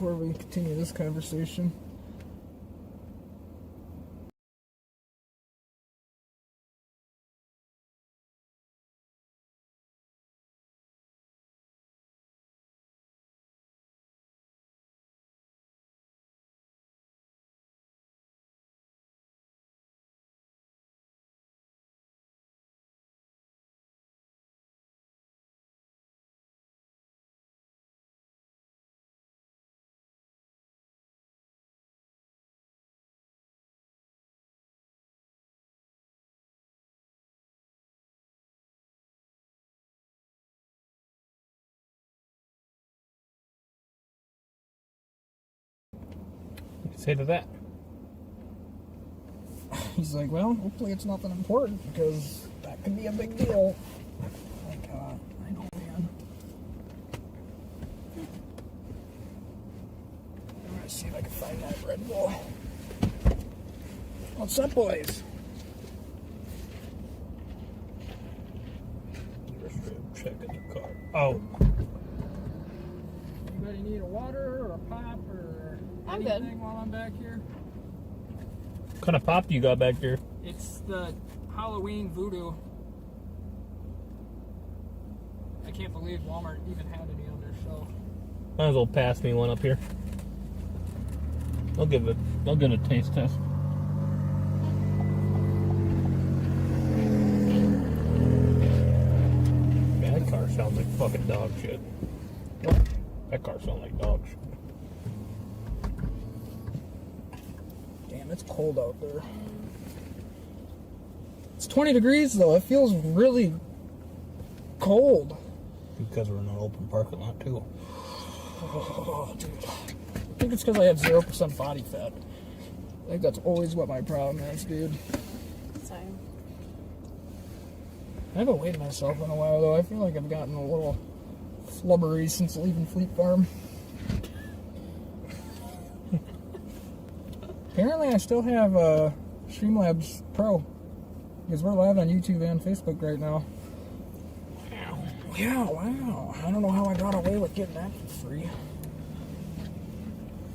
before we continue this conversation. Say to that. He's like, well, hopefully it's nothing important because that could be a big deal. Like, I know, man. I'm gonna see if I can find that Red Bull. What's up, boys? Just checking the car. Oh. Anybody need a water or a pop or anything while I'm back here? What kind of pop do you got back there? It's the Halloween Voodoo. I can't believe Walmart even had any on their shelf. Might as well pass me one up here. I'll give it a taste test. Man, that car sounds like fucking dog shit. What? That car sounds like dog shit. Damn, it's cold out there. It's 20 degrees though. It feels really cold. Because we're in an open parking lot too. Oh, dude. I think it's because I have 0% body fat. I think that's always what my problem is, dude. Same. I haven't weighed myself in a while though. I feel like I've gotten a little flubbery since leaving Fleet Farm. Apparently I still have Streamlabs Pro. Because we're live on YouTube and Facebook right now. Wow. Yeah, wow. I don't know how I got away with getting that for free.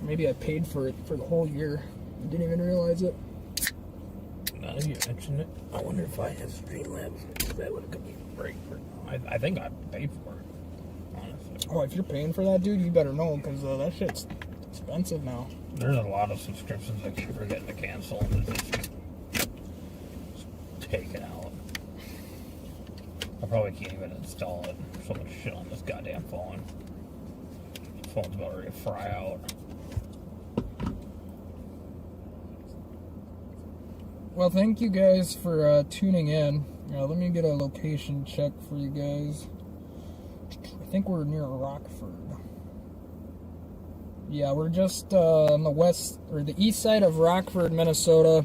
Maybe I paid for it for the whole year. I didn't even realize it. Now that you mentioned it, I wonder if I have Streamlabs. That would give me a break. I think I paid for it, honestly. Oh, if you're paying for that, dude, you better know, because that shit's expensive now. There's a lot of subscriptions I keep forgetting to cancel and just take it out. I probably can't even install it. There's so much shit on this goddamn phone. This phone's about ready to fry out. Well, thank you guys for tuning in. Let me get a location check for you guys. I think we're near Rockford. Yeah, we're just on the west, or the east side of Rockford, Minnesota.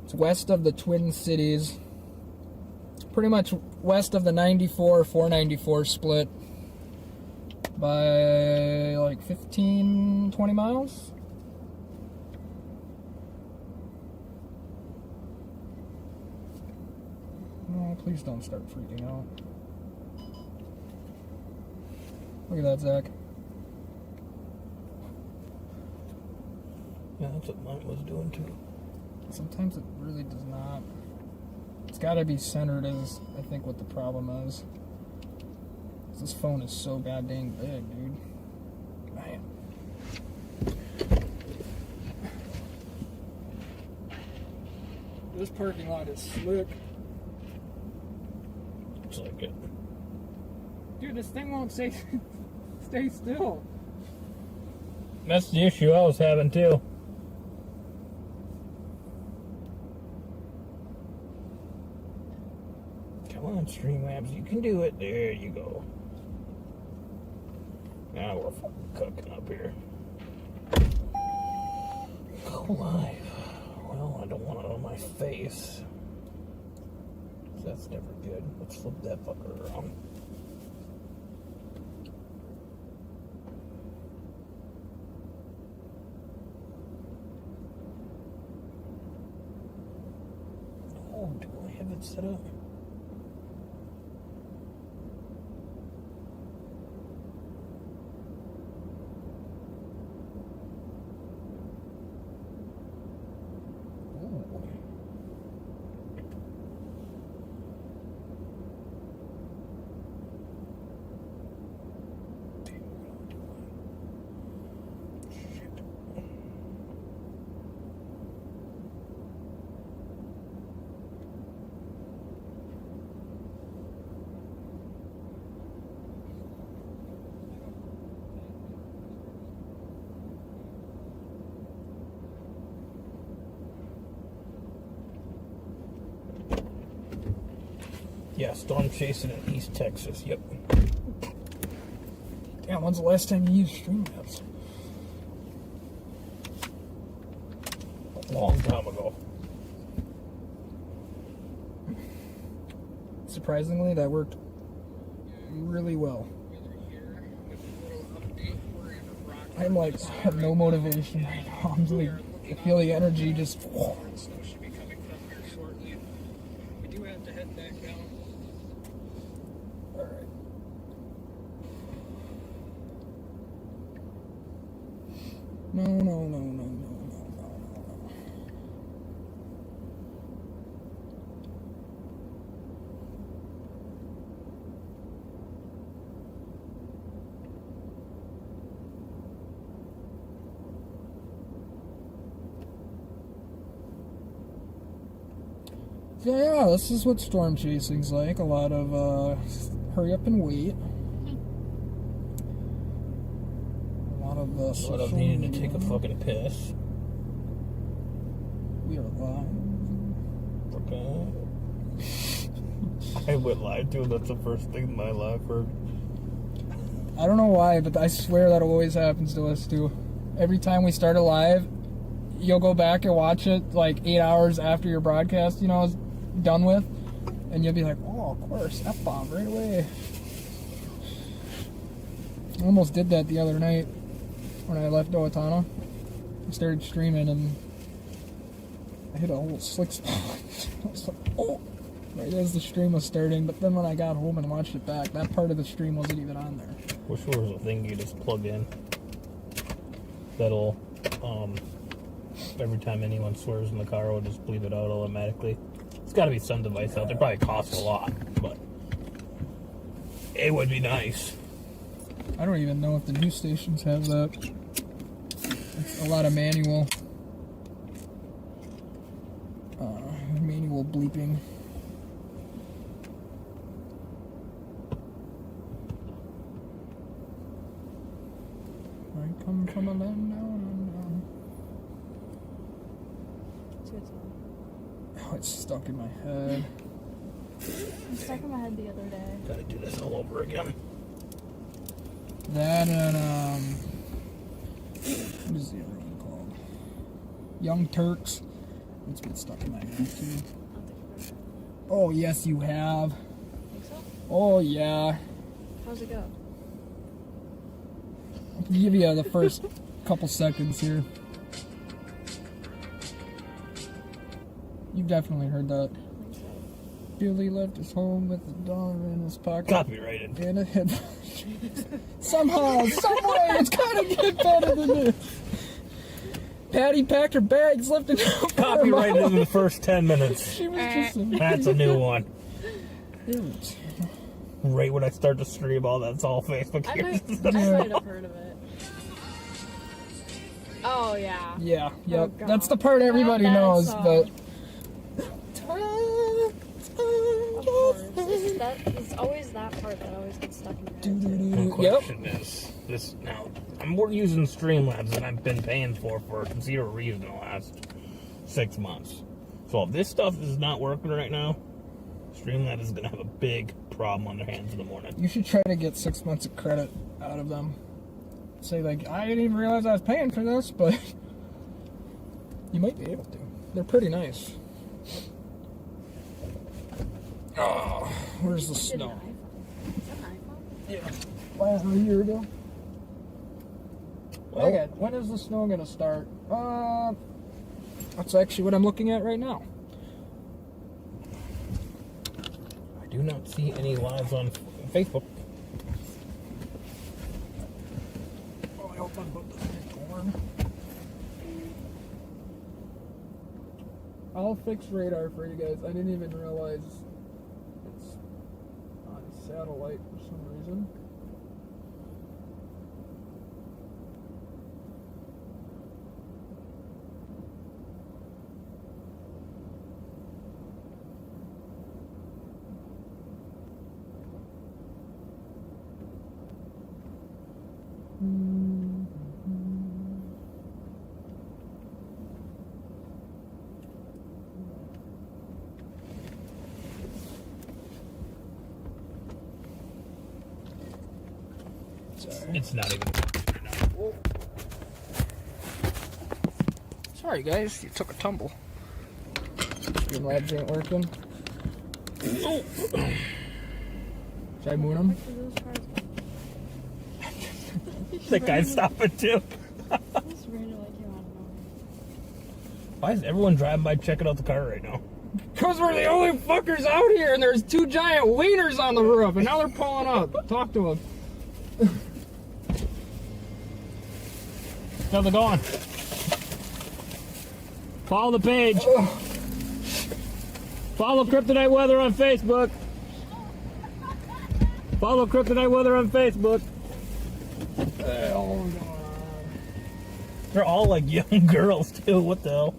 It's west of the Twin Cities. Pretty much west of the 94-494 split by like 15, 20 miles. No, please don't start freaking out. Look at that, Zach. Yeah, that's what mine was doing too. Sometimes it really does not. It's got to be centered is, I think, what the problem is. This phone is so goddamn big, dude. Man. This parking lot is slick. Looks like it. Dude, this thing won't stay still. That's the issue I was having too. Come on, Streamlabs, you can do it. There you go. Now we're fucking cooking up here. Go live. Well, I don't want it on my face. That's never good. Let's flip that fucker around. Oh, do I have it set up? Yeah, storm chasing in East Texas. Yep. Damn, when's the last time you used Streamlabs? A long time ago. Surprisingly, that worked really well. I'm like, I have no motivation right now. I'm like, I feel the energy just. Whoa. Should be coming from here shortly. We do have to head back down. All right. No. Yeah, this is what storm chasing's like. A lot of hurry up and wait. A lot of A lot of needing to take a fucking piss. We are live. Okay. I went live too. That's the first thing in my life heard. I don't know why, but I swear that always happens to us too. Every time we start a live, you'll go back and watch it like 8 hours after your broadcast, you know, is done with, and you'll be like, oh, of course, F-bomb right away. I almost did that the other night when I left Owatonna. I started streaming and I hit a whole slick spot. I was like, oh, right as the stream was starting, but then when I got home and watched it back, that part of the stream wasn't even on there. Wish there was a thing you just plug in that'll, every time anyone swears in the car, it'll just bleep it out automatically. It's got to be some device out there. Probably costs a lot, but it would be nice. I don't even know if the news stations have that. It's a lot of manual bleeping. I come from a land down. Oh, it's stuck in my head. It stuck in my head the other day. Gotta do this all over again. That and what is the other one called? Young Turks. It's been stuck in my head too. I don't think I've heard of Oh yes, you have. it. Think so? Oh yeah. How's it go? I'll give you the first couple seconds here. You've definitely heard that. I think so. Billy left his home with $1 in his pocket. Copyrighted. And a head. Somehow, someway, it's gotta get better than this. Patty packed her bags, left it out. Copyrighted in the first 10 minutes. She was just. That's a new one. Huge. Right when I start to stream all that's all Facebook I here. might have heard of it. Oh, yeah. Yeah, yep. Oh, God. That's the part everybody That knows, song. but. Of course. It's always that part that always gets stuck in your head. The Yep. question is, this now, we're using Streamlabs that I've been paying for zero reason the last 6 months. So if this stuff is not working right now, Streamlabs is going to have a big problem on their hands in the morning. You should try to get 6 months of credit out of them. Say, like, I didn't even realize I was paying for this, but you might be able to. They're pretty nice. Oh, where's the Did an snow? iPhone. Is that an iPhone? Yeah. Last a year ago. Well, Okay, when is the snow gonna start? That's actually what I'm looking at right now. I do not see any lives on Facebook. Oh, I hope I'm above the torn. I'll fix radar for you guys. I didn't even realize it's on satellite for some reason. It's not even. Sorry, guys, you took a tumble. Streamlabs ain't working. Oh. Should I moon him? That guy's stopping too. This randomly came out of nowhere. Why is everyone driving by checking out the car right now? Because we're the only fuckers out here, and there's 2 giant wieners on the roof, and now they're pulling up. Talk to them. How's it going? Follow the page. Follow Kryptonite Weather on Facebook. Follow Kryptonite Weather on Facebook. They're all like young girls too. What the hell?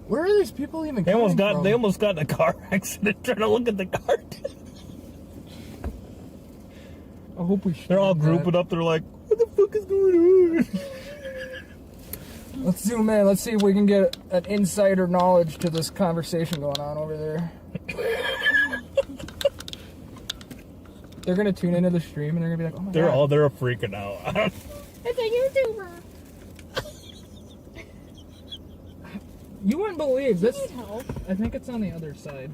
Where are these people even They almost coming got. from? They almost got in a car accident trying to look at the car. I hope we should. They're all grouping up. They're like, "What the fuck is going on?" Let's zoom in. Let's see if we can get an insider knowledge to this conversation going on over there. They're gonna tune into the stream and they're gonna be like, "Oh my god!" They're freaking out. It's a YouTuber. You wouldn't believe this. Need help. I think it's on the other side.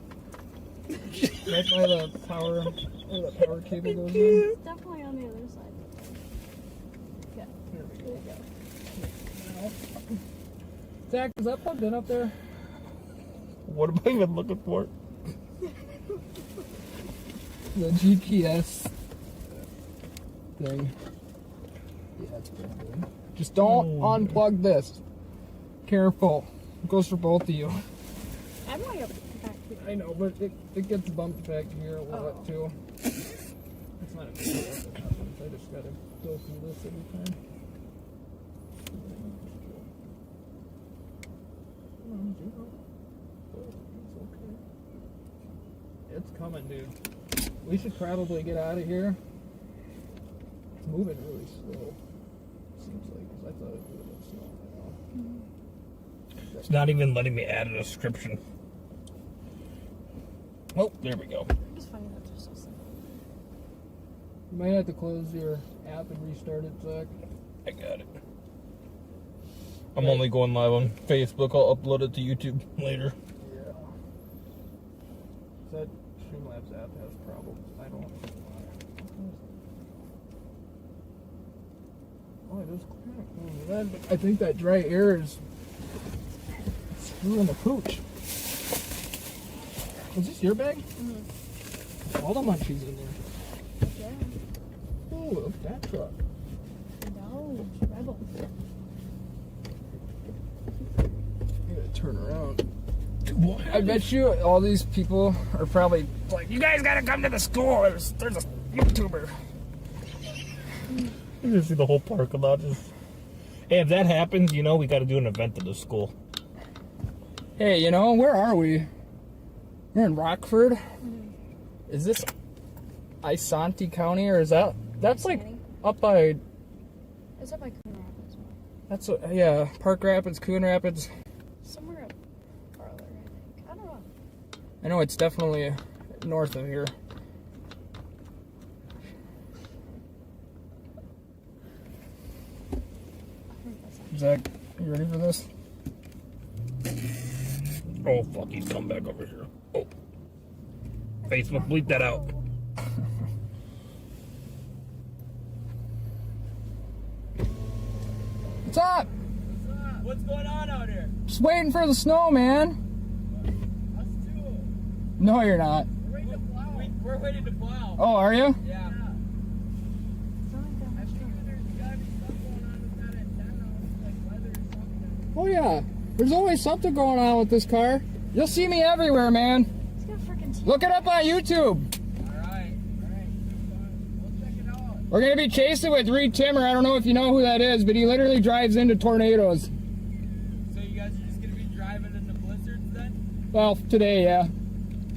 Right by the power, where the power cable goes in. It's definitely on the other side. Yeah. There we go. Zach, is that plugged in up there? What am I even looking for? The GPS thing. Yeah, it's pretty good. Just don't unplug this. Careful. It goes for both of you. I might have back here. I know, but it gets bumped back here a little bit too. It's not a big deal if it happens. I just gotta go through this every time. It's coming, dude. We should probably get out of here. It's moving really slow. Seems like, 'cause I thought it would have been slow. It's not even letting me add a description. Oh, there we go. I'm just finding that they're so simple. You might have to close your app and restart it, Zach. I got it. I'm only going live on Facebook. I'll upload it to YouTube later. Yeah. That Streamlabs app has problems. I don't know why. Oh, it is kind of cool. But I think that dry air is screwing the pooch. Is this your bag? Mm-hmm. All the munchies in there. Yeah. Oh, look at that truck. No, rebel. I gotta turn around. I bet you all these people are probably like, "You guys gotta come to the school. There's a YouTuber." You can see the whole parking lot. Hey, if that happens, you know we got to do an event at the school. Hey, you know, where are we? We're in Rockford. Is this Isanti County, or is that's like up by? It's up by Coon Rapids. That's yeah, Park Rapids, Coon Rapids. Somewhere up farther, I think. I don't know. I know it's definitely north of here. Zach, you ready for this? Oh, fuck, he's coming back over here. Oh. Facebook, bleep that out. What's up? What's going on out here? Just waiting for the snow, man. Us too. No, you're not. We're waiting to plow. We're waiting to plow. Oh, are you? Yeah. It's not like that I much think that there's gotta be stuff going on with that antenna, like weather or something. Oh yeah. There's always something going on with this car. You'll see me everywhere, man. It's got freaking teeth. Look it up on YouTube. Alright. We'll check it out. We're gonna be chasing with Reed Timmer. I don't know if you know who that is, but he literally drives into tornadoes. So you guys are just gonna be driving into blizzards then? Well, today, yeah.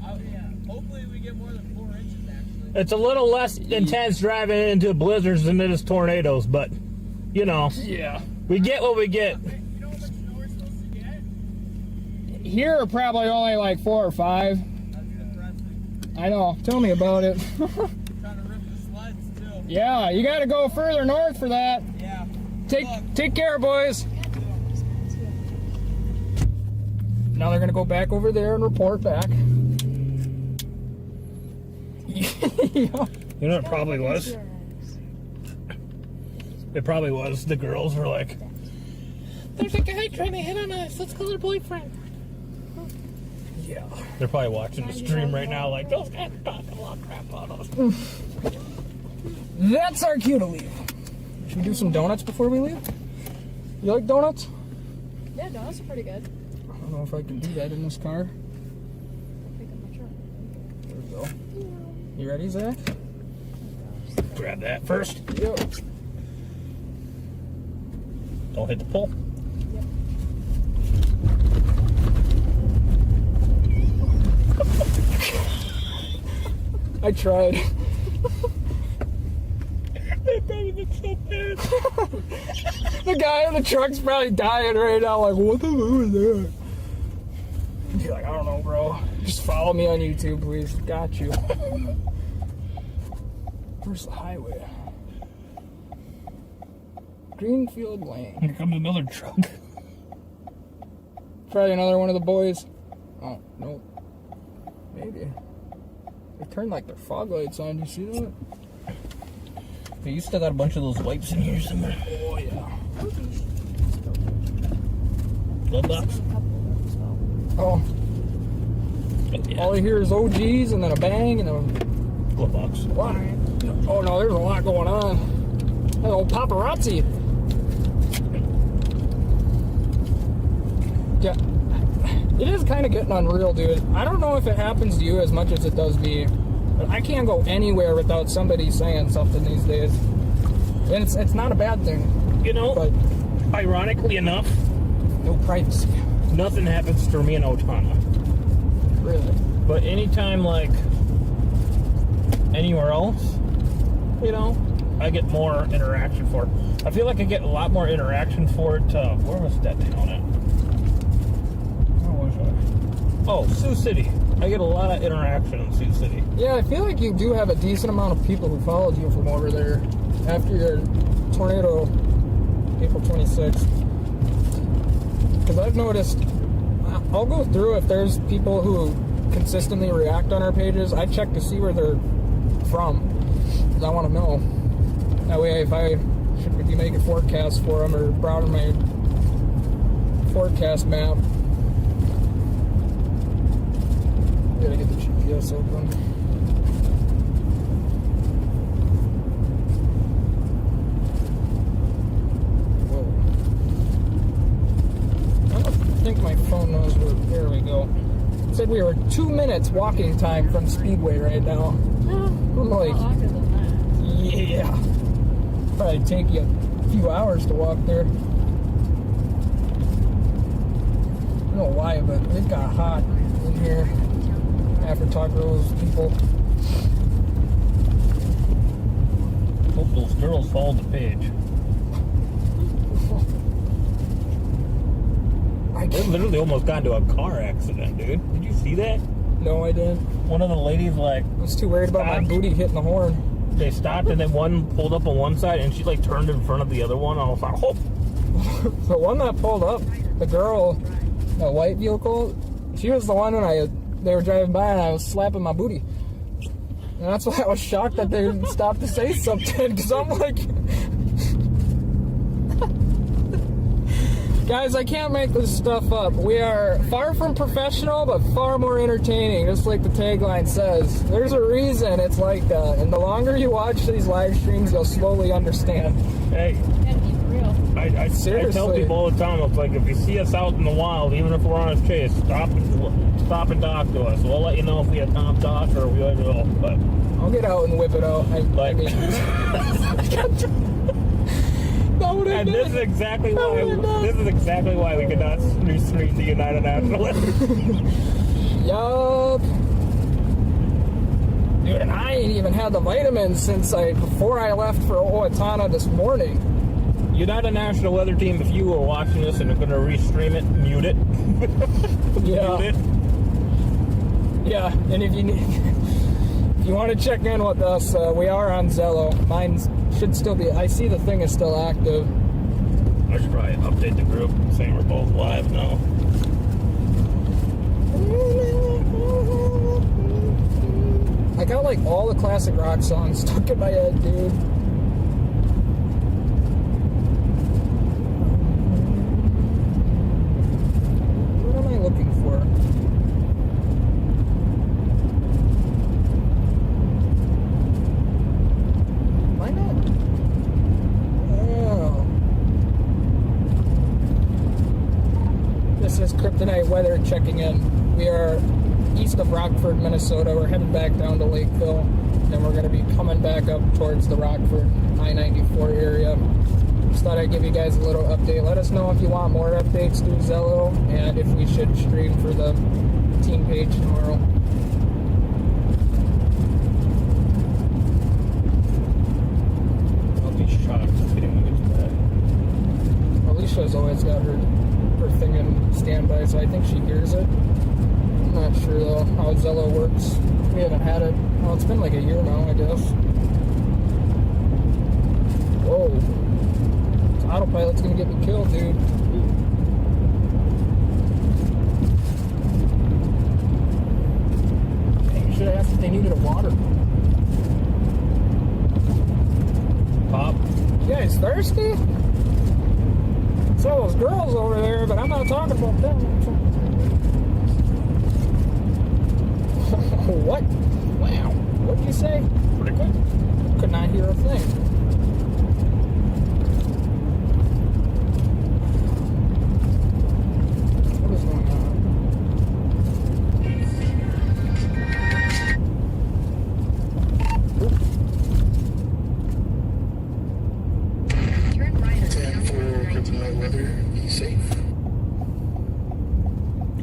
Oh yeah. Hopefully we get more than 4 inches actually. It's a little less intense driving into blizzards than it is tornadoes, but, you know, Yeah. we get what we get. Hey, you know how much snow we're supposed to get? Here are probably only like 4 or 5. That's depressing. I know. Tell me about it. Trying to rip the sleds too. Yeah, you gotta go further north for that. Yeah. Take care, boys. Now they're gonna go back over there and report back. Yeah. You know what it probably was? It probably was. The girls were like, "There's a guy trying to hit on us. Let's call her boyfriend." Yeah. They're probably watching the stream right now, like, those guys are talking a lot of crap about us. That's our cue to leave. Should we do some donuts before we leave? You like donuts? Yeah, donuts are pretty good. I don't know if I can do that in this car. Pick up my truck. There we go. You ready, Zach? Grab that first. Yep. Don't hit the pole. I tried. That probably looks so bad. The guy in the truck's probably dying right now, like, what the hell is that? He's like, I don't know, bro. Just follow me on YouTube, please. Got you. Where's the highway? Greenfield Lane. Here comes another truck. Probably another one of the boys. Oh, nope. Maybe. They turned like their fog lights on. Do you see that? Hey, you still got a bunch of those wipes in here somewhere. Oh, yeah. Glove box. Oh, Yeah. all I hear is OGs and then a bang and a Glove box. lot. Oh, no, there's a lot going on. Hello, paparazzi. Yeah. It is kind of getting unreal, dude. I don't know if it happens to you as much as it does me, but I can't go anywhere without somebody saying something these days. And it's not a bad thing, You know, but ironically enough, no privacy. nothing happens to me in Otana. Really. But anytime, like, anywhere else, you know, I get more interaction for it. I feel like I get a lot more interaction for it. Where was that town at? Where was I? Oh, Sioux City. I get a lot of interaction in Sioux City. Yeah, I feel like you do have a decent amount of people who followed you from over there after your tornado, April 26th. Because I've noticed, I'll go through if there's people who consistently react on our pages. I check to see where they're from, because I want to know. That way, if I should be making forecasts for them or broaden my forecast map. Gotta get the GPS open. Whoa. I don't think my phone knows where. There we go. It said we were 2 minutes walking time from Speedway right now. I'm like, Longer than that. yeah. Probably take you a few hours to walk there. I don't know why, but it got hot in here after talking to those people. Hope those girls followed the page. They literally almost got into a car accident, dude. Did you see that? No, I didn't. One of the ladies, like, I was too worried about my Stopped. booty hitting the horn. they stopped and then one pulled up on one side and she, like, turned in front of the other one. I was like, oh. The one that pulled up, the girl, the white vehicle, she was the one when they were driving by and I was slapping my booty. And that's why I was shocked that they didn't stop to say something, because I'm like, guys, I can't make this stuff up. We are far from professional, but far more entertaining, just like the tagline says. There's a reason it's like that, and the longer you watch these live streams, you'll slowly understand. Hey, Gotta keep it real. I tell Seriously. people all the time, it's like, if you see us out in the wild, even if we're on a chase, stop and talk to us. We'll let you know if we have time to talk or we will. But I'll get out and whip it out. I mean, and this is exactly why we could not stream the United National. Yup. Dude, and I ain't even had the vitamins before I left for Owatonna this morning. United National Weather Team, if you are watching this and are going to restream it, mute it. Yeah. Mute it. Yeah, and if you If you want to check in with us, we are on Zello. Mine should still be. I see the thing is still active. I should probably update the group saying we're both live now. I got like all the classic rock songs stuck in my head, dude. What am I looking for? Why not? Oh. This is Kryptonite weather checking in. We are east of Rockford, Minnesota. We're heading back down to Lakeville, and we're going to be coming back up towards the Rockford I-94 area. Just thought I'd give you guys a little update. Let us know if you want more updates through Zello, and if we should stream for the team page tomorrow. I'll be shocked if anyone gets back. Alicia's always got her thing in standby, so I think she hears it. I'm not sure though how Zello works. We haven't had it. Well, it's been like a year now, I guess. Whoa. This autopilot's gonna get me killed, dude. Dang, you should have asked if they needed a water. Pop. You guys thirsty? So those girls over there, but I'm not talking about them. What? Wow. What did you say? Pretty quick. Could not hear a thing. What is going on? Turn right on 10 for Kryptonite weather. Be safe.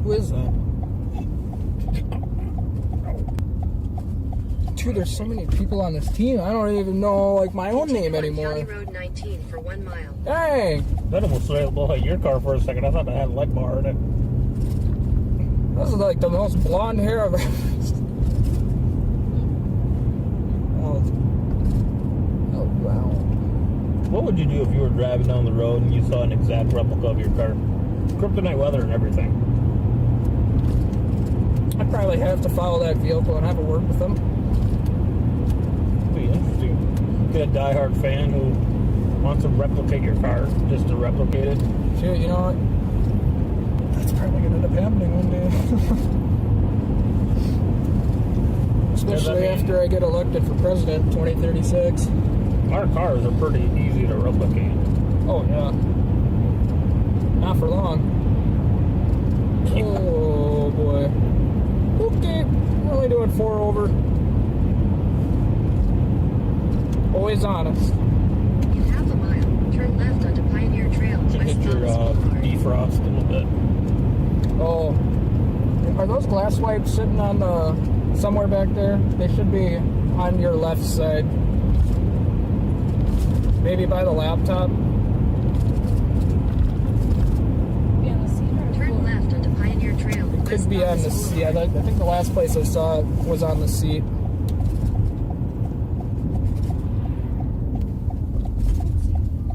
Who is that? Dude, there's so many people on this team. I don't even know like my own name anymore. County Road 19 for 1 mile. Dang! That almost blew out your car for a second. I thought I had a light bar in it. This is like the most blonde hair I've ever seen. Oh, wow. What would you do if you were driving down the road and you saw an exact replica of your car? Kryptonite weather and everything. I'd probably have to follow that vehicle and have a word with them. Be interesting. Get a diehard fan who wants to replicate your car just to replicate it. Shit, you know what? That's probably gonna end up happening one day. Especially after I get elected for president in 2036. Our cars are pretty easy to replicate. Oh yeah. Not for long. Oh boy. Okay, we're only doing 4 over. Always honest. In half a mile, turn left onto Pioneer Trail, Should west hit your Thomas Boulevard. defrost a little bit. Oh. Are those glass wipes sitting on the somewhere back there? They should be on your left side. Maybe by the laptop. Yeah, the seat or Turn left onto Pioneer Trail, It west could be on the Thomas seat. Yeah, I think the last place I saw it was on the seat.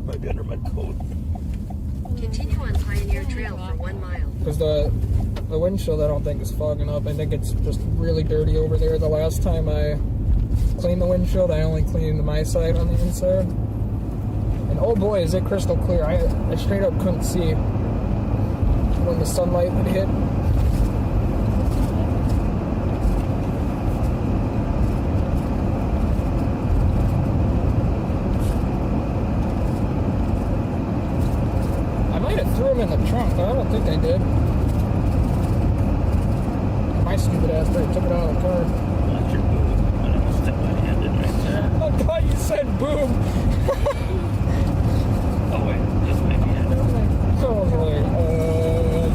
Might be under my coat. Continue on Pioneer Trail for 1 mile. Because the windshield I don't think is fogging up. I think it's just really dirty over there. The last time I cleaned the windshield, I only cleaned my side on the inside. And oh boy, is it crystal clear. I straight up couldn't see when the sunlight would hit. I might have threw him in the trunk, but I don't think I did. My stupid ass better took it out of the car. That's your boot. I almost stepped my hand in right there. I thought you said boom. Oh wait, just my hand. So I was like,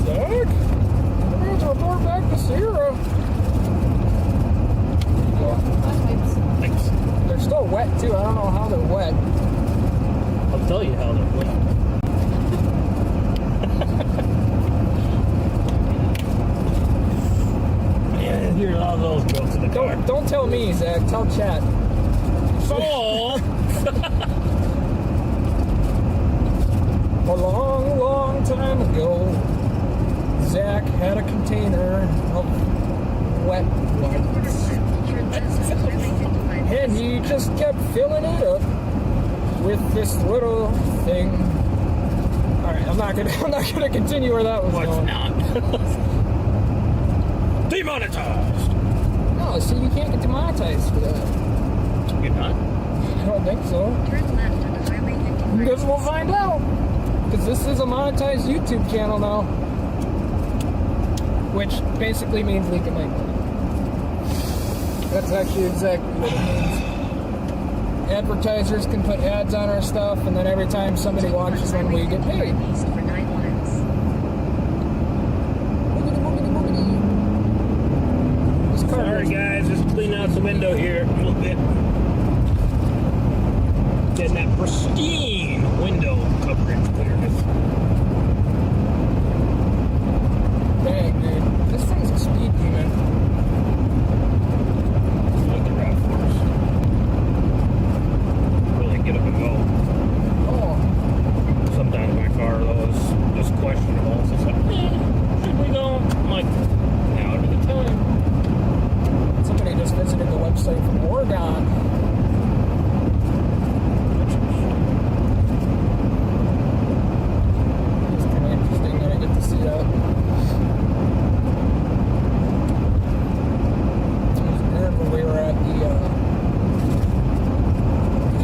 Zach? I'm going to report back to Sierra. Thanks. They're still wet too. I don't know how they're wet. I'll tell you how they're wet. Man, here's all those go to the car. Don't tell me, Zach. Tell chat. So, A long, long time ago, Zach had a container of wet ones. And he just kept filling it up with this little thing. Alright, I'm not gonna continue where that was what's going. not? Demonetized. No, see, you can't get demonetized for that. You're not? I don't think so. Turn left onto Highway 55. Because we'll find out. Because this is a monetized YouTube channel now. Which basically means we can make money. That's actually exactly what it means. Advertisers can put ads on our stuff, and then every time somebody watches one, we get paid. East for 9 miles. This car Sorry, goes- guys. Just clean out the window here a little bit. Getting that pristine window coverage clearness. Dang, dude. This thing's a speed demon. Like the RAV4s. Really get up and go. Oh, Sometimes my car, though, is just questionable. It's just like, should we go? I'm like, now would be the time. somebody just visited the website from Oregon. It's kind of interesting that I get to see that. It was weird when we were at the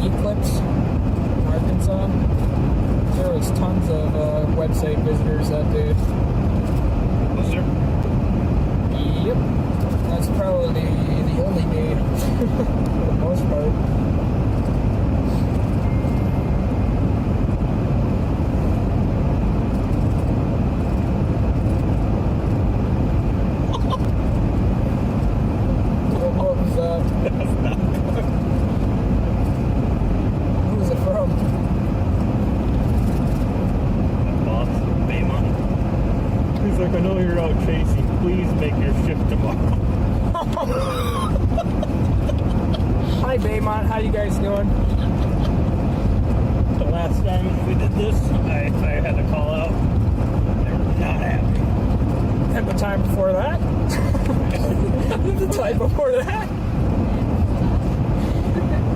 Eclipse in Arkansas. There was tons of website visitors that day. Was there? Yep. That's probably the only day for the most part. What was that? Who was it from? Boss, Baymont. He's like, I know you're out chasing. Please make your shift tomorrow. Hi Baymont, how you guys doing? The last time we did this, I had to call out. They were not happy. And the time before that? The time before that?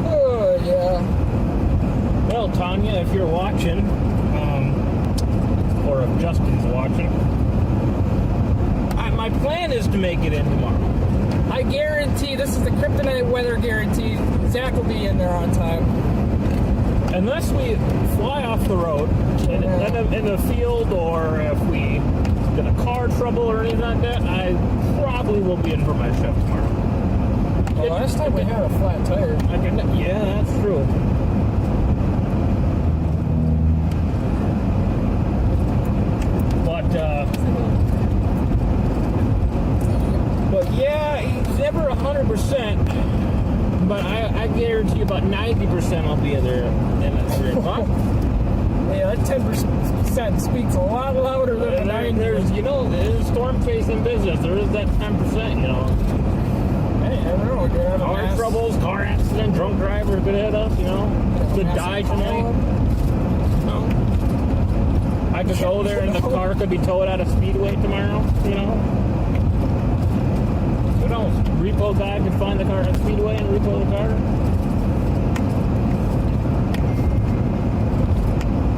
Oh yeah. Well, Tanya, if you're watching, or if Justin's watching, my plan is to make it in tomorrow. I guarantee, this is the Kryptonite weather guarantee, Zach will be in there on time. Unless we fly off the road in the field, or if we get a car trouble or anything like that, I probably will be in for my shift tomorrow. Well, last time we had a flat tire. Yeah, that's true. But yeah, he's never 100%, but I guarantee about 90% I'll be there in at 3 o'clock. Yeah, that 10% speaks a lot louder than the 90. There's storm chasing business. There is that 10%, Hey, I don't know. We're having Car troubles, car accident, drunk driver could hit us, Could die tonight. I could go there and the car could be towed out of Speedway tomorrow, Who knows? Repo guy could find the car at Speedway and repo the car.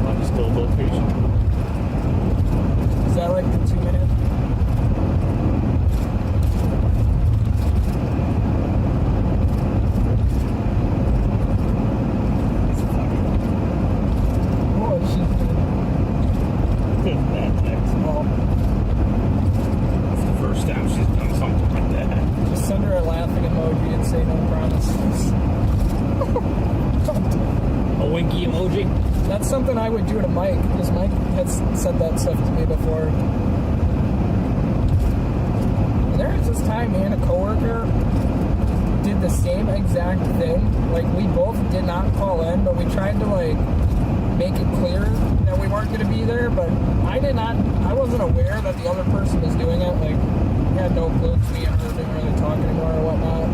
Undisclosed location. Is that like the 2 minute? Oh, she's That text. It's the first time she's done something like that. just send her a laughing emoji and say no promises. A winky emoji. That's something I would do to Mike, because Mike has said that stuff to me before. And there was this time me and a coworker did the same exact thing. Like, we both did not call in, but we tried to, make it clear that we weren't going to be there, but I wasn't aware that the other person was doing it. Like, we had no clue, 'cause we hadn't really been really talking anymore or whatnot.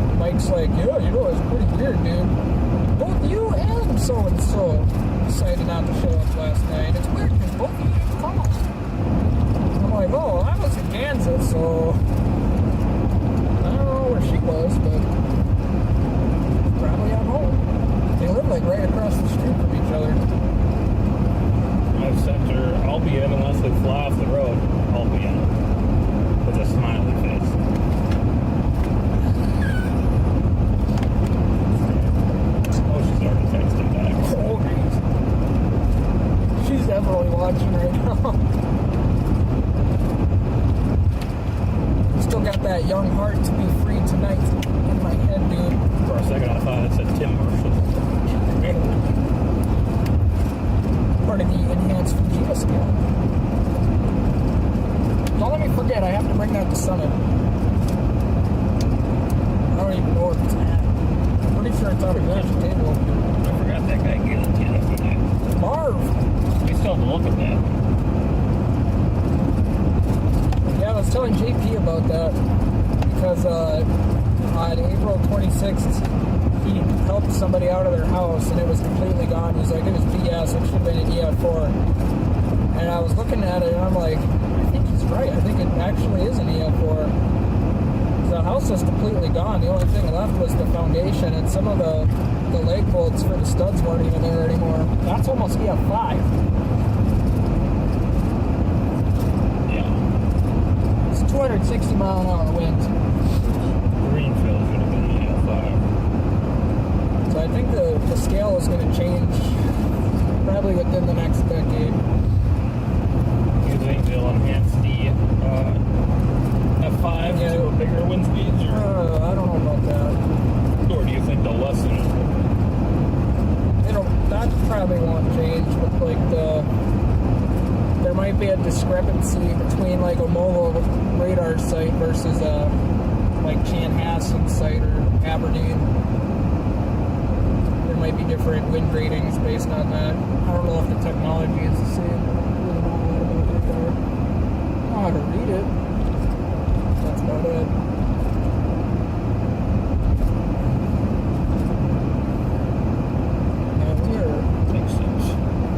And Mike's like, yeah, you know, it's pretty weird, dude. Both you and so-and-so decided not to show up last night. It's weird because both of you didn't call. I'm like, oh, I was in Kansas, so I don't know where she was, but probably at home. They live like right across the street from each other. I've sent her, I'll be in unless we fly off the road. I'll be in with a smiley face. Oh, she's already texting back. Oh, she's definitely watching right now. Still got that young heart to be free tonight in my head, dude. For a second, I thought it said Tim Marshall. Part of the enhanced Fujita scale. Don't let me forget, I have to bring that to Summit. I don't even know where it's at. I'm pretty sure it's on the kitchen table. I forgot that guy gave it to you the other night. Marv! We still have to look at that. Yeah, I was telling JP about that because on April 26th, he helped somebody out of their house and it was completely gone. He's like, it was BS, it should have been an EF4. And I was looking at it and I'm like, I think he's right. I think it actually is an EF4. The house was completely gone. The only thing left was the foundation and some of the leg bolts for the studs weren't even there anymore. That's almost EF5. Yeah. It's 260 mile an hour wind. Greenfield should have been an EF5. So I think the scale is going to change probably within the next decade. Do you think they'll enhance the F5 to a bigger wind speed? I don't know about that. Or do you think they'll lessen it? That probably won't change, but like there might be a discrepancy between like a mobile radar site versus a like Chanhassen site or Aberdeen. There might be different wind ratings based on that. I don't know if the technology is the same. I don't know how to read it. That's about it.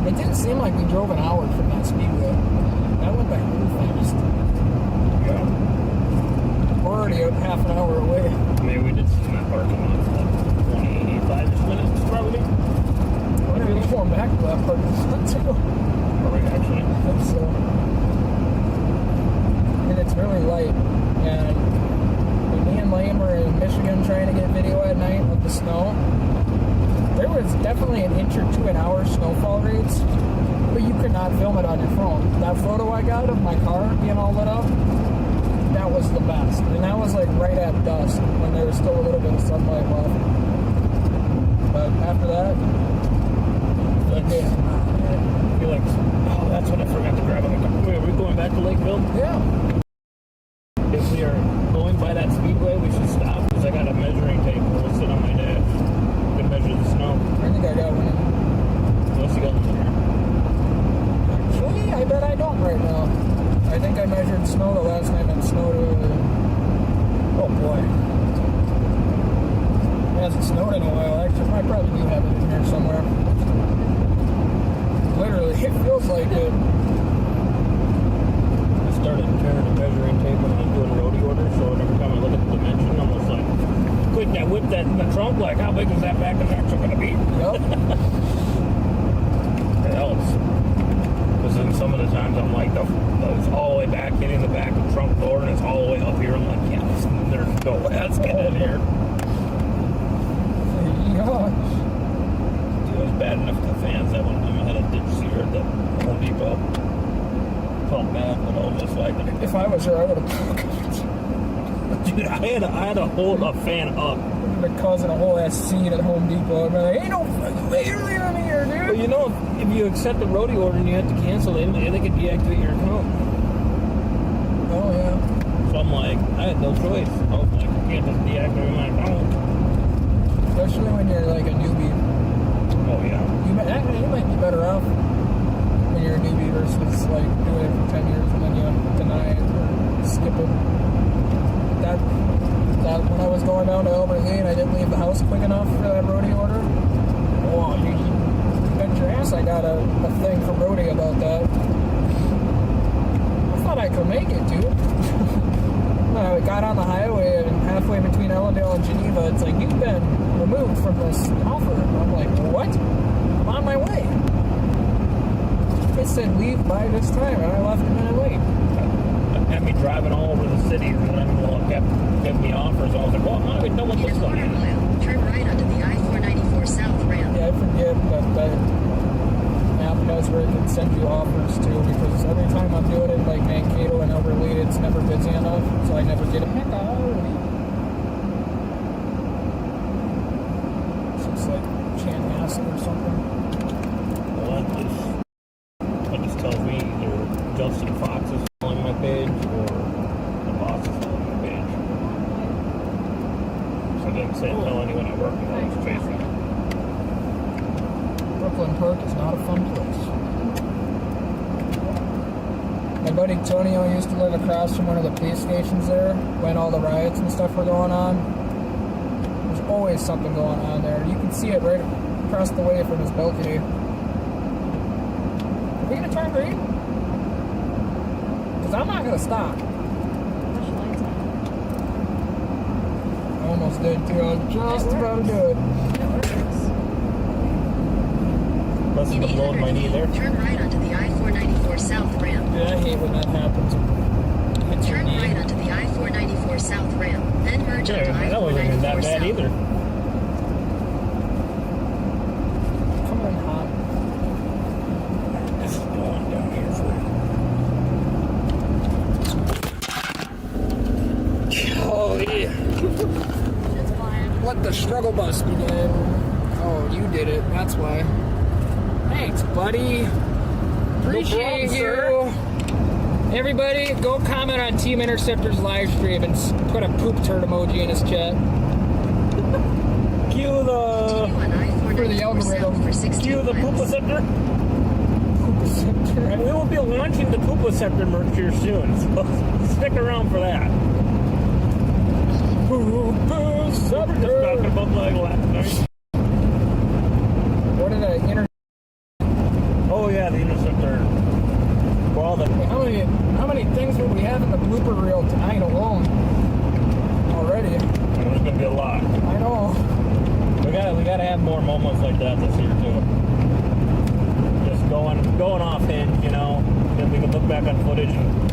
It didn't seem like we drove an hour from that speedway. That went by really fast. Yeah. We're already half an hour away. Maybe we did sit in that parking lot for like 25 minutes, probably. We're going to be going back to that parking lot too. Are we actually? I think so. And it's really light. And when me and Lane were in Michigan trying to get video at night of the snow, there was definitely an inch or two an hour snowfall rates, but you could not film it on your phone. That photo I got of my car being all lit up, that was the best. And that was like right at dusk when there was still a little bit of sunlight left. But after that, I feel like, oh, that's what I forgot to grab on the car. Wait, are we going back to Lakeville? yeah. If we are going by that speedway, we should stop because I got a measuring tape that will sit on my dash. Measure the snow. I think I got one. Unless you got one there. Actually, I bet I don't right now. I think I measured snow the last time it snowed. Oh boy. It hasn't snowed in a while. Actually, I probably do have it in here somewhere. Literally, it feels like it. I started carrying a measuring tape when I was doing roadie orders, so every time I look at the dimension, I'm just like, quick, I whipped that in the trunk, like, how big is that back of the axle going to be? Yep. It helps. Because then some of the times I'm like, it's all the way back, hitting the back of the trunk door, and it's all the way up here. I'm like, yeah, there's no way that's getting in here. Yeah. It was bad enough the fans that one time I had a ditch sear at the Home Depot. Felt bad, but I was just like, If I was her, I would have. dude, I had to hold a fan up. They're causing a whole ass scene at Home Depot. I'm like, ain't no fucking alien here, dude. But you know, if you accept the roadie order and you have to cancel it, they could deactivate your account. Oh yeah. So I'm like, I had no choice. I was like, I can't just deactivate my account. Especially when you're like a newbie. Oh yeah. You might be better off when you're a newbie versus like doing it for 10 years and then you deny it or skip it. That when I was going down to like he'll make it, dude. I got on the highway and halfway between Ellendale and Geneva, it's like, you've been removed from this offer. I'm like, what? I'm on my way. It said leave by this time, and I left a minute late. Had me driving all over the city, and then kept giving me offers. I was like, well, I don't even know what In this a one quarter is. mile, turn right onto the I-494 South ramp. Yeah, I forget that app has where it can send you offers too, because every time I'm doing it, like Mankato and Overlead, it's never busy enough, so I never get it. It's just like Chanhassen or something. Well, that just tells me either Justin Fox is following my page or the boss is following my page. So I didn't say tell anyone I work with. I was chasing them. Brooklyn Park is not a fun place. My buddy Tonio used to live across from one of the police stations there when all the riots and stuff were going on. There's always something going on there. You can see it right across the way from his balcony. Are we gonna turn green? Because I'm not gonna stop. Push lights on. I almost did too. I was just about to do it. It works. Listen In to blowing my knee 800 there. feet, turn right onto the I-494 South ramp. Dude, I hate when that happens. Hits your Turn knee. right onto the I-494 South ramp, then merge Yeah, onto that wasn't even that I-494 bad South. either. Coming in hot. This is going down here for Golly. It's flying. Let the struggle bus begin. Oh, you did it. That's why. Thanks, buddy. Appreciate problem, you. Everybody, go comment on Team Interceptor's live stream and put a poop turd emoji in his chat. Cue the Continue on I-494 For the algorithm. South for 16 cue the miles. Poopaceptor. Poop And we will be launching the Poopaceptor merch here soon, so stick around for that. We're just talking about like last night. What did I enter? Oh yeah, the Interceptor. Well, the How many things will we have in the blooper reel tonight alone? Already. there's gonna be a lot. I know. We gotta have more moments like that this year too. Just going off hinge, you know. Then we can look back on footage and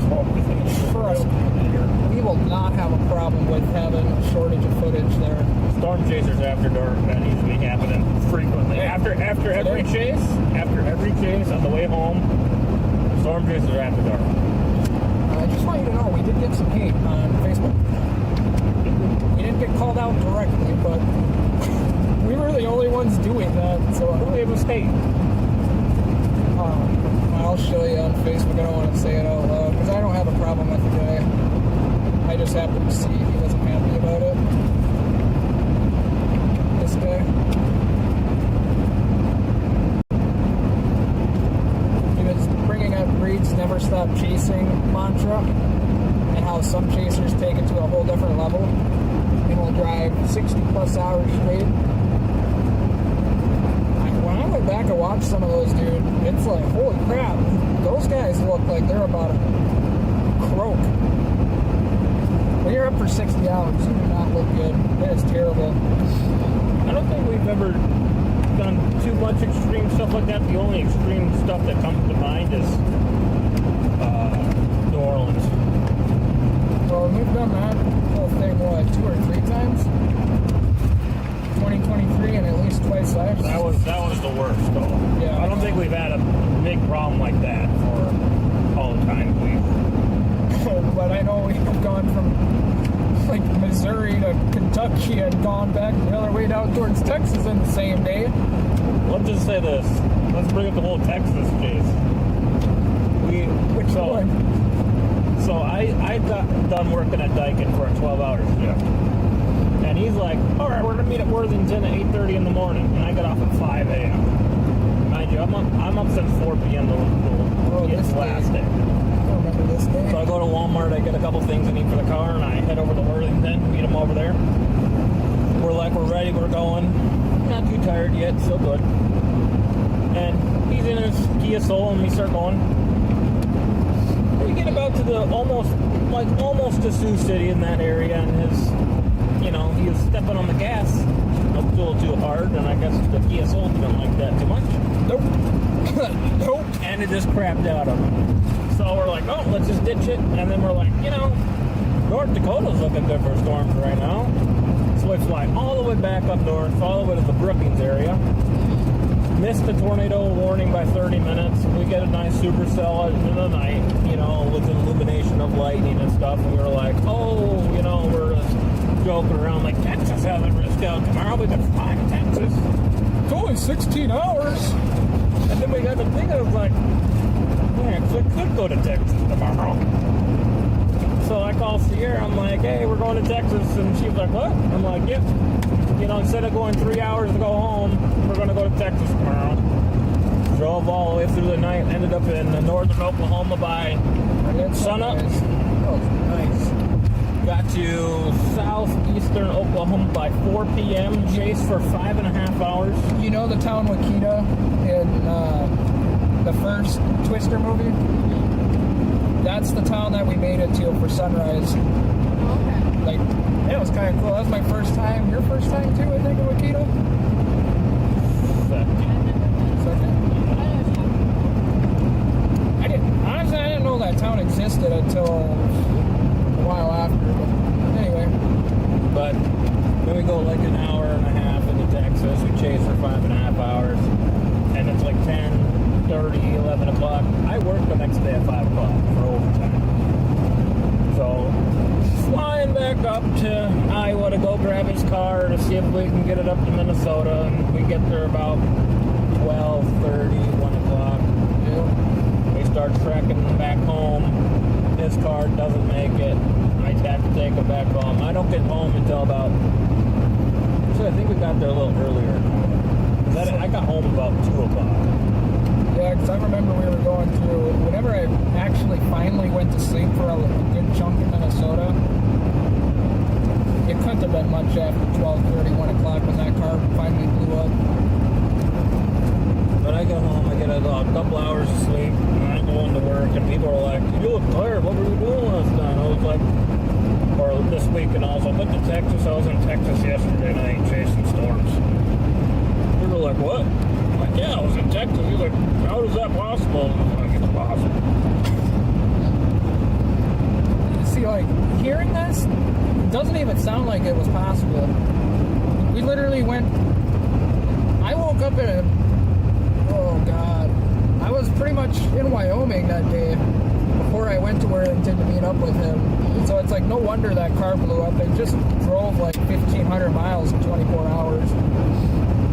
Trust me, we will not have a problem with having a shortage of footage there. Storm chasers after dark, that needs to be happening frequently. After every chase on the way home, storm chasers after dark. I just want you to know we did get some hate on Facebook. We didn't get called out directly, but we were the only ones doing that. So It was hate. I'll show you on Facebook. I don't want to say it out loud because I don't have a problem with the guy. I just happened to see he wasn't happy about it. This guy. He was bringing up Reed's never stop chasing mantra and how some chasers take it to a whole different level and will drive 60 plus hours straight. When I went back and watched some of those, dude, it's like, holy crap, those guys look like they're about to croak. When you're up for 60 hours, you do not look good. That is terrible. I don't think we've ever done too much extreme stuff like that. The only extreme stuff that comes to mind is New Orleans. Well, we've done that whole thing, what, 2 or 3 times? 2023 and at least twice last. That was the worst though. Yeah. I don't think we've had a big problem like that for all the time But I know we've gone from like Missouri to Kentucky and gone back the other way down towards Texas in the same day. Let's just say this. Let's bring up the whole Texas case. Which one? So I got done working at Daikin for a 12-hour shift. And he's like, all right, we're going to meet at Worthington at 8:30 in the morning. And I got off at 5 a.m. Mind you, I'm up since 4 p.m. This last day. I don't remember this day. So I go to Walmart, I get a couple things I need for the car, and I head over to Worthington, meet him over there. We're ready, we're going. Not too tired yet, still good. And he's in his Kia Soul, and we start going. we get about to the almost to Sioux City in that area, and he was stepping on the gas a little too hard, and I guess the Kia Soul didn't like that too much. Nope. Nope. And it just crapped out of him. So we're like, oh, let's just ditch it. And then we're like, North Dakota's looking good for storms right now. So we fly all the way back up north, all the way to the Brookings area. Missed the tornado warning by 30 minutes. We get a nice supercell in the night, with an illumination of lightning and stuff. And we were like, oh, we're just joking around like, Texas hasn't risked out tomorrow. We can fly to Texas. It's only 16 hours. And then we got to thinking, I was like, man, I could go to Texas tomorrow. So I called Sierra. I'm like, hey, we're going to Texas. And she was like, what? I'm like, yep. Instead of going 3 hours to go home, we're going to go to Texas tomorrow. Drove all the way through the night. Ended up in northern Oklahoma by sunup. Oh, nice. Got to southeastern Oklahoma by 4 p.m. Chased for 5.5 hours. You know the town Wakita in the first Twister movie? That's the town that we made it to for sunrise. Okay. It was kind of cool. That was my first time. Your first time too, I think, in Wakita? Second? Honestly, I didn't know that town existed until a while after. But anyway. But then we go like an hour and a half into Texas. We chase for 5.5 hours. And it's like 10:30, 11 o'clock. I work the next day at 5 o'clock for overtime. So, flying back up to Iowa to go grab his car to see if we can get it up to Minnesota. And we get there about 12:30, 1 o'clock. We start trekking back home. His car doesn't make it. I have to take it back home. I don't get home until about... So I think we got there a little earlier. I got home about 2 o'clock. Yeah, because I remember we were going through, whenever I actually finally went to sleep for a good chunk in Minnesota, it couldn't have been much after 12:30, 1 o'clock when that car finally blew up. But I get home, I get a couple hours of sleep, and I go into work, and people are like, you look tired, what were you doing last night? I was like, or this week, and also, I went to Texas, I was in Texas yesterday night chasing storms. People are like, what? I'm like, yeah, I was in Texas. He's like, how is that possible? I'm like, it's possible. See, hearing this, it doesn't even sound like it was possible. We literally went, I woke up in oh God, I was pretty much in Wyoming that day before I went to Worthington to meet up with him. And so it's like, no wonder that car blew up. It just drove like 1,500 miles in 24 hours.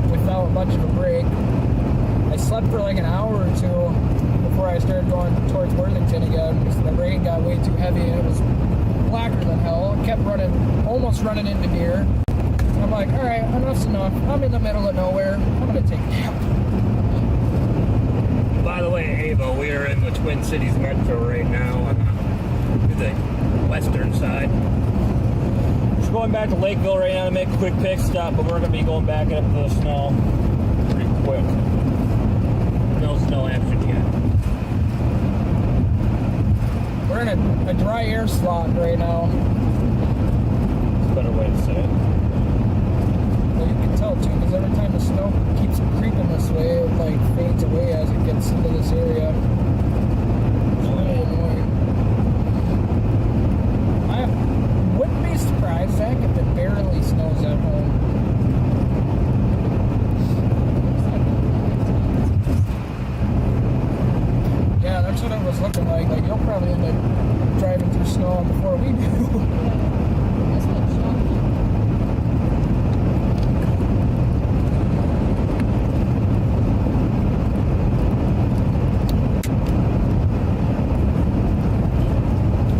Without much of a break. I slept for like an hour or two before I started going towards Worthington again because the rain got way too heavy and it was blacker than hell. It kept almost running into deer. I'm like, all right, enough's enough. I'm in the middle of nowhere. I'm gonna take a nap. By the way, Ava, we are in the Twin Cities Metro right now on the western side. Going back to Lakeville right now to make a quick pit stop, but we're going to be going back up to the snow pretty quick. No snow action yet. We're in a dry air slot right now. That's a better way to say it. Well, you can tell too, because every time the snow keeps creeping this way, it fades away as it gets into this area. It's really annoying. Wouldn't be surprised, Zach, if it barely snows at home. Yeah, that's what it was looking like. You'll probably end up driving through snow before we do.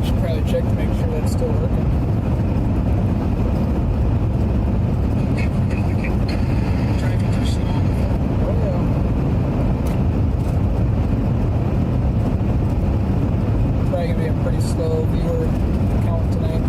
Should probably check to make sure that's still working. Slow viewer count tonight.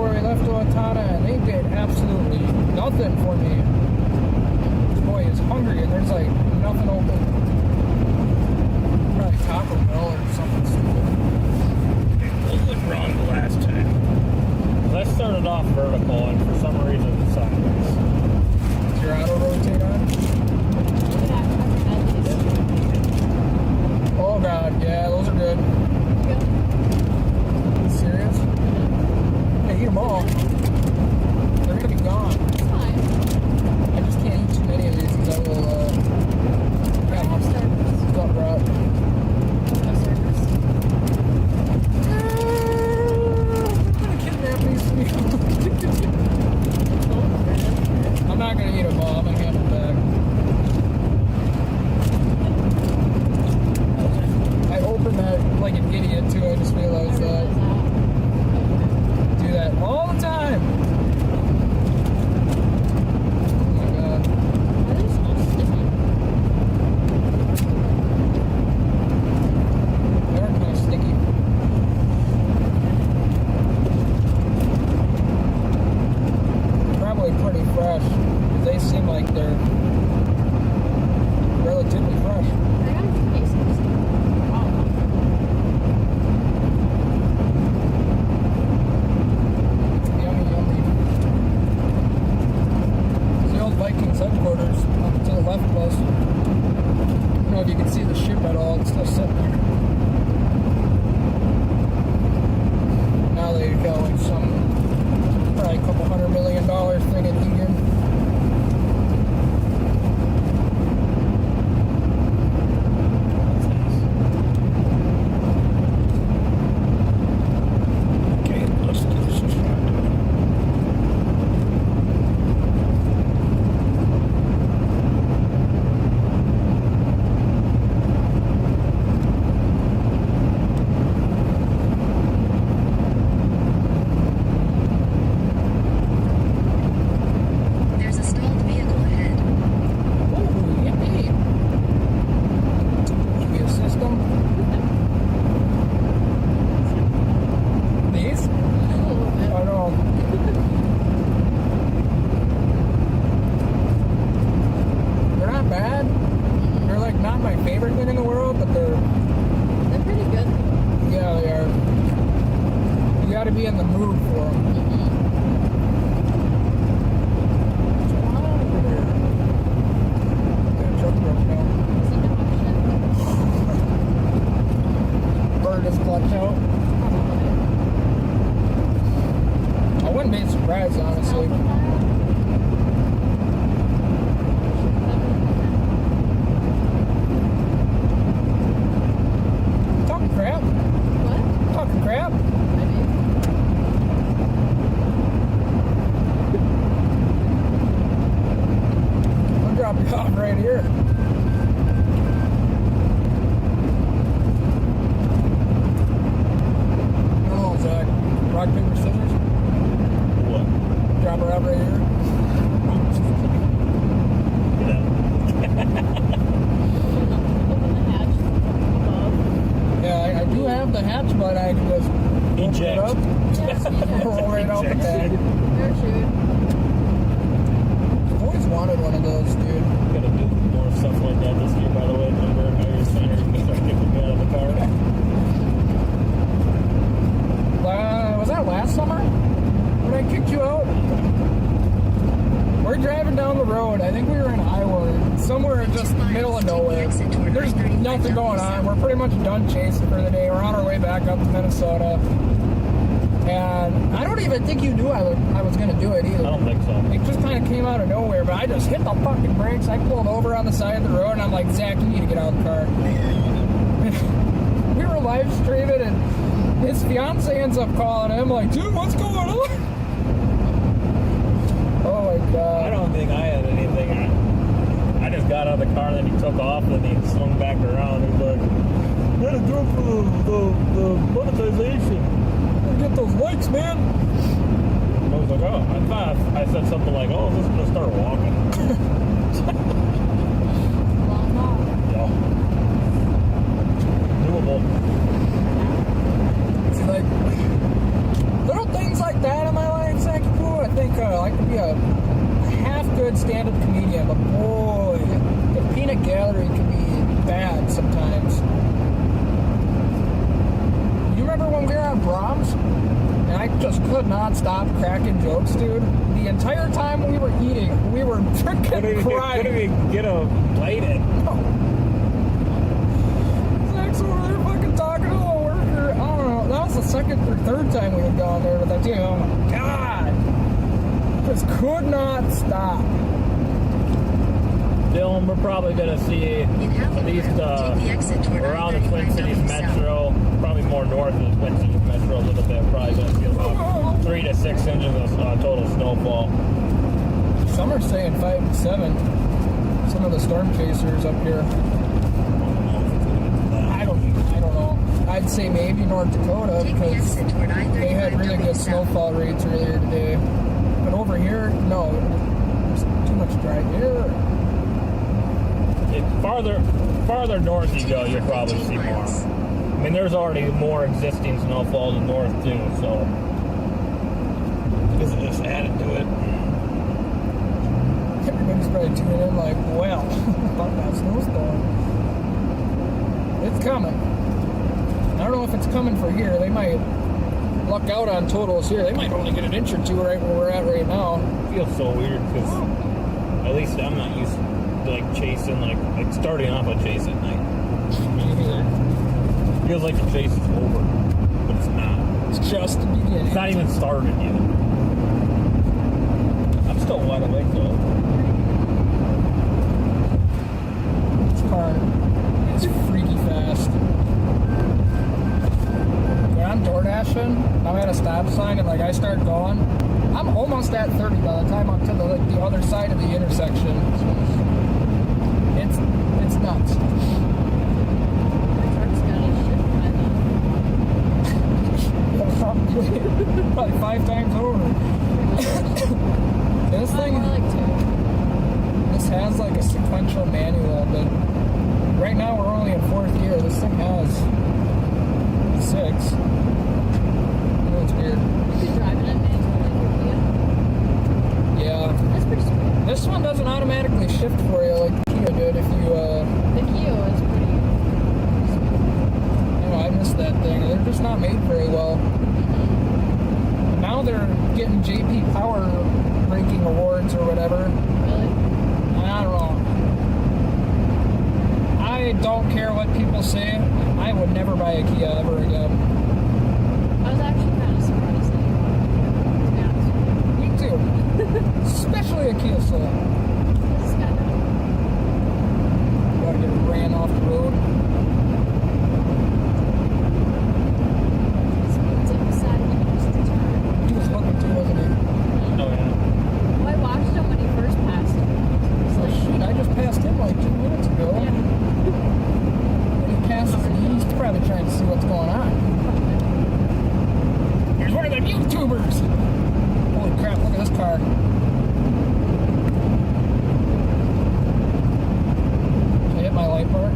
where we left Owatonna, and they did absolutely nothing for me. This boy is hungry, and there's like nothing open. Probably Taco Bell or something stupid. What went wrong the last time? 'Cause I started off vertical, and for some reason it's sideways. Does your auto rotate on? Oh god, yeah, those are good. Are you serious? Hey, eat them all. They're gonna be gone. I just can't eat too many of these because I will, gut rot. I'm gonna kidnap these people. I'm not gonna eat them all, I'm gonna hand them back. I opened that like an idiot too, I just realized that. Do that all the time. Oh my god. They are kind of sticky. Probably pretty fresh, because they seem like they're relatively fresh. Yummy, yummy. It's the old Vikings headquarters up to the left of us. I don't know if you can see the ship at all, it's still sitting there. Now they got like some, probably a couple $100 million thing in Egan. Okay, let's do this. There's a stalled vehicle ahead. Ooh, yippee. Should we assist them? These? I know. They're not bad. They're like not my favorite thing in the world, but they're, They're pretty good. yeah, they are. You gotta be in the mood for them. Bird is clutch out. I wouldn't be surprised, honestly. Talking crap. What? Talking crap. Maybe. I'll drop you off right here. Oh, Zach. Rock, paper, scissors. What? Drop her off right here. Get out. Open the hatch above. Yeah, I do have the hatch, but I can just open it Eject. up. Roll right out the bag. Parachute. I've always wanted one of those, dude. Gonna do more stuff like that this year, by the way. Remember how you're saying you're gonna start kicking me out of the car? Was that last summer? When I kicked you out? We're driving down the road. I think we were in Iowa, somewhere in just middle of nowhere. There's nothing going on. We're pretty much done chasing for the day. We're on our way back up to Minnesota. And I don't even think you knew I was going to do it either. I don't think so. It just kind of came out of nowhere, but I just hit the fucking brakes. I pulled over on the side of the road, and I'm like, Zach, you need to get out of the car. We were live streaming, and his fiance ends up calling him, like, dude, what's going on? Oh my god. I don't think I had anything. I just got out of the car, then he took off, then he swung back around. He was like, gotta go for the monetization. Gotta get those likes, man. I was like, oh, I thought I said something like, oh, I'm just gonna start walking. Long walk. Yeah. Doable. See, like, little things like that in my life, Brahms, and I just could not stop cracking jokes, dude. The entire time we were eating, we were freaking crying. Couldn't even get a bite in. Zach's over there fucking talking to a worker. I don't know. That was the second or third time we had gone there with that team. Oh my god. Just could not stop. Dylan, we're probably gonna see at least around the Twin Cities Metro, probably more north of the Twin Cities Metro a little bit. Probably gonna see about 3 to 6 inches of total snowfall. Some are saying 5 to 7. Some of the storm chasers up here. I don't know. I'd say maybe North Dakota because they had really good snowfall rates earlier today. But over here, no, there's too much dry air. Farther north you go, you'll probably see more. I mean, there's already more existing snowfall in the north too, so this is just added to it. Everybody's probably tuning in like, well, fuck that snowstorm. It's coming. I don't know if it's coming for here. They might luck out on totals here. They might only get an inch or two right where we're at right now. It feels so weird because at least I'm not used to like chasing, like starting off a chase at night. Me neither. Feels like the chase is over, but it's not. It's just the beginning. It's not even started yet. I'm still wide awake though. This car is freaky fast. When I'm door dashing, I'm at a stop sign and like I start going, I'm almost at 30 by the time I'm to the other side of the intersection. It's nuts. Probably 5 times over. This thing, this has like a sequential manual, but right now we're only in 4th gear. This thing has 6. It's weird. You could drive it in manual like your Kia. Yeah. That's pretty sweet. This one doesn't automatically shift for you like the Kia did if you, The Kia is pretty sweet. I missed that thing. They're just not made very well. Now they're getting JP Power ranking awards or whatever. Really? I don't know. I don't care what people say. I would never buy a Kia ever again. I was actually kind of surprised that you Me too. Especially a Kia Soul. This guy Gotta get ran off the road. it's like decided he used to turn. He was looking too, wasn't he? Oh yeah. Well, I watched him when he first passed me. It's Oh like, shit, I just passed him like 2 minutes ago. yeah. When he passes me, he's probably trying to see what's going on. There's one of them YouTubers! Holy crap, look at this car. Did I hit my light bar?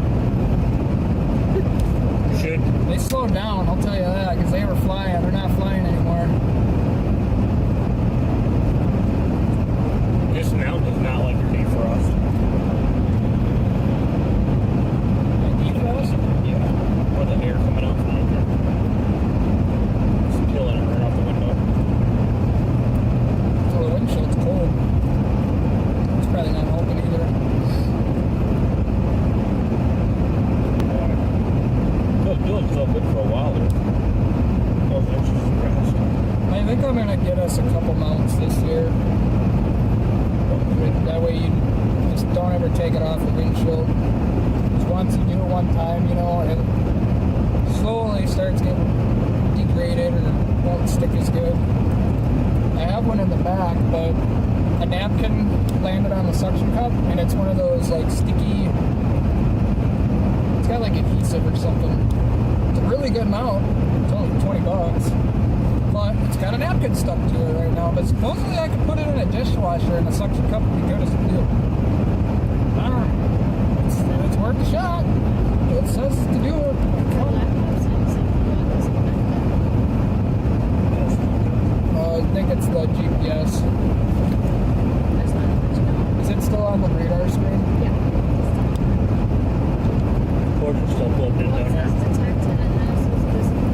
You should. They slowed down, I'll tell you that, because they were flying. They're not flying anymore. This mountain is not like your defrost. Defrost? Yeah. Or the air coming out from under. It's killing it right off the window. So the windshield's cold. It's probably not helping either. It was doing so good for a while there. Those inches of grass. I think I'm gonna get us a couple mounts this year. That way you just don't ever take it off the windshield. Just once you do it one time, you know, it slowly starts getting degraded or won't stick as good. I have one in the back, but a napkin landed on the suction cup, and it's one of those like sticky. It's got like adhesive or something. It's a really good mount. It's only $20. But it's got a napkin stuck to it right now. But supposedly I could put it in a dishwasher and the suction cup would be good as new. I don't know. It's worth a shot. It says to do it. I think it's the GPS. That's not much now. Is it still on the radar screen? Yeah. Porch is still plugged in What down says there. detected and this is visible.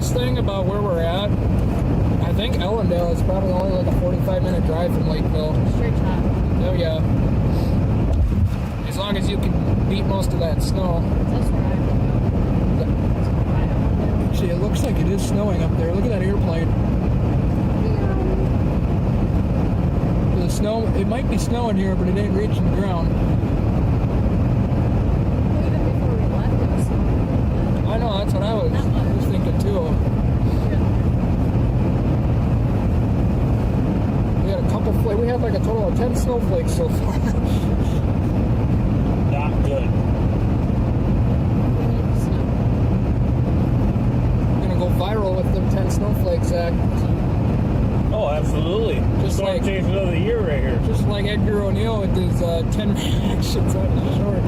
nice thing about where we're at, I think Ellendale is probably only like a 45-minute drive from Lakeville. Straight shot. Oh yeah. As long as you can beat most of that snow. That's where I go. Actually, it looks like it is snowing up there. Look at that airplane. The snow, it might be snowing here, but it ain't reaching the ground. Even before we left, it was snowing. I know, that's what I was thinking too. We had a couple flakes. We had like a total of 10 snowflakes so far. Not good. We need the snow. I'm gonna go viral with them 10 snowflakes, Zach. Oh, absolutely. Just Storm like- chase of the year right here. Just like Edgar O'Neill with his 10 reactions on his short.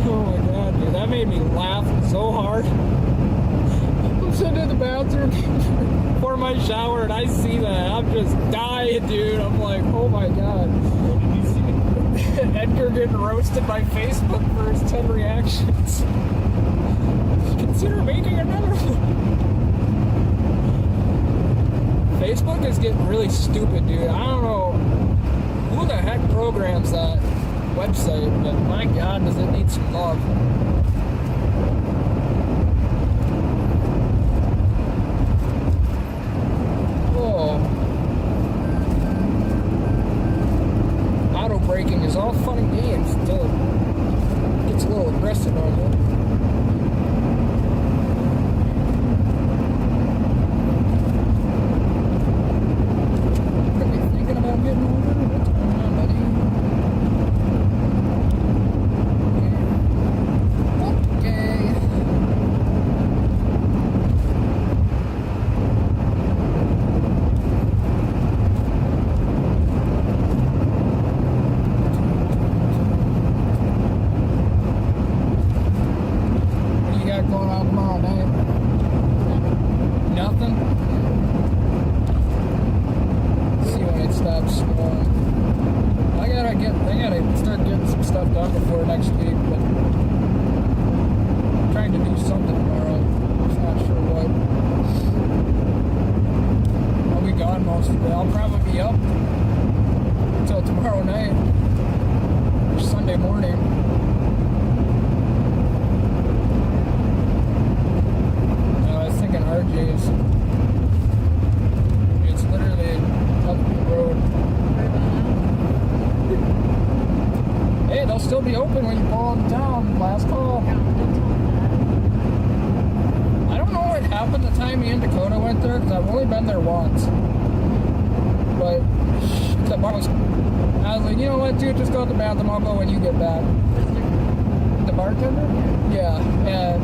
Oh my god, dude, that made me laugh so hard. I'm sitting in the bathroom for my shower and I see that. I'm just dying, dude. I'm like, oh my god. What did you see? Edgar getting roasted by Facebook for his 10 reactions. Consider making another one. Facebook is getting really stupid, dude. I don't know who the heck programs that website, but my god, does it need some love. Oh. Auto braking is all fun and games until it gets a little aggressive on you. Are you thinking about getting over? What's going on, buddy? Okay. What do you got going on tomorrow night? Nothing? See when it stops snowing. I gotta start getting some stuff done before next week, but I'm trying to do something tomorrow. Just not sure what. I'll be gone most of the day. I'll probably be up until tomorrow night or Sunday morning. I was thinking RJ's. It's literally up the road. Hey, they'll still be open when you pull into town. Last call. I don't know what happened the time me and Dakota went there, because I've only been there once. But the bar was, I was like, you know what, dude, just go to the bathroom. I'll go when you get back. The bartender? Yeah. And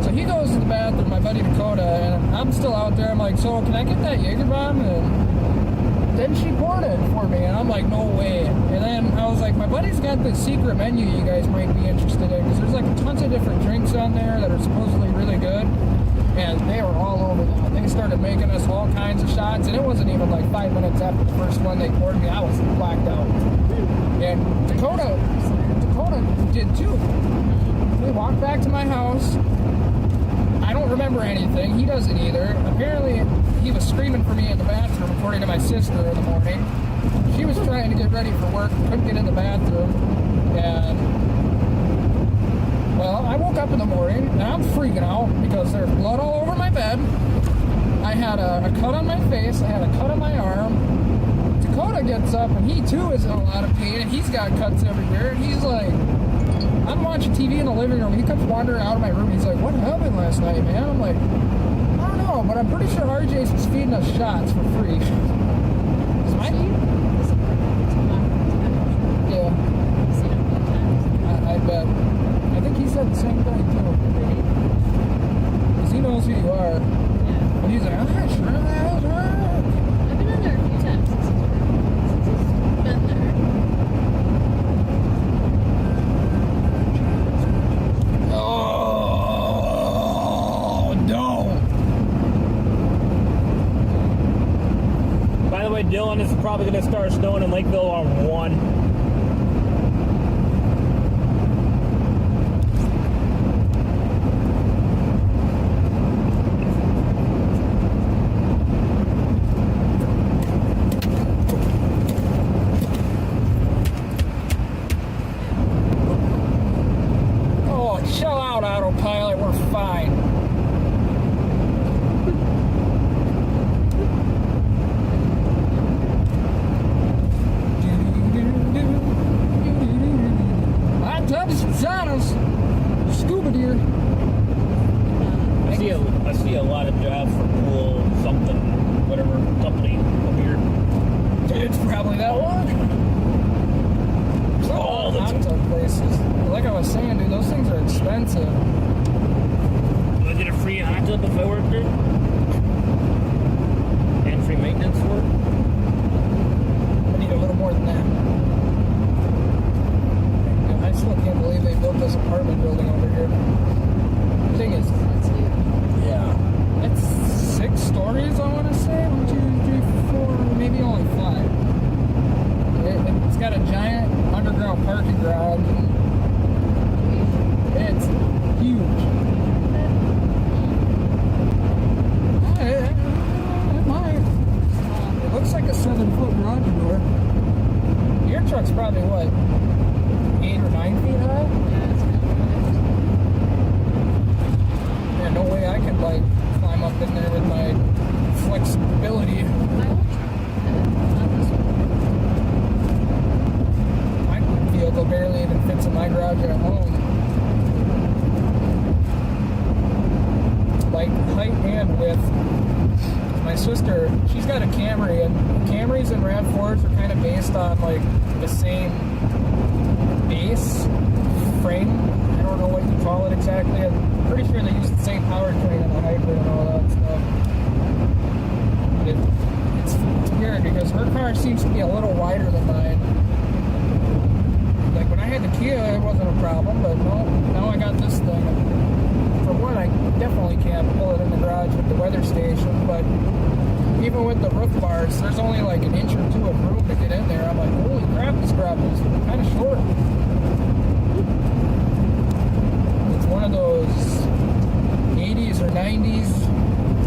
so he goes to the bathroom, my buddy Dakota, and I'm still out there. I'm like, so can I get that Jaeger bomb? And then she poured it for me, and I'm like, no way. And then I was like, my buddy's got this secret menu you guys might be interested in, because there's like tons of different drinks on there that are supposedly really good, and they were all over that. They started making us all kinds of shots, and it wasn't even like 5 minutes after the first one they poured me, I was blacked out. And Dakota did too. We walked back to my house. I don't remember anything. He doesn't either. Apparently, he was screaming for me in the bathroom, according to my sister in the morning. She was trying to get ready for work, couldn't get in the bathroom, and well, I woke up in the morning and I'm freaking out because there's blood all over my bed. I had a cut on my face, I had a cut on my arm. Dakota gets up and he too is in a lot of pain, and he's got cuts everywhere, and he's like, I'm watching TV in the living room. He comes wandering out of my room. He's like, what happened last night, man? I'm like, I don't know, but I'm pretty sure RJ's was feeding us shots for free. Yeah. I bet. I think he said the same thing, too. Because he knows who you are. Yeah. And he's like, I'm not sure that's right. I've been in there a few times since he's been there. Oh, no. By the way, Dylan, it's probably going to start snowing in Lakeville on 1. stories, I want to say. 1, 2, 3, 4, maybe only 5. It's got a giant underground parking garage. It's huge. It might. It looks like a 7-foot garage door. Your truck's probably what, 8 or 9 feet high? Yeah, it's kind of Yeah, no way I can like climb up in there with my flexibility. my old truck. Not this one. My vehicle barely even fits in my garage at home. Like height and width. My sister, she's got a Camry, and Camrys and RAV4s are kind of based on like the same base frame. I don't know what you call it exactly. I'm pretty sure they use the same powertrain in the hybrid and all that stuff. It's weird because her car seems to be a little wider than mine. Like when I had the Kia, it wasn't a problem, but no, now I got this thing. For one, I definitely can't pull it in the garage with the weather station, but even with the roof bars, there's only like an inch or two of room to get in there. I'm like, holy crap, this garage is kind of short. It's one of those 80s or 90s.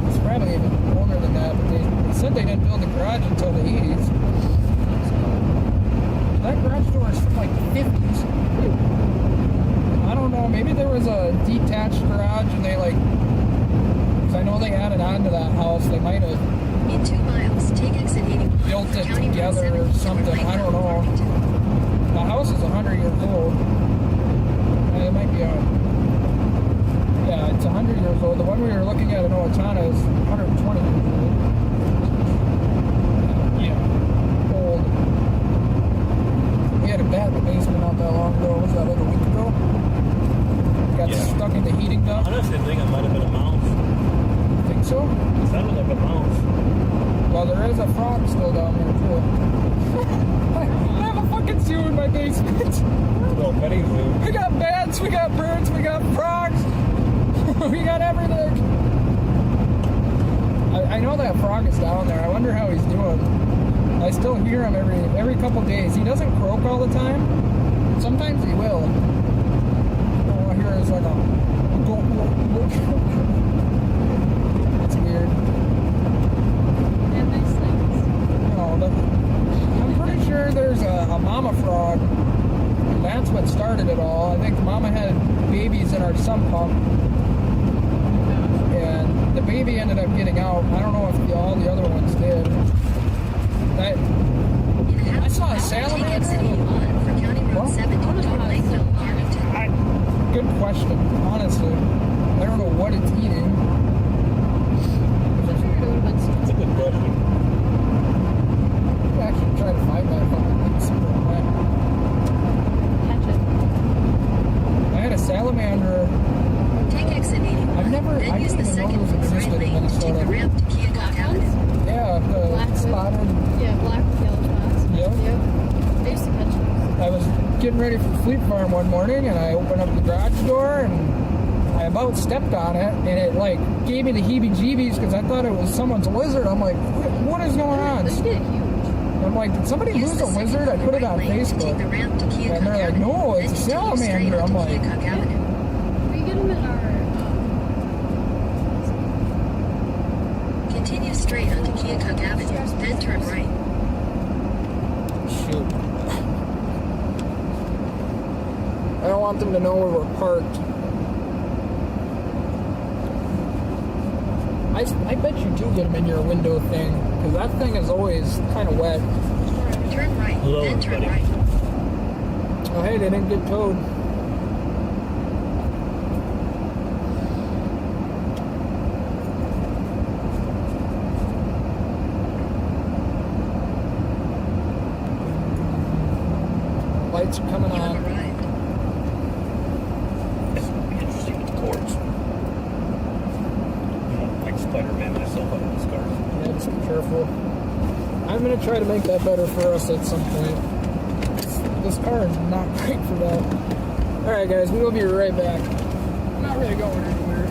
It's probably even older than that, but they said they didn't build the garage until the 80s. That garage door is from like the 50s. I don't know, maybe there was a detached garage and they like, because I know they added on to that house, they might have In 2 miles, take exit 81. built it County Road together or 70 something, toward I don't Lakeville, know. Farmington. The house is 100 years old. It might be yeah, it's 100 years old. The one we were looking at in Owatonna is 120 years old. Yeah, old. We had a bat in the basement not that long ago. Was that like a week ago? Got Yeah. stuck in the heating duct. Honestly, I think it might have been a mouse. Think so? It sounded like a mouse. Well, there is a frog still down there too. I have a fucking zoo in my basement. Little petting zoo. We got bats, we got birds, we got frogs. We got everything. I know that frog is down there. I wonder how he's doing. I still hear him every couple days. He doesn't croak all the time. Sometimes he will. All I hear is like a it's weird. They have nice things. I'm pretty sure there's a mama frog. And that's what started it all. I think mama had babies in our sump pump. And the baby ended up getting out. I don't know if all the other ones did. I saw a Take exit salamander. 81 for County Road What? 70 toward Lakeville, Farmington. Good question, honestly. I don't know what it's eating. I figured it would have been stuff. That's a good question. I'm actually trying to find that fucking thing somewhere. Catch it. I had a salamander. Take exit 81. I've never- I Then use didn't the even know second those from the right existed in lane to take the Minnesota. ramp to Keokuk Avenue. Yeah, the Black spotted. Yeah, black with yellow spots. Yep. Yep. I used to catch those. I was getting ready for Fleet Farm one morning and I opened up the garage door and I about stepped on it and it like gave me the heebie-jeebies because I thought it was someone's lizard. I'm like, what is going on? They get huge. I'm like, did somebody Use lose the a second lizard? I from put the it on right lane to take the Facebook. ramp to Keokuk And they're like, Avenue. no, it's Then a continue straight salamander. onto I'm like, Keokuk Avenue. We get them in our. Continue straight onto Keokuk Avenue, then turn right. shoot. I don't want them to know where we're parked. I bet you do get them in your window thing, because that thing is always kind of wet. Turn right, Hello, then turn everybody. right. Oh, hey, they didn't get towed. Lights are coming You have on. arrived. It's gonna be interesting with the cords. Like Spider-Man myself out of this car. Yeah, just be careful. I'm gonna try to make that better for us at some point. This car is not great for that. Alright guys, we will be right back. I'm not really going anywhere.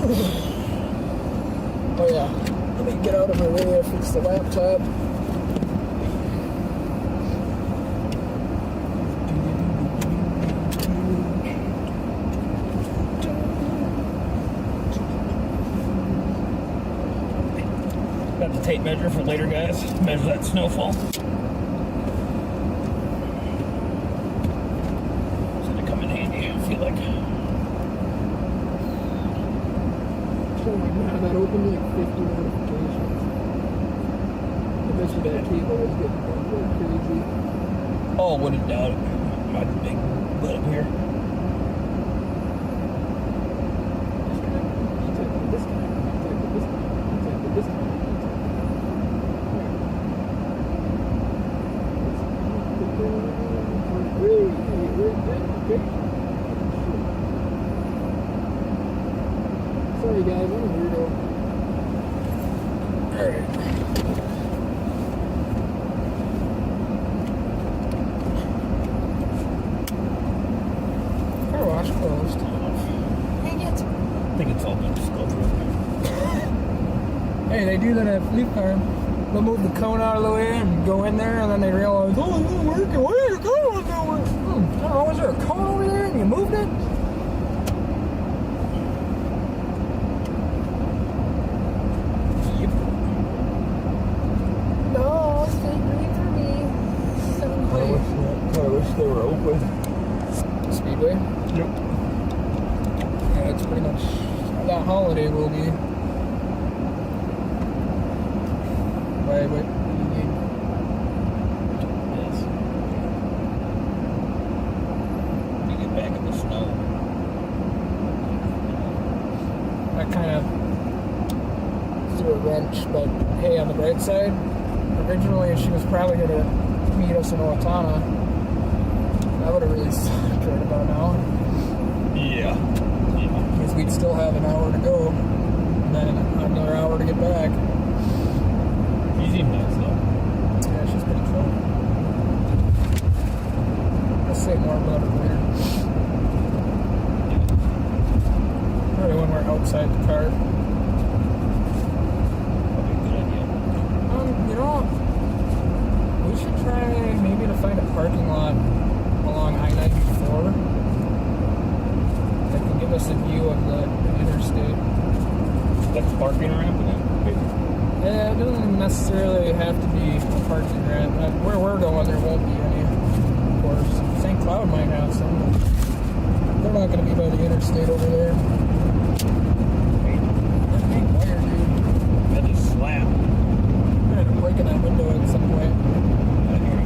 Oh yeah, let me get out of my way. I fix the laptop. Got the tape measure for later, guys. Measure that snowfall. It's gonna come in handy, I feel like. Oh my god, that opened like 50 notifications. I bet you that cable is getting crazy. Oh, wouldn't doubt it. My big butt up here. Sorry guys, I'm a weirdo. Alright. Car wash closed. Dang it. I think it's all good. Just go through it. Hey, they do that at Fleet Farm. They'll move the cone out of the way and go in there, and then they realize, oh, it's not working. Why is the cone not working? I don't know, was there a cone over there and you moved it? Yep. No, stay green for me. I wish they were open. Speedway? Yep. Yeah, it's pretty much that holiday will be. Wait, what do you need? Yes. You get back in the snow. That kind of threw a wrench, but hey, on the bright side, originally she was probably going to meet us in Owatonna. That would have really sucked right about now. Yeah. Because we'd still have an hour to go, and then another hour to get back. You seem nice though. Yeah, she's pretty cool. I'll say more about her later. Probably when we're outside the car. Probably a good idea. You know, we should try maybe to find a parking lot along I-94 that can give us a view of the interstate. That's parking ramp and then Yeah, it doesn't necessarily have to be a parking ramp. Where we're going, there won't be any, of course. St. Cloud might have some, but they're not going to be by the interstate over there. That big wire, dude. that just slap. I'm going to end up breaking that window at some point. I hear you.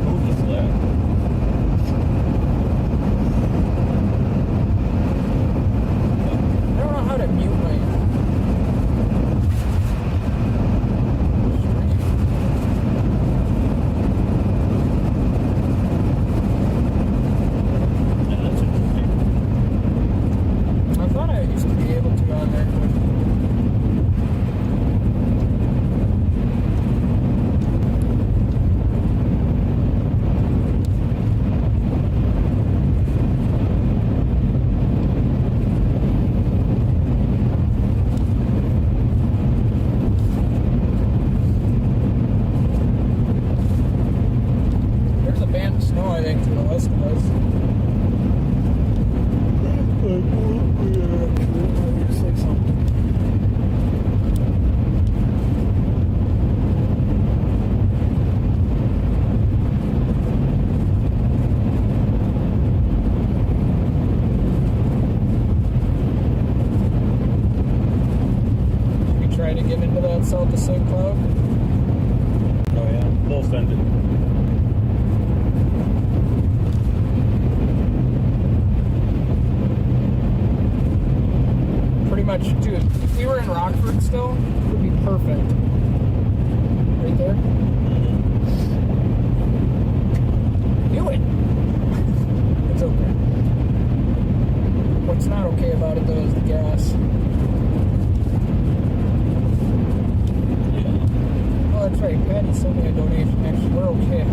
Move the slab. I don't know how to mute my... Yeah, that's interesting. I thought I used to be able to on there, but... There's a band of snow, I think, to the west of us. Say something. We try to get into that south of St. Cloud. Oh yeah, they'll send it. Pretty much, dude, if we were in Rockford still, it would be perfect. Right there. Do it! It's okay. What's not okay about it, though, is the gas. Yeah. Oh, that's right. Patty sent me a donation. Actually, we're okay.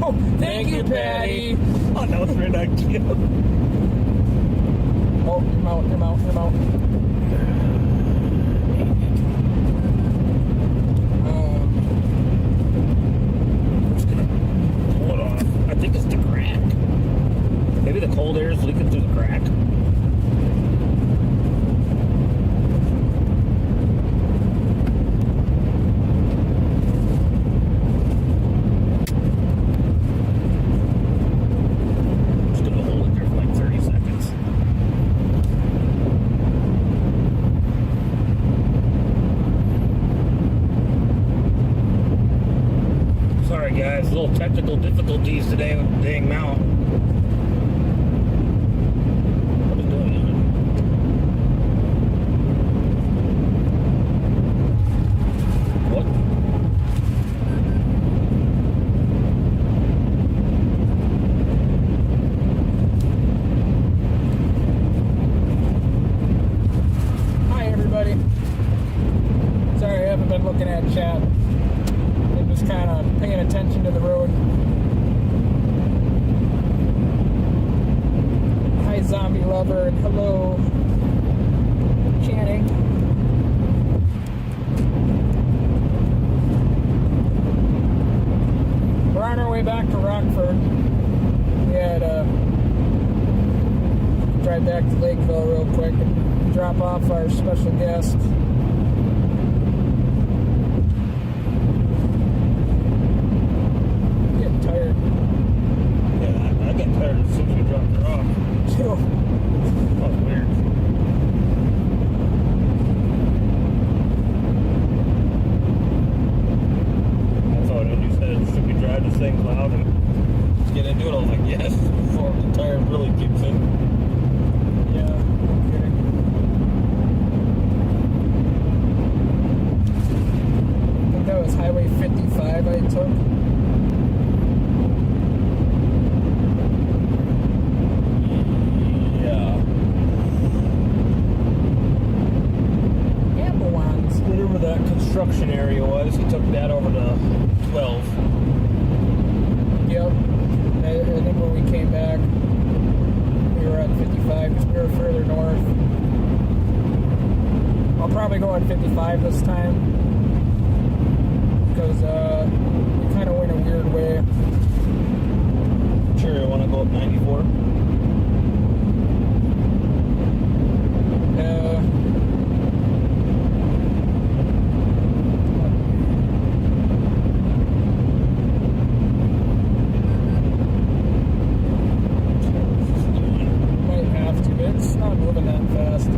Oh, thank you, Patty. Oh, no, it's right next to you. Oh, you're out, you're out, you're out. I'm just gonna pull it off. I think it's the crack. Maybe the cold air is leaking through the crack. Just gonna hold it there for like 30 seconds. Sorry guys, a little technical difficulties today with the dang mount. What is doing it? What? Hi, everybody. Sorry, I haven't been looking at chat. I'm just kind of paying attention to the road. Hi, zombie lover, and hello, Channing. We're on our way back to Rockford. We had drive back to Lakeville real quick and drop off our special guest. Getting tired. Yeah, I got tired as soon as we dropped her off. Too. That was weird. I thought when you said, should we drive this thing loud and get into it? I was like, yes, before the tire really kicks in. Yeah, no kidding. I think that was Highway 55 I took. Yeah. Ambulance. Whatever that construction area was, he took that over to 12. Yep. I think when we came back, we were at 55 because we were further north. I'll probably go on 55 this time because we kind of went a weird way. Sure, you want to go up 94? Might have to, but it's not moving that fast.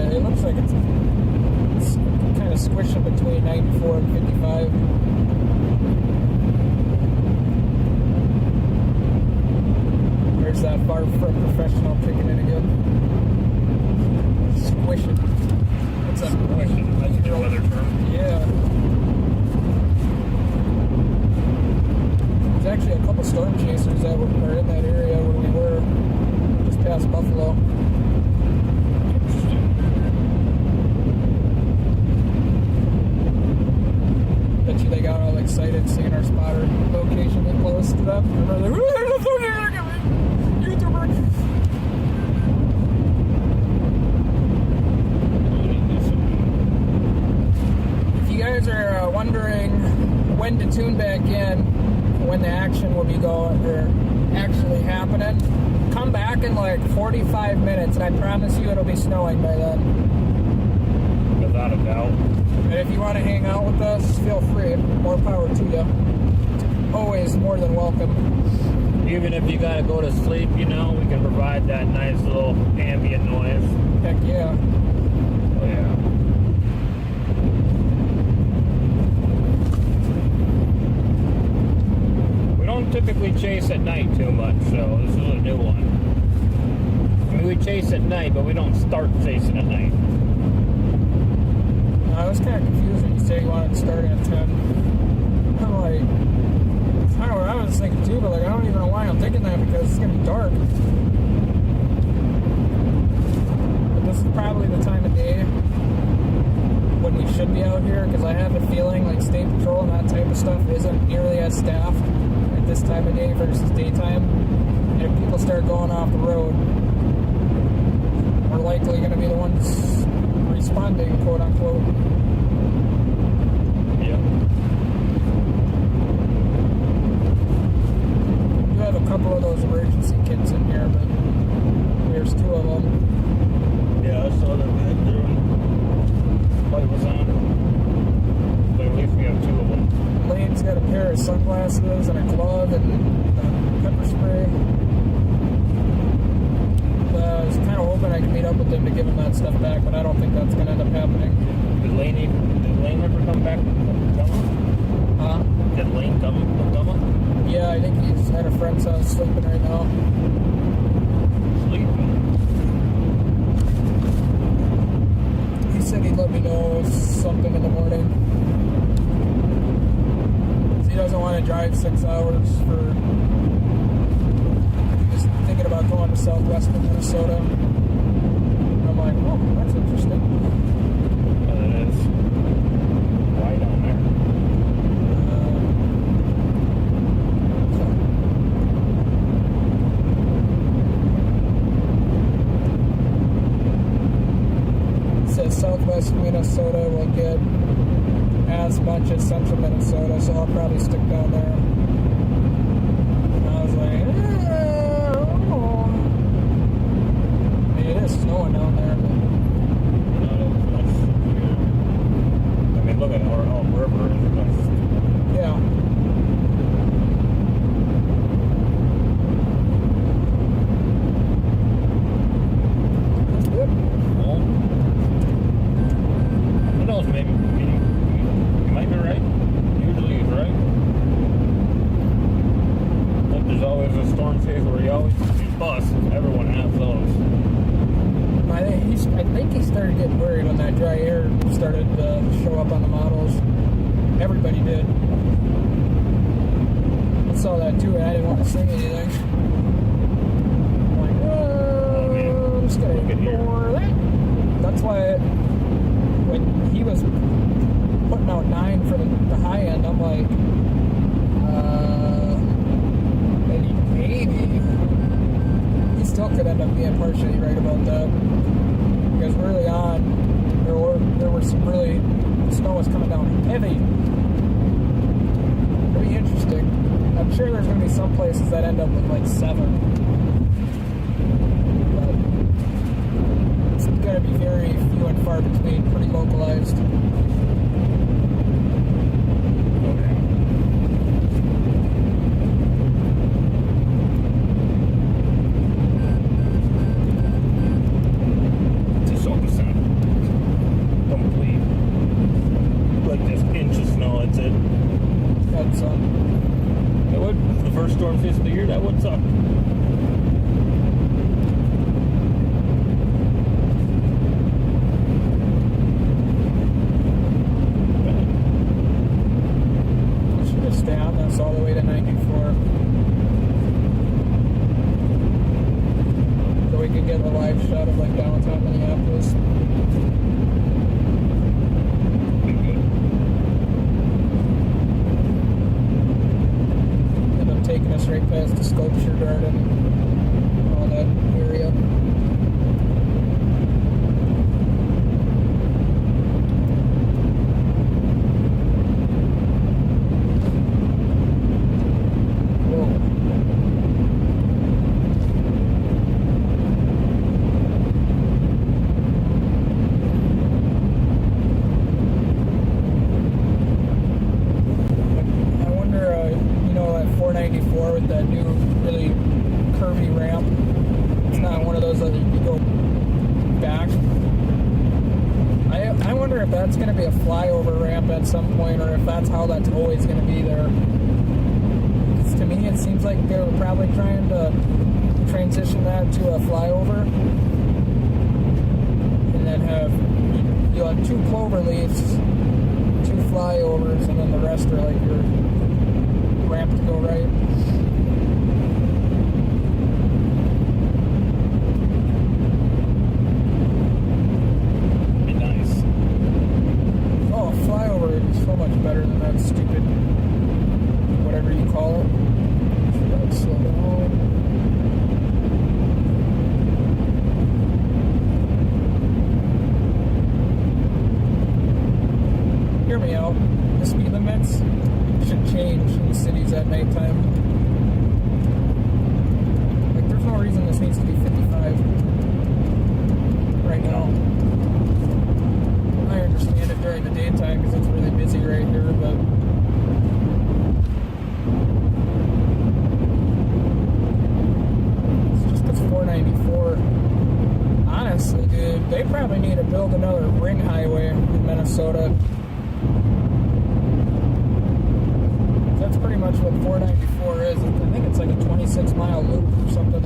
It looks like it's kind of squishing between 94 and 55. There's that far from professional kicking it again. Squishing. What's that? Squishing, that's a good weather term. Yeah. There's actually a couple storm chasers that were in that area where we were, just past Buffalo. Bet you they got all excited seeing our spotter location get close to them. And they're like, "Ooh, there's a storm here, look at me, YouTuber." If you guys are wondering when to tune back in, when the action will be going or actually happening, come back in like 45 minutes, and I promise you it'll be snowing by then. Without a doubt. And if you want to hang out with us, feel free. More power to you. Always more than welcome. Even if you gotta go to sleep, you know, we can provide that nice little ambient noise. Heck yeah. Oh yeah. We don't typically chase at night too much, so this is a new one. I mean, we chase at night, but we don't start chasing at night. I was kind of confused when you said you wanted to start at 10. I'm like, it's kind of what I was thinking too, but like, I don't even know why I'm thinking that because it's going to be dark. But this is probably the time of day when when we should be out here, because I have a feeling like state patrol and that type of stuff isn't nearly as staffed at this time of day versus daytime. And if people start going off the road, we're likely going to be the ones responding, quote unquote. Yep. You have a couple of those emergency kits in here, but there's two of them. Yeah, I saw that back there when light was on. But at least we have two of them. Lane's got a pair of sunglasses and a glove and pepper spray. I was kind of hoping I could meet up with them to give him that stuff back, but I don't think that's going to end up happening. Did Lane ever come back from Gumma? Huh? Did Lane come from Gumma? Yeah, I think he's at a friend's house sleeping right now. Sleeping. He said he'd let me know something in the morning. He doesn't want to drive 6 hours for... He's thinking about going to southwestern Minnesota. I'm like, oh, that's interesting. Oh, it is. Why down there? It says southwest Minnesota will get as much as central Minnesota, so I'll probably stick down there. And I was like, oh. Maybe it is snowing down there. I mean, look at our river. Yeah. That's good. Well, who knows, maybe you might be right. Usually he's right. But there's always a storm phase where you always bust. Everyone has those. I think he started getting worried when that dry air started to show up on the models. Everybody did. I saw that too, and I didn't want to say anything. I'm like, I'm just gonna ignore that. That's why when he was putting out 9 for the high end, I'm like, maybe. He still could end up being partially right about that. Because early on, there were some really, snow was coming down heavy. Pretty interesting. I'm sure there's going to be some places that end up with like 7. But it's going to be very few and far between, pretty localized. Storm phase of the year, that would suck. We should just stay on this all the way to 94. So we can get a live shot of like downtown Minneapolis. Taking us right past the sculpture garden, all that area. Whoa. I wonder, you know, at 494 with that new really curvy ramp, it's not one of those that you go back. I wonder if that's going to be a flyover ramp at some point, or if that's how that's always going to be there. 'Cause to me, it seems like they were probably trying to transition that to a flyover, and then you'll have 2 clover leaves, 2 flyovers, and then the rest are like your ramp to go right. Be nice. hear me out. The speed limits should change in cities at nighttime. Like, there's no reason this needs to be 55 right now. I understand it during the daytime because it's really busy right here, but it's just because 494. Honestly, dude, they probably need to build another ring highway in Minnesota. That's pretty much what 494 is. I think it's like a 26-mile loop or something.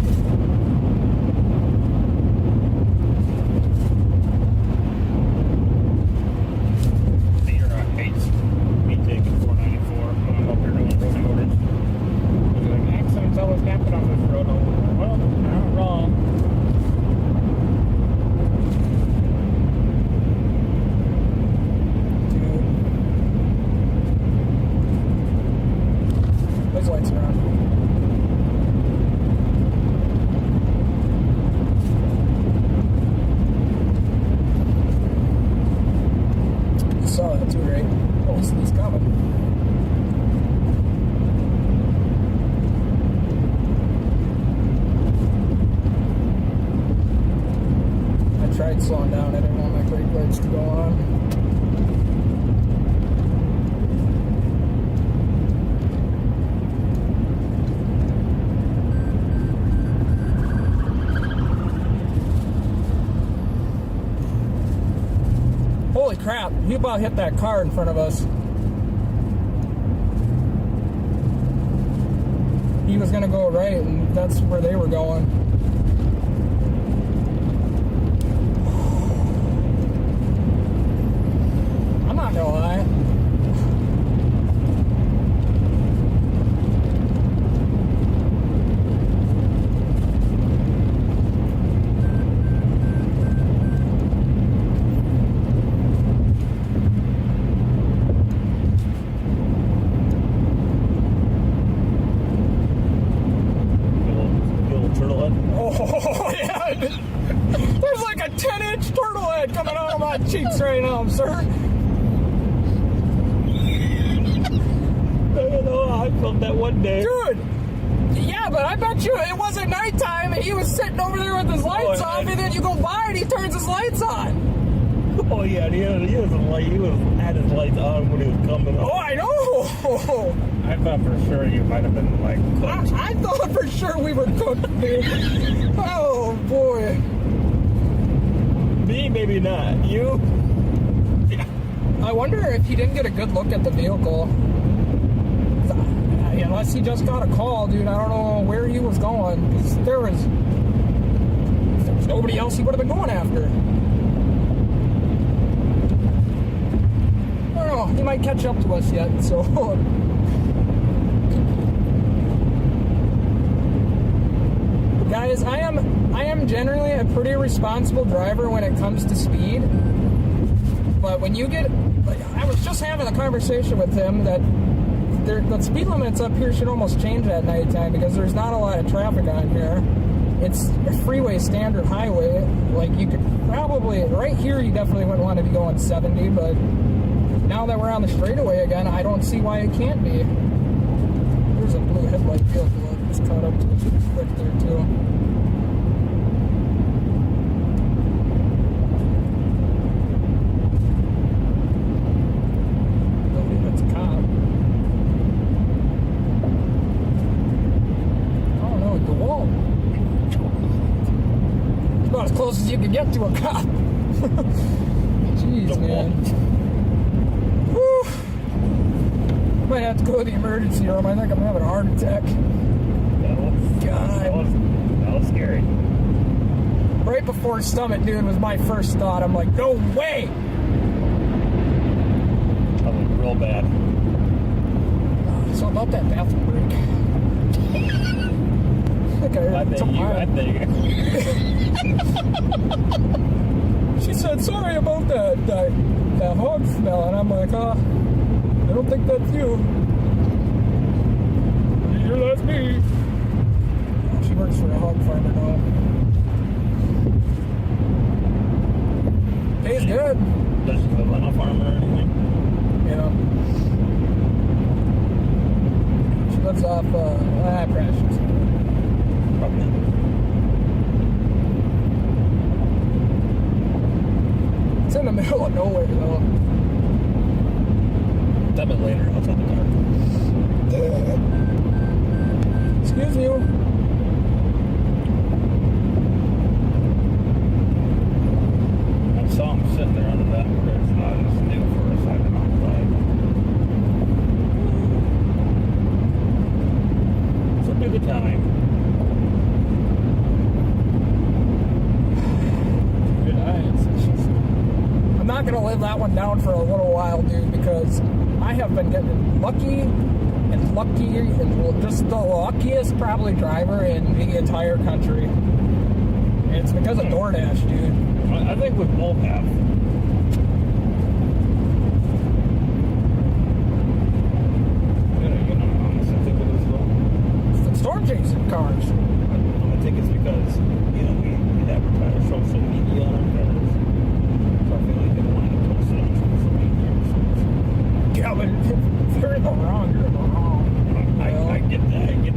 Always happen on this road. Well, not wrong. Dude. Those lights are on. You saw that too, right? Oh, he's coming. Tried slowing down. I didn't want my brake lights to go on. Holy crap, he about hit that car in front of us. He was gonna go right, and that's where they were going. Not gonna lie. Little turtle head. Oh yeah, there's like a 10-inch turtle head coming out of my cheeks right now, sir. I felt that one day. Dude! Yeah, but I bet you it wasn't nighttime and he was sitting over there with his lights off, and then you go by and he turns his lights on. Oh yeah, he had his lights on when he was coming up. Oh, I know! I thought for sure you might have been like cooked. I thought for sure we were cooked, dude. Oh boy. Me, maybe not. You? Yeah. I wonder if he didn't get a good look at the vehicle. Unless he just got a call, dude. I don't know where he was going. Because if there was nobody else he would have been going after. I don't know. He might catch up to us yet, so. Guys, I am generally a pretty responsible driver when it comes to speed. But when you get, like, I was just having a conversation with him that the speed limits up here should almost change at nighttime because there's not a lot of traffic on here. It's a freeway standard highway. Like, you could probably, right here you definitely wouldn't want to be going 70, but now that we're on the straightaway again, I don't see why it can't be. There's a blue headlight vehicle that just caught up to us quick there too. As close as you can get to a cop. Jeez, man. Whew. Might have to go to the emergency room. I think I'm having a heart attack. That was scary. Right before stomach, dude, was my first thought. I'm like, no way! That was real bad. So about that bathroom break. I think. She said, sorry about that hog smell, and I'm like, I don't think that's you. Sure, that's me. She works for a hog farmer now. Pays good. Does she live on a farm or anything? off, crashes. Probably not. It's in the middle of nowhere, though. Tell me later. I'll tell the car. Excuse you. I saw him sitting there under that bridge, and I just knew for a second I was like, this will be the time. I'm not gonna live that one down for a little while, dude, because I have been getting lucky and lucky and just the luckiest probably driver in the entire country. And it's because of DoorDash, dude. I think we both have. You know, honestly, I think it is though. It's the storm chasing cars. I think it's because, you know, we advertise social media on our cars. So I feel like they don't want to post it on social media or something. Yeah, but if they're in the wrong, you're in the wrong. I get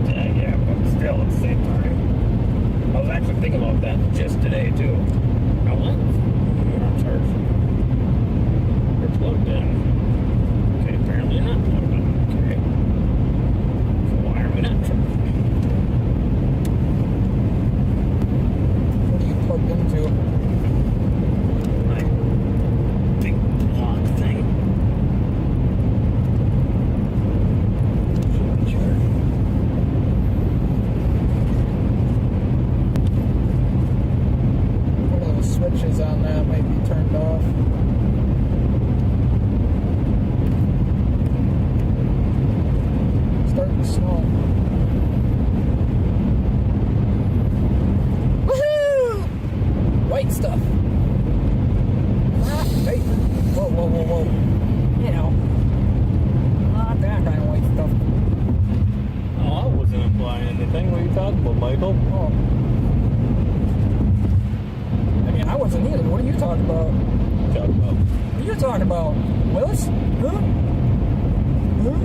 that, yeah, but still at the same time. I was actually thinking about that just today, too. I like you're not charged. You're plugged in. Okay, apparently you're not plugged in. Okay. So why are we not charged? What are you plugged into? My big lock thing. Should be charged. One of those switches on that might be turned off. Starting to snow. Woohoo! White stuff. Ah, hey. Whoa, whoa, whoa, whoa. You know. Not that kind of white stuff. Oh, I wasn't implying anything. What are you talking about, Michael? Oh. I mean, I wasn't either. What are you talking about? Talking about. What are you talking about? Willis? Huh? Huh?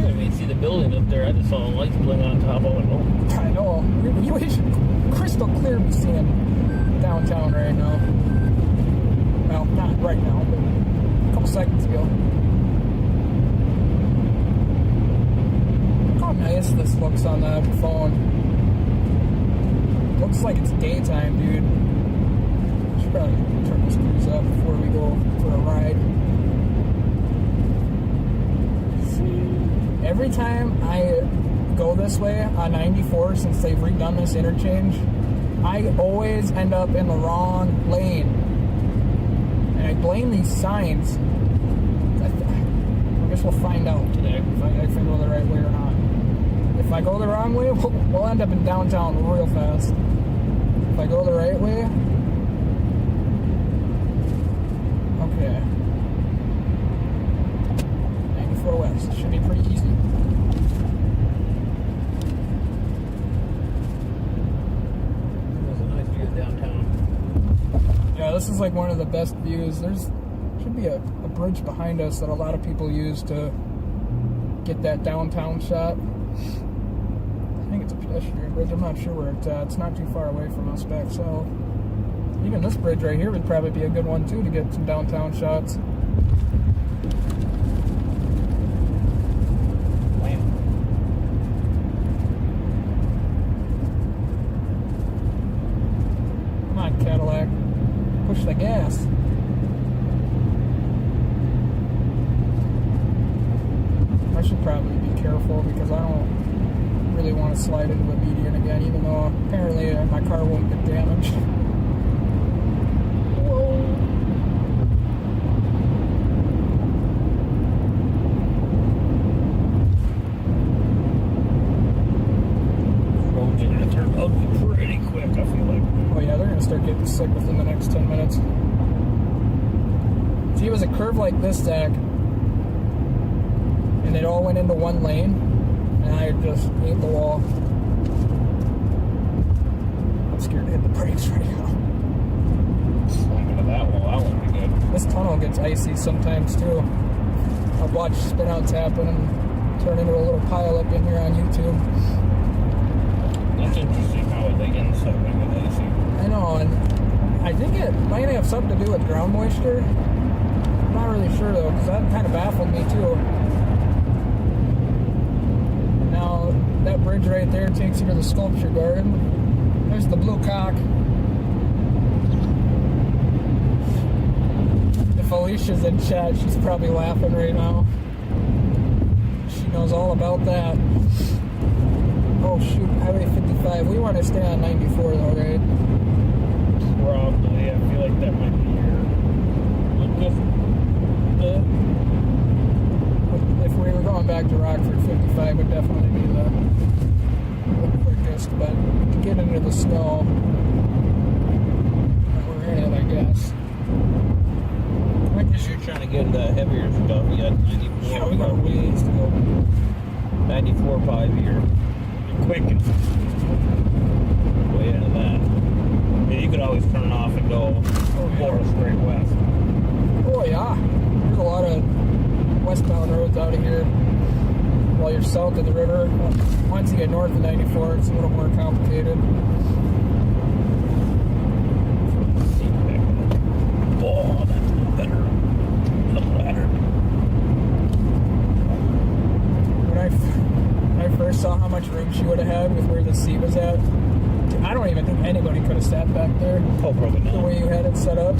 I mean, see the building up there. I just saw the lights blink on top of it. Oh, I know. You should crystal clear be seeing downtown right now. Well, not right now, but a couple seconds ago. Look how nice this looks on that phone. Looks like it's daytime, dude. Should probably turn this cruise up before we go for a ride. Every time I go this way on 94, since they've redone this interchange, I always end up in the wrong lane. And I blame these signs. I guess we'll find out today if I go the right way or not. If I go the wrong way, we'll end up in downtown real fast. If I go the right way, okay. 94 West should be pretty easy. there's a nice view of downtown. Yeah, this is like one of the best views. There's should be a bridge behind us that a lot of people use to get that downtown shot. I think it's a pedestrian bridge. I'm not sure where it's at. It's not too far away from us back south. Even this bridge right here would probably be a good one too to get some downtown shots. Come on, Cadillac. Push the gas. I should probably be careful because I don't really want to slide into a median again, even though apparently my car won't get damaged. Whoa. Roads are gonna turn ugly pretty quick, I feel like. Oh yeah, they're going to start getting sick within the next 10 minutes. See, it was a curve like this, Zach, and it all went into one lane, and I just ate the wall. I'm scared to hit the brakes right now. Swing into that wall, that won't be good. This tunnel gets icy sometimes too. I've watched spinouts happen and turn into a little pile up in here on YouTube. That's interesting how they inside with AC. I know, and I think it might have something to do with ground moisture. I'm not really sure though, because that kind of baffled me too. Now, that bridge right there takes you to the sculpture garden. There's the blue cock. If Alicia's in chat, she's probably laughing right now. She knows all about that. Oh shoot, Highway 55. We want to stay on 94 though, right? Probably. I feel like that might be If we were going back to Rockford, 55 would definitely be the quickest, but to get into the snow, we're in it, I guess. I guess you're trying to get into heavier stuff. You got 94. Yeah, we got a ways to go. 94 5 year. Quickest. Way into that. I mean, you could always turn off and go Florida straight west. Oh yeah, there's a lot of westbound roads out of here. While you're south of the river, once you get north of 94, it's a little more complicated. Oh, that's a little better. A little better. When I first saw how much room she would have had with where the seat was at, I don't even think anybody could have sat back there. Oh, probably not. The way you had it set up.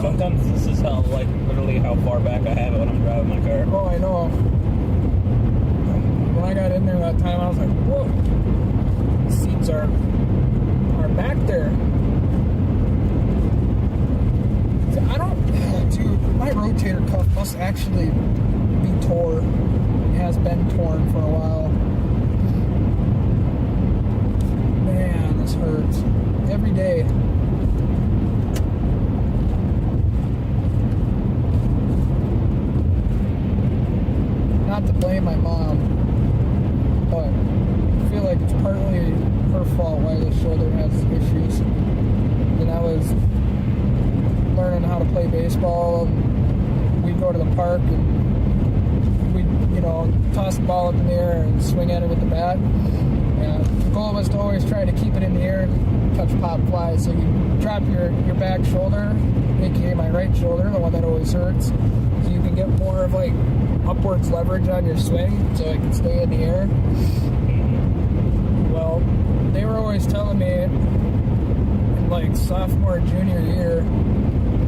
Sometimes this is how, like, literally how far back I have it when I'm driving my car. Oh, I know. When I got in there that time, I was like, whoa. The seats are back there. I don't... Dude, my rotator cuff must actually be torn. It has been torn for a while. Man, this hurts. Every day. Not to blame my mom, but I feel like it's partly her fault why the shoulder has issues. When I was learning how to play baseball, we'd go to the park and we'd, toss the ball up in the air and swing at it with the bat. And the goal was to always try to keep it in the air and catch pop flies. So you drop your back shoulder, aka my right shoulder, the one that always hurts, so you can get more of like upwards leverage on your swing so it can stay in the air. Well, they were always telling me in like sophomore, junior year,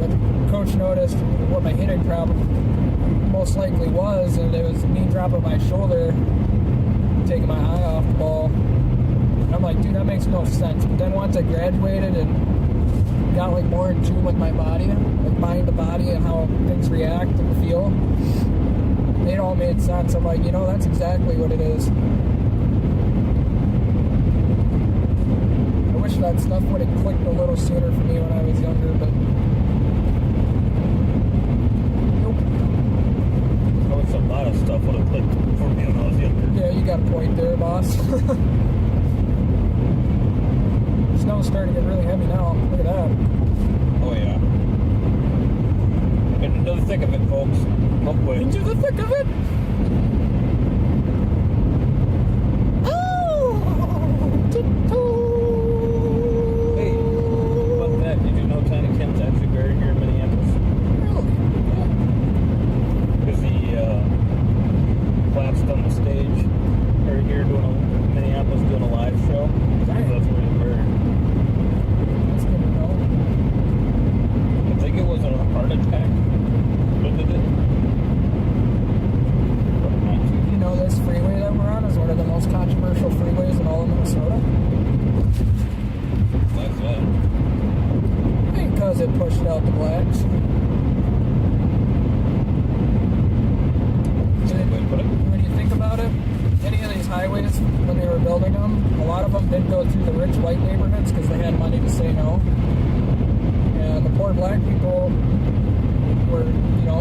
that the coach noticed what my hitting problem most likely was, and it was me dropping my shoulder, taking my eye off the ball. And I'm like, dude, that makes no sense. But then once I graduated and got like more in tune with my body, like mind to body and how things react and feel, it all made sense. I'm like, that's exactly what it is. I wish that stuff would have clicked a little sooner for me when I was younger, but nope. I wish a lot of stuff would have clicked for me when I was younger. Yeah, you got a point there, boss. Snow's starting to get really heavy now. Look at that. Oh, yeah. Get into the thick of it, folks. Real quick. Into the thick of it. Oh, Hey, what that? Did you know Tiny Tim's actually buried here in Minneapolis? really? Because he collapsed on the stage right here in Minneapolis doing a live show. Dang. That's where he's buried. That's good to know. I think it was a heart attack. What did it? You know this freeway that we're on is one of the most controversial freeways in all of Minnesota? That's it. Because it pushed out the blacks. When you think about it, any of these highways, when they were building them, a lot of them didn't go through the rich white neighborhoods because they had money to say no. And the poor black people were,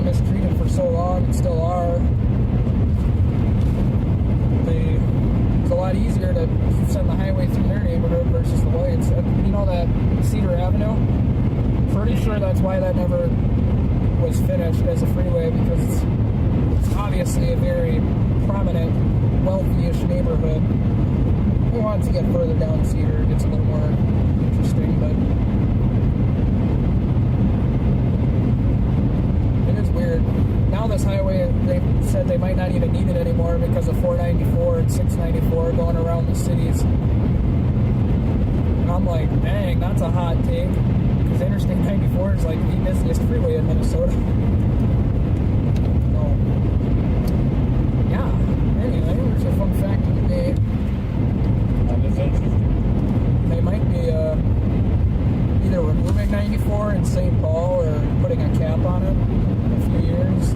mistreated for so long and still are. It's a lot easier to send the highway through their neighborhood versus the whites. And that Cedar Avenue? Pretty sure that's why that never was finished as a freeway, because obviously a very prominent, wealthy-ish neighborhood. Once you get further down Cedar, it gets a little more interesting, but it is weird. Now this highway, they said they might not even need it anymore because of 494 and 694 going around the cities. And I'm like, dang, that's a hot take, because Interstate 94 is like the busiest freeway in Minnesota. So, yeah. Anyway, there's a fun fact of the day. That is interesting. They might be either removing 94 in St. Paul or putting a cap on it in a few years.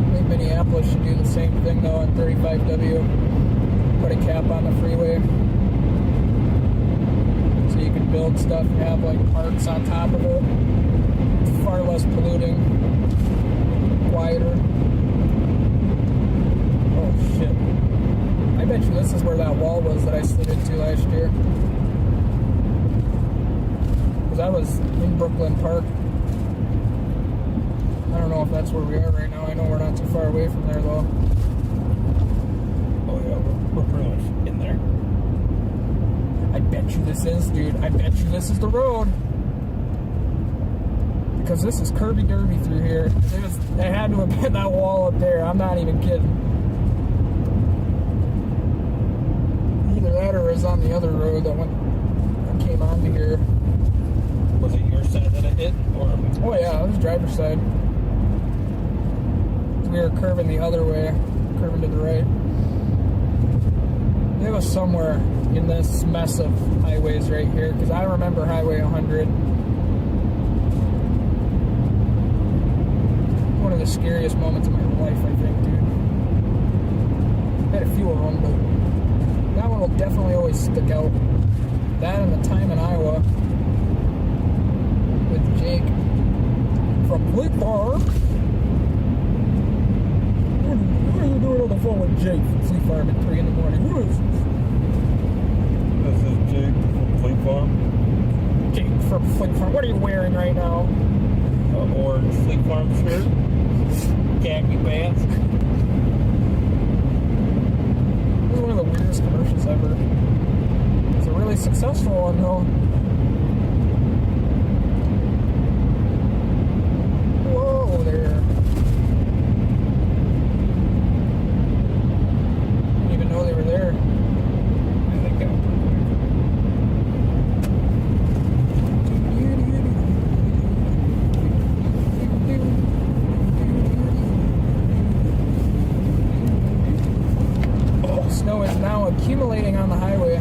I think Minneapolis should do the same thing though on 35W. Put a cap on the freeway. So you can build stuff and have like parks on top of it. It's far less polluting. Quieter. Oh shit. I bet you this is where that wall was that I slid into last year. Because I was in Brooklyn Park. I don't know if that's where we are right now. I know we're not too far away from there though. Oh yeah, we're pretty much in there. I bet you this is, dude. I bet you this is the road. Because this is curvy derby through here. They had to have been that wall up there. I'm not even kidding. Either that or it was on the other road that came onto here. Was it your side that it hit, or? Oh yeah, it was driver's side. We were curving the other way, curving to the right. It was somewhere in this mess of highways right here, because I remember Highway 100. One of the scariest moments of my life, I think, dude. Had a few of them, but that one will definitely always stick out. That and the time in Iowa with Jake from Fleet Farm. What are you doing on the phone with Jake from Fleet Farm at 3 in the morning? Who is this? This is Jake from Fleet Farm. Jake from Fleet Farm. What are you wearing right now? Orange Fleet Farm shirt. Khaki pants. This is one of the weirdest commercials ever. It's a really successful one, though. Whoa there. Didn't even know they were there. Snow is now accumulating on the highway.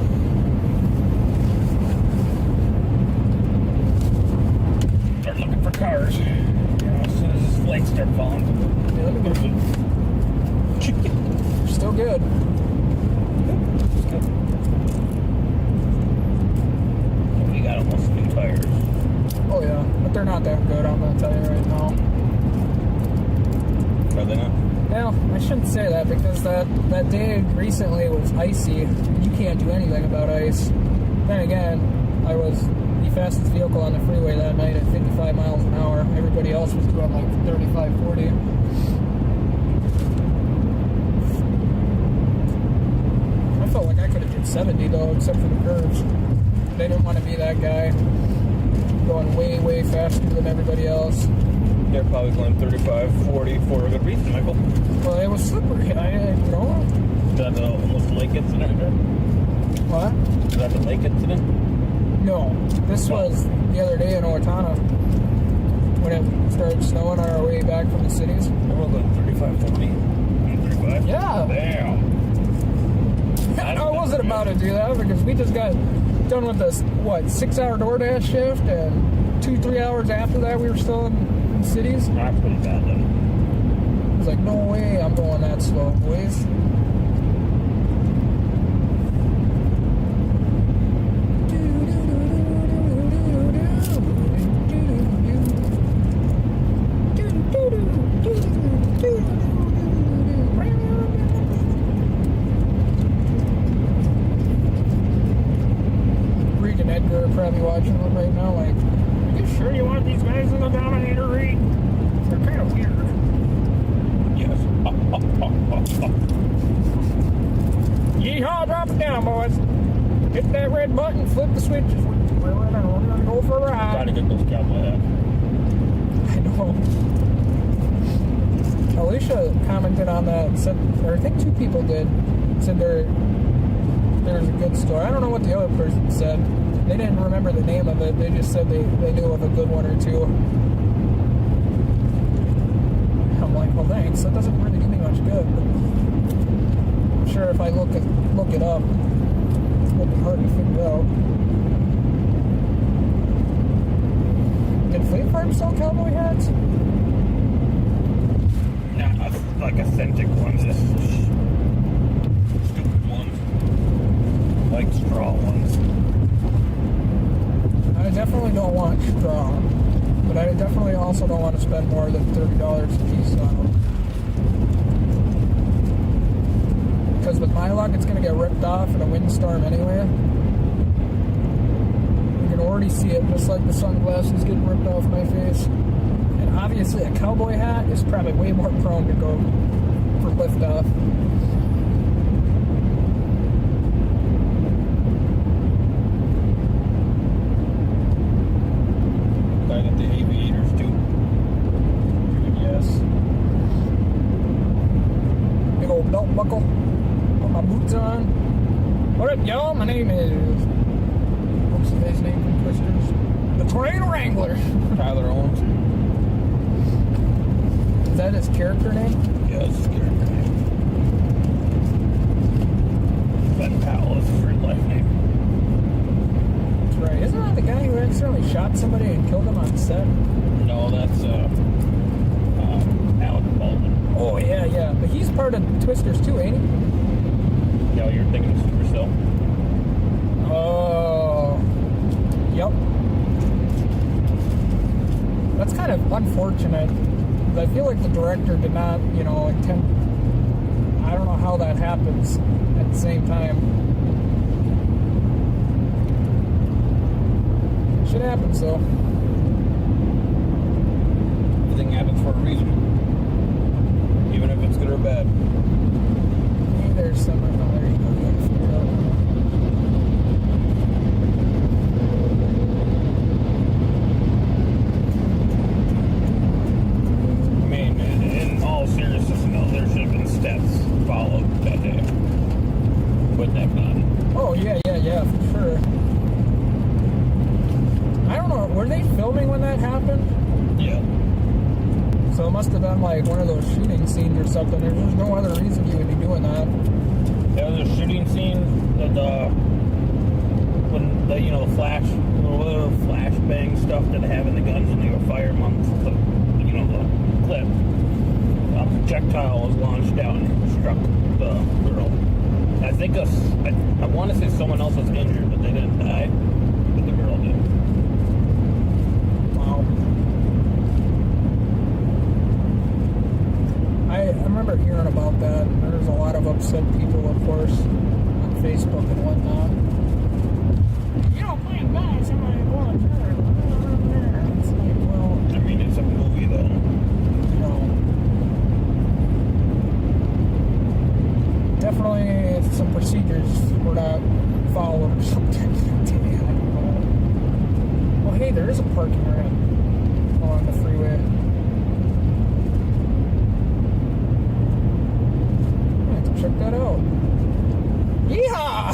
Start looking for cars. You know, as soon as this flakes start falling. Yeah, let me get You're still good. We got almost new tires. Oh yeah, but they're not that good, I'm gonna tell you right now. Are they not? Well, I shouldn't say that because that day recently was icy. You can't do anything about ice. Then again, I was the fastest vehicle on the freeway that night at 55 miles an hour. Everybody else was doing like 35, 40. I felt like I could have did 70 though, except for the curves. They didn't want to be that guy going way, way faster than everybody else. They're probably going 35, 40 for a good reason, Michael. Well, it was slippery. Is that the almost lake incident? What? Is that the lake incident? No. This was the other day in Owatonna when it started snowing on our way back from the cities. We're going 35, 40. 35? Yeah. Damn. I wasn't about to do that because we just got done with this, 6-hour DoorDash shift, and 2-3 hours after that we were still in cities. Not pretty bad then. I was like, no way I'm going that slow, boys. Reed and Edgar are probably watching it right now like, are you sure you want these guys in the Dominator Reed? They're kind of weird. Yes. Yeehaw, drop it down, boys. Hit that red button, flip the switches. We're gonna go for a ride. Try to get those cowboy hats. I know. Alicia commented on that and said, or I think two people did, said there's a good store. I don't know what the other person said. They didn't remember the name of it. They just said they knew of a good one or two. I'm like, well, thanks. That doesn't really do me much good. But I'm sure if I look it up, it won't be hard to figure out. Did Fleet Farm sell cowboy hats? Nah, like authentic ones. This stupid ones. Like straw ones. I definitely don't want straw, but I definitely also don't want to spend more than $30 a piece on them. Because with my luck, it's going to get ripped off in a windstorm anyway. You can already see it, just like the sunglasses getting ripped off my face. And obviously, a cowboy hat is probably way more prone to go for lift off. I got the aviators too. Yes. Big old belt buckle. Put my boots on. What up, y'all? My name is... What's his name from Twisters? The Tornado Wrangler. Tyler Owens. Is that his character name? Yeah, it's scary. Ben Powell is his real life name. That's right. Isn't that the guy who accidentally shot somebody and killed him on set? No, that's Alec Baldwin. Oh, yeah. But he's part of Twisters too, ain't he? No, you're thinking of Supercell. Oh. Yep. That's kind of unfortunate. I feel like the director did not, intend... I don't know how that happens at the same time. Shit happens, though. Everything happens for a reason. Even if it's good or bad. Maybe there's some... Oh, there you go. You gotta figure it out. In all seriousness, no, there should have been steps followed that day. Wouldn't have done. Oh, yeah, for sure. I don't know, were they filming when that happened? Yeah. So it must have been like one of those shooting scenes or something. There's no other reason you would be doing that. There was a shooting scene that, when the, flash, whatever flashbang stuff that they have in the guns and they go fire amongst the clip. A projectile was launched out and struck the girl. I think I want to say someone else was injured, but they didn't die. But the girl did. Wow. I remember hearing about that. There's a lot of upset people, of course, on Facebook and whatnot. You don't play bad, somebody wants her. It's like, well, I mean, it's a movie, though. Definitely some procedures were not followed or something. I don't know. Well, hey, there is a parking ramp along the freeway. I have to check that out. Yeehaw!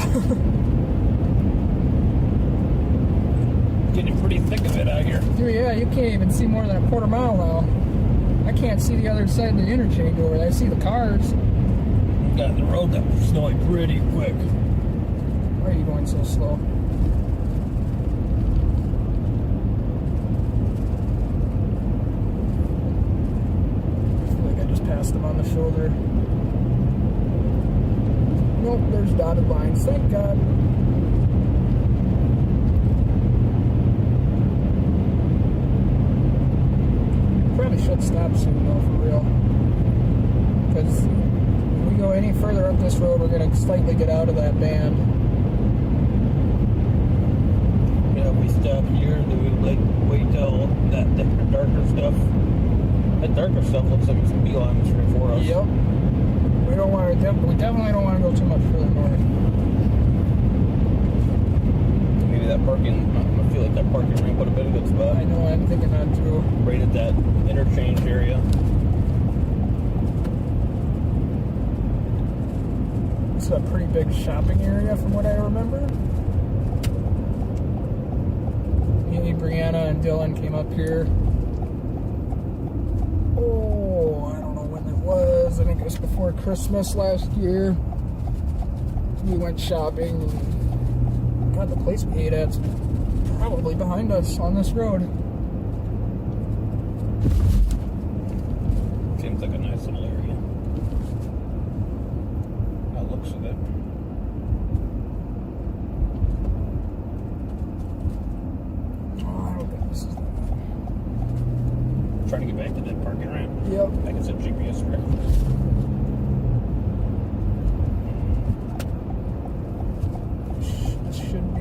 Getting pretty thick of it out here. Dude, yeah, you can't even see more than a quarter mile now. I can't see the other side of the interchange over there. I see the cars. Got the road that was snowing pretty quick. Why are you going so slow? I feel like I just passed him on the shoulder. Nope, there's dotted lines. Thank God. Probably should stop soon, though, for real. Because if we go any further up this road, we're going to slightly get out of that band. Yeah, if we stop here, then we wait till darker stuff. That darker stuff looks like it's beeline straight for us. Yep. We don't want to. We definitely don't want to go too much further north. Maybe that parking. I feel like that parking ramp would have been a good spot. I know. I'm thinking that too. Right at that interchange area. It's a pretty big shopping area from what I remember. Me, Brianna, and Dylan came up here. Oh, I don't know when that was. I think it was before Christmas last year. We went shopping. And God, the place we ate at's probably behind us on this road. Seems like a nice little area. That looks of it. Oh, I don't think this is that. Trying to get back to that parking ramp. Yep. I think it's a GPS track. This should be.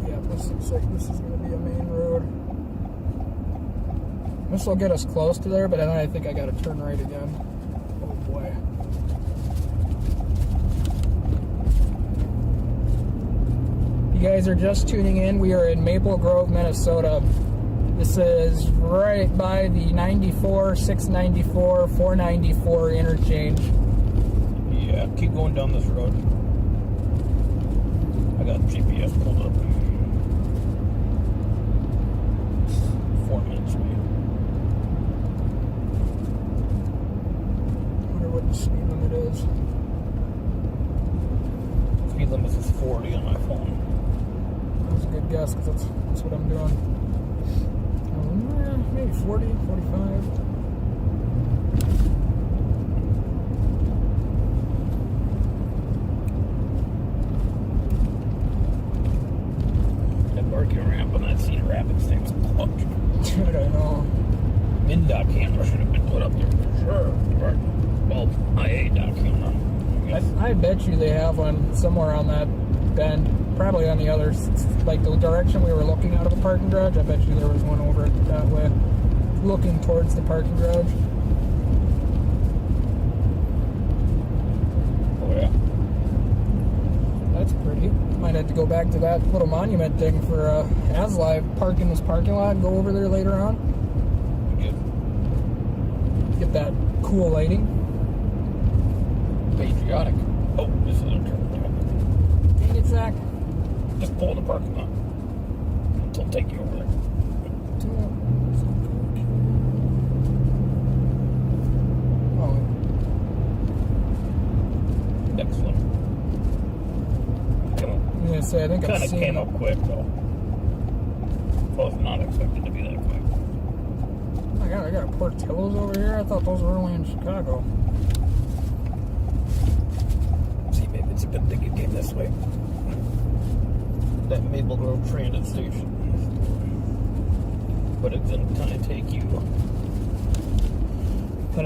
Yeah, this looks like this is going to be a main road. This will get us close to there, but then I think I got to turn right again. Oh boy. You guys are just tuning in. We are in Maple Grove, Minnesota. This is right by the 94, 694, 494 interchange. Yeah, keep going down this road. I got GPS pulled up. 4 minutes away. I wonder what the speed limit is. Speed limit is 40 on my phone. That was a good guess because that's what I'm doing. Maybe 40, 45. That parking ramp on that Cedar Rapids thing's plugged. Dude, I know. MnDOT camera should have been put up there for sure. Well, IA dot camera. I bet you they have one somewhere on that bend. Probably on the other, like the direction we were looking out of the parking garage. I bet you there was one over that way, looking towards the parking garage. Oh yeah. That's pretty. Might have to go back to that little monument thing for Aslive, park in this parking lot and go over there later on. Good. Get that cool lighting. Patriotic. Oh, this is a turn. Dang it, Zach. Just pull in the parking lot. They'll take you over there. Oh, Next one. I was gonna say, I think Kind I've of seen came up quick though. I was not expected to be that quick. Oh my God, I got Portillo's over here. I thought those were only in Chicago. See, maybe it's a good thing you came this way. That Maple Grove Transit Station. But it's gonna kind of take you,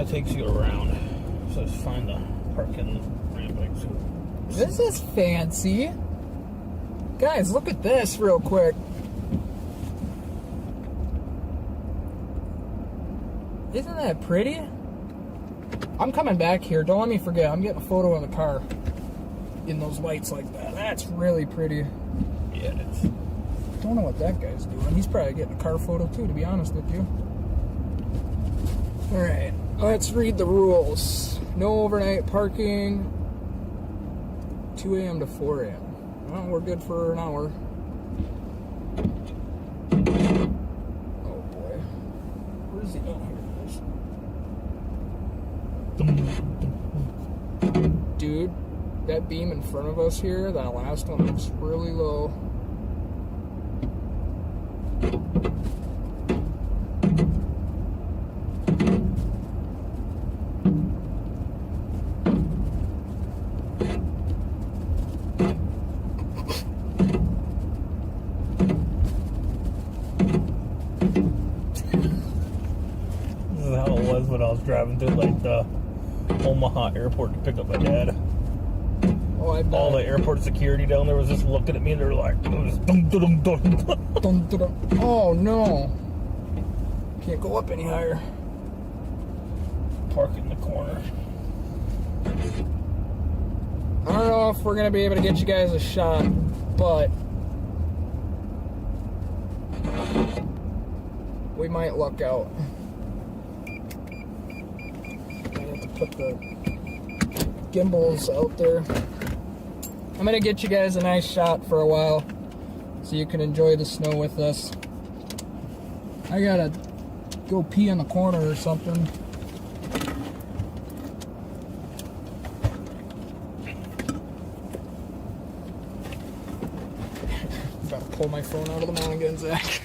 takes you around. So let's find the parking ramp exit. This is fancy. Guys, look at this real quick. Isn't that pretty? I'm coming back here. Don't let me forget. I'm getting a photo of the car in those lights like that. That's really pretty. Yeah, it is. Don't know what that guy's doing. He's probably getting a car photo too, to be honest with you. Alright, let's read the rules. No overnight parking. 2 a.m. to 4 a.m. Well, we're good for an hour. Oh boy. Where is he? Oh, here it is. Dude, that beam in front of us here, that last one looks really low. This is how it was when I was driving through like the Omaha airport to pick up my dad. Oh, I bet. All the airport security down there was just looking at me and they're like, it was dum, dum, dum, dum. Dun, dun, dun. Oh no. Can't go up any higher. Park in the corner. I don't know if we're gonna be able to get you guys a shot, but we might luck out. I have to put the gimbals out there. I'm gonna get you guys a nice shot for a while so you can enjoy the snow with us. I gotta go pee in the corner or something. Gotta pull my phone out of the mount again, Zach.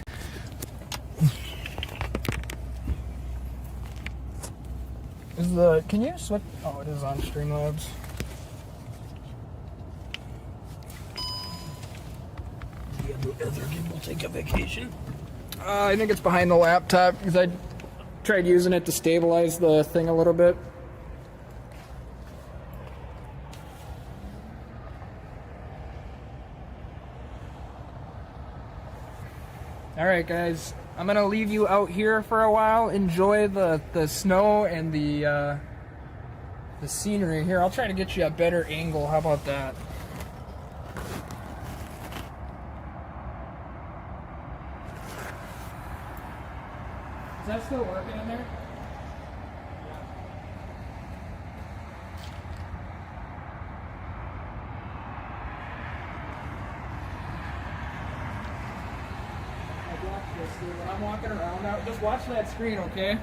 Can you switch? Oh, it is on Streamlabs. The other gimbal take a vacation. I think it's behind the laptop because I tried using it to stabilize the thing a little bit. Alright guys, I'm gonna leave you out here for a while. Enjoy the snow and the scenery here. I'll try to get you a better angle. How about that? Is that still working in there? When I'm walking around now, just watch that screen, okay?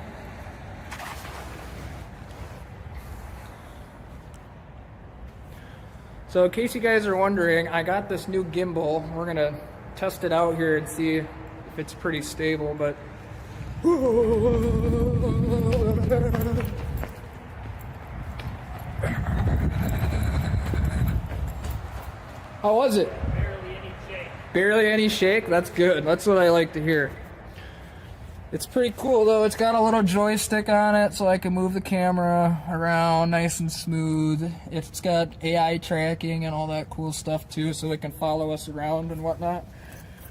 So in case you guys are wondering, I got this new gimbal. We're gonna test it out here and see if it's pretty stable, but how was it? Barely any shake. Barely any shake? That's good. That's what I like to hear. It's pretty cool though. It's got a little joystick on it so I can move the camera around nice and smooth. It's got AI tracking and all that cool stuff too, so it can follow us around and whatnot.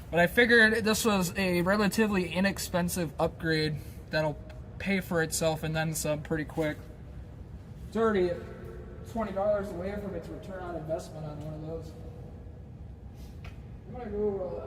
But I figured this was a relatively inexpensive upgrade that'll pay for itself and then some pretty quick. It's already $20 away from its return on investment on one of those. I'm gonna go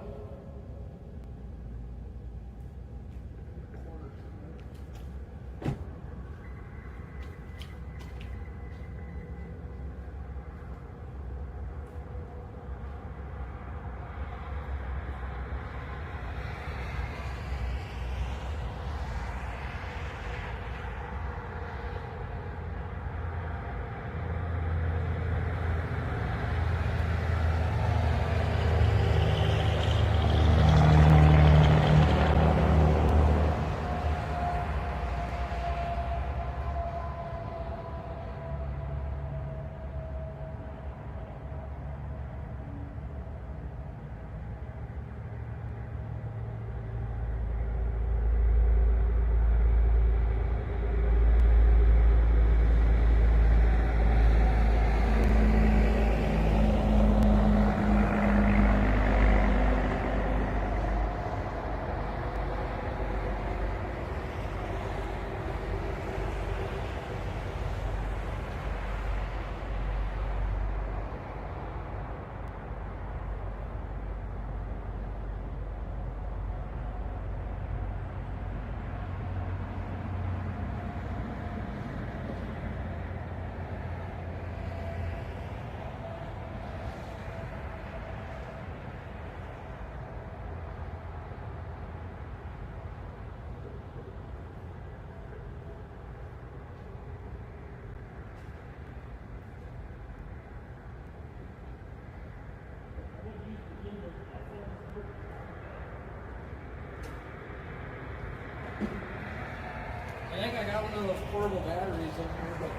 I think I got one of those portable batteries in here, but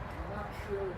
I'm not sure.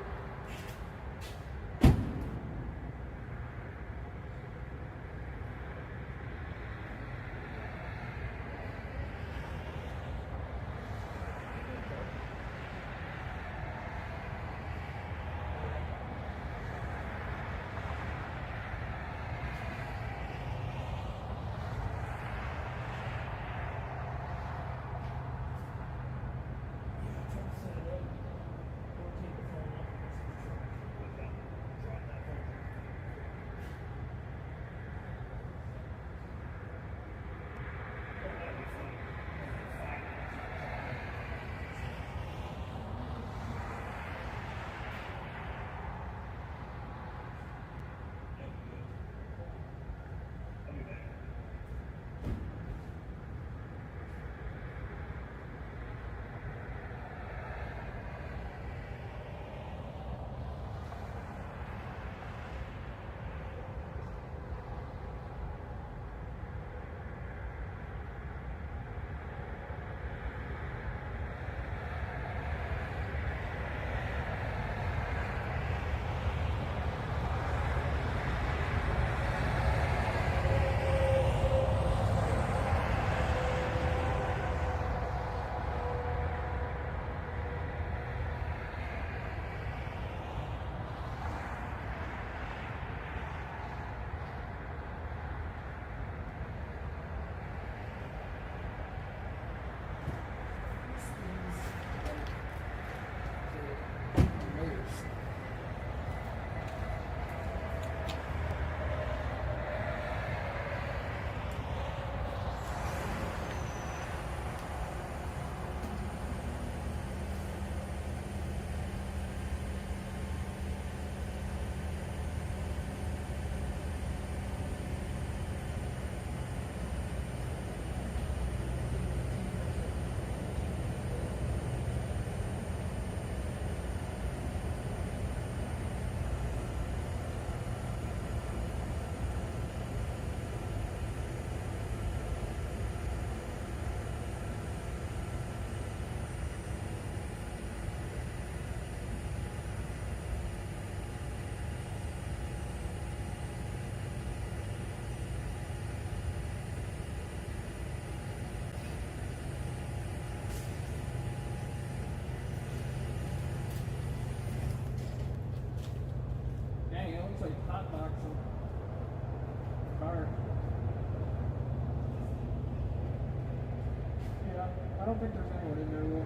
don't think there's anyone in there though.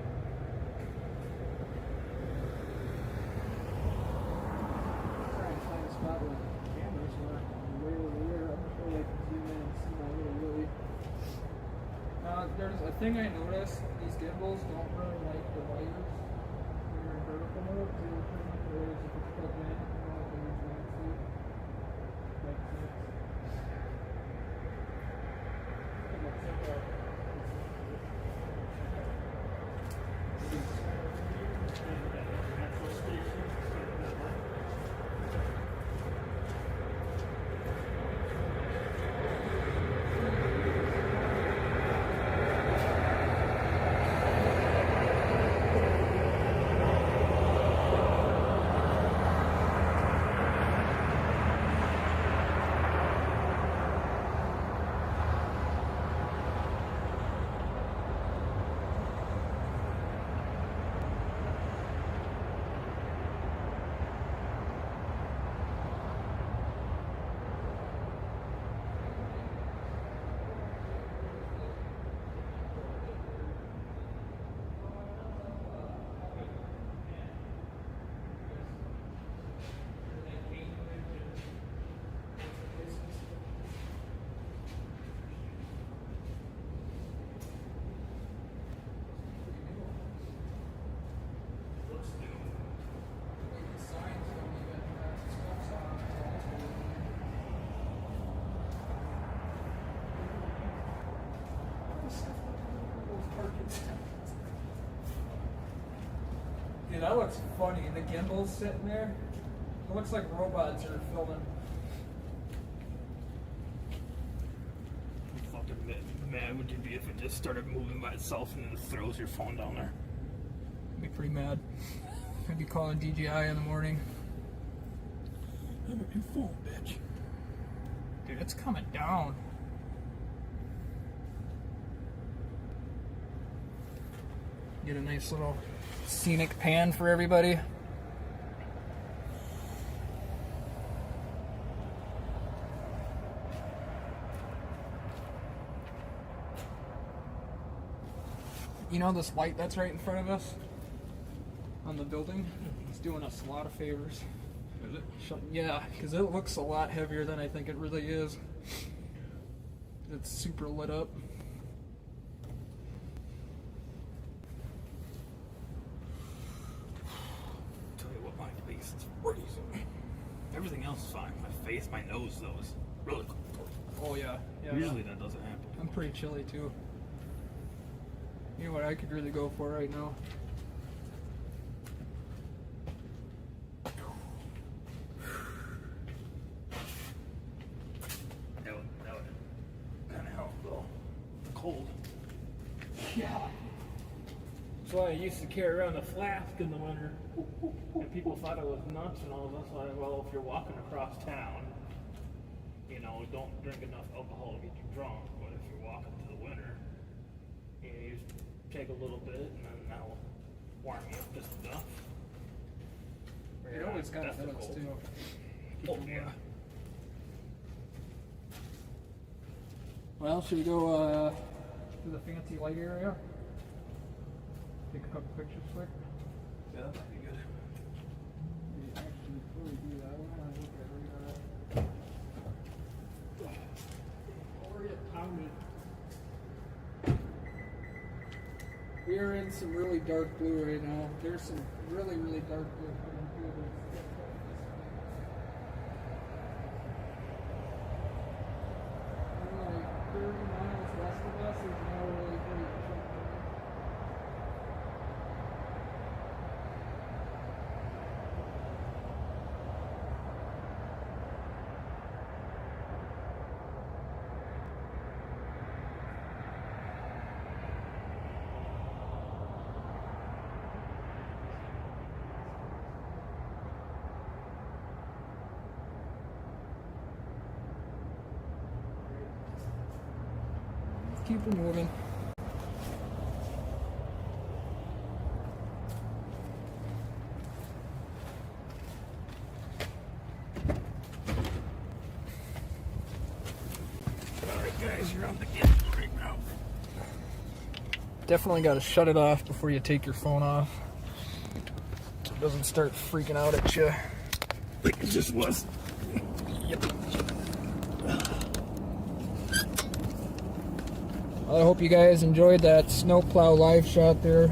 Try and find a spot where the cameras were way over there. I'm sure I can zoom in and see my little Willie. There's a thing I noticed. These gimbals don't really like the wires when you're in vertical mode. Whereas if it's plugged in, you know, like when you're trying to like this. It looks like a Dude, that looks funny. The gimbal's sitting there. It looks like robots are filming. How fucking mad would you be if it just started moving by itself and then throws your phone down there? I'd be pretty mad. I'd be calling DJI in the morning. Have a new phone, bitch. Dude, it's coming down. Get a nice little scenic pan for everybody. You know this light that's right in front of us on the building? It's doing us a lot of favors. Is it? Yeah, because it looks a lot heavier than I think it really is. It's super lit up. Tell you what, my face is freezing. Everything else is fine. My face, my nose, though, is really cold. Oh yeah, yeah. Usually that doesn't happen. I'm pretty chilly too. You know what I could really go for right now? That would kind of help, though. Cold. Yeah. That's why I used to carry around a flask in the winter. And people thought I was nuts and all this. Like, well, if you're walking across town, you know, don't drink enough alcohol to get you drunk. But if you're walking to the winter, you just take a little bit and then that'll warm you up just enough. It always got That's the limits cold. too. Oh, yeah. Well, should we go to the fancy light area? Take a couple pictures quick. Yeah, that'd be good. Actually, before we do that, I want to look at radar. Or get pounded. We are in some really dark blue right now. There's some really, really dark blue coming through this. Like 30 miles west of us is now really pretty dark. Keep it moving. Alright guys, you're on the gimbal right now. Definitely got to shut it off before you take your phone off, so it doesn't start freaking out at you. Like it just was. Yep. Well, I hope you guys enjoyed that snowplow live shot there.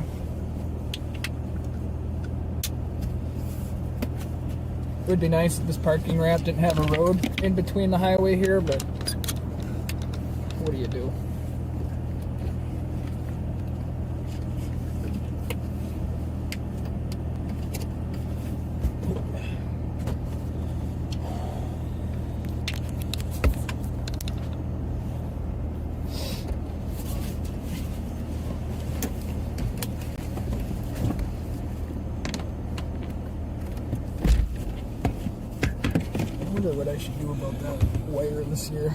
It would be nice if this parking ramp didn't have a road in between the highway here, but what do you do? I wonder what I should do about that wire this year.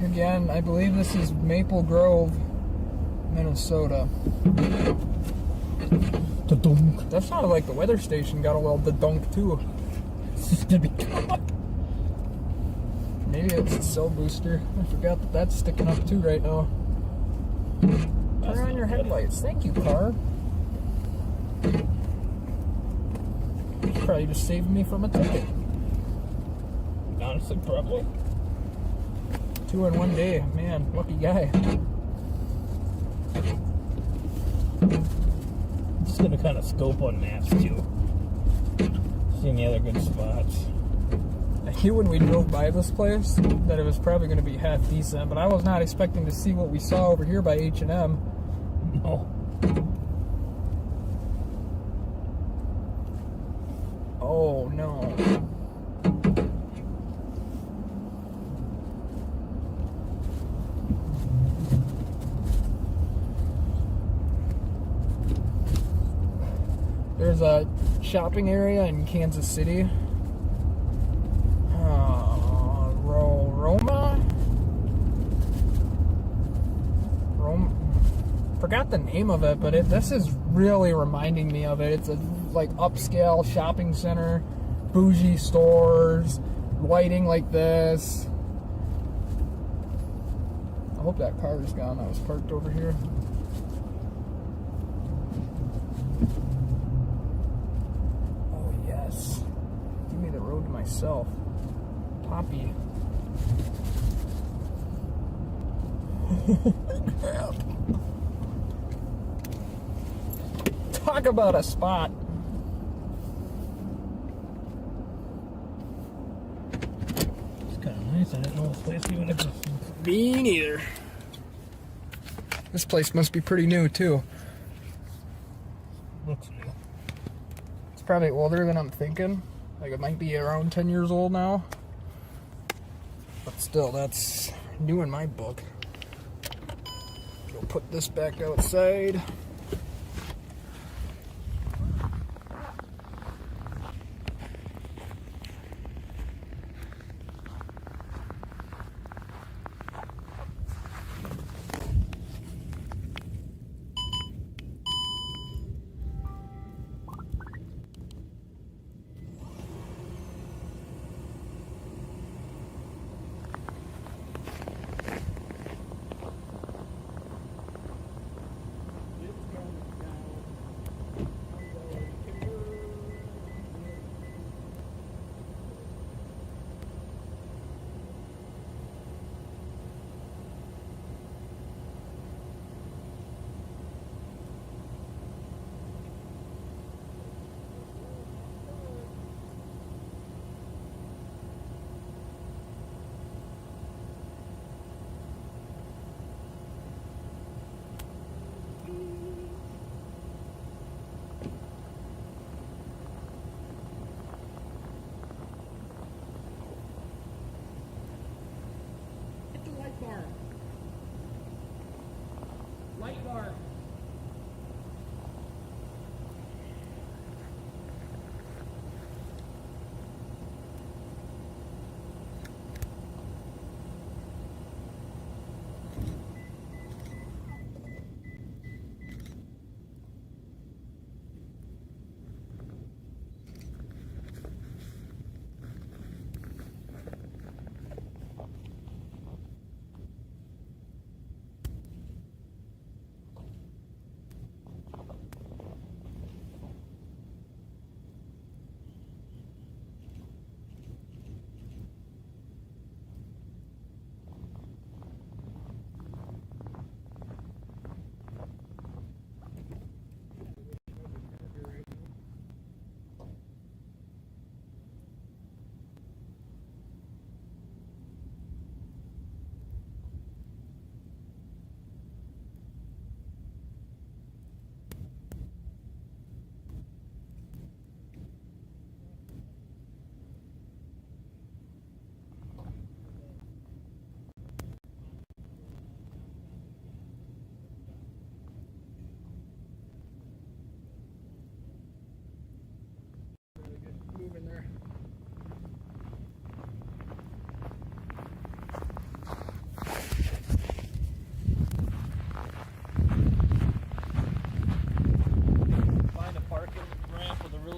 Again, I believe this is Maple Grove, Minnesota. Da-dunk. That sounded like the weather station got a little da-dunk too. Maybe it's a cell booster. I forgot that that's sticking up too right now. Turn on your headlights. Thank you, car. Probably just saved me from a ticket. Honestly, probably. 2 in 1 day. Man, lucky guy. I'm just gonna kind of scope on maps too. See any other good spots. I knew when we drove by this place that it was probably going to be half decent, but I was not expecting to see what we saw over here by H&M. No. Oh no. There's a shopping area in Kansas City. Forgot the name of it, but this is really reminding me of it. It's a like upscale shopping center, bougie stores, lighting like this. I hope that car is gone. I was parked over here. Oh yes, give me the road to myself, Poppy. Crap. Talk about a spot. It's kind of nice. I didn't know this place even existed. Me neither. This place must be pretty new too. Looks new. It's probably older than I'm thinking. Like it might be around 10 years old now. But still, that's new in my book. We'll put this back outside.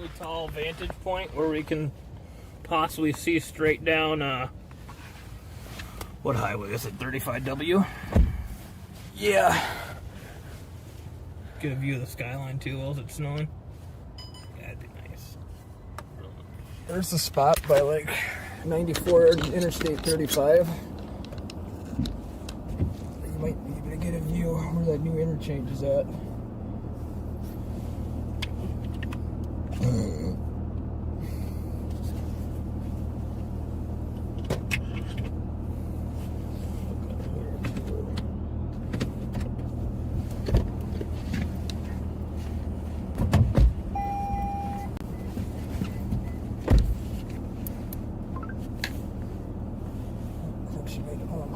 really tall vantage point where we can possibly see straight down, what highway is it, 35W? Yeah. Get a view of the skyline too while it's snowing. That'd be nice. There's the spot by like 94 and Interstate 35. You might be able to get a view where that new interchange is at. She made it home.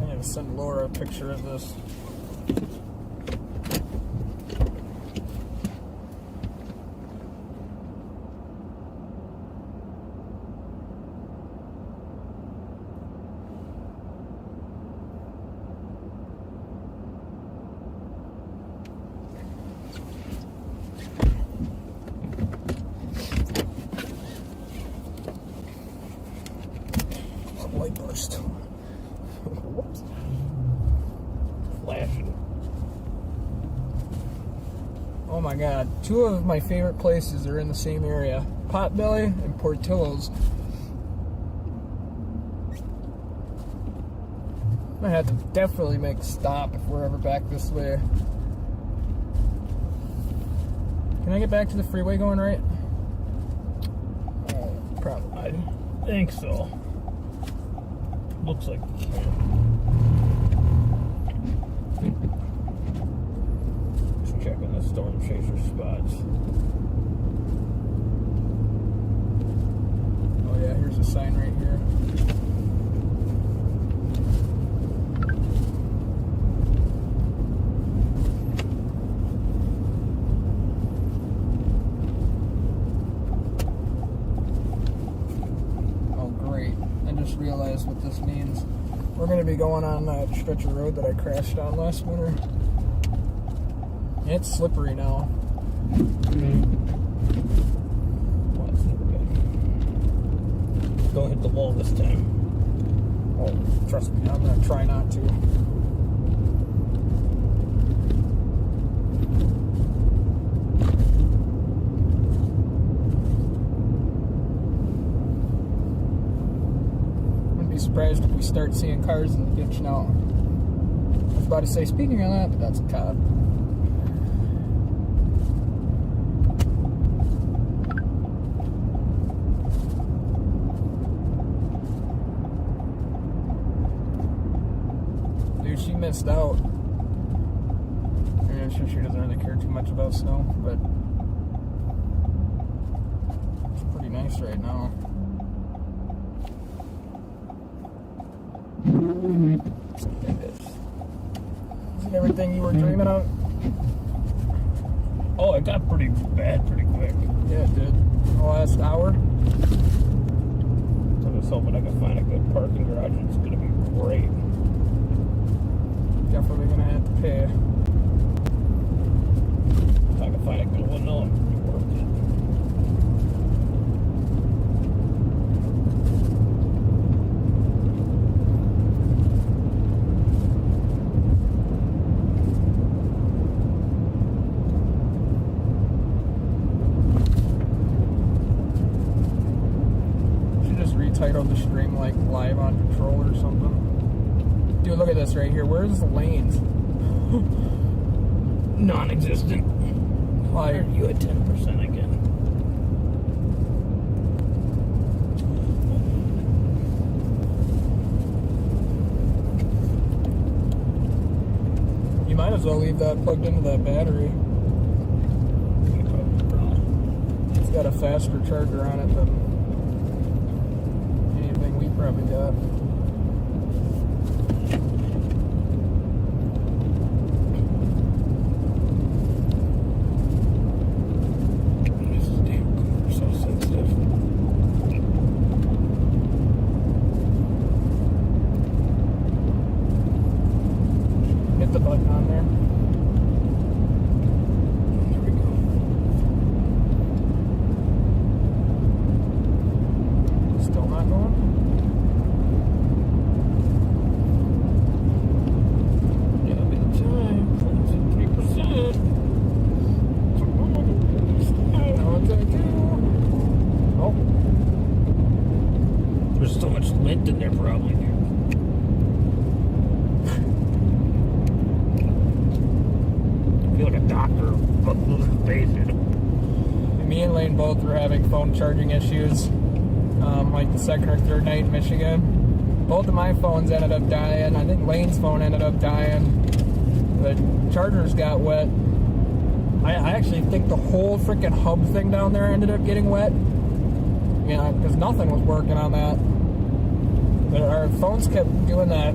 I gotta send Laura a picture of this. Light burst. Whoops. Flashing. Oh my god, two of my favorite places are in the same area. Potbelly and Portillo's. I have to definitely make a stop if we're ever back this way. Can I get back to the freeway going right? Probably. I think so. Looks like. Just checking the storm chaser spots. Oh yeah, here's a sign right here. Realize what this means. We're going to be going on that stretch of road that I crashed on last winter. It's slippery now. Well, that's never good. Don't hit the wall this time. Oh, trust me, I'm going to try not to. Surprised if we start seeing cars in the ditch now. I was about to say, speaking of that, but that's a cop. Dude, she missed out. I'm sure she doesn't really care too much about snow, but it's pretty nice right now. Is it everything you were dreaming of? Oh, it got pretty bad pretty quick. Yeah, it did. The last hour. I'm just hoping I can find a good parking garage. It's going to be great. Definitely going to have to pay. If I can find a good one, no, it'll be worth it. Titled the stream like live on patrol or something. Dude, look at this right here. Where's the lanes? Non-existent. Like, You at 10% again. you might as well leave that plugged into that battery. It's got a faster charger on it than anything that. This is damn cool. So sensitive. Hit the button on there. There we go. Still not going? Yeah, that'll be the time. 23%. Now what do I do? Oh, There's so much lint in there, probably, dude. I feel like a doctor, but losing face, dude. me and Lane both were having phone charging issues, like the second or third night in Michigan. Both of my phones ended up dying. I think Lane's phone ended up dying. The chargers got wet. I actually think the whole freaking hub thing down there ended up getting wet. Yeah, because nothing was working on that. But our phones kept doing that.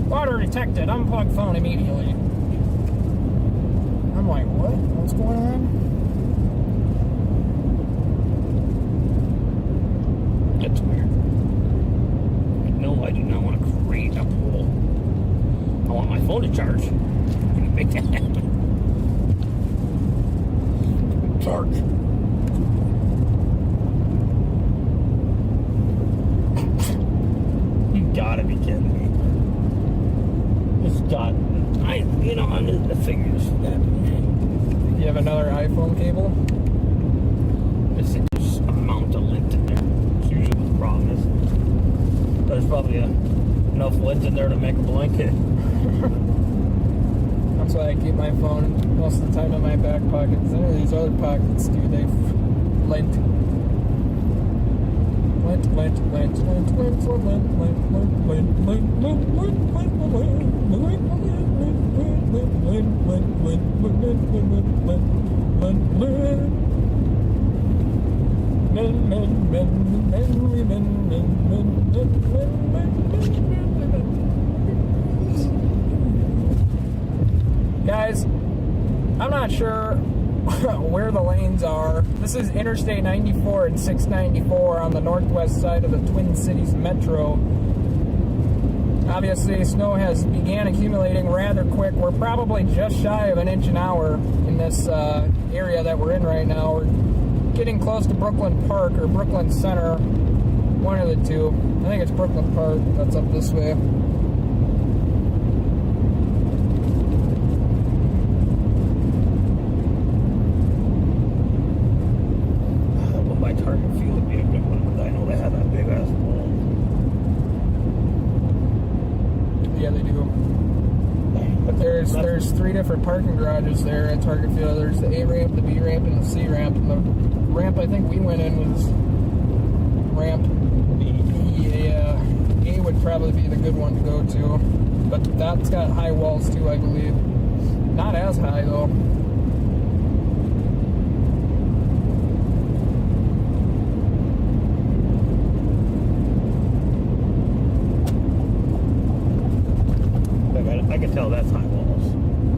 Water detected. Unplug phone immediately. I'm like, what? What's going on? That's weird. No, I do not want to create a pool. I want my phone to charge. Can you make that happen? Charge. You gotta be kidding me. It's got. I'm the figures. You have another iPhone cable? There's a amount of lint in there. It's usually what the problem is. There's probably enough lint in there to make a blanket. That's why I keep my phone most of the time in my back pockets. Any of these other pockets, dude, they've lint. Lint, lint, lint, lint, lint, lint, lint, lint, lint, lint, lint, lint, lint, lint, Guys, I'm not sure where the lanes are. This is Interstate 94 and 694 on the northwest side of the Twin Cities Metro. Obviously, snow has began accumulating rather quick. We're probably just shy of an inch an hour in this area that we're in right now. We're getting close to Brooklyn Park or Brooklyn Center, one of the two. I think it's Brooklyn Park that's up this way. By Target Field would be a good one, but I know they have that big ass wall. Yeah, they do. But there's three different parking garages there at Target Field. There's the A ramp, the B ramp, and the C ramp. And the ramp I think we went in was ramp B. Yeah, A would probably be the good one to go to. But that's got high walls too, I believe. Not as high though. I can tell that's high walls.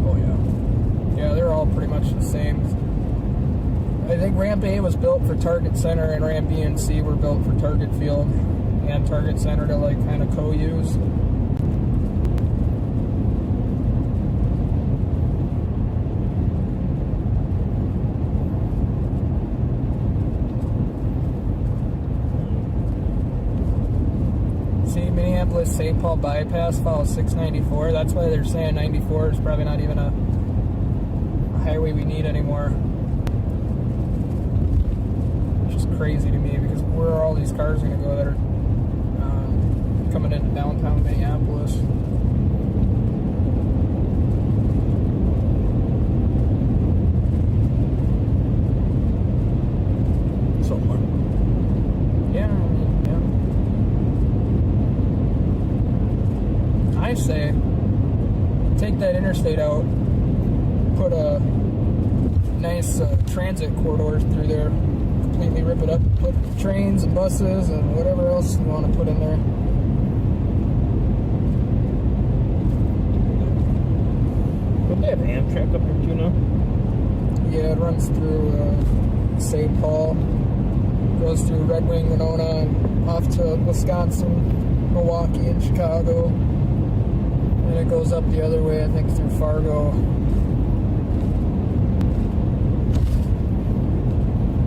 Oh yeah. Yeah, they're all pretty much the same. I think ramp A was built for Target Center and ramp B and C were built for Target Field and Target Center to like kind of co-use. See, Minneapolis St. Paul bypass follows 694. That's why they're saying 94 is probably not even a highway we need anymore. Which is crazy to me because where are all these cars going to go that are coming into downtown Minneapolis? Somewhere. Yeah, I say take that interstate out, put a nice transit corridor through there, completely rip it up, put trains and buses and whatever else you want to put in there. Don't they have Amtrak up here too now? Yeah, it runs through St. Paul, goes through Red Wing, Winona, and off to Wisconsin, Milwaukee, and Chicago. And it goes up the other way, I think, through Fargo.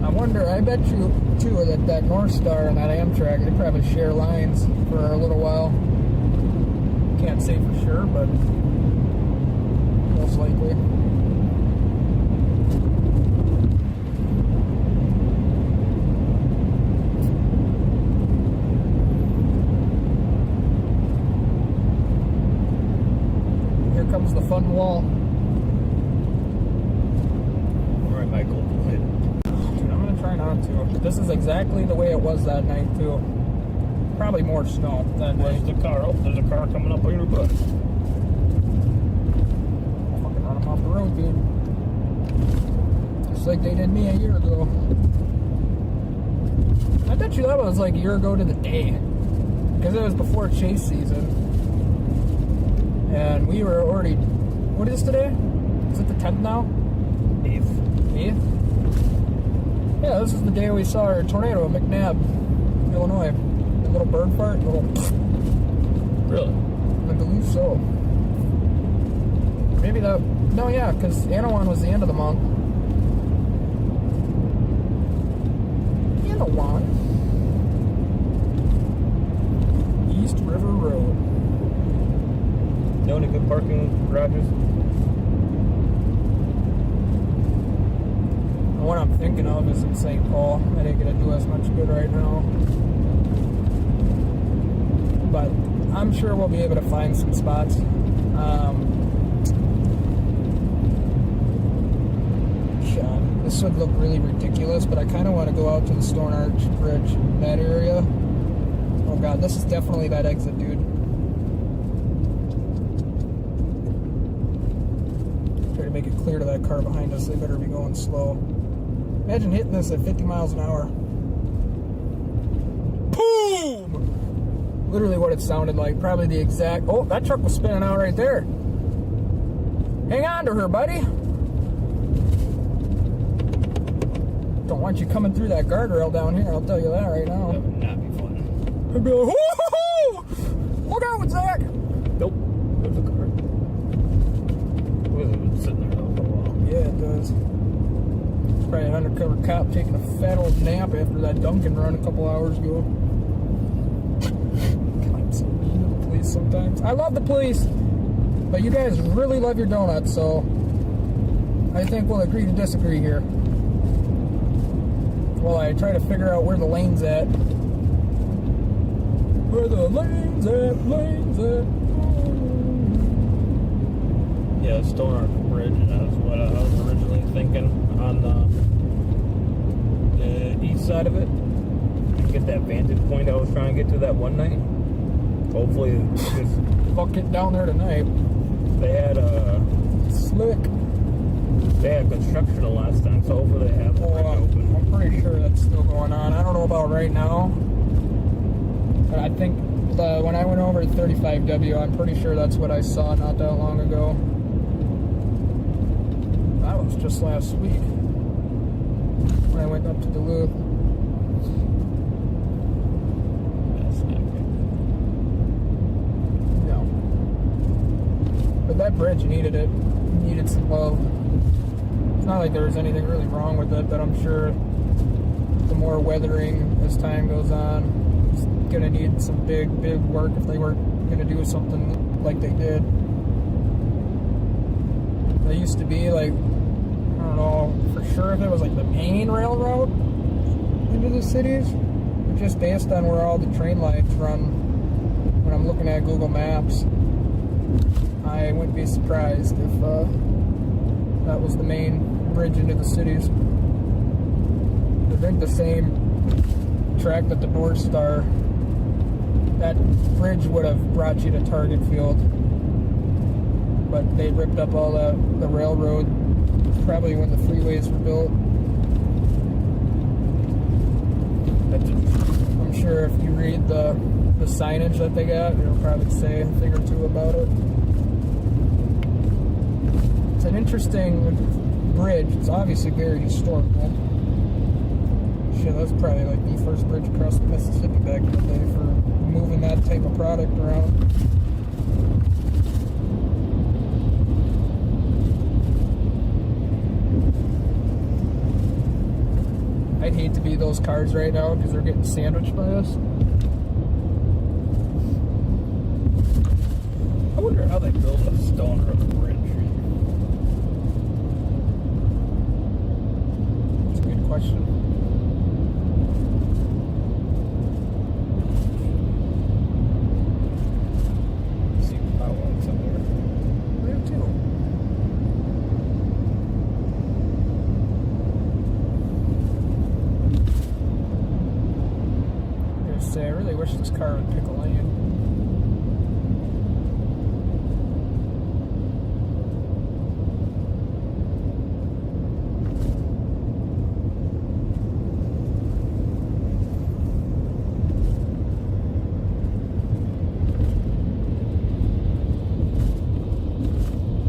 I wonder, I bet you, too, that North Star and that Amtrak, they probably share lines for a little while. Can't say for sure, but most likely. Here comes the fun wall. All right, Michael, go ahead. Dude, I'm gonna try not to. This is exactly the way it was that night, too. Probably more snow that night. Where's the car? Oh, there's a car coming up on your butt. Fucking run them off the road, dude. Just like they did me a year ago. I bet you that was like a year ago to the day. Because it was before chase season. And we were already... What is today? Is it the 10th now? 8th. 8th? Yeah, this is the day we saw our tornado in McNabb, Illinois. A little bird fart, little... Really? I believe so. Maybe that... No, yeah, because Anawan was the end of the month. Anawan. East River Road. Know any good parking garages? The one I'm thinking of is in St. Paul. That ain't gonna do us much good right now. But I'm sure we'll be able to find some spots. This would look really ridiculous, but I kind of want to go out to the Stone Arch Bridge, that area. Oh god, this is definitely that exit, dude. Try to make it clear to that car behind us. They better be going slow. Imagine hitting this at 50 miles an hour. Boom! Literally what it sounded like. Probably the exact... Oh, that truck was spinning out right there. Hang on to her, buddy. Don't want you coming through that guardrail down here, I'll tell you that right now. That would not be fun. I'd be like, whoo-hoo-hoo! Look out, Zach! Nope. There's a car. What is it? It's sitting there though for a while. Yeah, it does. Probably an undercover cop taking a fat old nap after that Dunkin' run a couple hours ago. God, I'm so mean to the police sometimes. I love the police, but you guys really love your donuts, so I think we'll agree to disagree here. Well, I try to figure out where the lane's at. Where the lane's at, lane's at. Yeah, Stone Arch Bridge. That's what I was originally thinking on the east side of it. Get that vantage point I was trying to get to that one night. Hopefully, because Fuck it down there tonight. they had Slick. they had construction the last time, so hopefully they have the bridge open. I'm pretty sure that's still going on. I don't know about right now, but I think when I went over to 35W, I'm pretty sure that's what I saw not that long ago. That was just last week when I went up to Duluth. That's not good. No. But that bridge needed it. Needed some love. It's not like there was anything really wrong with it, but I'm sure the more weathering as time goes on, it's gonna need some big work if they weren't gonna do something like they did. They used to be like, I don't know for sure if it was like the main railroad into the cities, but just based on where all the train lines run, when I'm looking at Google Maps, I wouldn't be surprised if that was the main bridge into the cities. I think the same track that the North Star, that bridge would have brought you to Target Field, but they ripped up all the railroad probably when the freeways were built. sure if you read the signage that they got, it'll probably say a thing or two about it. It's an interesting bridge. It's obviously very historical. Shit, that's probably like the first bridge across the Mississippi back in the day for moving that type of product around. I'd hate to be those cars right now because they're getting sandwiched by us. I wonder how they built a stone river bridge. That's a good question. See power lines up there. There too. I gotta say, I really wish this car would pick a lane.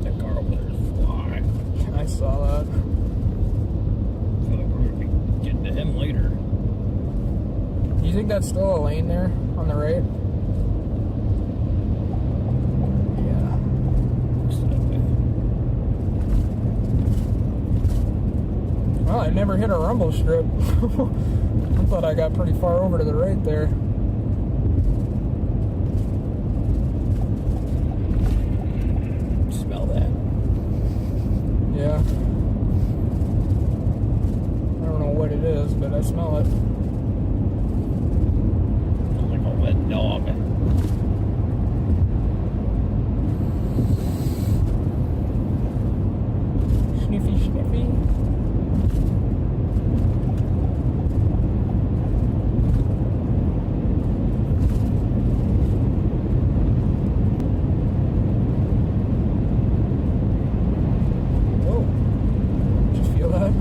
That car over there is flying. I saw that. I feel like we're going to be getting to him later. Do you think that's still a lane there on the right? Yeah. Well, I never hit a rumble strip. I thought I got pretty far over to the right there. Smell that. Yeah. I don't know what it is, but I smell it. Like a wet dog. Sniffy, sniffy. Whoa. Did you feel that?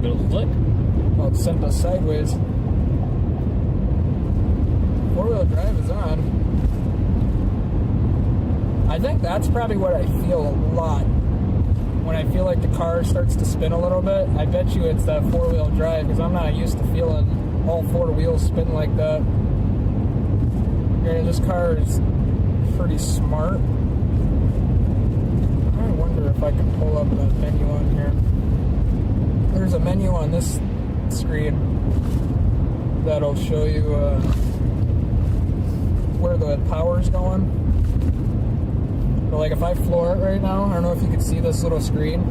Bit of slick. Oh, it sent us sideways. Four-wheel drive is on. I think that's probably what I feel a lot. When I feel like the car starts to spin a little bit, I bet you it's that four-wheel drive, because I'm not used to feeling all four wheels spin like that. Granted, this car is pretty smart. I wonder if I can pull up that menu on here. There's a menu on this screen that'll show you where the power's going. But like if I floor it right now, I don't know if you can see this little screen,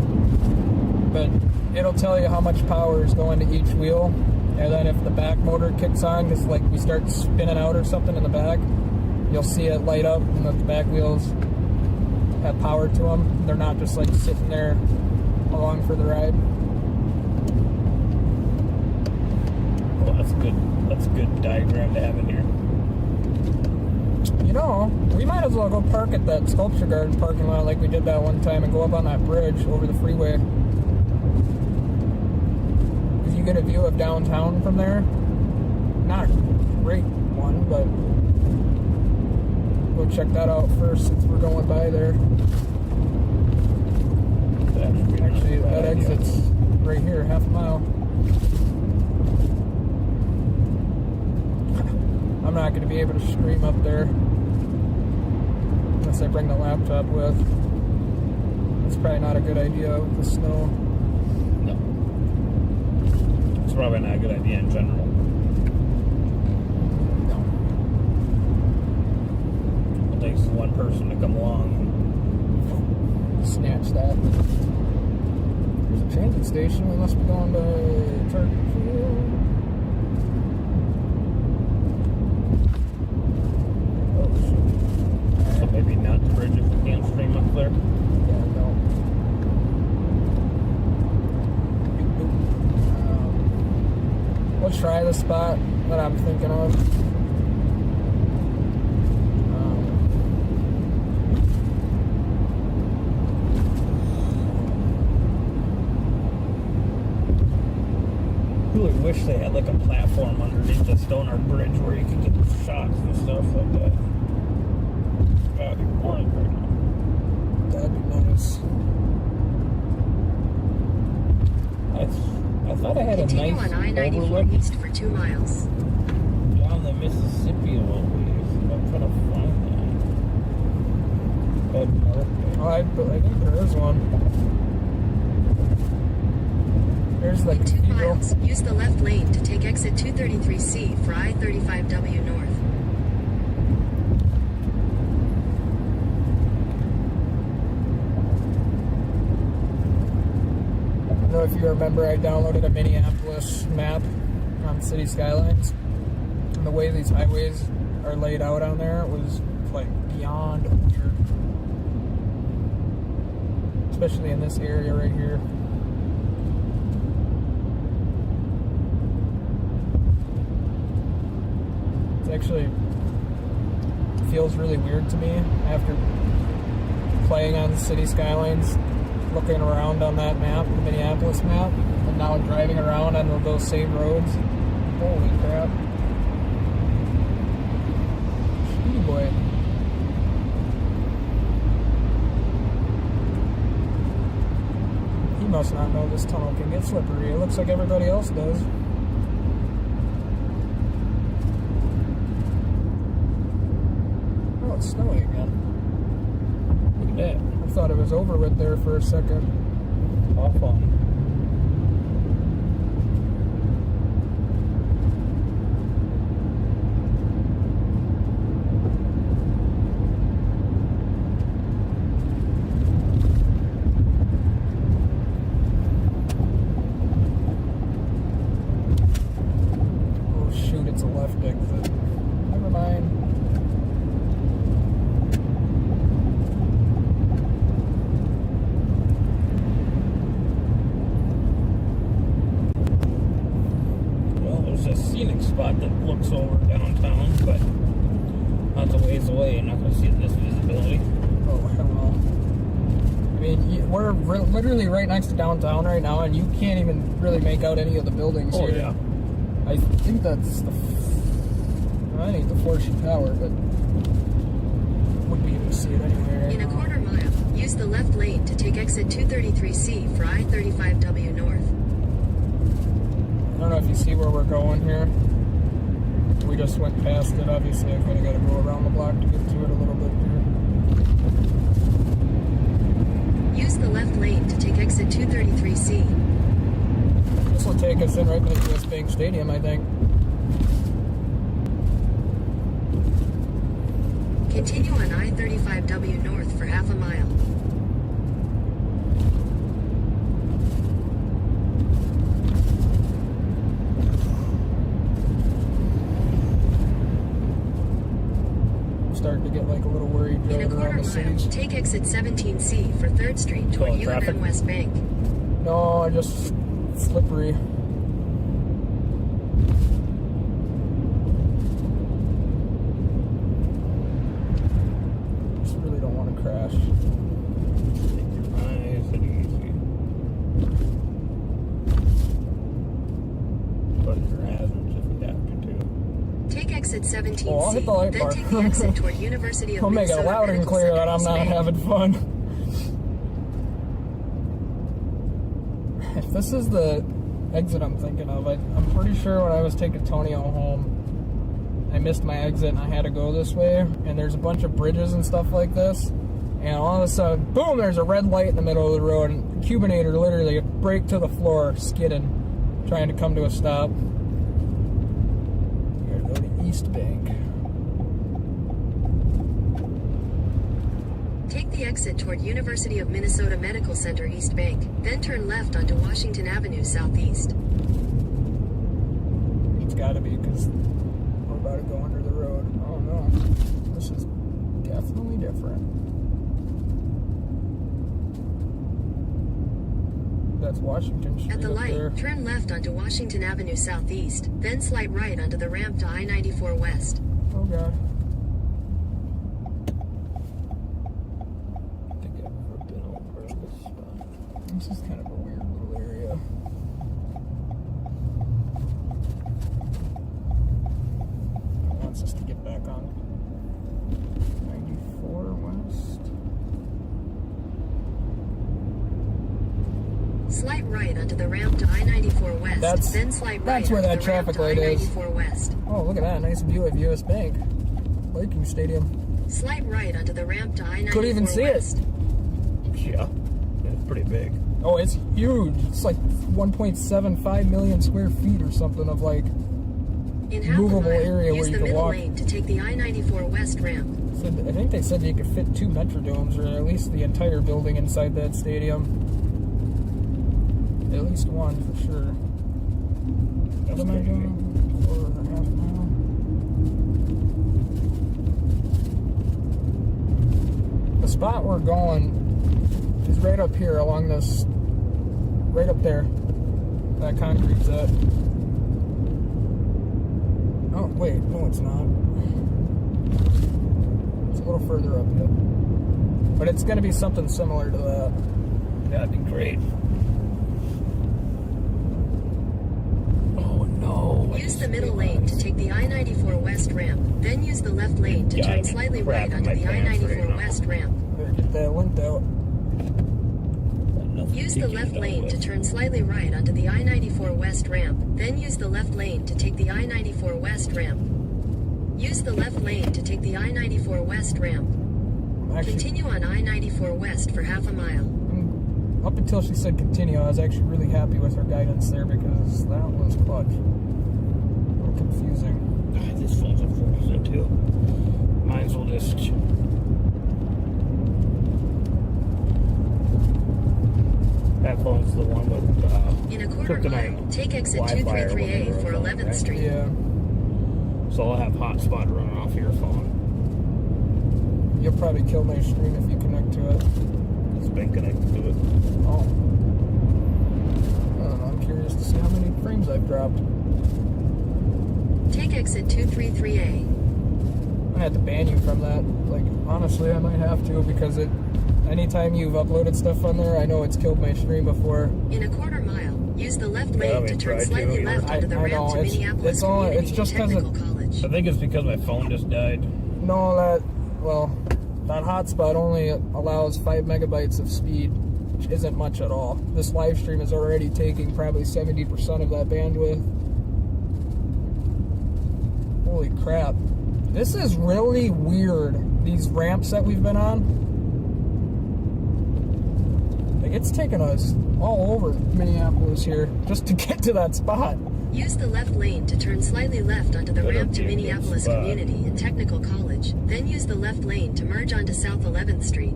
but it'll tell you how much power is going to each wheel. And then if the back motor kicks on, because like we start spinning out or something in the back, you'll see it light up and the back wheels have power to them. They're not just like sitting there along for the ride. Well, that's good. That's a good diagram to have in here. You know, we might as well go park at that Sculpture Garden parking lot like we did that one time and go up on that bridge over the freeway. Because you get a view of downtown from there. Not a great one, but we'll check that out first since we're going by there. Actually, that exit's right here, half a mile. I'm not going to be able to stream up there unless I bring the laptop with. That's probably not a good idea with the snow. No. It's probably not a good idea in general. No. It takes one person to come along. Snatch that. There's a transit station. We must be going to Churchill. Oh, shoot. So maybe not the bridge if we can't stream up there. Yeah, no. We'll try the spot that I'm thinking of. really wish they had like a platform underneath the Stone Arch Bridge where you could get shots and stuff like that. That'd be boring right now. That'd be nice. I thought I had a Continue nice on I-94 overlook east for 2 miles. down the Mississippi a little ways. I'm trying to find that. Oh, I think there is one. There's the In 2 cathedral. miles, use the left lane to take exit 233C for I-35W north. I don't know if you remember, I downloaded a Minneapolis map on City Skylines. And the way these highways are laid out on there, it was like beyond weird. Especially in this area right here. It's actually feels really weird to me after playing on City Skylines, looking around on that map, the Minneapolis map, and now driving around on those same roads. Holy crap. Shitty boy. He must not know this tunnel can get slippery. It looks like everybody else does. Oh, it's snowing again. Look at that. I thought it was over with there for a second. Off on. Oh shoot, it's a left exit. Never mind. Well, there's a scenic spot that looks over downtown, but that's a ways away. You're not going to see this visibility. Oh, hell no. I mean, we're literally right next to downtown right now, and you can't even really make out any of the buildings Oh, here. yeah. I think that's the... I think the 4-sheet tower, but... wouldn't be able to see it anyway right In a now. quarter mile, use the left lane to take exit 233C for I-35W north. I don't know if you see where we're going here. We just went past it, obviously. I kind of got to go around the block to get to it a little bit here. Use the left lane to take exit 233C. This will take us in right by the US Bank Stadium, I think. Continue on I-35W north for half a mile. I'm starting to get like a little worried In a driving quarter around the mile, cities. take exit 17C for 3rd Street toward Oh, traffic? UMM West Bank. No, I just slippery. Just really don't want to crash. Nice and easy. But your hazards if you have to. Take exit 17C, Oh, I'll hit the light then bar. take the exit toward University of I'll make it Minnesota loud and Medical clear Center that I'm East not Bank. having fun. If this is the exit I'm thinking of, I'm pretty sure when I was taking Tonio home, I missed my exit and I had to go this way, and there's a bunch of bridges and stuff like this, and all of a sudden, boom, there's a red light in the middle of the road, and the Cubinator literally brake to the floor, skidding, trying to come to a stop. We're gonna go to East Bank. Take the exit toward University of Minnesota Medical Center East Bank, then turn left onto Washington Avenue Southeast. It's gotta be, because we're about to go under the road. Oh no, this is definitely different. That's Washington Street At the up light, there. turn left onto Washington Avenue Southeast, then slide right onto the ramp to I-94 West. Oh god. I think I've never been over this spot. This is kind of a weird little area. Slight right onto the ramp to I-94 West. That's- then slight right that's where onto that the ramp traffic to light is. I-94 West. Oh, look at that. Nice view of US Bank. Viking Stadium. Slight right onto the ramp to I-94 Couldn't even see it. West. Yeah, it's pretty big. Oh, it's huge. It's like 1.75 million square feet or something of like In half movable a mile, area use where you the can middle walk. lane to take the I-94 West ramp. I think they said you could fit 2 Metrodomes, or at least the entire building inside that stadium. At least one for sure. That's What am I pretty doing? 4.5 mile. The spot we're going is right up here along this, right up there. That concrete's at. Oh, wait, no, it's not. It's a little further up yet. But it's going to be something similar to that. That'd be great. Oh no. Use the middle lane to take the I-94 West ramp. Then use the left lane to Yeah, turn I'm slightly right crapping onto my the pants I-94 right now. West ramp. Better get that lint out. Use the left lane to turn slightly right onto the I-94 West ramp. Then use the left lane to take the I-94 West ramp. Use the left lane to take the I-94 West ramp. Actually, Continue on I-94 West for half a mile. up until she said continue, I was actually really happy with her guidance there because that was clutch. A little confusing. God, this phone's a 4% too. Might as well just. That phone's the one with In a quarter Kryptonite mile, take exit Wi-Fi or 233A whatever for it's on, 11th right? Street. Yeah. So I'll have hotspot running off your phone. You'll probably kill my stream if you connect to it. It's been connected to it. Oh. I don't know, I'm curious to see how many frames I've dropped. Take exit 233A. I'm gonna have to ban you from that. Like, honestly, I might have to because anytime you've uploaded stuff on there, I know it's killed my stream before. In a quarter mile, use the left Yeah, lane we to turn tried slightly to. left onto the I ramp know, to it's- Minneapolis it's all- Community it's just 'cause Technical College. I think it's because my phone just died. No, that hotspot only allows 5 megabytes of speed, which isn't much at all. This live stream is already taking probably 70% of that bandwidth. Holy crap. This is really weird, these ramps that we've been on. Like, it's taken us all over Minneapolis here just to get to that spot. Use the left lane to turn slightly left onto the That'll ramp to be a good Minneapolis spot. Community and Technical College. Then use the left lane to merge onto South 11th Street.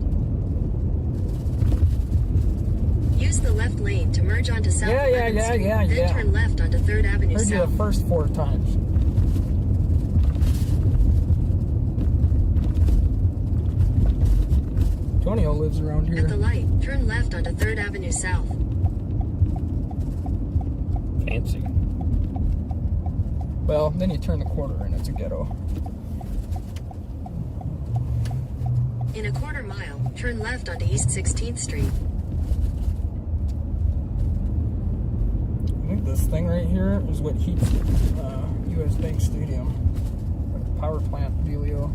Use the left lane to merge onto South 11th Street. Then turn left onto 3rd Avenue Heard you the South. first 4 times. Antonio lives around At the here. light, turn left onto 3rd Avenue South. Fancy. Well, then you turn the corner and it's a ghetto. In a quarter mile, turn left onto East 16th Street. I think this thing right here is what heats US Bank Stadium. Like a power plant dealio.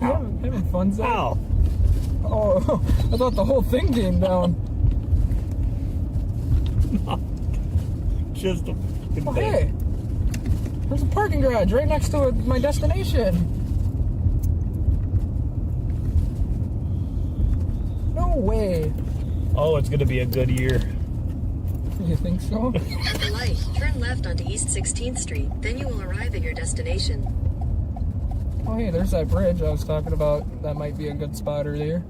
Having fun, Zach? Ow! Oh, I thought the whole thing came down. Just a fucking Oh, thing. hey, there's a parking garage right next to my destination. No way. Oh, it's gonna be a good year. You think so? At the light, turn left onto East 16th Street. Then you will arrive at your destination. Oh, hey, there's that bridge I was talking about. That might be a good spotter there.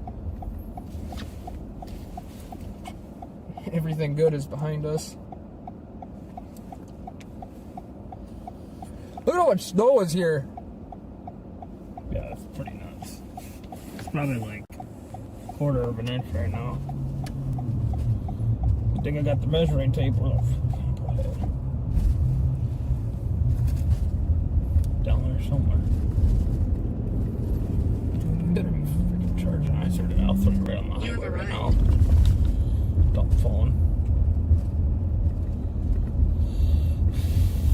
Everything good is behind us. Look at how much snow is here. Yeah, it's pretty nuts. It's probably like a quarter of an inch right now. I think I got the measuring tape. Where the fuck can I put it? Down there somewhere. Better be freaking charging. I started out right on the You have highway right now. arrived. Dump phone.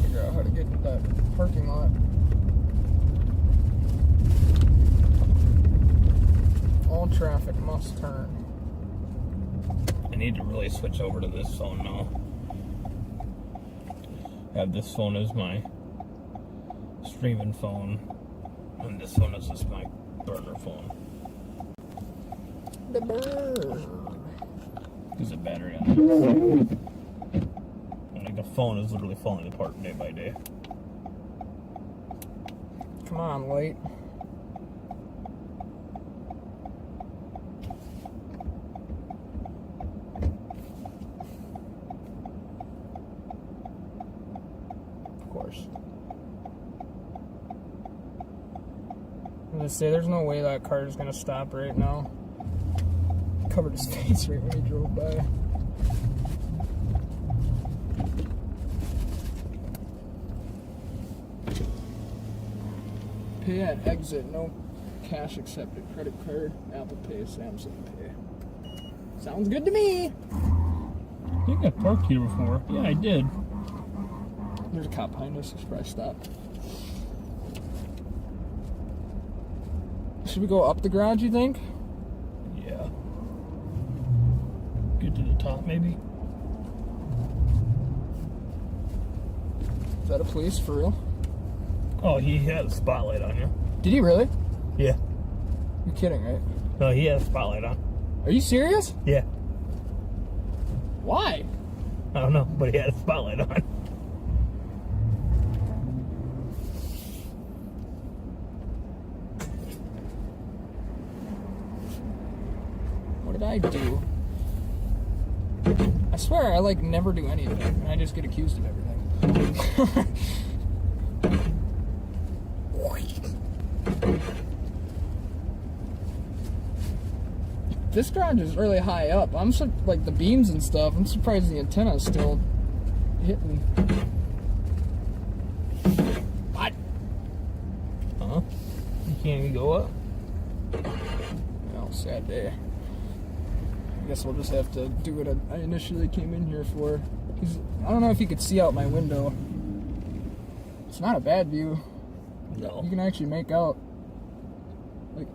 Figure out how to get to that parking lot. traffic must turn. I need to really switch over to this phone now. I have this phone as my streaming phone, and this one is just my burner phone. The bird. There's a battery on it. Like the phone is literally falling apart day by day. Come on, light. Of course. I'm gonna say there's no way that car is gonna stop right now. Covered his face right when he drove by. Pay at exit, no cash accepted. Credit card, Apple Pay, Samsung Pay. Sounds good to me. I think I parked here before. Yeah, I did. There's a cop behind us. Should probably stop. Should we go up the garage, you think? Yeah. Get to the top, maybe? Is that a police for real? Oh, he had a spotlight on you. Did he really? Yeah. You're kidding, right? No, he had a spotlight on. Are you serious? Yeah. Why? I don't know, but he had a spotlight on. What did I do? I swear I never do anything, and I just get accused of everything. This garage is really high up. I'm the beams and stuff. I'm surprised the antenna is still hitting. What? Huh? You can't even go up? Well, sad day. I guess we'll just have to do what I initially came in here for. I don't know if you could see out my window. It's not a bad view. No. You can actually make out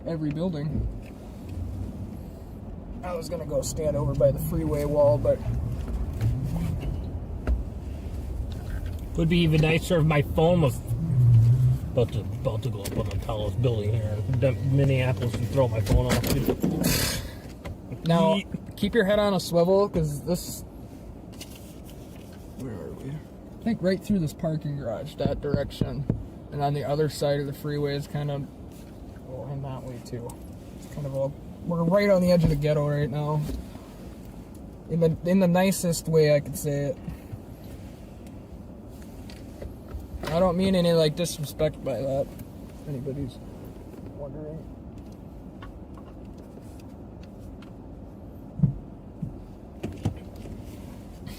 every building. I was gonna go stand over by the freeway wall, but Would be even nicer if my phone was about to go up on the tallest building here in Minneapolis and throw my phone off. now keep your head on a swivel, because this. Where are we? I think right through this parking garage, that direction, and on the other side of the freeway is kind of, oh, and that way too. It's kind of a. We're right on the edge of the ghetto right now. In the nicest way I could say it. I don't mean any disrespect by that. If anybody's wondering.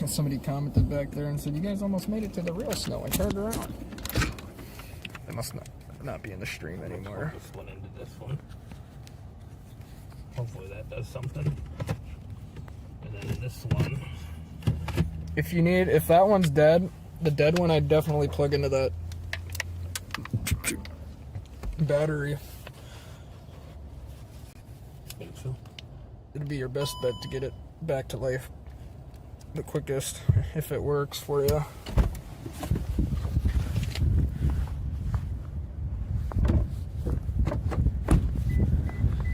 Somebody commented back there and said, "You guys almost made it to the real snow and turned around." It must not be in the stream anymore. This one into this one. Hopefully that does something. And then in this one. If that one's dead, the dead one, I'd definitely plug into that battery. Think so. It'd be your best bet to get it back to life the quickest, if it works for you.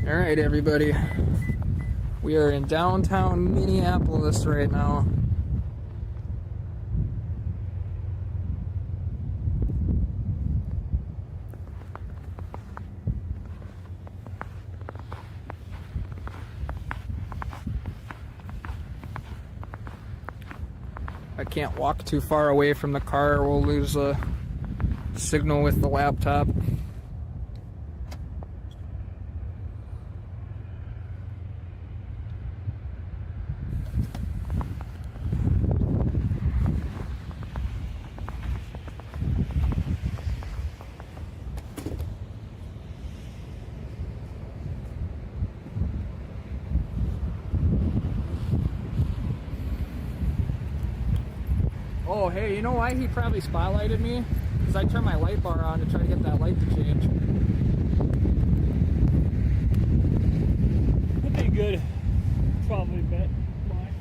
All right, everybody. We are in downtown Minneapolis right now. I can't walk too far away from the car or we'll lose a signal with the laptop. Oh, hey, you know why he probably spotlighted me? Because I turned my light bar on to try to get that light to change. good, probably bet. Bye.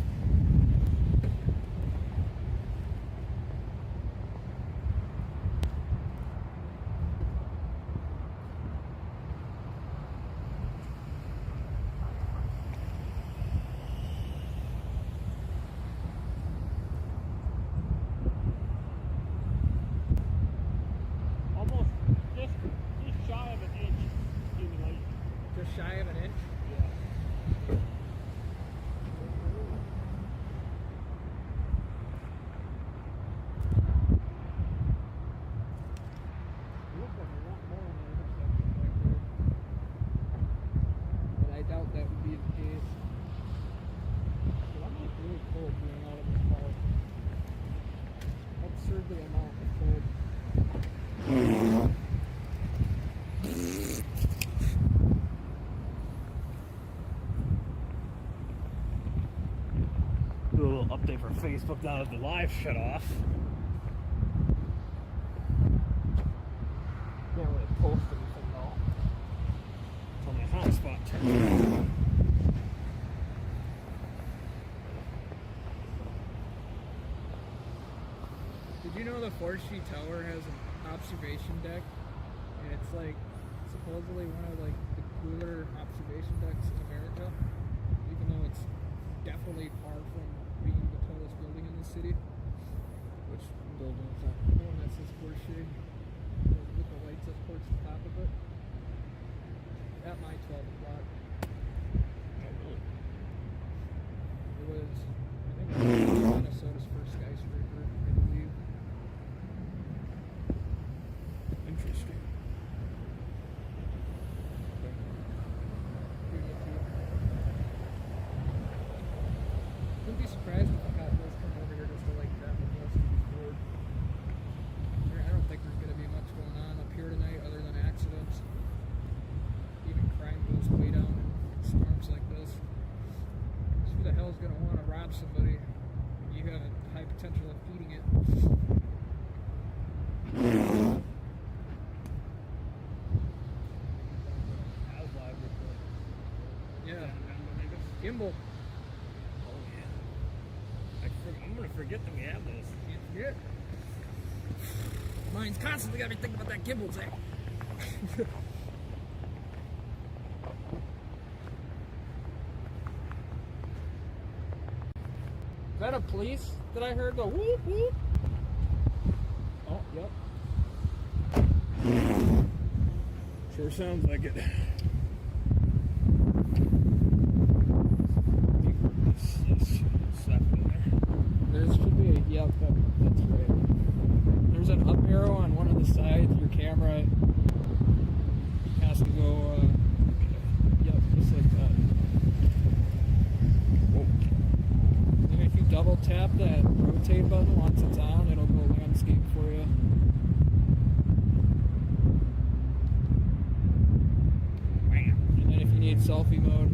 Almost just shy of an inch accumulation. Just shy of an inch. Yeah. Looks like a lot more on the intersection back there. But I doubt that would be the case. But I'm like really cold being out of this car. Absurdly amount of cold. Do a little update for Facebook now that the live shut off. Can't really post anything though. Until my hotspot turns on. Did you know the Forestry Tower has an observation deck? And it's like supposedly one of like the cooler observation decks in America, even though it's definitely far from being the tallest building in the city. Which building is that? The one that says Forestry with the lights up towards the top of it. At my 12 o'clock. It was, I think it was Minnesota's first skyscraper, I believe. Interesting. Wouldn't be surprised if the cop does come over here just to like grab the most of these board. I don't think there's going to be much going on up here tonight other than accidents. Even crime goes way down in storms like this. So who the hell is going to want to rob somebody when you have a high potential of feeding it? Yeah. Gimbal. Oh yeah. I'm gonna forget that we have this. Can't forget. Mine's constantly got me thinking about that gimbal thing. Is that a police that I heard go whoop whoop? Oh, yep. Sure sounds like it. There should be a, yep, that's right. There's an up arrow on one of the sides. Your camera has to go, yep, just like that. And if you double tap that rotate button once it's on, it'll go landscape for you. And then if you need selfie mode,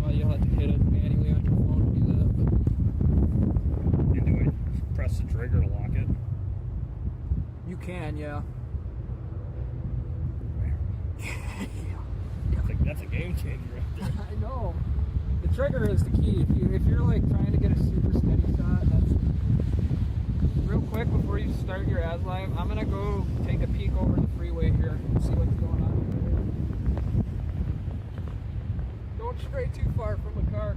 well, you'll have to hit it manually on your phone to do that. But Press the trigger to lock it. you can, yeah. That's a game changer right there. I know. The trigger is the key. If you're like trying to get a super steady shot, that's real quick before you start your ASLive. I'm gonna go take a peek over the freeway here and see what's going on over there. Don't stray too far from the car.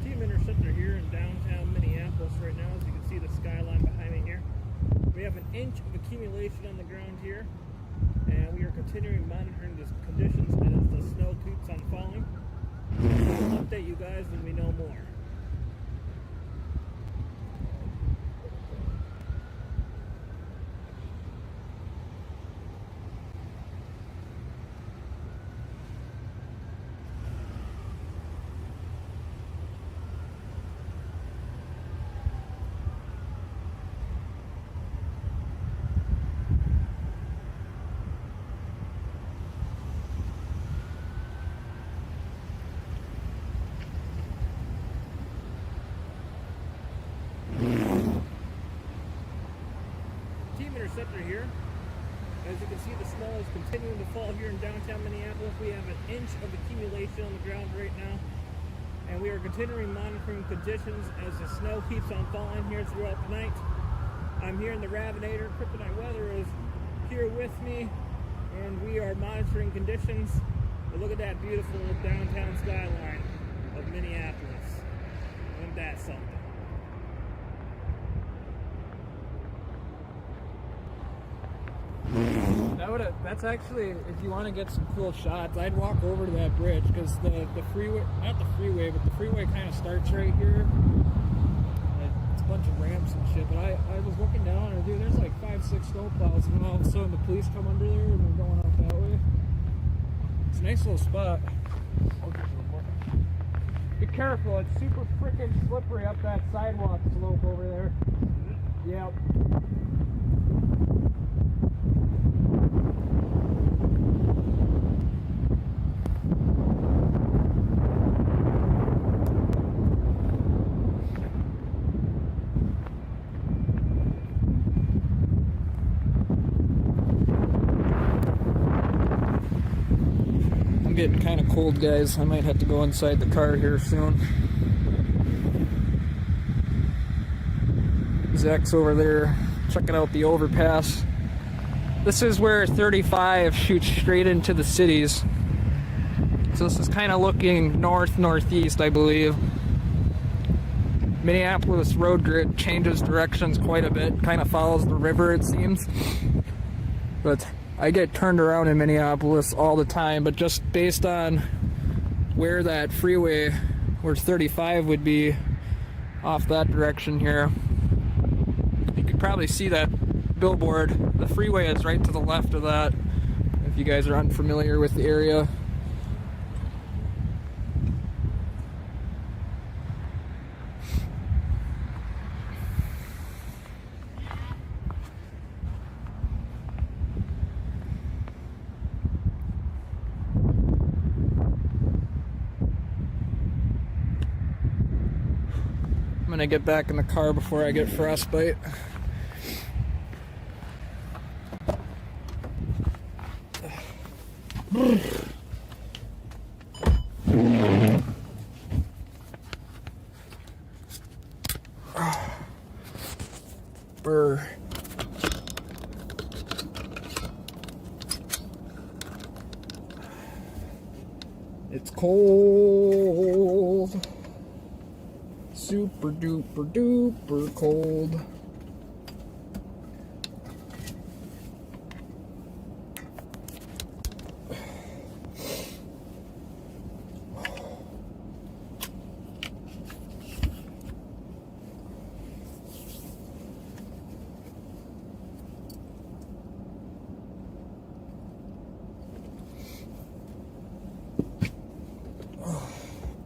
Team Interceptor here in downtown Minneapolis right now. As you can see the skyline behind me here. We have an inch of accumulation on the ground here, and we are continuing monitoring the conditions as the snow keeps on falling. We'll update you guys when we know more. here. As you can see, the snow is continuing to fall here in downtown Minneapolis. We have an inch of accumulation on the ground right now. And we are continuing monitoring conditions as the snow keeps on falling here throughout the night. I'm here in the Ravinator. Kryptonite Weather is here with me, and we are monitoring conditions. But look at that beautiful downtown skyline of Minneapolis. Isn't that something? That's actually, if you want to get some cool shots, I'd walk over to that bridge, because the freeway, not the freeway, but the freeway kind of starts right here. It's a bunch of ramps and shit, but I was looking down and dude, there's like 5-6 snowplows, and then all of a sudden the police come under there and they're going off that way. It's a nice little spot. Be careful, it's super freaking slippery up that sidewalk slope over there. Yep. Getting kind of cold, guys. I might have to go inside the car here soon. Zach's over there checking out the overpass. This is where 35 shoots straight into the cities. So this is kind of looking north-northeast, I believe. Minneapolis road grid changes directions quite a bit. Kind of follows the river, it seems. But I get turned around in Minneapolis all the time, but just based on where that freeway, where 35 would be off that direction here, you could probably see that billboard. The freeway is right to the left of that, if you guys are unfamiliar with the area. I'm gonna get back in the car before I get frostbite. Brr. It's cold. Super duper duper cold.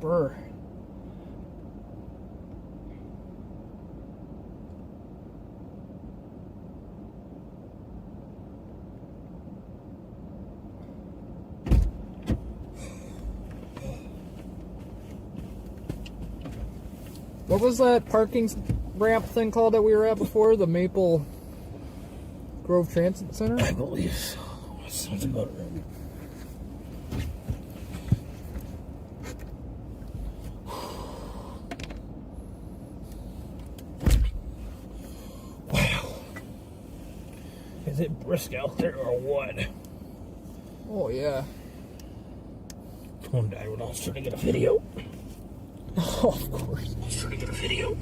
Brr. What was that parking ramp thing called that we were at before? The Maple Grove Transit Center? I believe so. That sounds about right. Wow. Is it brisk out there or what? Oh, yeah. Phone died when I was trying to get a video. Oh, of course. I was trying to get a video.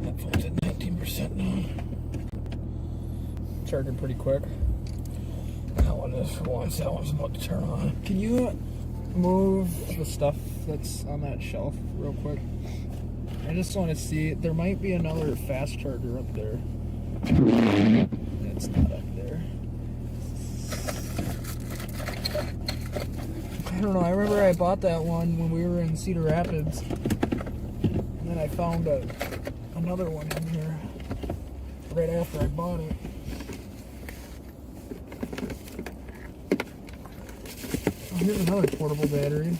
That phone's at 19% now. Charging pretty quick. That one is for once. That one's about to turn on. Can you move the stuff that's on that shelf real quick? I just want to see. There might be another fast charger up there. It's not up there. I don't know. I remember I bought that one when we were in Cedar Rapids. And then I found another one in here right after I bought it. here's another portable battery.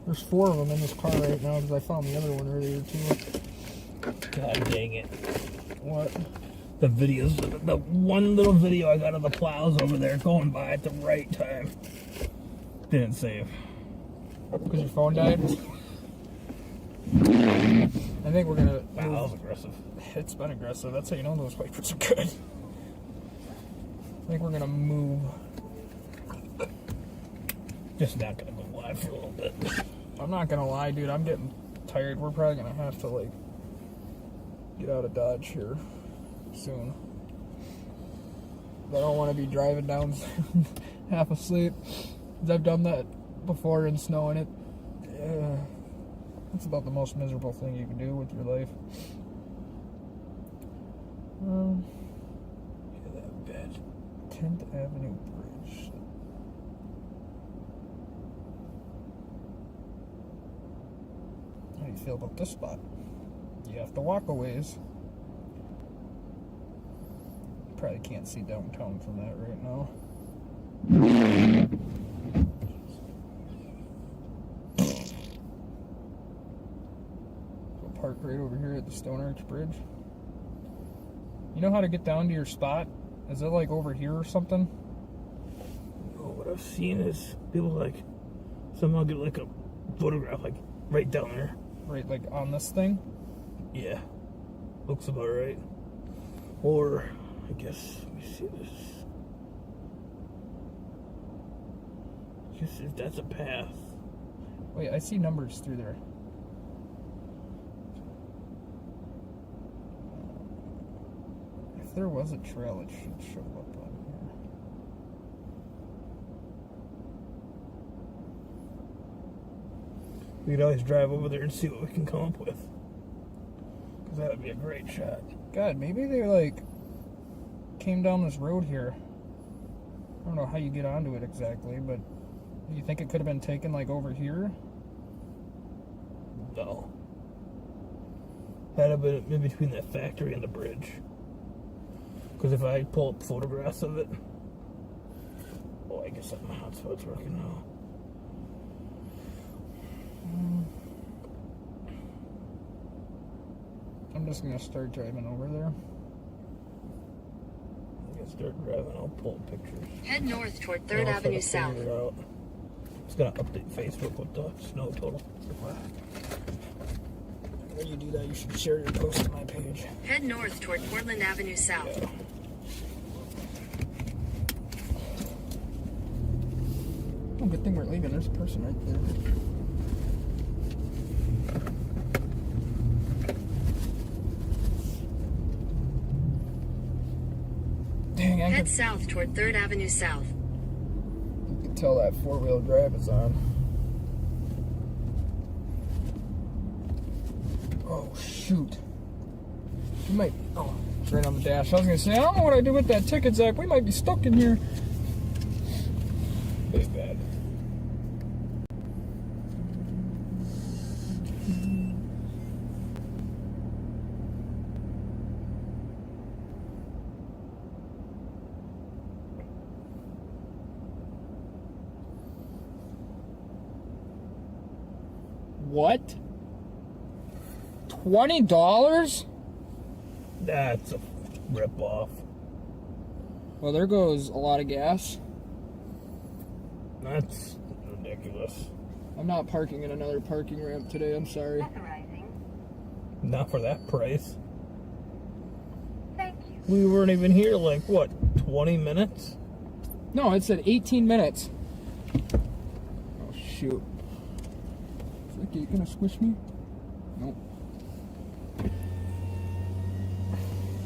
There's 4 of them in this car right now because I found the other one earlier too. God dang it. What? The videos, the one little video I got of the plows over there going by at the right time. Didn't save. Because your phone died? I think we're gonna. Wow, that was aggressive. It's been aggressive. That's how you know those wipers are good. I think we're gonna move. Just not gonna go live for a little bit. I'm not gonna lie, dude. I'm getting tired. We're probably gonna have to like get out of Dodge here soon. I don't want to be driving down half asleep. 'Cause I've done that before in snow, and it's about the most miserable thing you can do with your life. Look at that bed. 10th Avenue Bridge. How do you feel about this spot? You have to walk a ways. Probably can't see downtown from that right now. We'll park right over here at the Stone Arch Bridge. You know how to get down to your spot? Is it like over here or something? Oh, what I've seen is people like somehow get like a photograph like right down there. Right, like on this thing? Yeah, looks about right. Or I guess let me see this. I guess if that's a path. Wait, I see numbers through there. If there was a trail, it should show up on here. We could always drive over there and see what we can come up with. Because that would be a great shot. God, maybe they like came down this road here. I don't know how you get onto it exactly, but do you think it could have been taken like over here? No. Had a bit in between that factory and the bridge. Because if I pull up photographs of it. Oh, I guess that hotspot's working now. I'm just gonna start driving over there. I'm gonna start driving. I'll pull up pictures. Head north toward 3rd I'll try Avenue to South. figure it out. Just gonna update Facebook with the snow total. When you do that, you should share your post on my page. Head north toward Portland Avenue South. Yeah. Oh, good thing we're leaving. There's a person right there. Dang, I Head can south toward 3rd Avenue South. tell that 4-wheel drive is on. Oh, shoot. You might... Oh, it's right on the dash. I was going to say, I don't know what I did with that ticket, Zach. We might be stuck in here. It's bad. What? $20? That's a rip-off. Well, there goes a lot of gas. That's ridiculous. I'm not parking in another parking ramp today. I'm sorry. Not for that price. Thank you. We weren't even here like, what, 20 minutes? No, it said 18 minutes. Oh, shoot. Are you gonna squish me? Nope.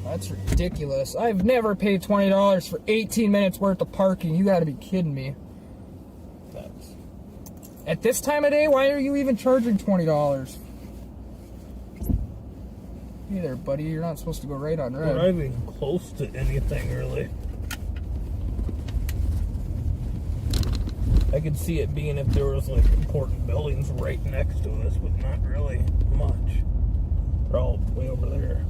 That's ridiculous. I've never paid $20 for 18 minutes worth of parking. You gotta be kidding me. That's... At this time of day, why are you even charging $20? Hey there, buddy. You're not supposed to go right on red. We're not even close to anything, really. I could see it being if there was, like, important buildings right next to us, but not really much. They're all way over there.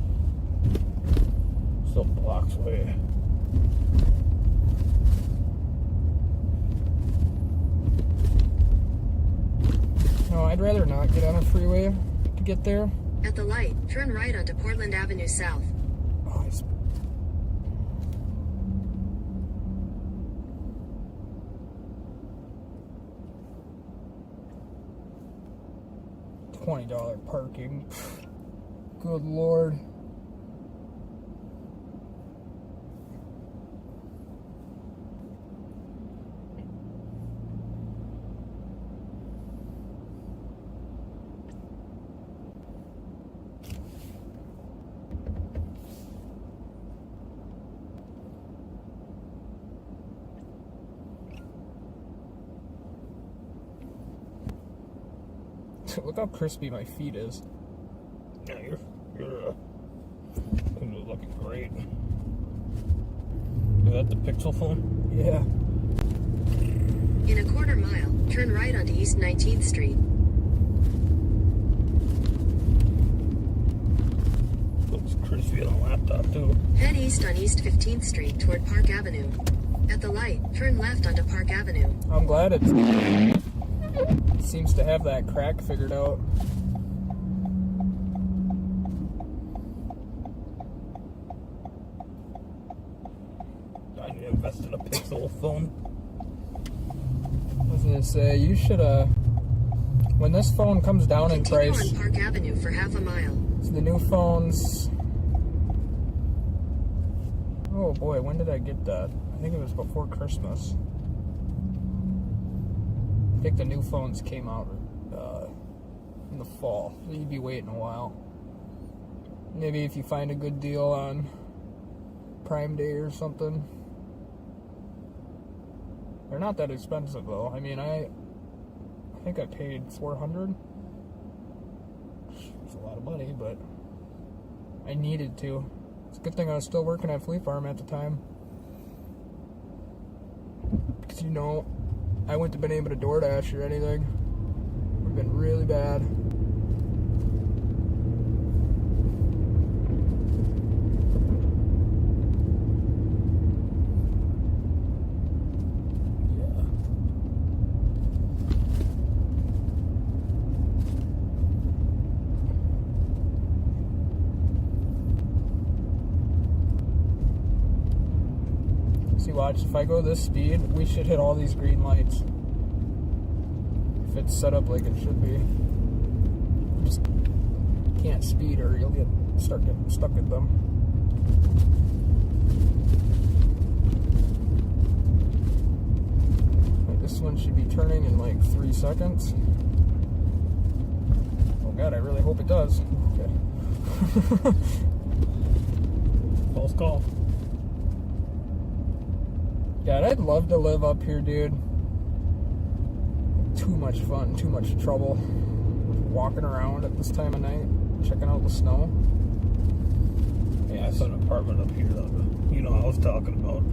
Still blocks away. I'd rather not get on a freeway to get there. At the light, turn right onto Portland Avenue South. Oh, it's... $20 parking. Good Lord. Look how crispy my feet is. Yeah, you're looking great. Is that the Pixel phone? Yeah. In a quarter mile, turn right onto East 19th Street. Looks crispy on a laptop too. Head east on East 15th Street toward Park Avenue. At the light, turn left onto Park Avenue. I'm glad it seems to have that crack figured out. I need to invest in a Pixel phone. I was gonna say, you should, when this phone comes down in Continue price, on Park Avenue for half a mile. the new phones. Oh boy, when did I get that? I think it was before Christmas. I think the new phones came out in the fall, so you'd be waiting a while. Maybe if you find a good deal on Prime Day or something. They're not that expensive though. I mean, I think I paid $400. It's a lot of money, but I needed to. It's a good thing I was still working at Fleet Farm at the time. Because, you know, I wouldn't have been able to DoorDash or anything. Would have been really bad. See, watch, if I go this speed, we should hit all these green lights. If it's set up like it should be. Just can't speed or you'll get stuck at them. Like, this one should be turning in like 3 seconds. Oh god, I really hope it does. Okay. False call. God, I'd love to live up here, dude. Too much fun, too much trouble. Walking around at this time of night, checking out the snow. Yeah, I saw an apartment up here that, you know, I was talking about.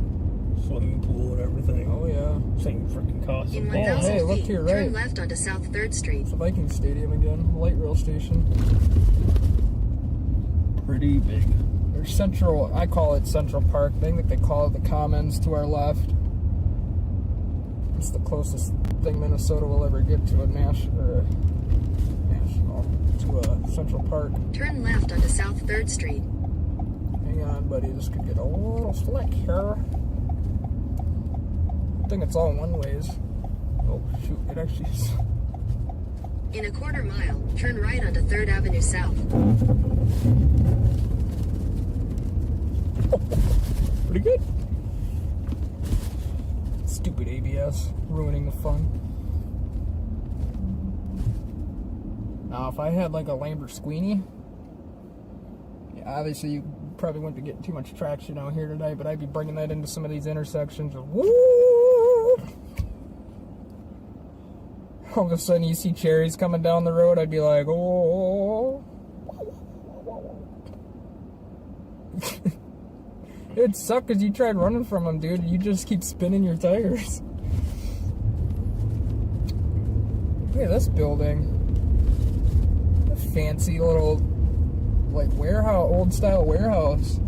Swimming pool and everything. Oh, yeah. Same freaking cost. In Oh, 1,000 hey, look feet, to your turn right. left onto South 3rd Street. It's the Viking Stadium again, light rail station. Pretty big. There's Central, I call it Central Park. I think they call it the Commons to our left. It's the closest thing Minnesota will ever get to a national, to a Central Park. Turn left onto South 3rd Street. Hang on, buddy, this could get a little slick here. I think it's all one ways. Oh, shoot, it actually is. In a quarter mile, turn right onto 3rd Avenue South. Pretty good. Stupid ABS, ruining the fun. Now, if I had like a Lamborghini, yeah, obviously you probably wouldn't be getting too much traction out here today, but I'd be bringing that into some of these intersections. Woo! All of a sudden you see cherries coming down the road, I'd be like, oh. It'd suck because you tried running from them, dude. You just keep spinning your tires. Look at this building. A fancy little, like, warehouse, old style warehouse.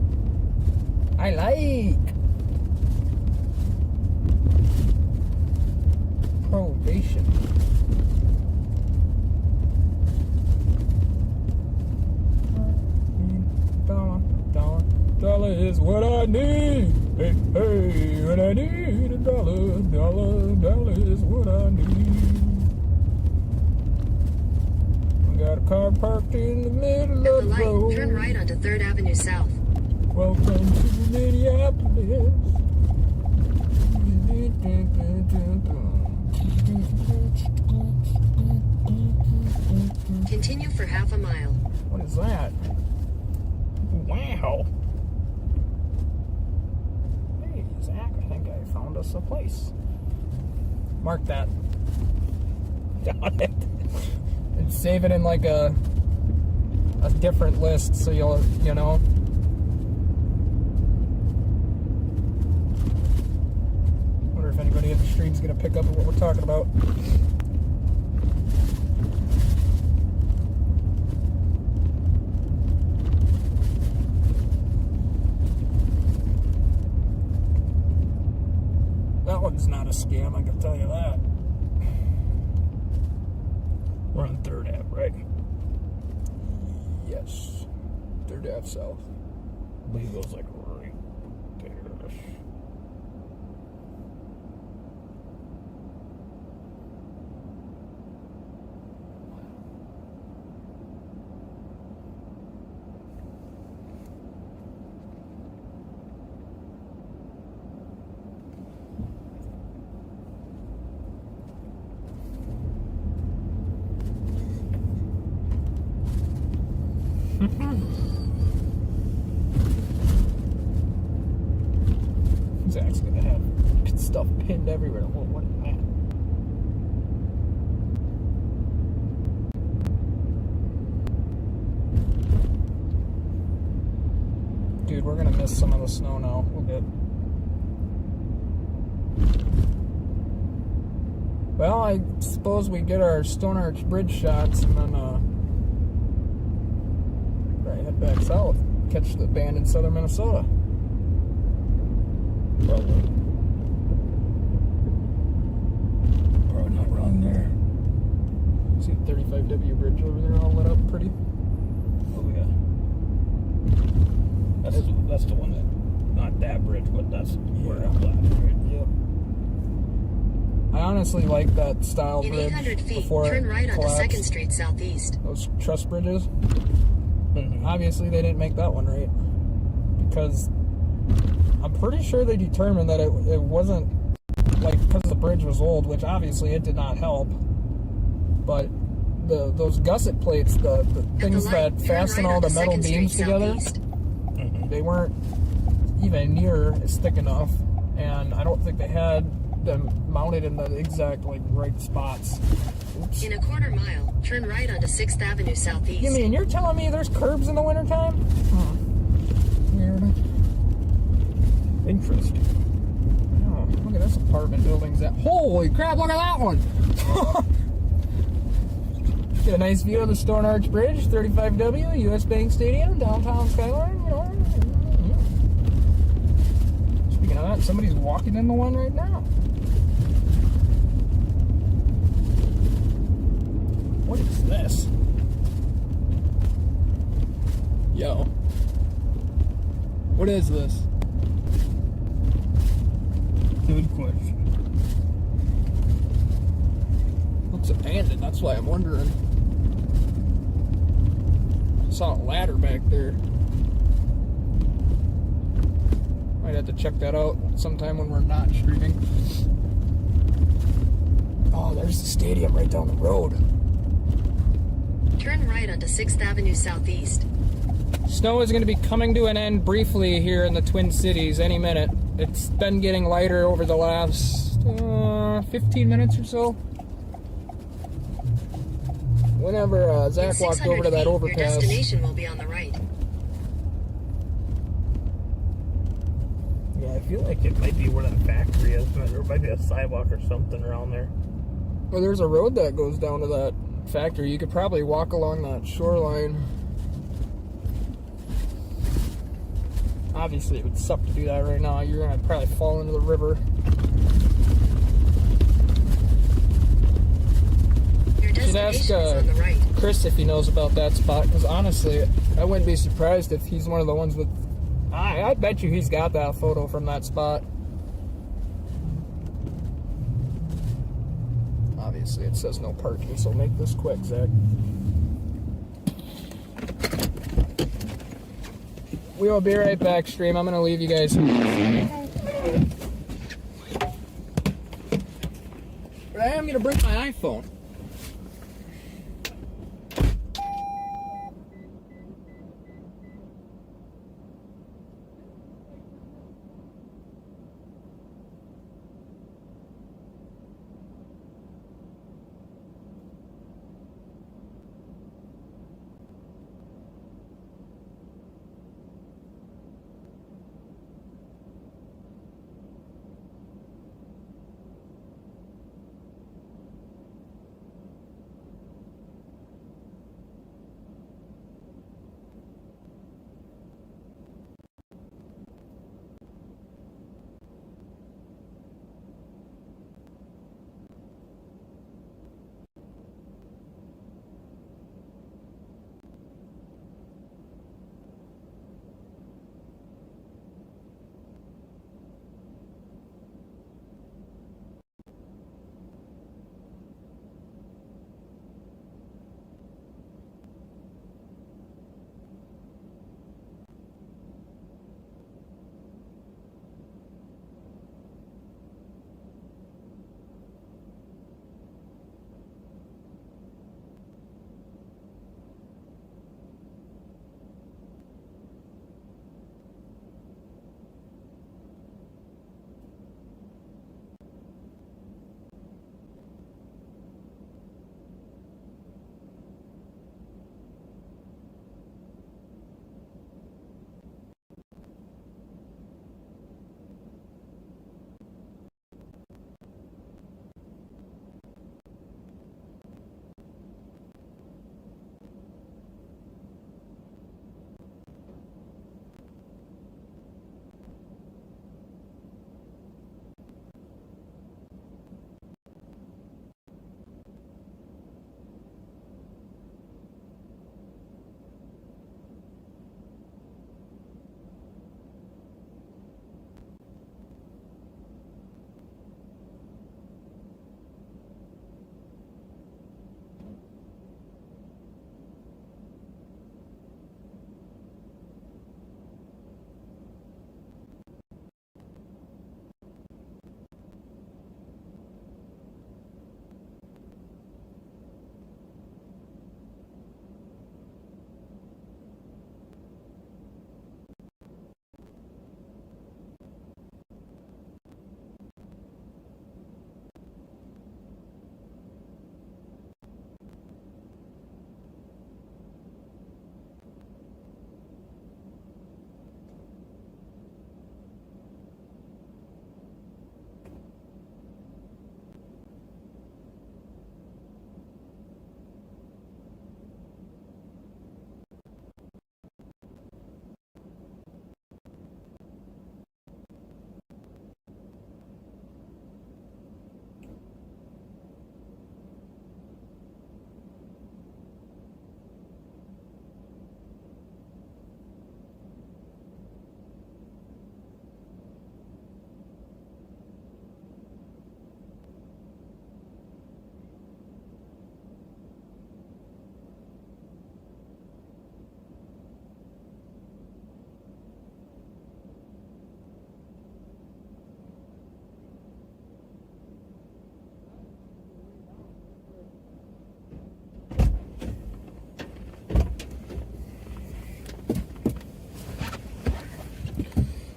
I like. Probation. is what I need. Hey, hey, when I need $1 is what I need. We got a car parked in the middle At of the the light, road. turn right onto 3rd Avenue South. Welcome to Minneapolis. Continue for half a mile. What is that? Wow. Hey, Zach, I think I found us a place. Mark that. Got it. And save it in like a different list so you'll, you know. Wonder if anybody in the stream's gonna pick up on what we're talking about. That one's not a scam, I can tell you that. We're on 3rd Ave, right? Yes. 3rd Ave South. I believe it goes like right there. Zach's gonna have stuff pinned everywhere. Whoa, what is that? Dude, we're gonna miss some of the snow now. We'll get. Well, I suppose we get our Stone Arch Bridge shots and then right, head back south. Catch the band in southern Minnesota. Probably not wrong there. See the 35W bridge over there all lit up pretty? Oh yeah. That's the one that, not that bridge, but that's where it collapsed, right? Yep. I honestly like that style In bridge 800 feet, before turn right it onto collapsed. 2nd Street Southeast. Those truss bridges. Mhm. Obviously they didn't make that one right. Because I'm pretty sure they determined that it wasn't, like, because the bridge was old, which obviously it did not help. But those gusset plates, the things light, that turn fasten right all the onto metal 2nd Street beams together, Southeast. they weren't even near as thick enough, and I don't think they had them mounted in the exact, like, right spots. Oops. In a quarter mile, turn right onto 6th Avenue Southeast. You mean you're telling me there's curbs in the wintertime? Weird. Interesting. Oh, look at this apartment building's that. Holy crap, look at that one! Get a nice view of the Stone Arch Bridge, 35W, US Bank Stadium, downtown Skyline, you know. Speaking of that, somebody's walking in the one right now. What is this? Yo. What is this? Good question. Looks abandoned, that's why I'm wondering. Saw a ladder back there. Might have to check that out sometime when we're not streaming. Oh, there's the stadium right down the road. Turn right onto 6th Avenue Southeast. Snow is going to be coming to an end briefly here in the Twin Cities any minute. It's been getting lighter over the last 15 minutes or so. Whenever Zach In walked 600 over to that feet, overpass. Your destination will be on the right. Yeah, I feel like it might be where that factory is. There might be a sidewalk or something around there. Well, there's a road that goes down to that factory. You could probably walk along that shoreline. Obviously, it would suck to do that right now. You're gonna probably fall into the river. Your Should destination ask is on the right. Chris if he knows about that spot, because honestly, I wouldn't be surprised if he's one of the ones with I bet you he's got that photo from that spot. Obviously, it says no parking, so make this quick, Zach. We will be right back, stream. I'm going to leave you guys. But I am going to bring my iPhone.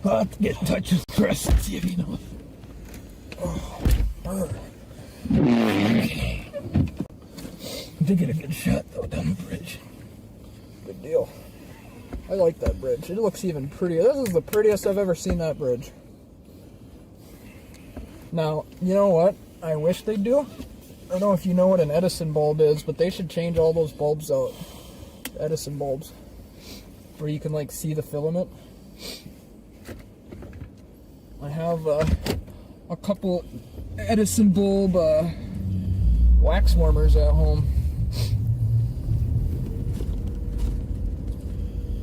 I'll have to get in touch with Chris and see if he knows. Oh, Okay. They get a good shot though down the bridge. good deal. I like that bridge. It looks even prettier. This is the prettiest I've ever seen that bridge. Now, you know what I wish they'd do? I don't know if you know what an Edison bulb is, but they should change all those bulbs out. Edison bulbs. Where you can like see the filament. I have a couple Edison bulb wax warmers at home.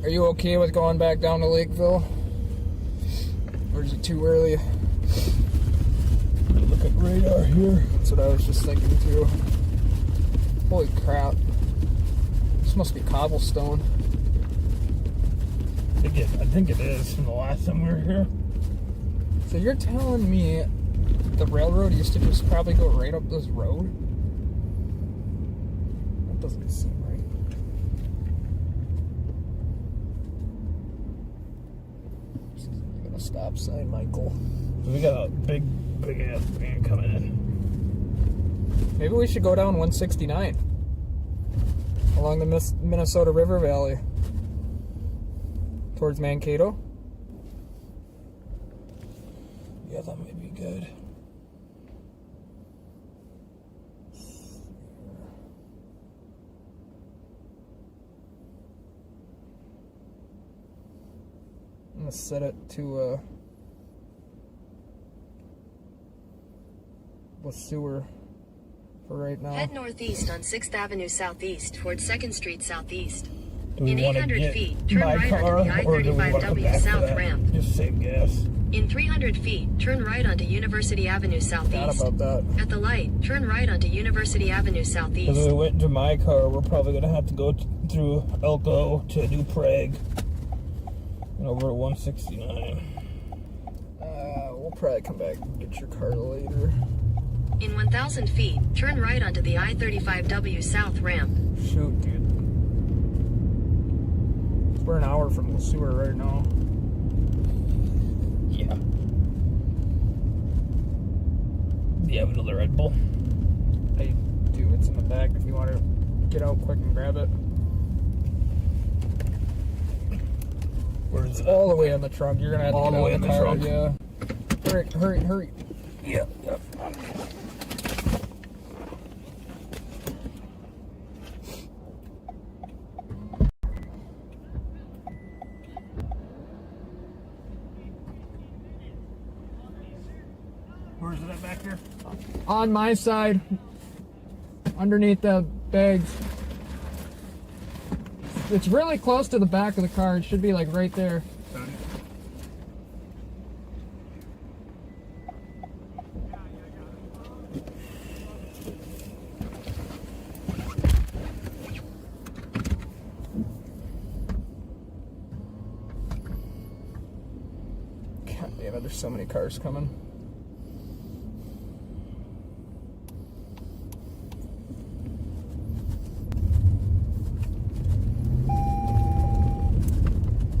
Are you okay with going back down to Lakeville? Or is it too early? Look at radar here. That's what I was just thinking too. Holy crap. This must be cobblestone. I think it is from the last time we were here. So you're telling me the railroad used to just probably go right up this road? That doesn't seem right. This isn't even a stop sign, Michael. We got a big ass van coming in. Maybe we should go down 169 along the Minnesota River Valley towards Mankato. Yeah, that might be good. I'm gonna set it to the sewer for right now. Head northeast on 6th Avenue Southeast towards 2nd Street Southeast. Do we In want to 800 get feet, turn my right car, onto the or do we want to come I-35W back to South that? ramp. Just save gas. In 300 feet, turn right onto University Avenue Forgot Southeast. about that. At the light, turn right onto University Avenue Because Southeast. if we went to my car, we're probably going to have to go through Elko to New Prague and over at 169. We'll probably come back and get your car later. In 1,000 feet, turn right onto the I-35W South ramp. Shoot, dude. We're an hour from the sewer right now. Yeah. Do you have another Red Bull? I do. It's in the back if you want to get out quick and grab it. Where is it? All the way in the trunk. You're gonna have to All get the out way of in the the car. trunk? Yeah. Hurry. Yeah. Where's it at back here? On my side, underneath the bags. It's really close to the back of the car. It should be like right there. God damn it, there's so many cars coming.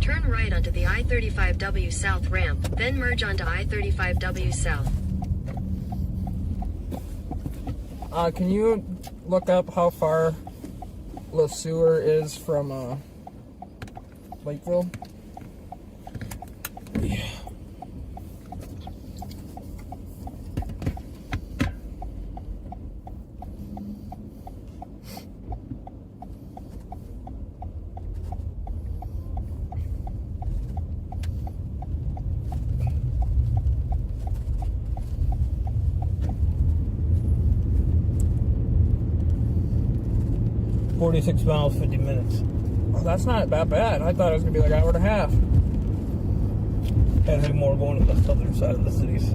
Turn right onto the I-35W South ramp, then merge onto I-35W South. Can you look up how far Le Sewer is from Lakeville? Yeah. $46 miles, 50 minutes. Oh, that's not that bad. I thought it was gonna be like an hour and a half. And then more going to the southern side of the cities.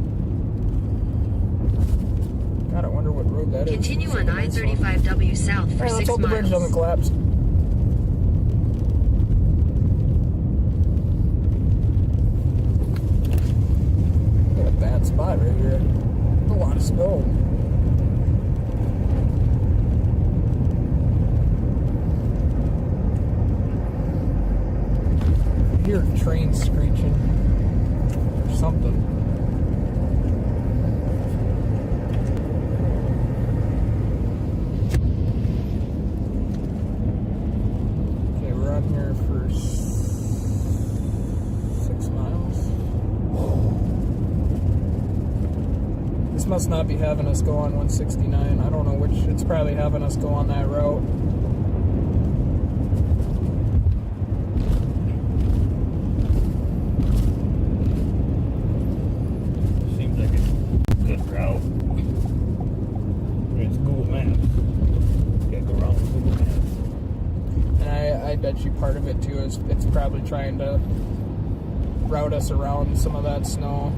God, I wonder what road that is. Continue on I-35W South for Alright, let's 6 hope the bridge doesn't miles. collapse. Got a bad spot right here. A lot of snow. I hear trains screeching or something. Okay, we're on here for 6 miles. This must not be having us go on 169. I don't know which. It's probably having us go on that route. Seems like it's a good route. It's Google Maps. You gotta go around with Google Maps. And I bet you part of it too is it's probably trying to route us around some of that snow.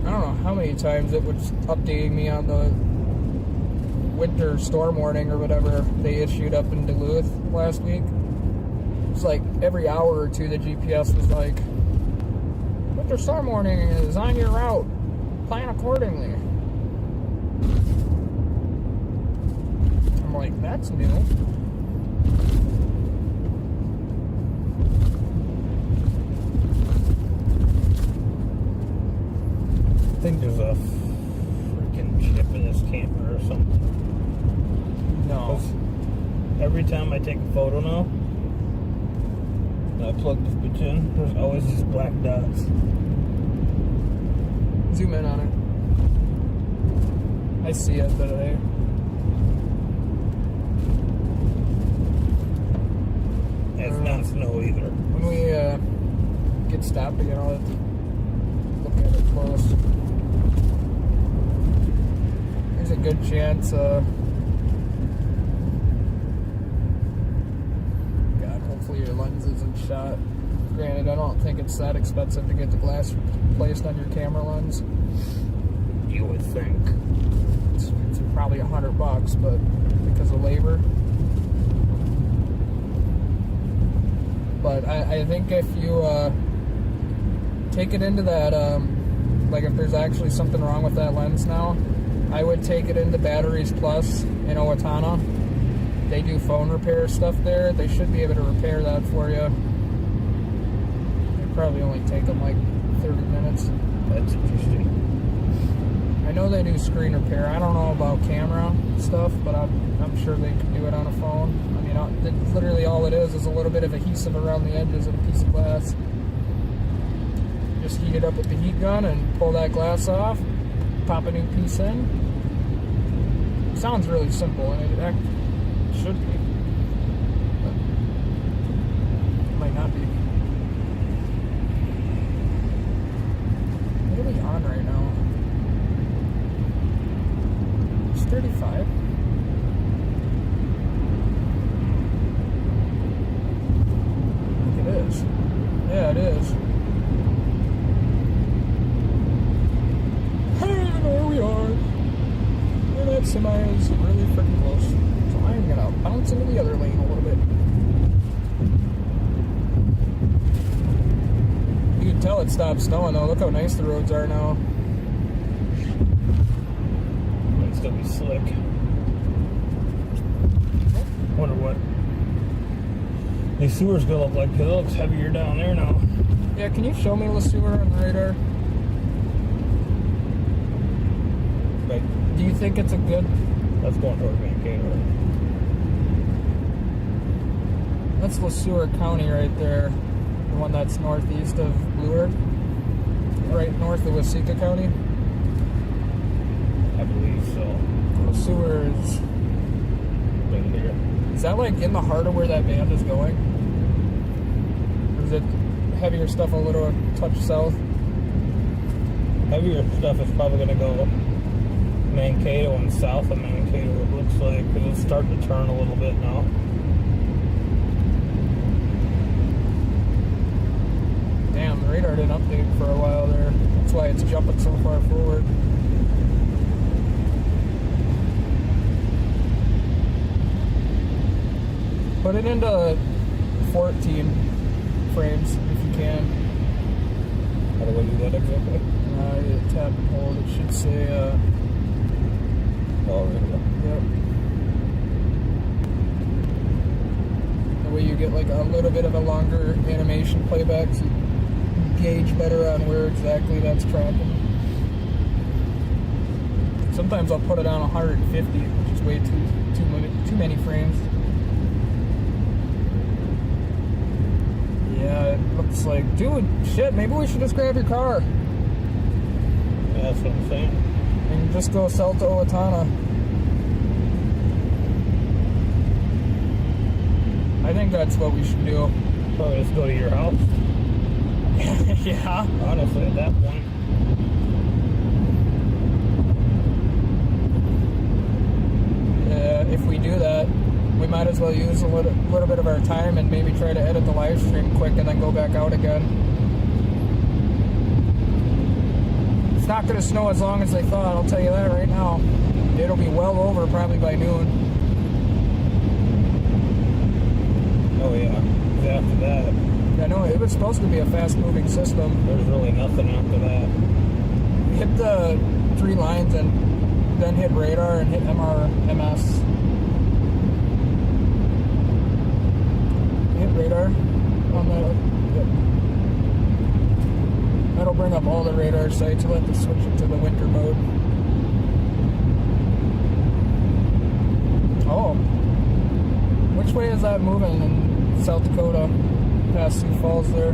I don't know how many times it was updating me on the winter storm warning or whatever they issued up in Duluth last week. It's like every hour or two the GPS was like, winter storm warning is on your route. Plan accordingly. I'm like, that's new. I think there's a freaking chip in this camera or something. No. Every time I take a photo now, and I plug this bitch in, there's always these black dots. Zoom in on it. I see it, but It's not snow either. when we get stopped again, I'll have to look at it close. There's a good chance, God, hopefully your lens isn't shot. Granted, I don't think it's that expensive to get the glass placed on your camera lens. You would think. It's probably $100, but because of labor. But I think if you take it into that, like if there's actually something wrong with that lens now, I would take it into Batteries Plus in Owatonna. They do phone repair stuff there. They should be able to repair that for you. It'd probably only take them like 30 minutes. That's interesting. I know they do screen repair. I don't know about camera stuff, but I'm sure they can do it on a phone. I mean, literally all it is a little bit of adhesive around the edges of a piece of glass. Just heat it up with the heat gun and pull that glass off, pop a new piece in. Sounds really simple, and it actually should be. But it might not be. What are we on right now? It's 35. I think it is. Yeah, it is. Hey, there we are. And that semi is really freaking close. So I'm gonna bounce into the other lane a little bit. You can tell it stopped snowing though. Look how nice the roads are now. Might still be slick. Wonder what these sewers gonna look like, because it looks heavier down there now. Yeah, can you show me the sewer on the radar? Like, Do you think it's a good... that's going towards Mankato. That's LeSueur County right there. The one that's northeast of Blue Earth. Right north of Waseca County. I believe so. LeSueur is... Right here. Is that like in the heart of where that band is going? Or is it heavier stuff a little touch south? Heavier stuff is probably going to go Mankato and south of Mankato, it looks like, because it's starting to turn a little bit now. Damn, the radar didn't update for a while there. That's why it's jumping so far forward. Put it into 14 frames if you can. How do I do that exactly? You tap and hold. It should say, Oh, there we go. yep. That way you get like a little bit of a longer animation playback so you gauge better on where exactly that's tracking. Sometimes I'll put it on 150, which is way too many frames. Yeah, it looks like, dude, shit, maybe we should just grab your car Yeah, that's what I'm saying. and just go sell to Owatonna. I think that's what we should do. Probably just go to your house. Yeah. Honestly, at that point. If we do that, we might might as well use a little bit of our time and maybe try to edit the live stream quick and then go back out again. It's not going to snow as long as they thought, I'll tell you that right now. It'll be well over probably by noon. Oh yeah, after that, I know, it was supposed to be a fast-moving system. there's really nothing after that. Hit the 3 lines and then hit radar and hit MS. Hit radar on the... Yep. That'll bring up all the radar sites. You'll have to switch it to the winter mode. Oh. Which way is that moving in South Dakota? Past Sioux Falls there.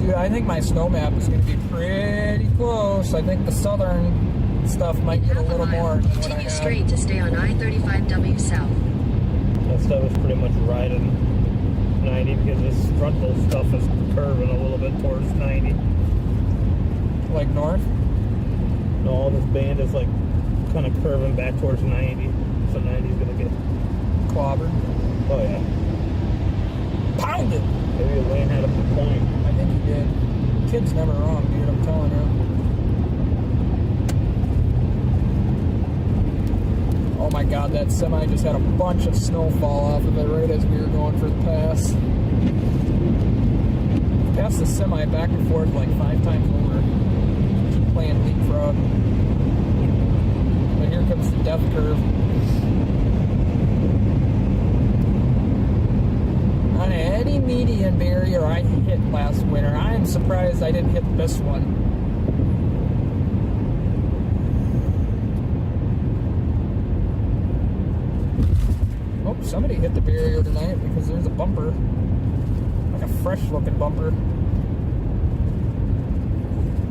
Dude, I think my snow map is going to be pretty close. I think the southern stuff might get a little more than what I Continue had. straight to stay on I-35W south. That stuff is pretty much riding 90 because this frontal stuff is curving a little bit towards 90. Like north? No, all this band is like kind of curving back towards 90. So 90 is going to get... Clobbered. Oh yeah. Pounded! Maybe Wayne had a good point. I think he did. Kid's never wrong, dude, I'm telling you. Oh my god, that semi just had a bunch of snow fall off of it right as we were going for the pass. Passed the semi back and forth like 5 times over. Keep playing leapfrog. But here comes the death curve. On any median barrier I hit last winter, I am surprised I didn't hit this one. Oh, somebody hit the barrier tonight because there's a bumper. Like a fresh looking bumper.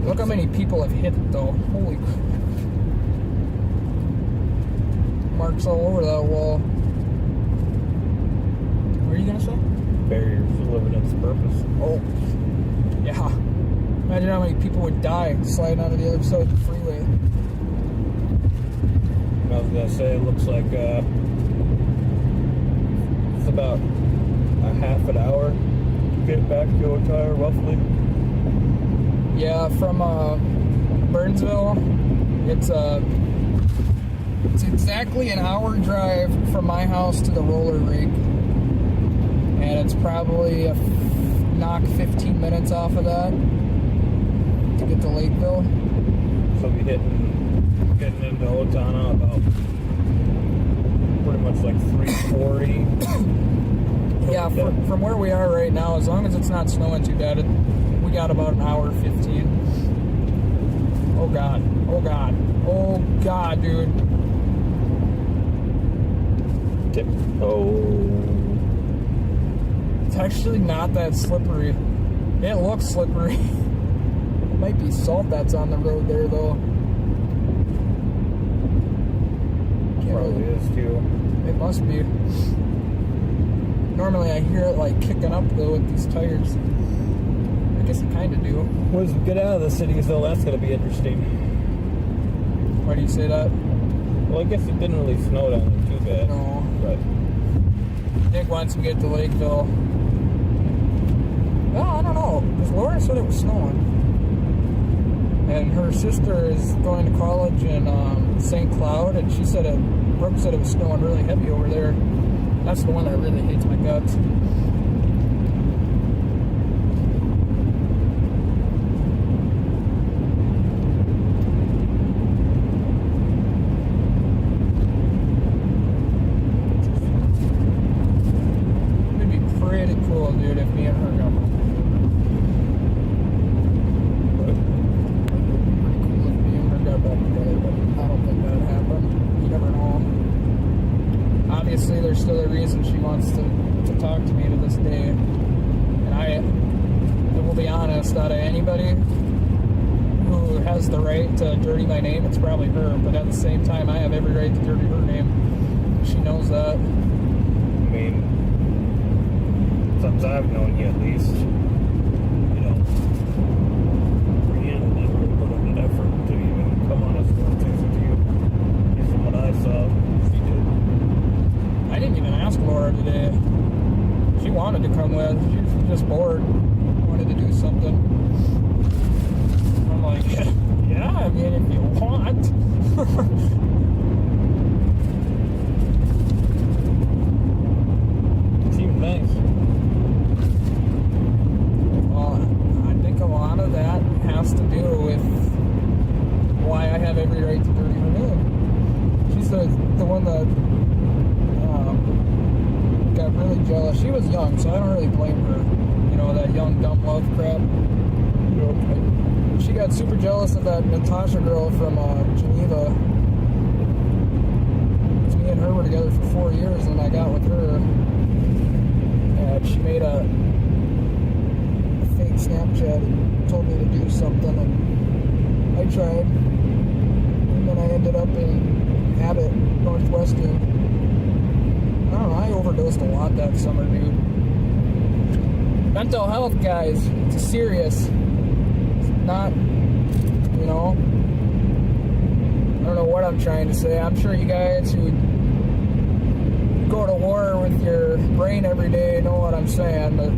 Look how many people have hit it though. Holy crap. Marks all over that wall. What are you gonna say? Barriers delivered its purpose. Oh, yeah. Imagine how many people would die sliding out of the other side of the freeway. I was gonna say, it looks like it's about a half an hour to get back to Otire, roughly. Yeah, from Burnsville, it's exactly an hour drive from my house to the roller rink. And it's probably a knock 15 minutes off of that to get to Lakeville. So we getting into Otana about pretty much like 3:40. Yeah, from where we are right now, as long as it's not snowing too bad, we got about an hour 15. Oh god, oh god, oh god, dude. Tiptoe. It's actually not that slippery. It looks slippery. It might be salt that's on the road there, though. Probably is too. It must be. Normally I hear it like kicking up though with these tires. I guess it kind of do. Once we get out of the cities though, that's going to be interesting. Why do you say that? Well, I guess it didn't really snow down there too bad. No. But I think once we get to Lakeville. Well, I don't know. Because Laura said it was snowing. And her sister is going to college in St. Cloud, and she said Brooke said it was snowing really heavy over there. That's the one that really hates my guts. It'd be pretty cool, dude, if me and her got home. It'd be pretty cool if me and her got back together, but I don't think that'd happen. You never know. Obviously, there's still a reason she wants to talk to me to this day. And I will be honest, out of anybody who has the right to dirty my name, it's probably her. But at the same time, I have every right to dirty her name. She knows that. I mean, since I've known you at least, you know, Brianna never put in an effort to even come on us for things with you. Based on what I saw, she did. has to do with why I have every right to dirty her name. She's the one that got really jealous. She was young, so I don't really blame her. You know, that young, dumb love crap. She got super jealous of that Natasha girl from Geneva. Me and her were together for 4 years, and I got with her. And she made a fake Snapchat and told me to do something, and I tried. And then I ended up in Abbott, Northwestern. I don't know, I overdosed a lot that summer, dude. Mental health, guys, it's serious. It's not, you know, I don't know what I'm trying to say. I'm sure you guys who go to war with your brain every day know what I'm saying, but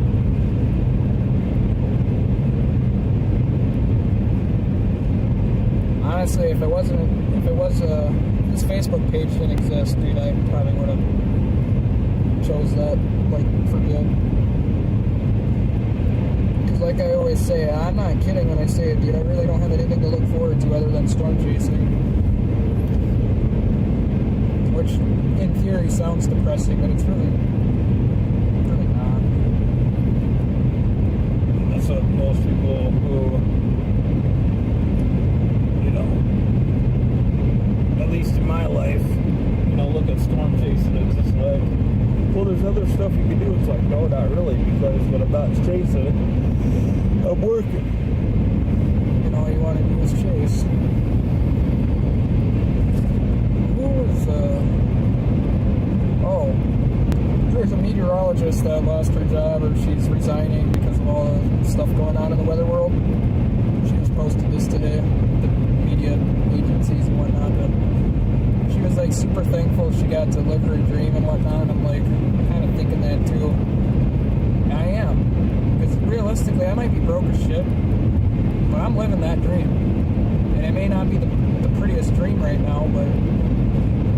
honestly, if this Facebook page didn't exist, dude, I probably would have chose that, like, for good. Because like I always say, I'm not kidding when I say it, dude, I really don't have anything to look forward to other than storm chasing. Which, in theory, sounds depressing, but it's really not. That's what most people who, you know, at least in my life, you know, look at storm chasing as just like, well, there's other stuff you can do. It's like, no, not really, because when I'm not chasing, I'm working. And all you want to do is chase. There's a meteorologist that lost her job, or she's resigning because of all the stuff going on in the weather world. She just posted this today, the media agencies and whatnot, but she was like super thankful she got to live her dream and whatnot, and I'm like kind of thinking that too. I am, because realistically I might be broke as shit, but I'm living that dream, and it may not be the prettiest dream right now, but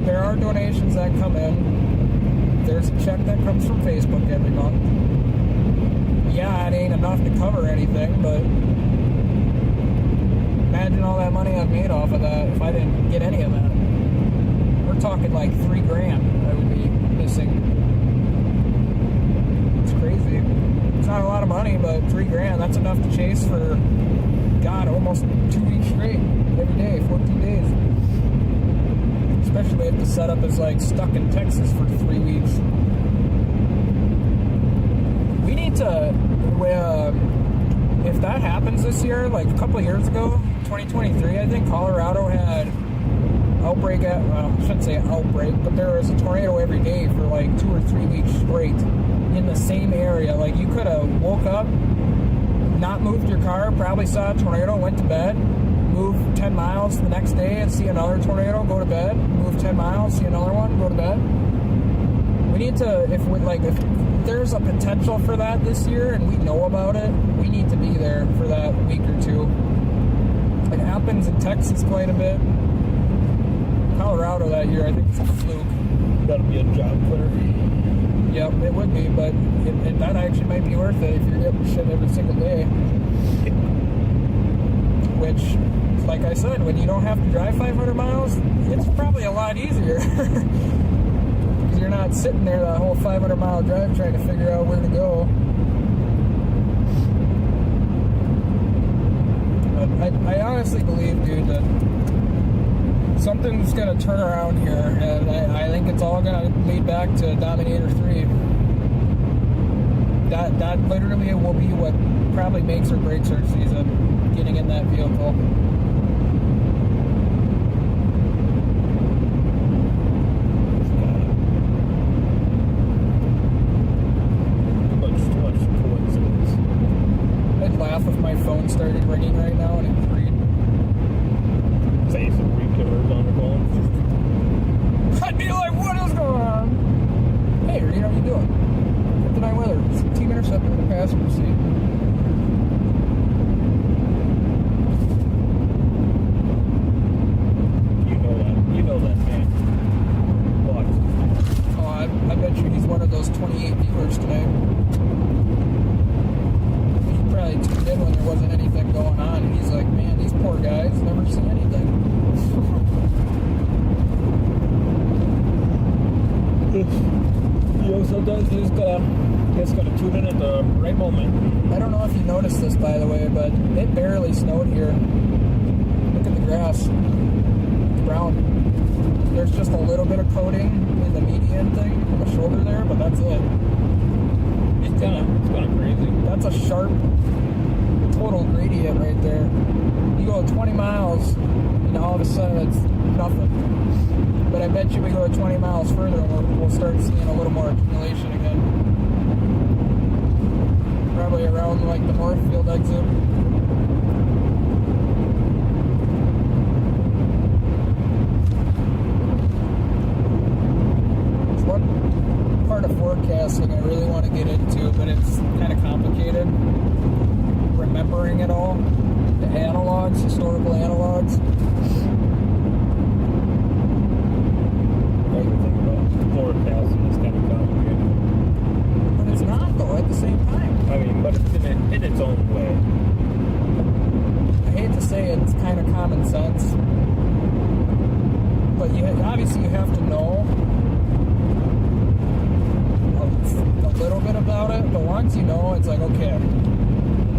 there are donations that come in. There's a check that comes from Facebook every month. Yeah, it ain't enough to cover anything, but imagine all that money I've made off of that if I didn't get any of that. We're talking like $3,000 I would be missing. It's crazy. It's not a lot of money, but $3,000, that's enough to chase for, God, almost 2 weeks straight. Every day, 14 days. Especially if the setup is like stuck in Texas for 3 weeks. We need to, if that happens this year, like a couple of years ago, 2023, I think Colorado had outbreak I shouldn't say outbreak, but there was a tornado every day for like 2 or 3 weeks straight in the same area. Like you could have woke up, not moved your car, probably saw a tornado, went to bed, move 10 miles the next day and see another tornado, go to bed, move 10 miles, see another one, go to bed. We need to, if there's a potential for that this year and we know about it, we need to be there for that week or two. It happens in Texas quite a bit. Colorado that year, I think it's a fluke. That'll be a job clear. Yep, it would be, but that actually might be worth it if you're getting shit every single day. Which, like I said, when you don't have to drive 500 miles, it's probably a lot easier. Because you're not sitting there that whole 500-mile drive trying to figure out where to go. But I honestly believe, dude, that something's going to turn around here, and I think it's all going to lead back to Dominator 3. That literally will be what probably makes or breaks our season, getting in that vehicle. Too much coincidence. I'd laugh if my phone started ringing right now and it read. Facebook recovers on the phone. I'd be like, what is going on? Hey, Reed, how you doing? Kryptonite weather. Team Interceptor in the passenger seat. here. Look at the grass. It's brown. There's just a little bit of coating in the median thing on the shoulder there, but that's it. It's kind of crazy. That's a sharp total gradient right there. You go 20 miles, and all of a sudden it's nothing. But I bet you we go 20 miles further, and we'll start seeing a little more accumulation again. Probably around like the Northfield exit. It's one part of forecasting I really want to get into, but it's kind of complicated. Remembering it all, the analogs, historical analogs. What do you think about forecasting is kind of complicated? But it's not though at the same time. I mean, but it's in its own way. I hate to say it's kind of common sense, but obviously you have to know a little bit about it. But once you know, it's like, okay,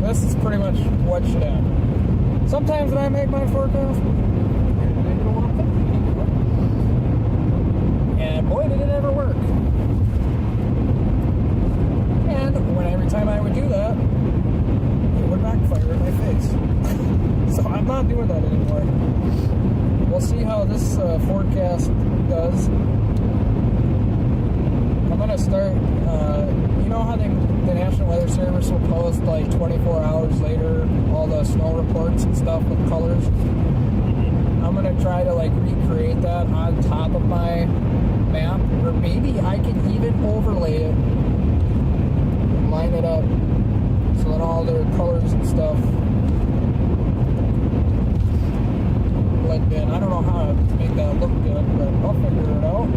this is pretty much what should happen. Sometimes when I make my forecast, and boy, did it ever work. And every time I would do that, it would backfire in my face. So I'm not doing that anymore. We'll see how this forecast does. I'm going to start, you know how the National Weather Service will post like 24 hours later all the snow reports and stuff with colors? I'm going to try to like recreate that on top of my map, or maybe I can even overlay it, line it up, so that all their colors and stuff blend in. I don't know how to make that look good, but I'll figure it out.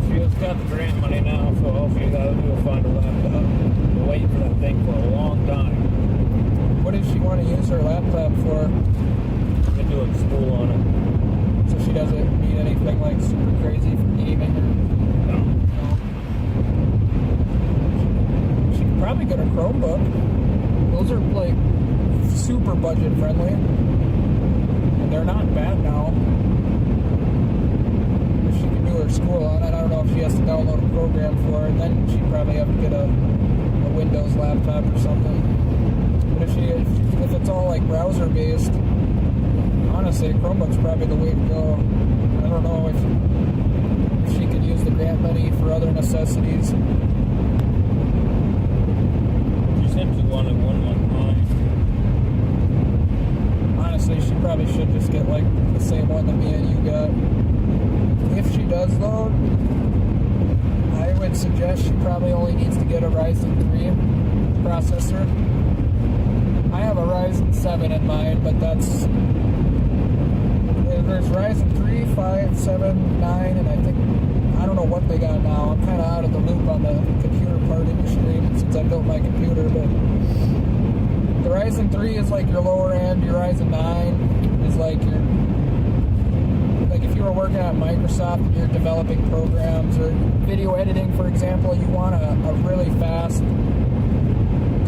She's got the grant money now, so all she got to do is find a laptop. Been waiting for that thing for a long time. What does she want to use her laptop for? Been doing school on it. So she doesn't need anything like super crazy for gaming? No. She could probably get a Chromebook. Those are like super budget friendly. And they're not bad now. Her school on it. I don't know if she has to download a program for it. Then she'd probably have to get a Windows laptop or something. But if it's all like browser based, honestly, Chromebook's probably the way to go. I don't know if she could use the grant money for other necessities. She said she wanted one like mine. Honestly, she probably should just get like the same one that me and you got. If she does though, I would suggest she probably only needs to get a Ryzen 3 processor. I have a Ryzen 7 in mind, but there's Ryzen 3, 5, 7, 9, and I don't know what they got now. I'm kind of out of the loop on the computer part industry since I built my computer, but the Ryzen 3 is like your lower end, your Ryzen 9 is like your... Like if you were working at Microsoft and you're developing programs or video editing, for example, you want a really fast,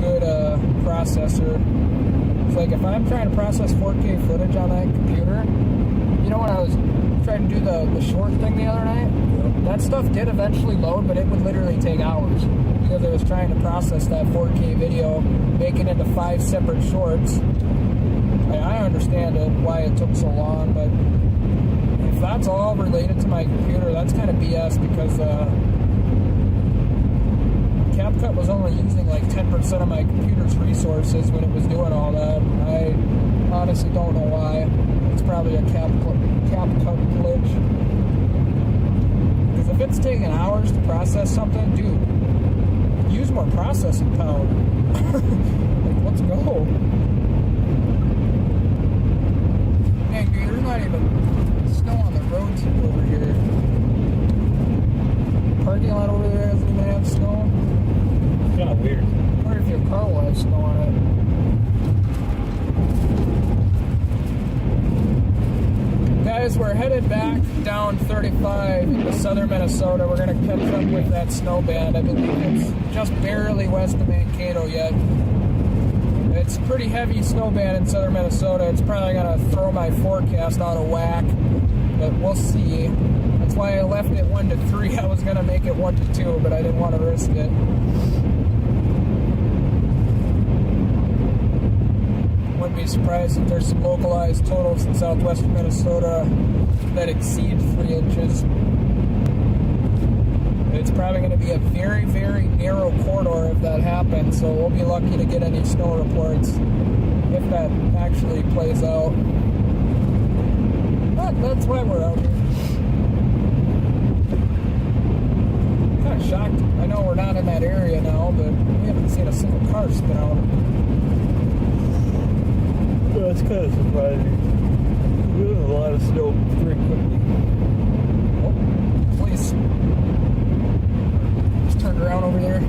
good processor. It's like if I'm trying to process 4K footage on that computer, you know when I was trying to do the short thing the other night? That stuff did eventually load, but it would literally take hours because I was trying to process that 4K video, make it into 5 separate shorts. I understand why it took so long, but if that's all related to my computer, that's kind of BS because CapCut was only using like 10% of my computer's resources when it was doing all that. I honestly don't know why. It's probably a CapCut glitch. Because if it's taking hours to process something, dude, use more processing power. Like, let's go. Dang, dude, there's not even snow on the roads over here. Parking lot over there doesn't even have snow. It's kind of weird. I wonder if your car will have snow on it. Anyways, we're headed back down 35 into southern Minnesota. We're going to catch up with that snow band. I believe it's just barely west of Mankato yet. It's pretty heavy snow band in southern Minnesota. It's probably going to throw my forecast out of whack, but we'll see. That's why I left it 1 to 3. I was going to make it 1 to 2, but I didn't want to risk it. Wouldn't be surprised if there's some localized totals in southwestern Minnesota that exceed 3 inches. It's probably going to be a very, very narrow corridor if that happens, so we'll be lucky to get any snow reports if that actually plays out. But that's why we're out here. Kind of shocked. I know we're not in that area now, but we haven't seen a single car spin out. Well, it's kind of surprising. There's a lot of snow very quickly. Oh, police. Just turned around over there.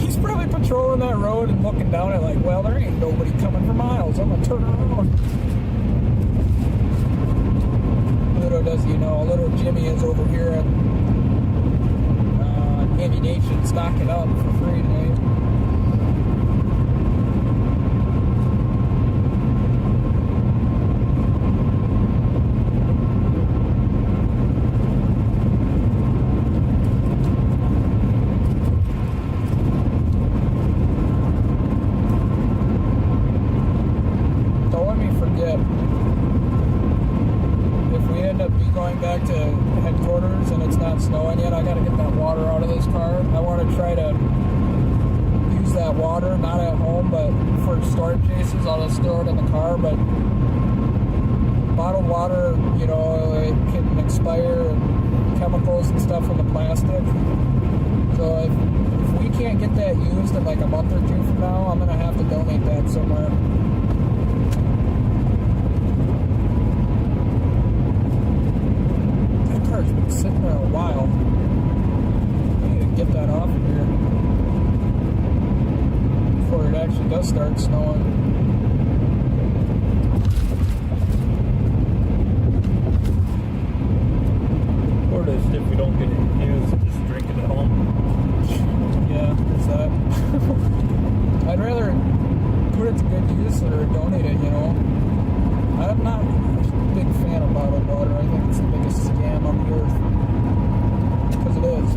He's probably patrolling that road and looking down at like, well, there ain't nobody coming for miles. I'm gonna turn around. Little does he know, little Jimmy is over here at ammunition stocking up for free tonight. Don't let me forget, if we end up going back to headquarters and it's not snowing yet, I gotta get that water out of this car. I want to try to use that water, not at home, but for storage cases. I'll just store it in the car, but bottled water, you know, it can expire, and chemicals and stuff in the plastic. So if we can't get that used in like a month or 2 from now, I'm gonna have to donate that somewhere. Car's been sitting there a while. I need to get that off of here before it actually does start snowing. Or just if we don't get it used, just drink it at home. Yeah, there's that. I'd rather put it to good use or donate it, you know. I'm not a big fan of bottled water. I think it's the biggest scam on the earth. Because it is.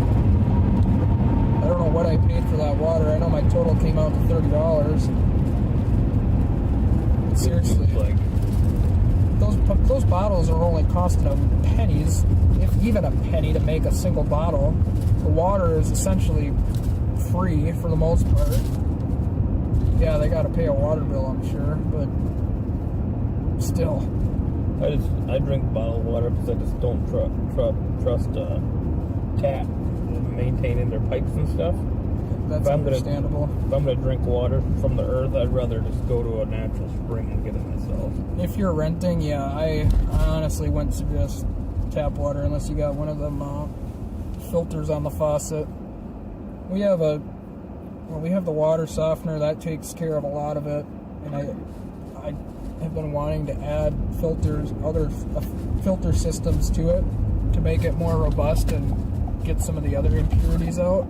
I don't know what I paid for that water. I know my total came out to $30. But seriously, Like, those bottles are only costing them pennies, if even a penny, to make a single bottle. The water is essentially free for the most part. Yeah, they got to pay a water bill, I'm sure, but still. I drink bottled water because I just don't trust tap maintaining their pipes and stuff. That's understandable. If I'm gonna drink water from the earth, I'd rather just go to a natural spring and get it myself. If you're renting, yeah, I honestly wouldn't suggest tap water unless you got one of them filters on the faucet. We have the water softener that takes care of a lot of it, and I have been wanting to add other filter systems to it to make it more robust and get some of the other impurities out.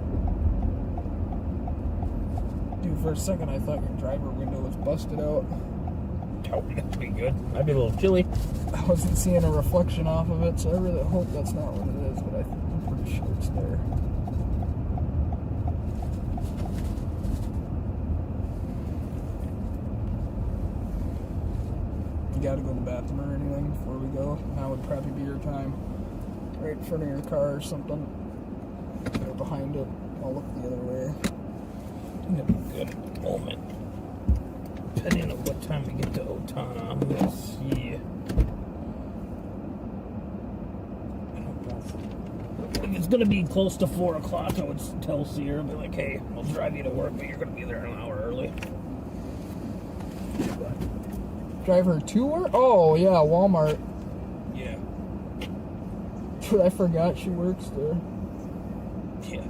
Dude, for a second I thought your driver window was busted out. Oh, that'd be good. I'd be a little chilly. I wasn't seeing a reflection off of it, so I really hope that's not what it is, but I'm pretty sure it's there. You gotta go to the bathroom or anything before we go? Now would probably be your time. Right in front of your car or something. Go behind it. I'll look the other way. That'd be good. Moment. Depending on what time we get to Otana, I'm gonna see. I don't know. If it's gonna be close to 4 o'clock, I would tell Sierra, be like, hey, I'll drive you to work, but you're gonna be there an hour early. But, Drive her to work? Oh, yeah, Walmart. yeah. Dude, I forgot she works there. Yeah.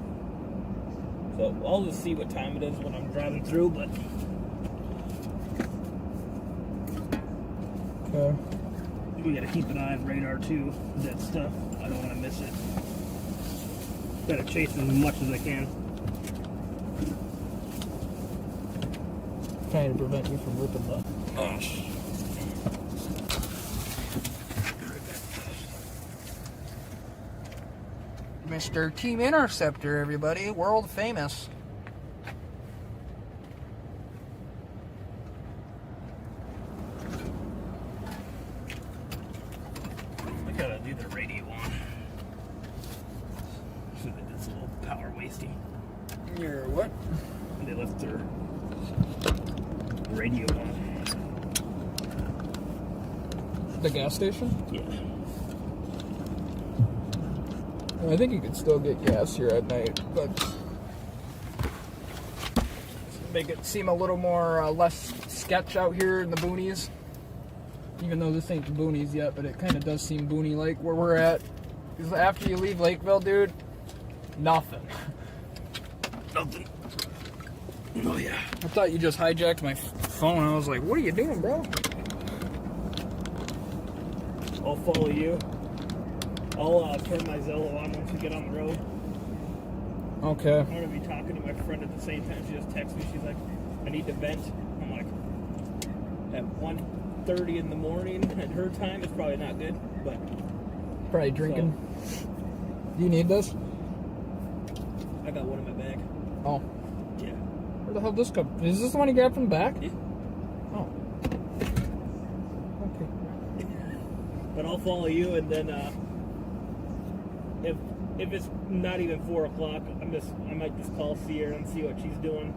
So I'll just see what time it is when I'm driving through, but Okay. We gotta keep an eye on radar too. That stuff. I don't want to miss it. Gotta chase as much as I can. Trying to prevent you from ripping the. Mr. Team Interceptor, everybody, world famous. I gotta do the radio on. So that it's a little power wasting. You're what? They left their radio on. The gas station? Yeah. I think you could still get gas here at night, but make it seem a little more less sketch out here in the boonies. Even though this ain't the boonies yet, but it kind of does seem boony-like where we're at. Because after you leave Lakeville, dude, nothing. Nothing. Oh yeah. I thought you just hijacked my phone. I was like, what are you doing, bro? I'll follow you. I'll turn my Zello on once we get on the road. Okay. I'm gonna be talking to my friend at the same time. She just texted me. She's like, I need to vent. I'm like, at 1:30 in the morning at her time, it's probably not good, but. Probably drinking. Do you need this? I got one in my bag. Oh. Yeah. Where the hell did this come? Is this the one you grabbed from the back? Yeah. Oh. Okay. But I'll follow you, and then if it's not even 4 o'clock, I might just call Sierra and see what she's doing.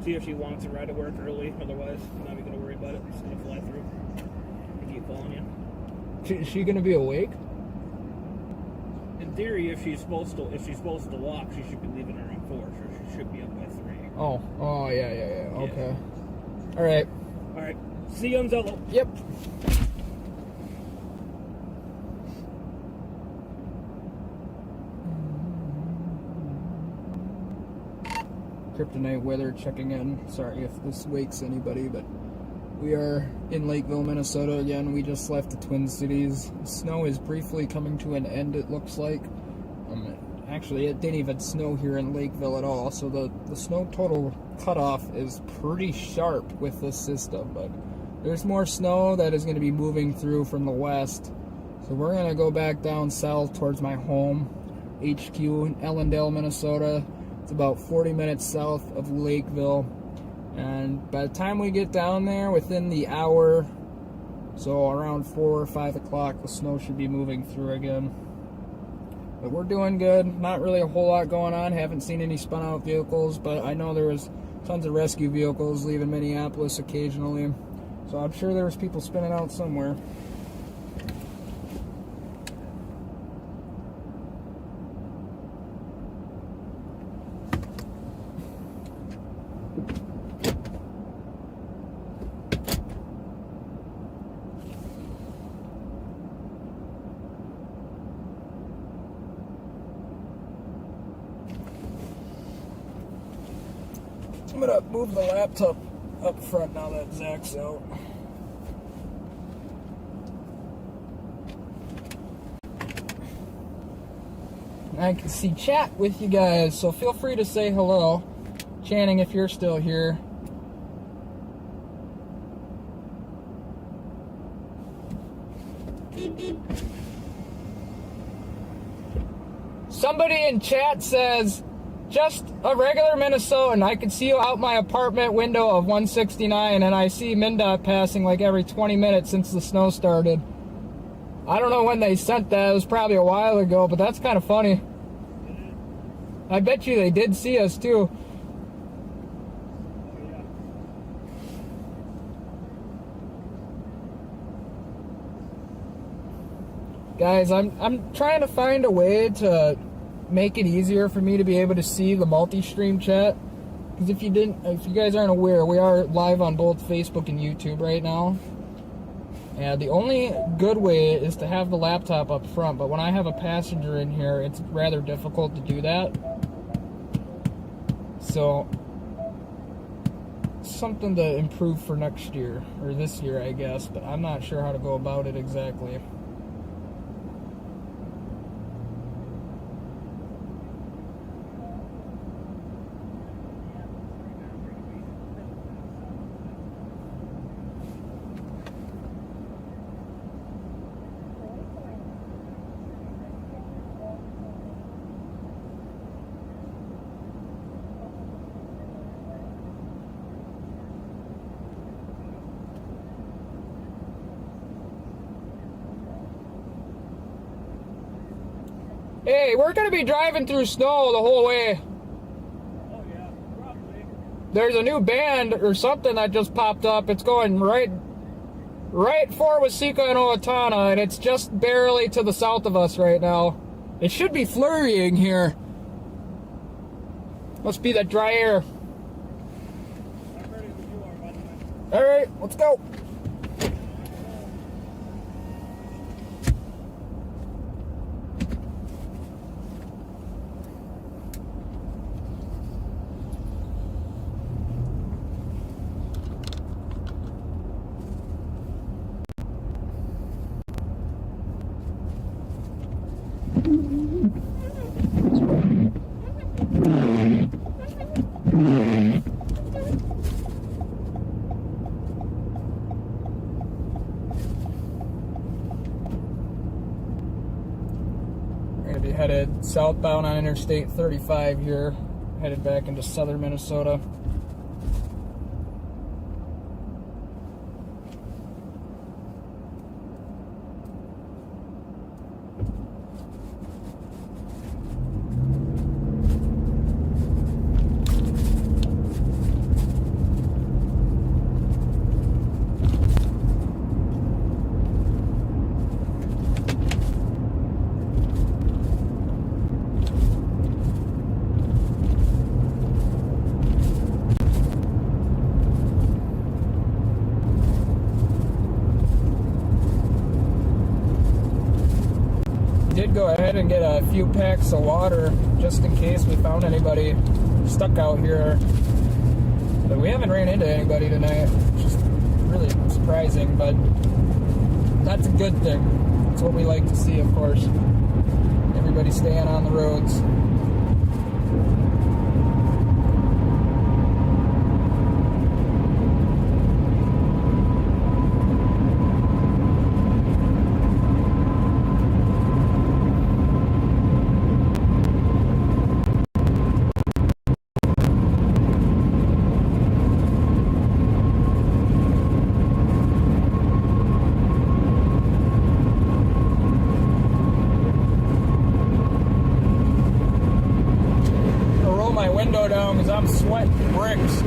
See if she wants to ride to work early. Otherwise, I'm not even gonna worry about it. I'm just gonna fly through and keep following you. Is she gonna be awake? In theory, if she's supposed to walk, she should be leaving around 4, so she should be up by 3. Oh. Oh, yeah. Okay. All right. All right. See you on Zello. Yep. Kryptonite weather checking in. Sorry if this wakes anybody, but we are in Lakeville, Minnesota again. We just left the Twin Cities. Snow is briefly coming to an end, it looks like. Actually, it didn't even snow here in Lakeville at all, so the snow total cutoff is pretty sharp with this system, but there's more snow that is going to be moving through from the west. So we're going to go back down south towards my home, HQ in Ellendale, Minnesota. It's about 40 minutes south of Lakeville. And by the time we get down there, within the hour, so around 4 or 5 o'clock, the snow should be moving through again. But we're doing good. Not really a whole lot going on. Haven't seen any spun out vehicles, but I know there was tons of rescue vehicles leaving Minneapolis occasionally. So I'm sure there was people spinning out somewhere. I'm gonna move the laptop up front now that Zach's out. I can see chat with you guys, so feel free to say hello. Channing, if you're still here. Somebody in chat says, just a regular Minnesotan. I can see you out my apartment window of 169, and I see MnDOT passing like every 20 minutes since the snow started. I don't know when they sent that. It was probably a while ago, but that's kind of funny. I bet you they did see us too. Guys, I'm trying to find a way to make it easier for me to be able to see the multi-stream chat. Because if you guys aren't aware, we are live on both Facebook and YouTube right now. And the only good way is to have the laptop up front, but when I have a passenger in here, it's rather difficult to do that. So that's something to improve for next year, or this year, I guess, but I'm not sure how to go about it exactly. Hey, we're gonna be driving through snow the whole way. Oh yeah, probably. There's a new band or something that just popped up. It's going right for Waseca and Owatonna, and it's just barely to the south of us right now. It should be flurrying here. Must be that dry air. I'm ready when you are, by the way. All right, let's go. We're gonna be headed southbound on Interstate 35 here, headed back into southern Minnesota. Did go ahead and get a few packs of water just in case we found anybody stuck out here, but we haven't ran into anybody tonight, which is really surprising, but that's a good thing. That's what we like to see, of course. Everybody staying on the roads. Window down because I'm sweating bricks.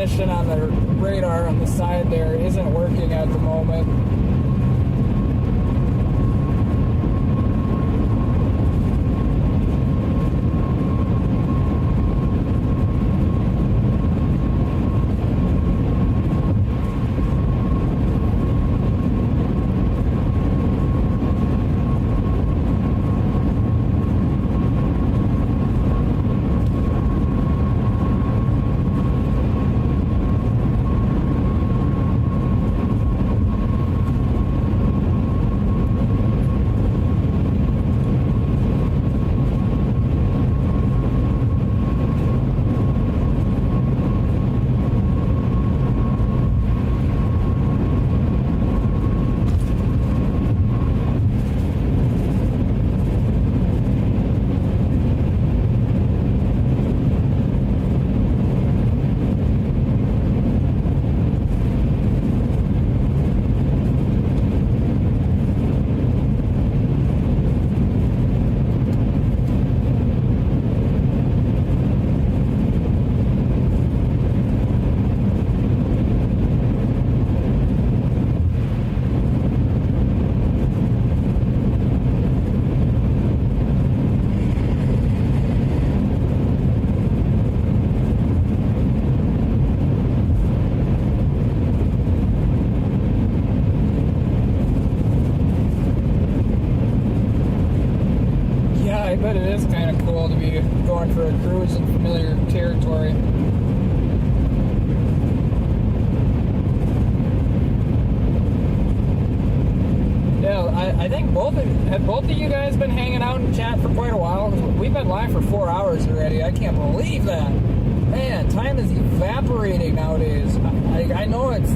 transmission on the radar on the side there isn't working at the moment. I bet it is kind of cool to be going for a cruise in familiar territory. Yeah, I think both of you guys been hanging out in chat for quite a while. We've been live for 4 hours already. I can't believe that. Man, time is evaporating nowadays. I know it's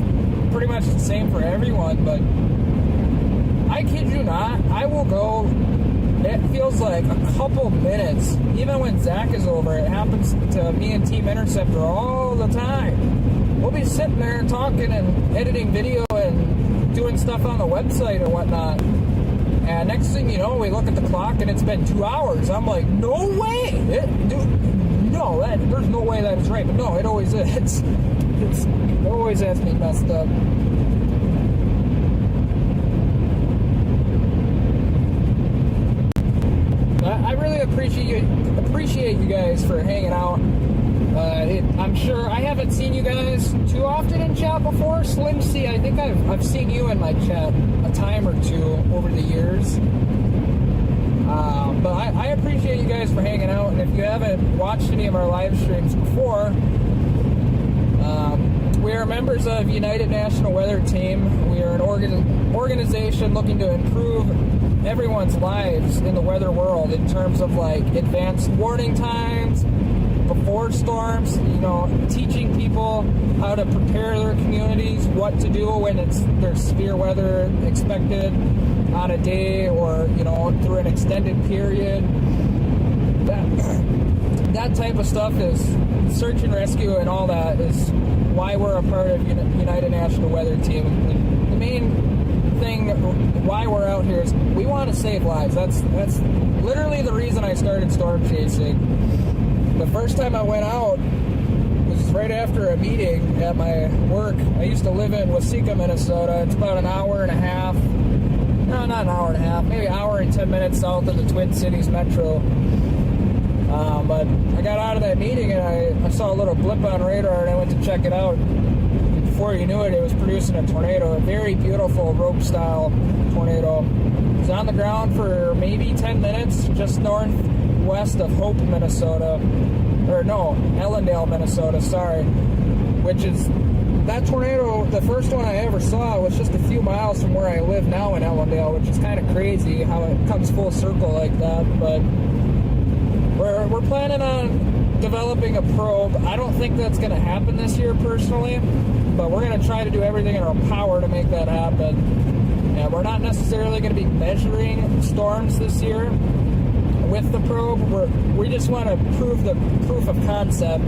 pretty much the same for everyone, but I kid you not, I will go. It feels like a couple minutes. Even when Zach is over, it happens to me and Team Interceptor all the time. We'll be sitting there talking and editing video and doing stuff on the website and whatnot. And next thing you know, we look at the clock and it's been 2 hours. I'm like, no way! There's no way that is right. But no, it always is. It always has me messed up. I really appreciate you guys for hanging out. I'm sure I haven't seen you guys too often in chat before. Slim C, I think I've seen you in my chat a time or two over the years. But I appreciate you guys for hanging out. And if you haven't watched any of our live streams before, we are members of United National Weather Team. We are an organization looking to improve everyone's lives in the weather world in terms of like advanced warning times before storms, teaching people how to prepare their communities, what to do when there's severe weather expected on a day or through an extended period. That type of stuff is search and rescue, and all that is why we're a part of United National Weather Team. And the main thing why we're out here is we want to save lives. That's literally the reason I started storm chasing. The first time I went out was right after a meeting at my work. I used to live in Waseca, Minnesota. It's about an hour and a half. No, not an hour and a half. Maybe an hour and 10 minutes south of the Twin Cities Metro. But I got out of that meeting and I saw a little blip on radar and I went to check it out. Before you knew it, it was producing a tornado, a very beautiful rope-style tornado. It was on the ground for maybe 10 minutes, just northwest of Hope, Minnesota. Or no, Ellendale, Minnesota, sorry. Which is, that tornado, the first one I ever saw was just a few miles from where I live now in Ellendale, which is kind of crazy how it comes full circle like that. But we're planning on developing a probe. I don't think that's going to happen this year personally, but we're going to try to do everything in our power to make that happen. And we're not necessarily going to be measuring storms this year with the probe. We just want to prove the proof of concept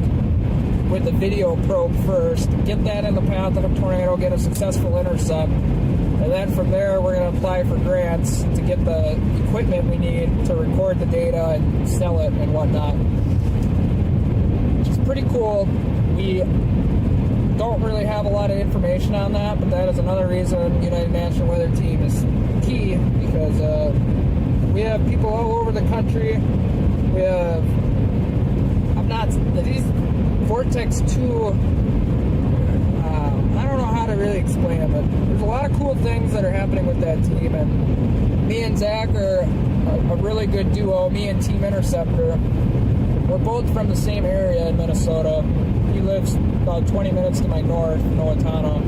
with the video probe first, get that in the path of a tornado, get a successful intercept, and then from there we're going to apply for grants to get the equipment we need to record the data and sell it and whatnot. Which is pretty cool. don't really have a lot of information on that, but that is another reason United National Weather Team is key, because we have people all over the country. We have, these Vortex 2, I don't know how to really explain it, but there's a lot of cool things that are happening with that team, and me and Zach are a really good duo. Me and Team Interceptor, we're both from the same area in Minnesota. He lives about 20 minutes to my north, in Owatonna.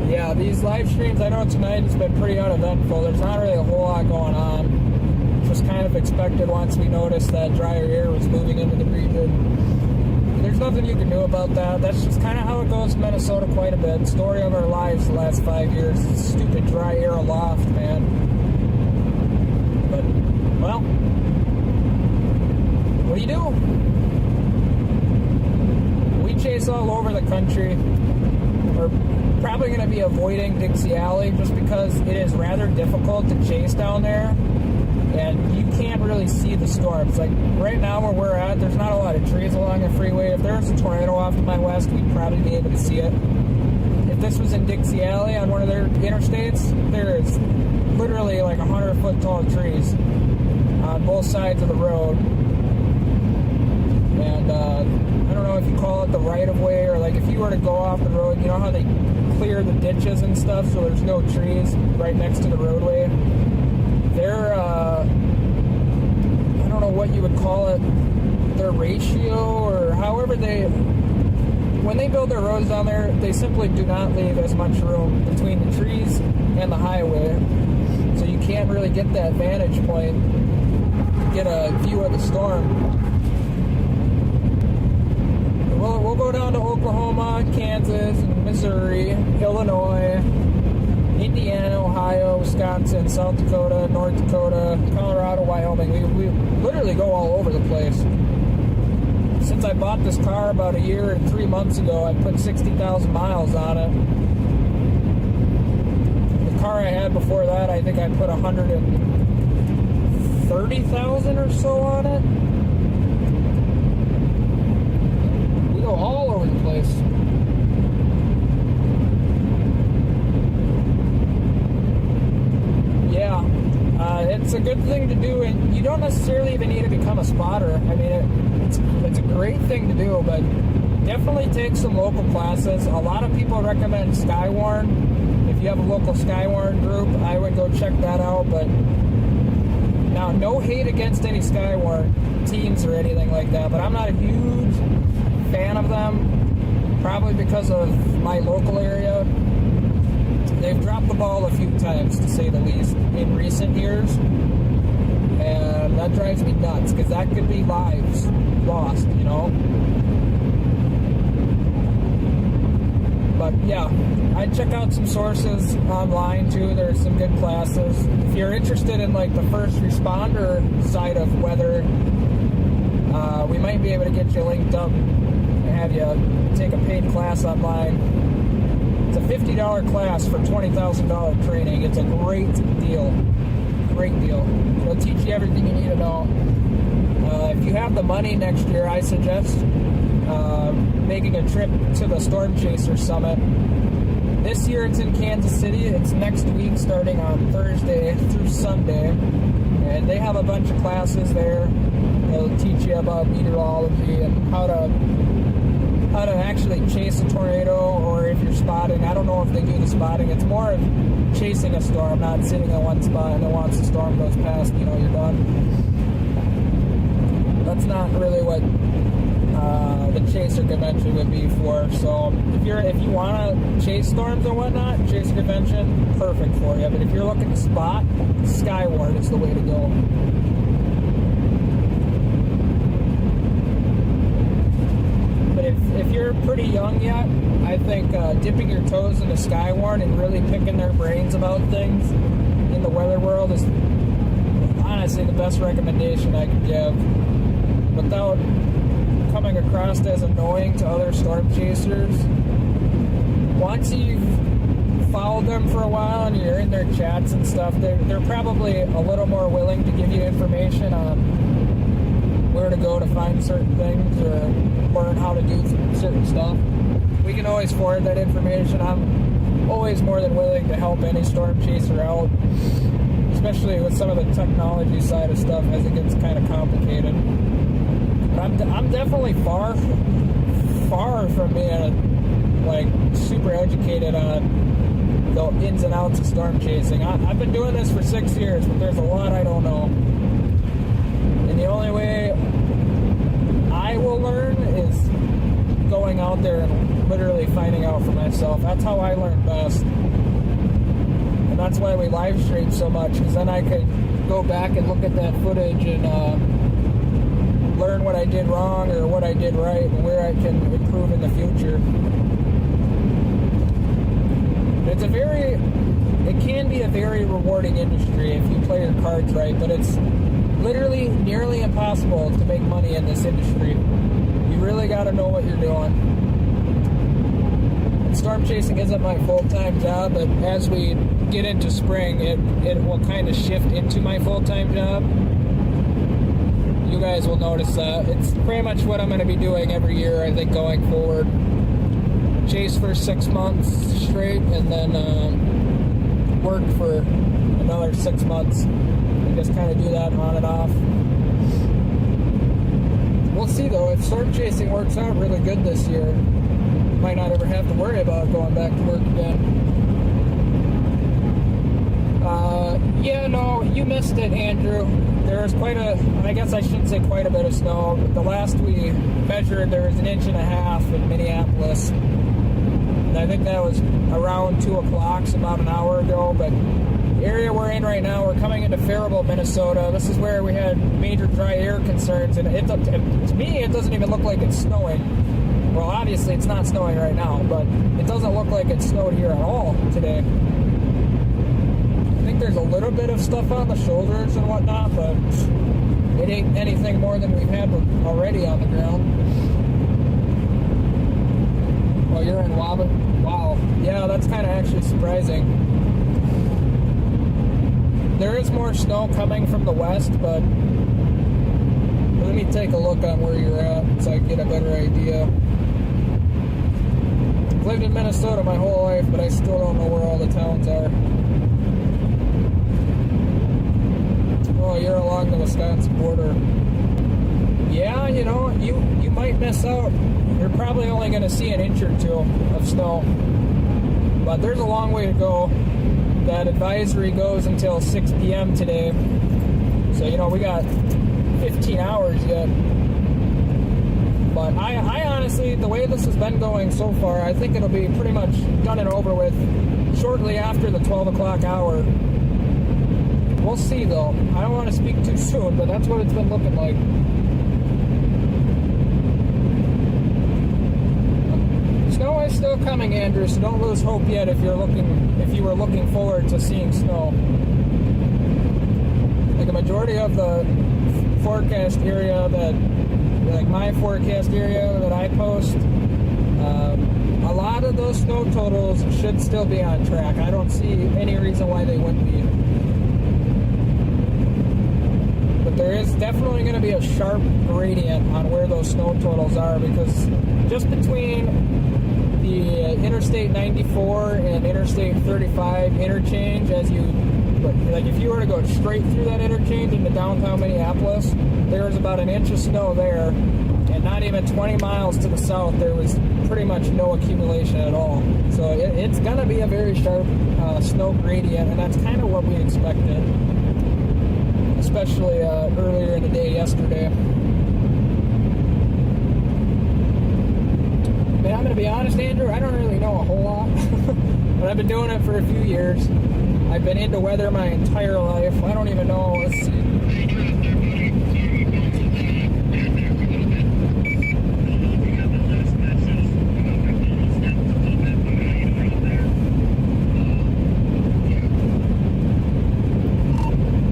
Yeah, these live streams, I know tonight has been pretty uneventful. There's not really a whole lot going on. Just kind of expected once we noticed that drier air was moving into the region. There's nothing you can do about that. That's just kind of how it goes in Minnesota quite a bit. Story of our lives the last 5 years. Stupid dry air aloft, man. But, well, what do you do? We chase all over the country. We're probably going to be avoiding Dixie Alley just because it is rather difficult to chase down there. And you can't really see the storms. Like, right now where we're at, there's not a lot of trees along the freeway. If there was a tornado off to my west, we'd probably be able to see it. If this was in Dixie Alley on one of their interstates, there's literally like 100-foot tall trees on both sides of the road. And I don't know if you call it the right-of-way, or like if you were to go off the road, you know how they clear the ditches and stuff so there's no trees right next to the roadway? Their, I don't know what you would call it, their ratio, or however when they build their roads down there, they simply do not leave as much room between the trees and the highway. So you can't really get that vantage point, get a view of the storm. We'll go down to Oklahoma, Kansas, Missouri, Illinois, Indiana, Ohio, Wisconsin, South Dakota, North Dakota, Colorado, Wyoming. We literally go all over the place. Since I bought this car about a year and 3 months ago, I put 60,000 miles on it. The car I had before that, I think I put 130,000 or so on it. We go all over the place. Yeah, it's a good thing to do, and you don't necessarily even need to become a spotter. I mean, it's a great thing to do, but definitely take some local classes. A lot of people recommend Skywarn. If you have a local Skywarn group, I would go check that out. But now, no hate against any Skywarn teams or anything like that, but I'm not a huge fan of them, probably because of my local area. They've dropped the ball a few times, to say the least, in recent years, and that drives me nuts, because that could be lives lost, you know? But yeah, I'd check out some sources online too. There's some good classes. If you're interested in like the first responder side of weather, we might be able to get you linked up and have you take a paid class online. It's a $50 class for $20,000 training. It's a great deal. Great deal. It'll teach you everything you need to know. If you have the money next year, I suggest making a trip to the Storm Chaser Summit. This year it's in Kansas City. It's next week, starting on Thursday through Sunday. And they have a bunch of classes there. They'll teach you about meteorology and how to actually chase a tornado, or if you're spotting. I don't know if they do the spotting. It's more of chasing a storm, not sitting in one spot, and then once the storm goes past, you know, you're done. That's not really what the chaser convention would be for. So if you want to chase storms and whatnot, chaser convention, perfect for you. But if you're looking to spot, Skywarn is the way to go. But if you're pretty young yet, I think dipping your toes into Skywarn and really picking their brains about things in the weather world is honestly the best recommendation I could give, without coming across as annoying to other storm chasers. Once you've followed them for a while and you're in their chats and stuff, they're probably a little more willing to give you information on where to go to find certain things or learn how to do certain stuff. We can always forward that information. I'm always more than willing to help any storm chaser out, especially with some of the technology side of stuff as it gets kind of complicated. But I'm definitely far from being like super educated on the ins and outs of storm chasing. I've been doing this for 6 years, but there's a lot I don't know. And the only way I will learn is going out there and literally finding out for myself. That's how I learn best. And that's why we live stream so much, because then I could go back and look at that footage and learn what I did wrong or what I did right and where I can improve in the future. It can be a very rewarding industry if you play your cards right, but it's literally nearly impossible to make money in this industry. You really got to know what you're doing. And storm chasing isn't my full-time job, but as we get into spring, it will kind of shift into my full-time job. You guys will notice that. It's pretty much what I'm going to be doing every year, I think, going forward. Chase for 6 months straight, and then work for another 6 months, and just kind of do that on and off. We'll see though, if storm chasing works out really good this year, might not ever have to worry about going back to work again. Yeah, no, you missed it, Andrew. There was I guess I shouldn't say quite a bit of snow, but the last we measured there was 1.5 inches in Minneapolis. And I think that was around 2 o'clock, so about an hour ago. But the area we're in right now, we're coming into Faribault, Minnesota. This is where we had major dry air concerns, and to me, it doesn't even look like it's snowing. Well, obviously, it's not snowing right now, but it doesn't look like it snowed here at all today. I think there's a little bit of stuff on the shoulders and whatnot, but it ain't anything more than we've had already on the ground. Oh, you're in Wobbin? Wow. Yeah, that's kind of actually surprising. There is more snow coming from the west, but let me take a look on where you're at so I can get a better idea. I've lived in Minnesota my whole life, but I still don't know where all the towns are. Oh, you're along the Wisconsin border. Yeah, you know, you might miss out. You're probably only going to see 1 inch or 2 of snow. But there's a long way to go. That advisory goes until 6 p.m. today. So, you know, we got 15 hours yet. But I honestly, the way this has been going so far, I think it'll be pretty much done and over with shortly after the 12 o'clock hour. We'll see, though. I don't want to speak too soon, but that's what it's been looking like. Snow is still coming, Andrew, so don't lose hope yet if you were looking forward to seeing snow. Like a majority of the forecast area like my forecast area that I post, a lot of those snow totals should still be on track. I don't see any reason why they wouldn't be. But there is definitely going to be a sharp gradient on where those snow totals are, because just between the Interstate 94 and Interstate 35 interchange, if you were to go straight through that interchange into downtown Minneapolis, there was about 1 inch of snow there, and not even 20 miles to the south, there was pretty much no accumulation at all. So it's going to be a very sharp snow gradient, and that's kind of what we expected, especially earlier in the day yesterday. Man, I'm going to be honest, Andrew, I don't really know a whole lot, but I've been doing it for a few years. I've been into weather my entire life. I don't even know. Let's see.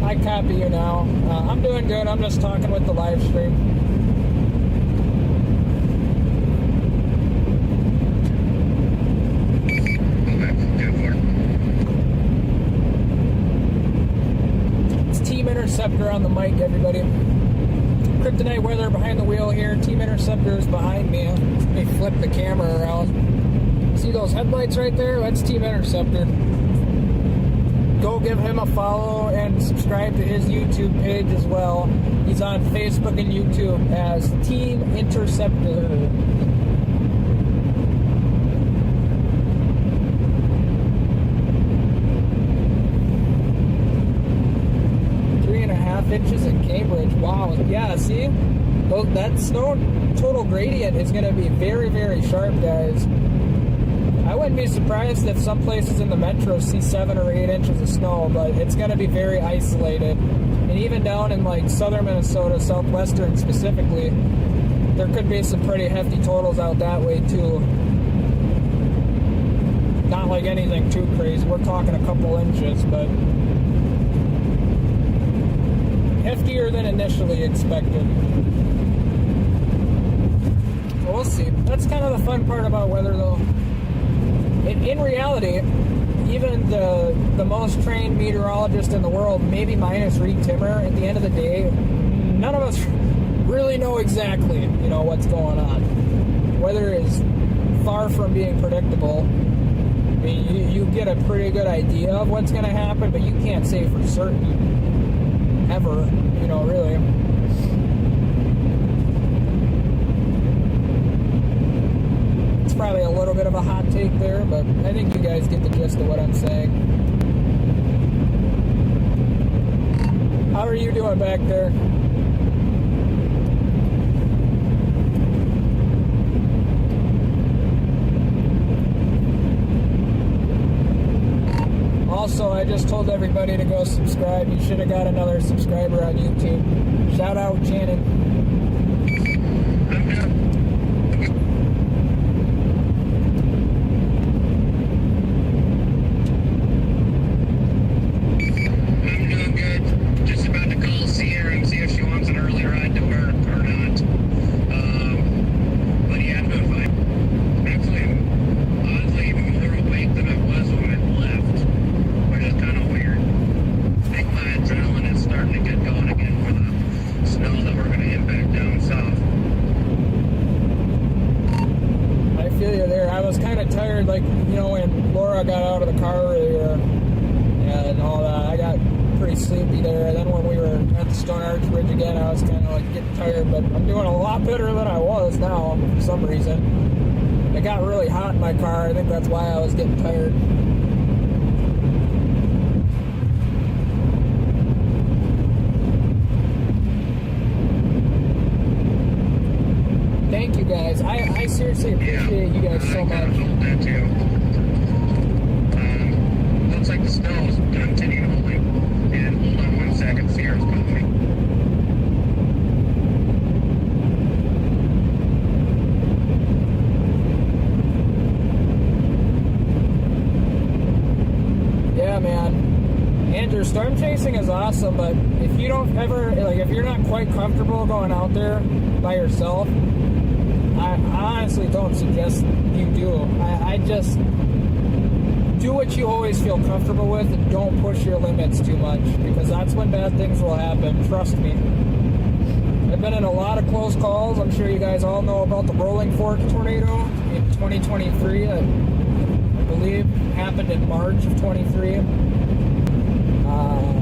I copy you now. I'm doing good. I'm just talking with the live stream. Okay, 10-4. on the mic, everybody. Kryptonite weather behind the wheel here. Team Interceptor is behind me. Let me flip the camera around. See those headlights right there? That's Team Interceptor. Go give him a follow and subscribe to his YouTube page as well. He's on Facebook and YouTube as Team Interceptor. Inches in Cambridge. Wow. Yeah, see? That snow total gradient is going to be very, very sharp, guys. I wouldn't be surprised if some places in the metro see 7 or 8 inches of snow, but it's going to be very isolated. And even down in like southern Minnesota, southwestern specifically, there could be some pretty hefty totals out that way too. Not like anything too crazy. We're talking a couple inches, but heftier than initially expected. So we'll see. That's kind of the fun part about weather, though. In reality, even the most trained meteorologist in the world, maybe minus Reed Timmer, at the end of the day, none of us really know exactly, what's going on. Weather is far from being predictable. I mean, you get a pretty good idea of what's going to happen, but you can't say for certain. Ever, really. It's probably a little bit of a hot take there, but I think you guys get the gist of what I'm saying. How are you doing back there? Also, I just told everybody to go subscribe. You should have got another subscriber on YouTube. Shout out, Shannon. I'm doing good. Just about to call Sierra and see if she wants an early ride to work or not. But yeah, I'm doing fine. Actually, I'm oddly more awake than I was when I left. Which is kind of weird. I think my adrenaline is starting to get going again for the snow that we're going to impact down south. I feel you there. I was kind of tired, when Laura got out of the car earlier and all that. I got pretty sleepy there. And then when we were at the Stone Arch Bridge again, I was kind of getting tired. But I'm doing a lot better than I was now for some reason. It got really hot in my car. I think that's why I was getting tired. Thank you guys. I seriously appreciate you guys so much. That too. Looks like the snow is continuing holding. And hold on 1 second, Sierra's calling me. Yeah, man. Andrew, storm chasing is awesome, but if you don't ever, if you're not quite comfortable going out there by yourself, I honestly don't suggest you do. I just do what you always feel comfortable with and don't push your limits too much, because that's when bad things will happen. Trust me. I've been in a lot of close calls. I'm sure you guys all know about the Rolling Fork tornado in 2023 that I believe happened in March of 23.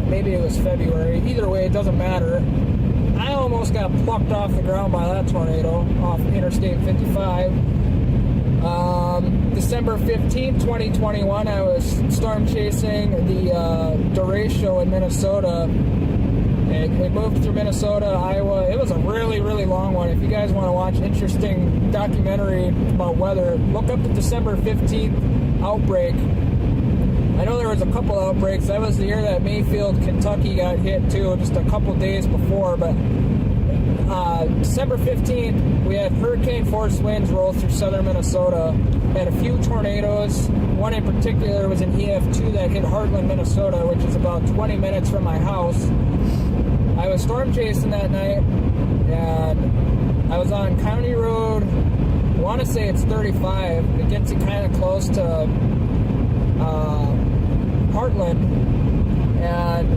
Maybe it was February. Either way, it doesn't matter. I almost got plucked off the ground by that tornado off Interstate 55. December 15th, 2021, I was storm chasing the derecho in Minnesota. It moved through Minnesota, Iowa. It was a really, really long one. If you guys want to watch interesting documentary about weather, look up the December 15th outbreak. I know there was a couple outbreaks. That was the year that Mayfield, Kentucky got hit too, just a couple days before. But December 15th, we had hurricane force winds roll through southern Minnesota. Had a few tornadoes. One in particular was an EF2 that hit Heartland, Minnesota, which is about 20 minutes from my house. I was storm chasing that night, and I was on County Road, I want to say it's 35. It gets you kind of close to Heartland, and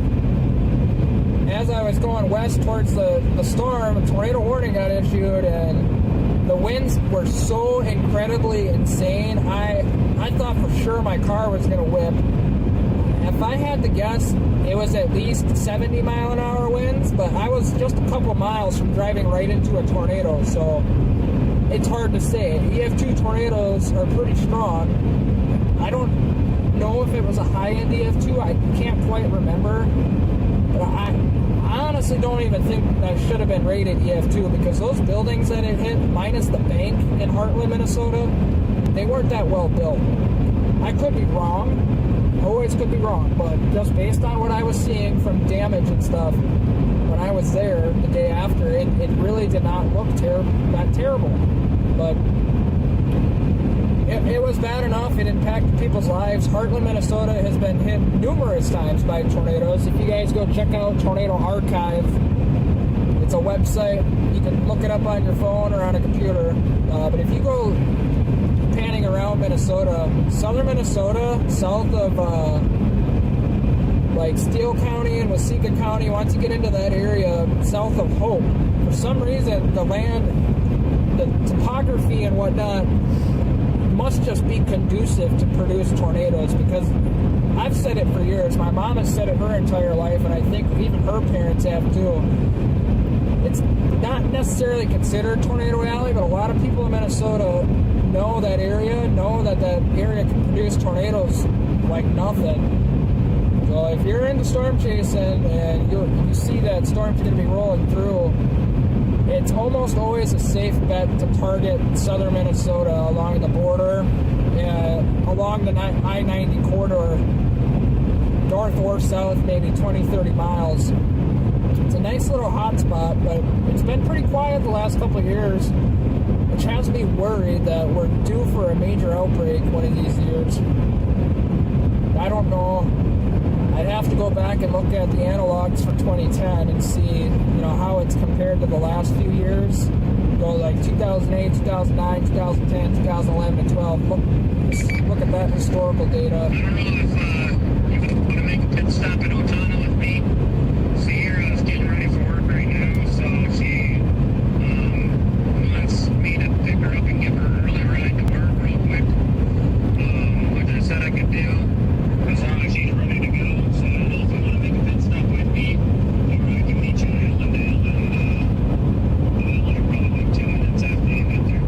as I was going west towards the storm, a tornado warning got issued, and the winds were so incredibly insane. I thought for sure my car was going to whip. If I had to guess, it was at least 70 mile an hour winds, but I was just a couple miles from driving right into a tornado, so it's hard to say. EF2 tornadoes are pretty strong. I don't know if it was a high-end EF2. I can't quite remember. But I honestly don't even think that should have been rated EF2, because those buildings that it hit, minus the bank in Heartland, Minnesota, they weren't that well built. I could be wrong. I always could be wrong, but just based on what I was seeing from damage and stuff when I was there the day after, it really did not look that terrible. But it was bad enough. It impacted people's lives. Heartland, Minnesota has been hit numerous times by tornadoes. If you guys go check out Tornado Archive, it's a website. You can look it up on your phone or on a computer. But if you go panning around Minnesota, southern Minnesota, south of like Steele County and Waseca County, once you get into that area, south of Hope, for some reason the land, the topography and whatnot must just be conducive to produce tornadoes, because I've said it for years. My mom has said it her entire life, and I think even her parents have too. It's not necessarily considered Tornado Alley, but a lot of people in Minnesota know that area, know that that area can produce tornadoes like nothing. So if you're into storm chasing and you see that storm's going to be rolling through, it's almost always a safe bet to target southern Minnesota along the border, along the I-90 corridor, north or south, maybe 20, 30 miles. It's a nice little hot spot, but it's been pretty quiet the last couple of years, which has me worried that we're due for a major outbreak one of these years. I don't know. I'd have to go back and look at the analogs for 2010 and see, how it's compared to the last few years. Go like 2008, 2009, 2010, 2011, and 12. Look at that historical data. I don't know if you want to make a pit stop in Otana with me. Sierra's getting ready for work right now, so she wants me to pick her up and give her an early ride to work real quick, which I said I could do as long as she's ready to go. So I don't know if you want to make a pit stop with me, or I can meet you in Allendale and like probably 2 minutes after you get there.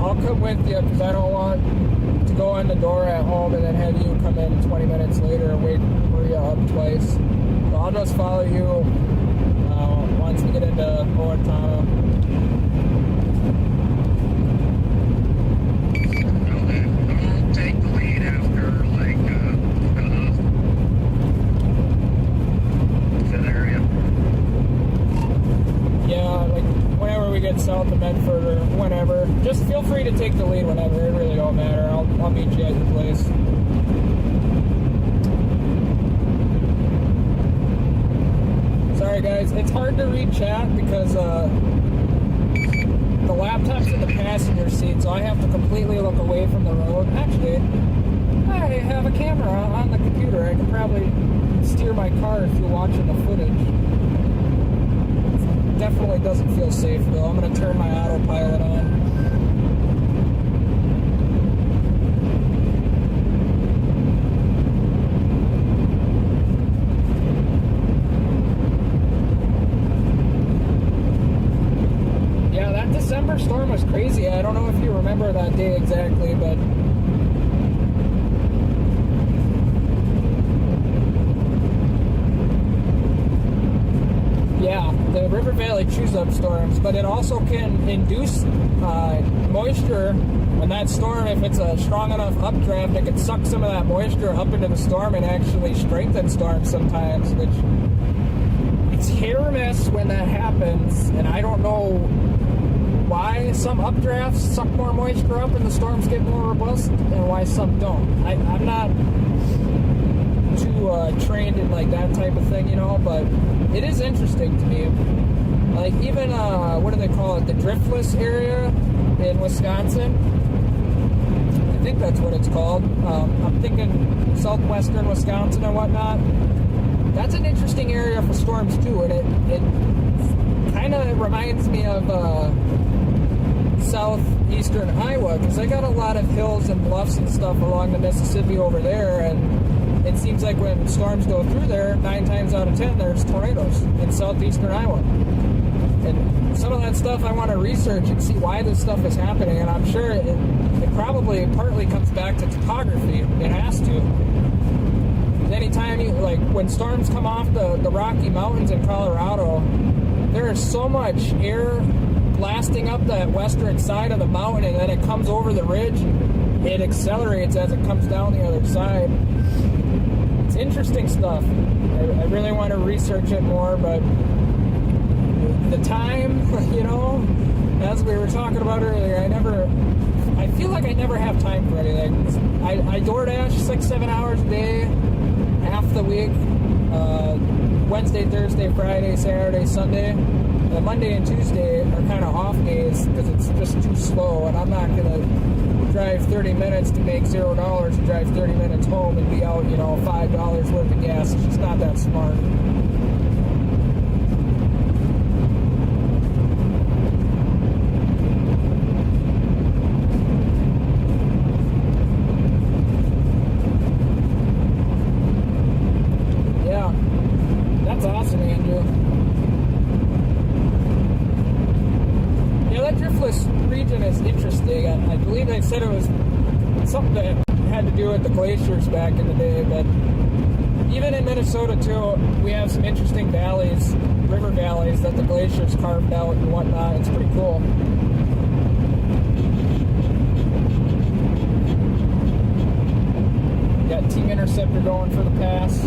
I'll come with you, because I don't want to go in the door at home and then have you come in 20 minutes later and wait for you up twice. So I'll just follow you once we get into Owatonna. Okay, I'll take the lead after to the area. Yeah, like whenever we get south of Medford or whenever, just feel free to take the lead whenever. It really don't matter. I'll meet you at your place. Sorry guys, it's hard to read chat because the laptop's in the passenger seat, so I have to completely look away from the road. Actually, I have a camera on the computer. I can probably steer my car if you're watching the footage. Definitely doesn't feel safe though. I'm going to turn my autopilot on. Yeah, that December storm was crazy. I don't know if you remember that day exactly, but yeah, the River Valley chews up storms, but it also can induce moisture. And that storm, if it's a strong enough updraft, it can suck some of that moisture up into the storm and actually strengthen storms sometimes, which it's hit or miss when that happens. And I don't know why some updrafts suck more moisture up and the storms get more robust and why some don't. I'm not too trained in like that type of thing, but it is interesting to me. Like even what do they call it, the driftless area in Wisconsin, I think that's what it's called. I'm thinking southwestern Wisconsin and whatnot. that's an interesting area for storms too, and it kind of reminds me of southeastern Iowa, because they got a lot of hills and bluffs and stuff along the Mississippi over there, and it seems like when storms go through there, 9 times out of 10 there's tornadoes in southeastern Iowa. And some of that stuff I want to research and see why this stuff is happening, and I'm sure it probably partly comes back to topography. It has to. Anytime you, like, when storms come off the Rocky Mountains in Colorado, there is so much air blasting up that western side of the mountain, and then it comes over the ridge and it accelerates as it comes down the other side. It's interesting stuff. I really want to research it more, but the time, you know, as we were talking about earlier, I feel like I never have time for anything. I DoorDash 6-7 hours a day, half the week, Wednesday, Thursday, Friday, Saturday, Sunday. And Monday and Tuesday are kind of off days because it's just too slow, and I'm not going to drive 30 minutes to make $0 and drive 30 minutes home and be out, you know, $5 worth of gas. It's just not that smart. That's awesome, Andrew. Yeah, that driftless region is interesting. I believe they said it was something that had to do with the glaciers back in the day, but even in Minnesota, too, we have some interesting valleys, river valleys, that the glaciers carved out and whatnot. It's pretty cool. Got Team Interceptor going for the pass.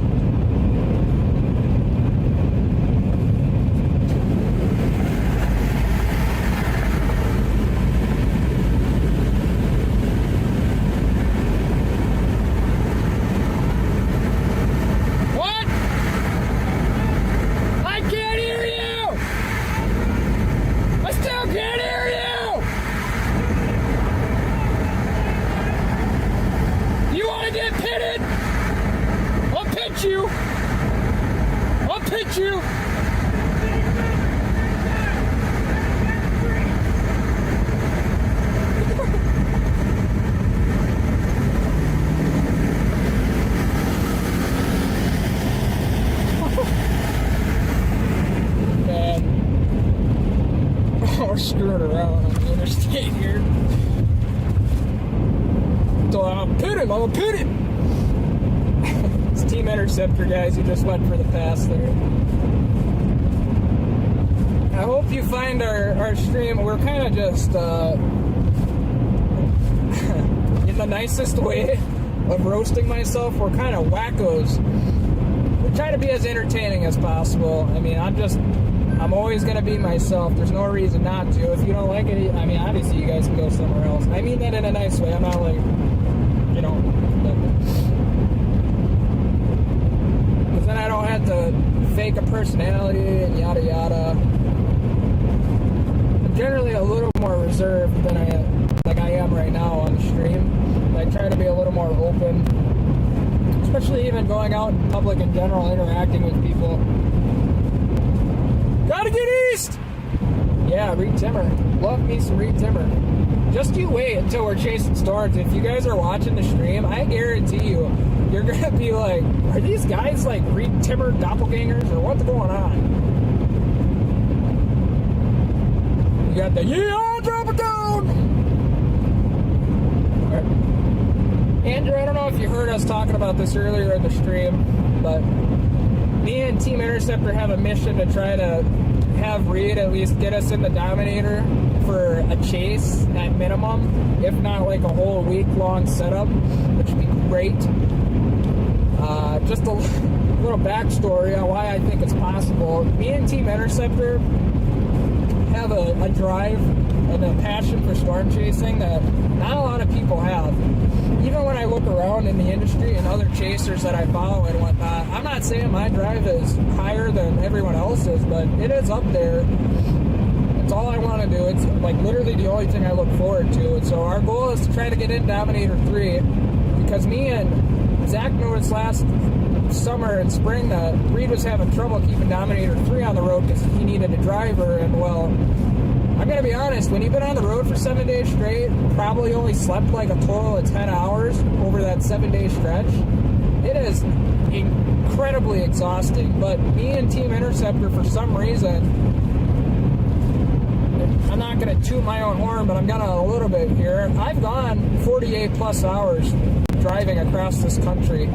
Screwing around on the interstate here. So I'm gonna pit him. It's Team Interceptor guys who just went for the pass there. I hope you find our stream. We're kind of just in the nicest way of roasting myself. We're kind of wackos. We try to be as entertaining as possible. I mean, I'm always going to be myself. There's no reason not to. If you don't like it, I mean, obviously you guys can go somewhere else. I mean that in a nice way. I'm not like, you know, because then I don't have to fake a personality and yada yada. I'm generally a little more reserved than I am right now on the stream. I try to be a little more open, especially even going out in public in general, interacting with people. Gotta get east! Yeah, Reed Timmer. Love me some Reed Timmer. Just you wait until we're chasing storms. If you guys are watching the stream, I guarantee you, you're gonna be like, are these guys like Reed Timmer doppelgangers or what's going on? You got the, yeah, I'll drop it down! Right. Andrew, I don't know if you heard us talking about this earlier in the stream, but me and Team Interceptor have a mission to try to have Reed at least get us in the Dominator for a chase at minimum, if not like a whole week-long setup, which would be great. Just a little backstory on why I think it's possible. Me and Team Interceptor have a drive and a passion for storm chasing that not a lot of people have. Even when I look around in the industry and other chasers that I follow and whatnot, I'm not saying my drive is higher than everyone else's, but it is up there. It's all I want to do. It's like literally the only thing I look forward to. And so our goal is to try to get in Dominator 3, because me and Zach noticed last summer and spring that Reed was having trouble keeping Dominator 3 on the road because he needed a driver. And well, I'm going to be honest, when you've been on the road for 7 days straight, probably only slept like a total of 10 hours over that 7-day stretch, it is incredibly exhausting. But me and Team Interceptor, for some reason, I'm not going to toot my own horn, but I'm going to a little bit here. I've gone 48 plus hours driving across this country.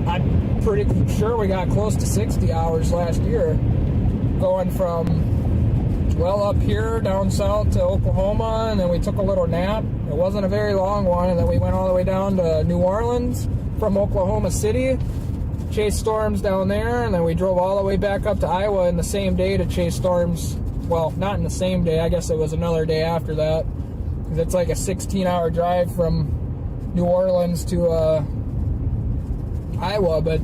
I'm pretty sure we got close to 60 hours last year, going from, well, up here down south to Oklahoma, and then we took a little nap. It wasn't a very long one, and then we went all the way down to New Orleans from Oklahoma City, chased storms down there, and then we drove all the way back up to Iowa in the same day to chase storms. Well, not in the same day. I guess it was another day after that, because it's like a 16-hour drive from New Orleans to Iowa. But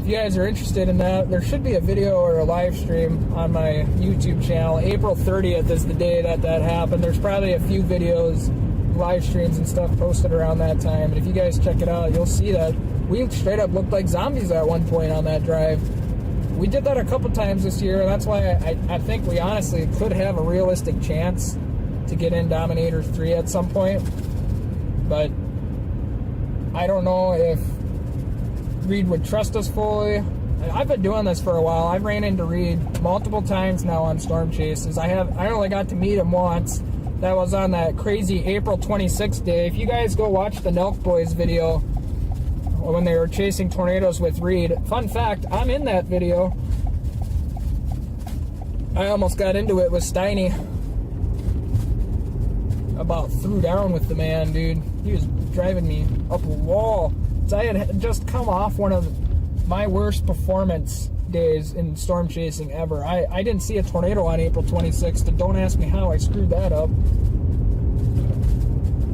if you guys are interested in that, there should be a video or a live stream on my YouTube channel. April 30th is the day that happened. There's probably a few videos, live streams and stuff posted around that time. And if you guys check it out, you'll see that we straight up looked like zombies at one point on that drive. We did that a couple times this year, and that's why I think we honestly could have a realistic chance to get in Dominator 3 at some point. But I don't know if Reed would trust us fully. I've been doing this for a while. I've ran into Reed multiple times now on storm chases. I only got to meet him once. That was on that crazy April 26th day. If you guys go watch the Nelk Boys video when they were chasing tornadoes with Reed. Fun fact, I'm in that video. I almost got into it with Steiny. About threw down with the man, dude. He was driving me up a wall. So I had just come off one of my worst performance days in storm chasing ever. I didn't see a tornado on April 26th, and don't ask me how I screwed that up.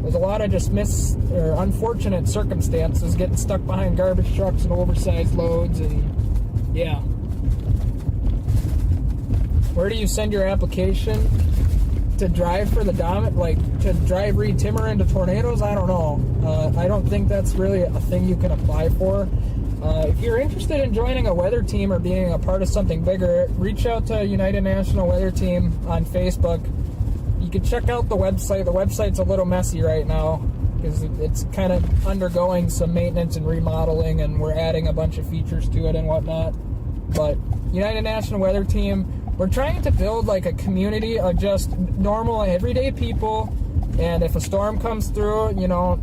There's a lot of just unfortunate circumstances, getting stuck behind garbage trucks and oversized loads, and yeah. Where do you send your application? To drive for the to drive Reed Timmer into tornadoes? I don't know. I don't think that's really a thing you can apply for. If you're interested in joining a weather team or being a part of something bigger, reach out to United National Weather Team on Facebook. You can check out the website. The website's a little messy right now because it's kind of undergoing some maintenance and remodeling, and we're adding a bunch of features to it and whatnot. But United National Weather Team, we're trying to build like a community of just normal, everyday people. And if a storm comes through, you know,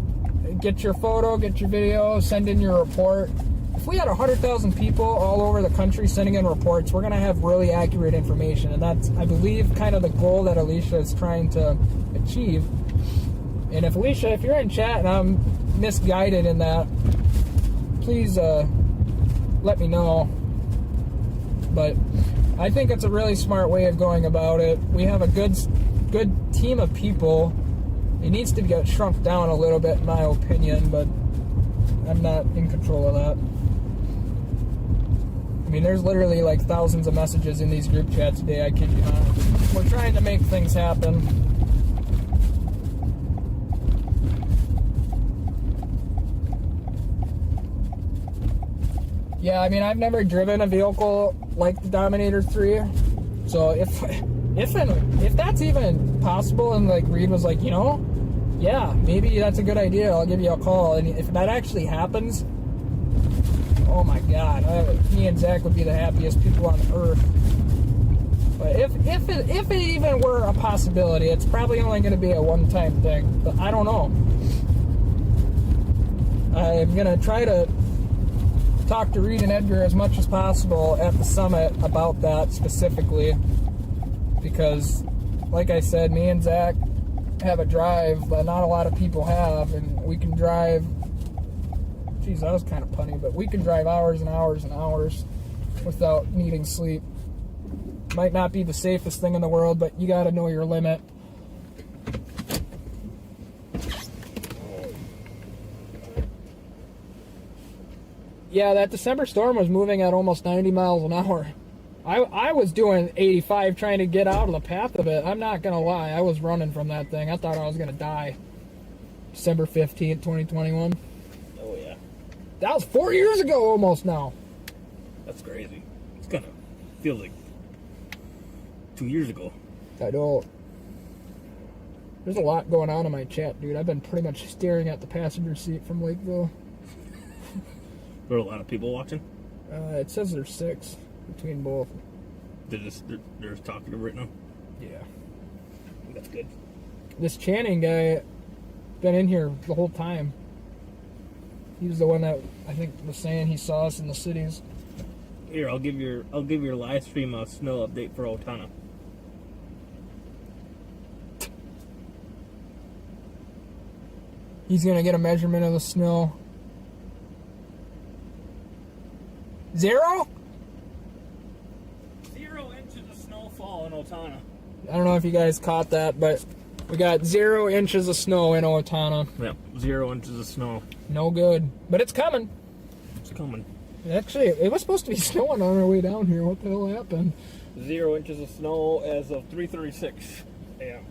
get your photo, get your video, send in your report. If we had 100,000 people all over the country sending in reports, we're going to have really accurate information. And that's, I believe, kind of the goal that Alicia is trying to achieve. And if Alicia, if you're in chat and I'm misguided in that, please let me know. But I think it's a really smart way of going about it. We have a good team of people. It needs to get shrunk down a little bit, in my opinion, but I'm not in control of that. I mean, there's literally like thousands of messages in these group chats today, I kid you not. We're trying to make things happen. Yeah, I mean, I've never driven a vehicle like the Dominator 3, so if that's even possible, and like Reed was like, you know, yeah, maybe that's a good idea, I'll give you a call, and if that actually happens, oh my god, me and Zach would be the happiest people on earth. But if it even were a possibility, it's probably only going to be a one-time thing, but I don't know. I'm going to try to talk to Reed and Edgar as much as possible at the summit about that specifically, because like I said, me and Zach have a drive that not a lot of people have, and we can drive, geez, that was kind of punny, but we can drive hours and hours and hours without needing sleep. Might not be the safest thing in the world, but you got to know your limit. Yeah, that December storm was moving at almost 90 miles an hour. I was doing 85 trying to get out of the path of it. I'm not going to lie. I was running from that thing. I thought I was going to die. December 15th, 2021. Oh, yeah. That was 4 years ago almost now. That's crazy. It's kind of feels like 2 years ago. I know. There's a lot going on in my chat, dude. I've been pretty much staring at the passenger seat from Lakeville. There are a lot of people watching. It says there's 6 between both. They're just talking to right now. Yeah. That's good. This Channing guy been in here the whole time. He was the one that I think was saying he saw us in the cities. Here, I'll give your live stream a snow update for Otana. He's gonna get a measurement of the snow. 0? 0 inches of snowfall in Otana. I don't know if you guys caught that, but we got 0 inches of snow in Otana. Yeah, 0 inches of snow. No good. But it's coming. It's coming. Actually, it was supposed to be snowing on our way down here. What the hell happened? 0 inches of snow as of 3:36 a.m.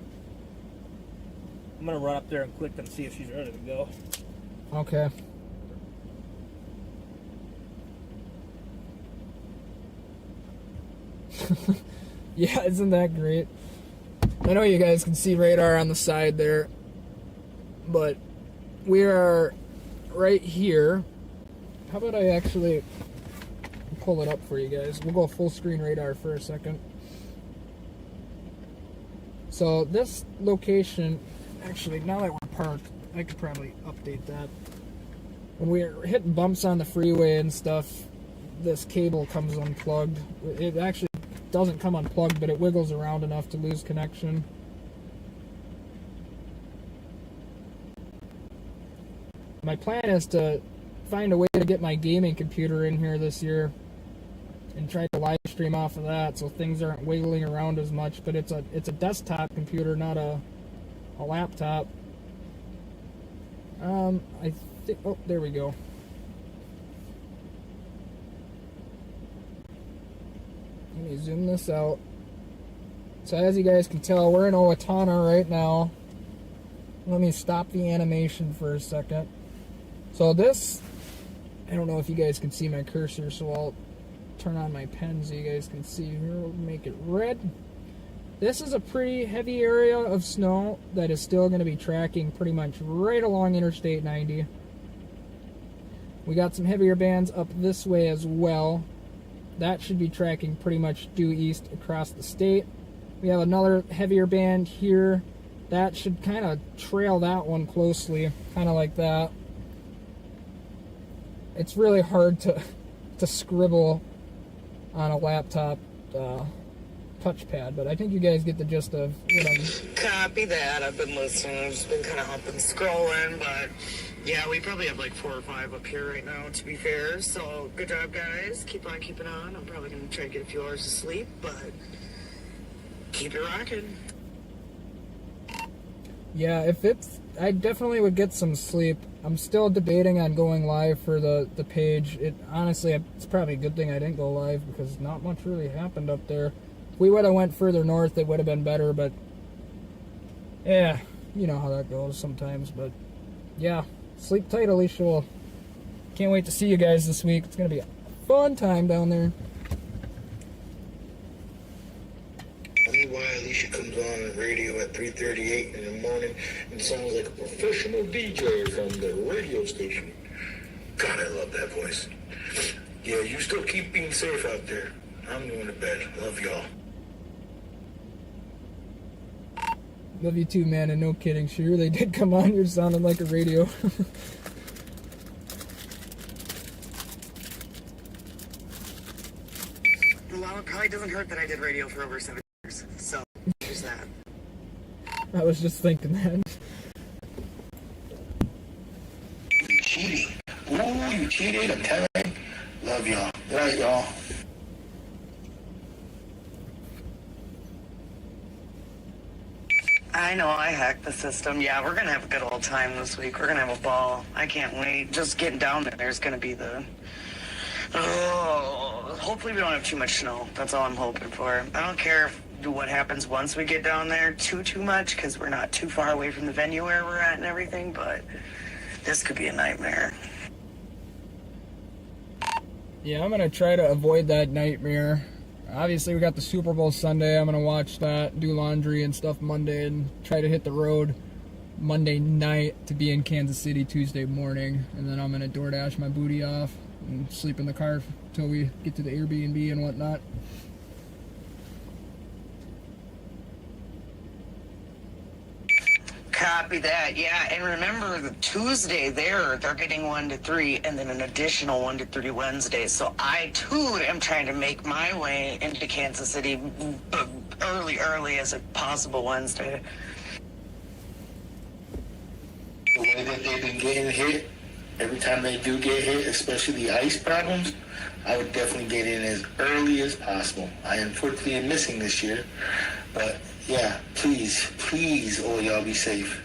I'm gonna run up there and click and see if she's ready to go. Okay. Yeah, isn't that great? I know you guys can see radar on the side there, but we are right here. How about I actually pull it up for you guys? We'll go full screen radar for a second. So this location, actually, now that we're parked, I could probably update that. When we're hitting bumps on the freeway and stuff, this cable comes unplugged. It actually doesn't come unplugged, but it wiggles around enough to lose connection. My plan is to find a way to get my gaming computer in here this year and try to live stream off of that so things aren't wiggling around as much, but it's a desktop computer, not a laptop. I think, oh, there we go. Let me zoom this out. So as you guys can tell, we're in Owatonna right now. Let me stop the animation for a second. So this, I don't know if you guys can see my cursor, so I'll turn on my pen so you guys can see here. We'll make it red. This is a pretty heavy area of snow that is still going to be tracking pretty much right along Interstate 90. We got some heavier bands up this way as well. That should be tracking pretty much due east across the state. We have another heavier band here. That should kind of trail that one closely, kind of like that. It's really hard to scribble on a laptop touchpad, but I think you guys get the gist of what I'm... Copy that. I've been listening. I've just been kind of humping, scrolling, but yeah, we probably have like 4 or 5 up here right now, to be fair. So good job, guys. Keep on keeping on. I'm probably going to try to get a few hours of sleep, but keep it rocking. Yeah, if it's... I definitely would get some sleep. I'm still debating on going live for the page. Honestly, it's probably a good thing I didn't go live because not much really happened up there. If we would have went further north, it would have been better, but yeah, you know how that goes sometimes. But yeah, sleep tight, Alicia. Can't wait to see you guys this week. It's going to be a fun time down there. I don't know why Alicia comes on the radio at 3:38 in the morning and sounds like a professional DJ from the radio station. God, I love that voice. Yeah, you still keep being safe out there. I'm going to bed. Love y'all. Love you too, man, and no kidding. She really did come on. You're sounding like a radio. Well, it probably doesn't hurt that I did radio for over 7 years, so there's that. I was just thinking that. You cheated. Ooh, you cheated. I'm telling you. Love y'all. Right, y'all. I know, I hacked the system. Yeah, we're going to have a good old time this week. We're going to have a ball. I can't wait. Just getting down there's going to be the... Oh, hopefully we don't have too much snow. That's all I'm hoping for. I don't care what happens once we get down there too much, because we're not too far away from the venue where we're at and everything, but this could be a nightmare. Yeah, I'm gonna try to avoid that nightmare. Obviously, we got the Super Bowl Sunday. I'm gonna watch that, do laundry and stuff Monday, and try to hit the road Monday night to be in Kansas City Tuesday morning. And then I'm gonna DoorDash my booty off and sleep in the car until we get to the Airbnb and whatnot. Copy that. Yeah, and remember the Tuesday they're getting 1 to 3, and then an additional 1 to 3 Wednesday. So I too am trying to make my way into Kansas City early as a possible Wednesday. The way that they've been getting hit, every time they do get hit, especially the ice problems, I would definitely get in as early as possible. I unfortunately am missing this year, but yeah, please, all y'all be safe.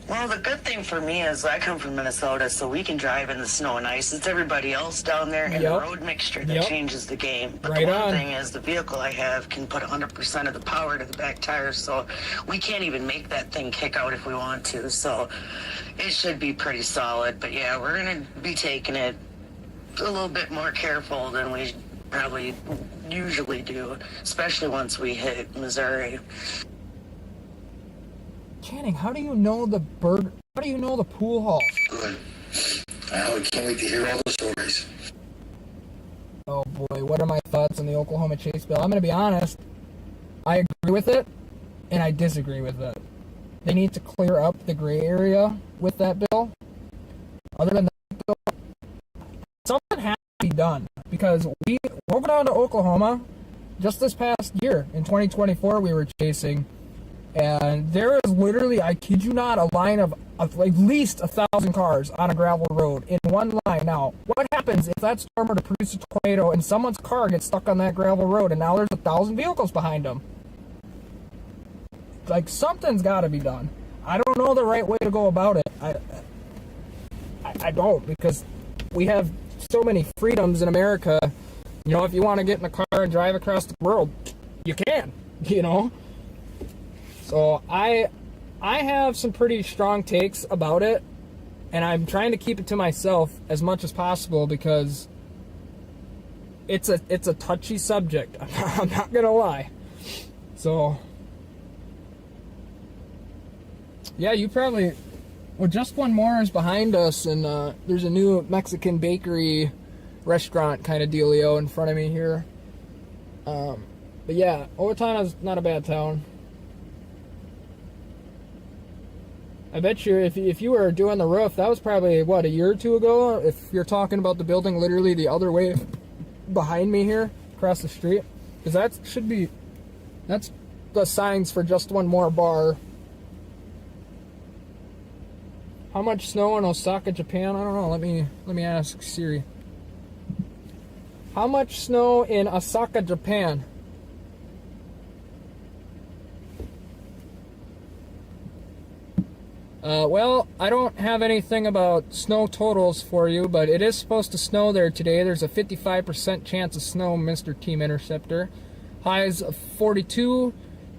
Well, the good thing for me is I come from Minnesota, so we can drive in the snow and ice. It's everybody else down there and the road mixture that changes the game. But the one thing is the vehicle I have can put 100% of the power to the back tires, so we can't even make that thing kick out if we want to. So it should be pretty solid. But yeah, we're going to be taking it a little bit more careful than we probably usually do, especially once we hit Missouri. Channing, how do you know the pool hall? Good. I can't wait to hear all the stories. Oh boy, what are my thoughts on the Oklahoma Chase bill? I'm going to be honest. I agree with it, and I disagree with it. They need to clear up the gray area with that bill. Other than that, something has to be done, because we drove down to Oklahoma just this past year. In 2024, we were chasing, and there is literally, I kid you not, a line of at least 1,000 cars on a gravel road in one line. Now, what happens if that storm were to produce a tornado and someone's car gets stuck on that gravel road and now there's 1,000 vehicles behind them? Like, something's got to be done. I don't know the right way to go about it. I don't, because we have so many freedoms in America. You know, if you want to get in a car and drive across the world, you can, you know? So I have some pretty strong takes about it, and I'm trying to keep it to myself as much as possible because it's a touchy subject. I'm not gonna lie. So yeah, you probably, well, just one more is behind us, and there's a new Mexican bakery restaurant kind of dealio in front of me here. But yeah, Owatonna's not a bad town. I bet you if you were doing the roof, that was probably, what, a year or two ago? If you're talking about the building literally the other way behind me here, across the street. Because that's the signs for just one more bar. How much snow in Osaka, Japan? I don't know. Let me ask Siri. How much snow in Osaka, Japan? Well, I don't have anything about snow totals for you, but it is supposed to snow there today. There's a 55% chance of snow, Mr. Team Interceptor. Highs of 42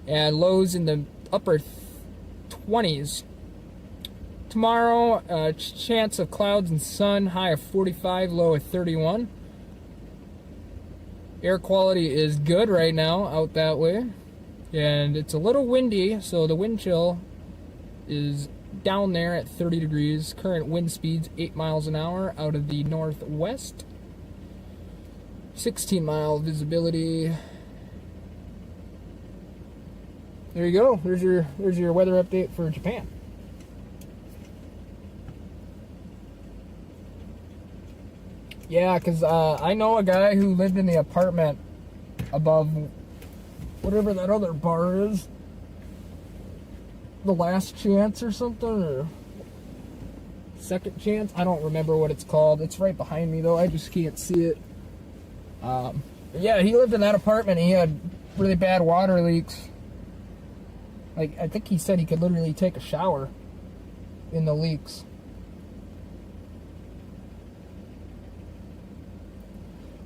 and lows in the upper 20s. Tomorrow, chance of clouds and sun, high of 45, low of 31. Air quality is good right now out that way. And it's a little windy, so the wind chill is down there at 30 degrees. Current wind speeds 8 miles an hour out of the northwest. 16-mile visibility. There you go. There's your weather update for Japan. Yeah, because I know a guy who lived in the apartment above whatever that other bar is. The Last Chance or something, or Second Chance. I don't remember what it's called. It's right behind me, though. I just can't see it. Yeah, he lived in that apartment. And he had really bad water leaks. Like, I think he said he could literally take a shower in the leaks.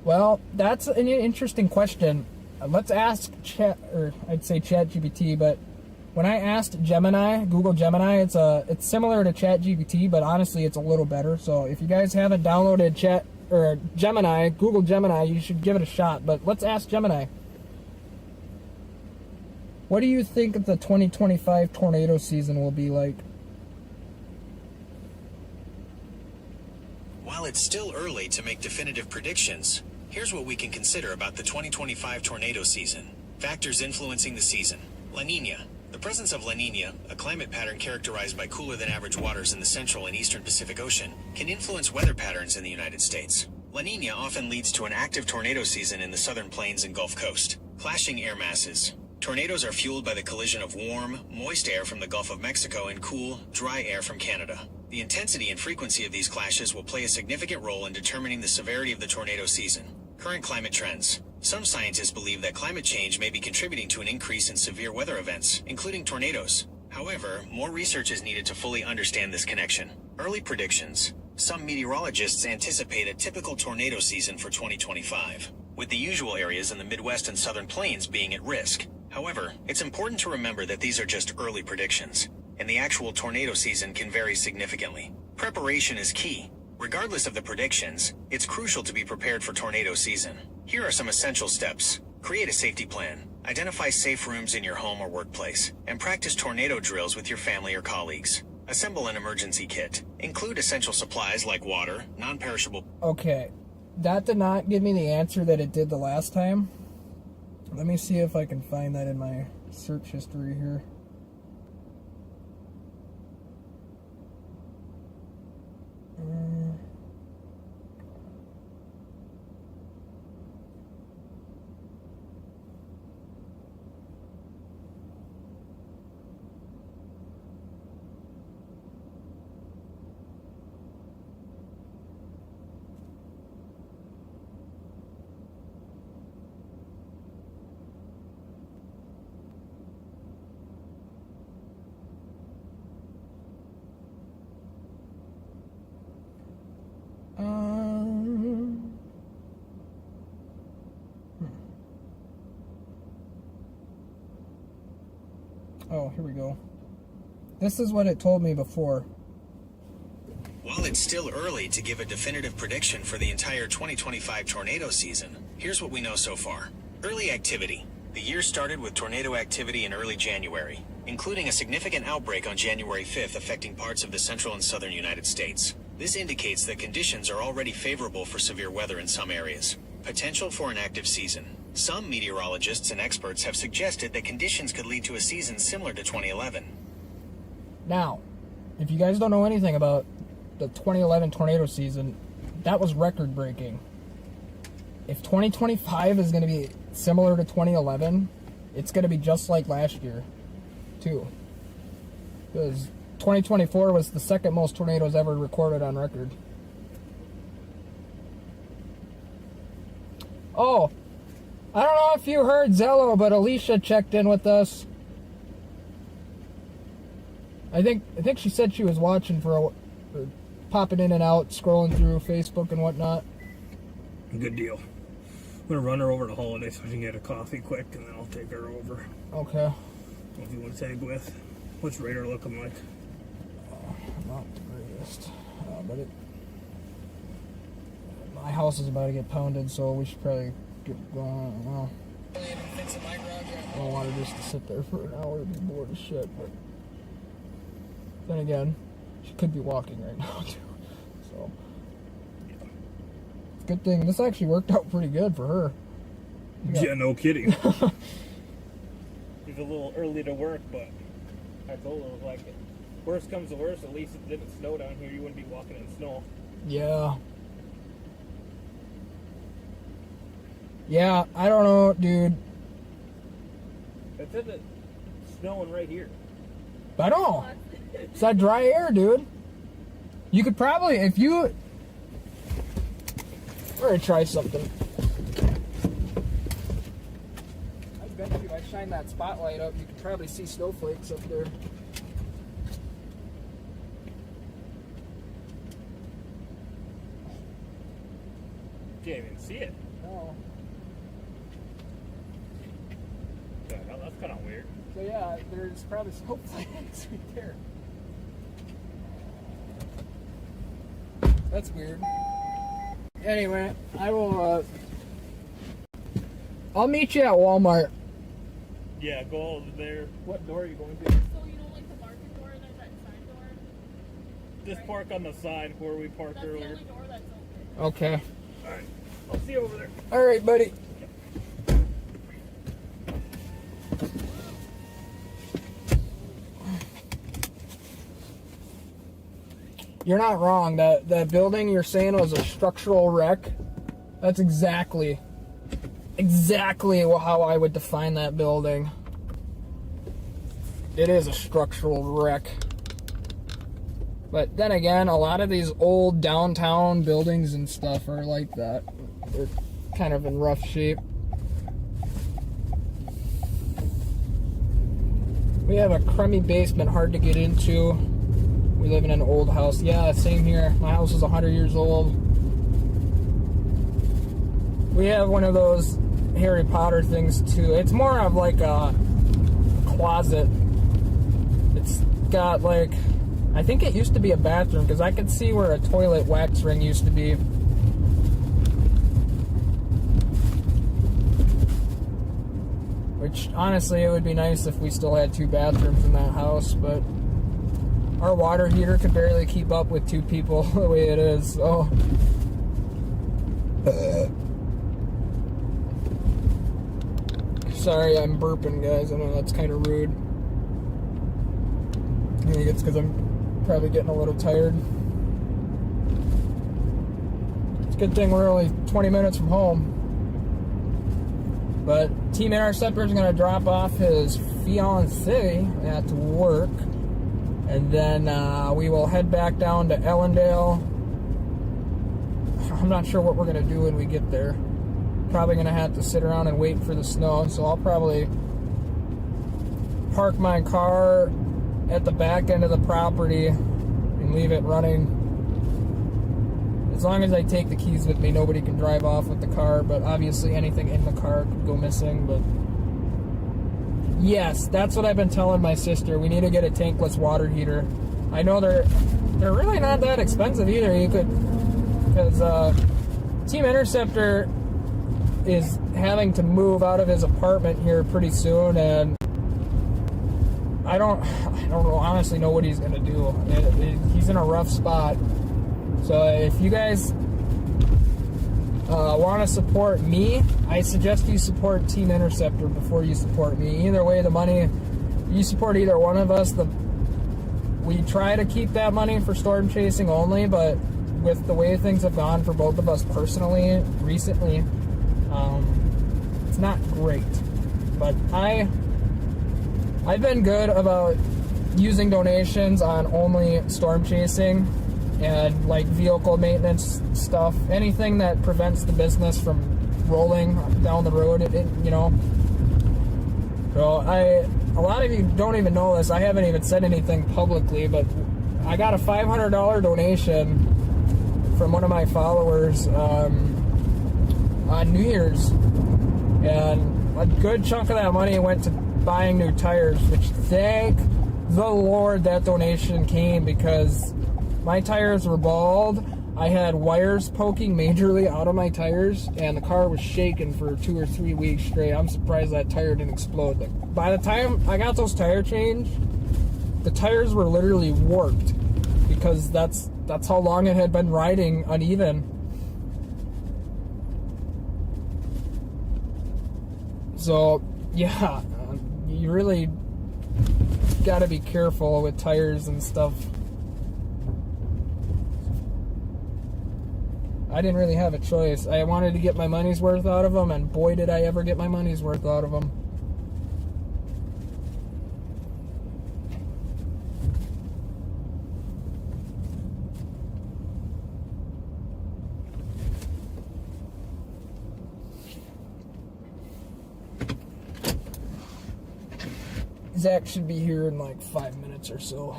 Well, that's an interesting question. Let's ask I'd say ChatGPT, but when I asked Gemini, Google Gemini, it's similar to ChatGPT, but honestly, it's a little better. So if you guys haven't downloaded Gemini, Google Gemini, you should give it a shot. But let's ask Gemini. What do you think the 2025 tornado season will be like? While it's still early to make definitive predictions, here's what we can consider about the 2025 tornado season. Factors influencing the season. La Niña. The presence of La Niña, a climate pattern characterized by cooler than average waters in the central and eastern Pacific Ocean, can influence weather patterns in the United States. La Niña often leads to an active tornado season in the southern plains and Gulf Coast. Clashing air masses. Tornadoes are fueled by the collision of warm, moist air from the Gulf of Mexico and cool, dry air from Canada. The intensity and frequency of these clashes will play a significant role in determining the severity of the tornado season. Current climate trends. Some scientists believe that climate change may be contributing to an increase in severe weather events, including tornadoes. However, more research is needed to fully understand this connection. Early predictions. Some meteorologists anticipate a typical tornado season for 2025, with the usual areas in the Midwest and Southern Plains being at risk. However, it's important to remember that these are just early predictions, and the actual tornado season can vary significantly. Preparation is key. Regardless of the predictions, it's crucial to be prepared for tornado season. Here are some essential steps. Create a safety plan. Identify safe rooms in your home or workplace, and practice tornado drills with your family or colleagues. Assemble an emergency kit. Include essential supplies like water, non-perishable... Okay, that did not give me the answer that it did the last time. Let me see if I can find that in my search history here. Oh, here we go. This is what it told me before. While it's still early to give a definitive prediction for the entire 2025 tornado season, here's what we know so far. Early activity. The year started with tornado activity in early January, including a significant outbreak on January 5th affecting parts of the central and southern United States. This indicates that conditions are already favorable for severe weather in some areas. Potential for an active season. Some meteorologists and experts have suggested that conditions could lead to a season similar to 2011. Now, if you guys don't know anything about the 2011 tornado season, that was record-breaking. If 2025 is going to be similar to 2011, it's going to be just like last year, too. Because 2024 was the second most tornadoes ever recorded on record. Oh, I don't know if you heard Zello, but Alicia checked in with us. I think she said she was watching or popping in and out, scrolling through Facebook and whatnot. Good deal. I'm gonna run her over to Holiday so she can get a coffee quick, and then I'll take her over. Okay. If you want to tag with. What's Raider looking like? Not the greatest, but my house is about to get pounded, so we should probably get going. Well, I don't want her just to sit there for an hour and be bored as shit, but then again, she could be walking right now too. So, good thing this actually worked out pretty good for her. Yeah, no kidding. He's a little early to work, but I told her, like, worst comes to worst, at least it didn't snow down here. You wouldn't be walking in snow. Yeah. Yeah, I don't know, dude. It said that snowing right here. I know. It's that dry air, dude. You could probably, if you... We're gonna try something. I bet you if I shine that spotlight up, you could probably see snowflakes up there. Can't even see it. No. Yeah, that's kind of weird. there. So yeah, there's probably smoke flags right there. That's weird. Anyway, I will, I'll meet you at Walmart. Yeah, go over there. What door are you going to? So you don't like the market door and there's that side door? Just park on the side where we parked That's the earlier. only door that's open. Okay. Alright. I'll see you over there. All right, buddy. You're not wrong. That building you're saying was a structural wreck. That's exactly how I would define that building. It is a structural wreck. But then again, a lot of these old downtown buildings and stuff are like that. They're kind of in rough shape. We have a crummy basement, hard to get into. We live in an old house. Yeah, same here. My house is 100 years old. We have one of those Harry Potter things too. It's more of like a closet. It's got like, I think it used to be a bathroom because I could see where a toilet wax ring used to be. Which, honestly, it would be nice if we still had 2 bathrooms in that house, but our water heater could barely keep up with 2 people the way it is, so. Sorry, I'm burping, guys. I know that's kind of rude. I think it's because I'm probably getting a little tired. It's a good thing we're only 20 minutes from home. But Team Interceptor is going to drop off his fiancée at work. And then we will head back down to Ellendale. I'm not sure what we're going to do when we get there. Probably going to have to sit around and wait for the snow. So I'll probably park my car at the back end of the property and leave it running. As long as I take the keys with me, nobody can drive off with the car, but obviously anything in the car could go missing. But yes, that's what I've been telling my sister. We need to get a tankless water heater. I know they're really not that expensive either. You could, because Team Interceptor is having to move out of his apartment here pretty soon, and I don't honestly know what he's gonna do. He's in a rough spot. So if you guys want to support me, I suggest you support Team Interceptor before you support me. Either way, the money, you support either one of us, we try to keep that money for storm chasing only, but with the way things have gone for both of us personally recently, it's not great. But I've been good about using donations on only storm chasing and like vehicle maintenance stuff, anything that prevents the business from rolling down the road, you know. So a lot of you don't even know this. I haven't even said anything publicly, but I got a $500 donation from one of my followers on New Year's, and a good chunk of that money went to buying new tires, which thank the Lord that donation came, because my tires were bald. I had wires poking majorly out of my tires, and the car was shaking for 2 or 3 weeks straight. I'm surprised that tire didn't explode. Like, by the time I got those tire changed, the tires were literally warped, because that's how long it had been riding uneven. So, yeah, you really got to be careful with tires and stuff. I didn't really have a choice. I wanted to get my money's worth out of them, and boy did I ever get my money's worth out of them. Zach should be here in like 5 minutes or so.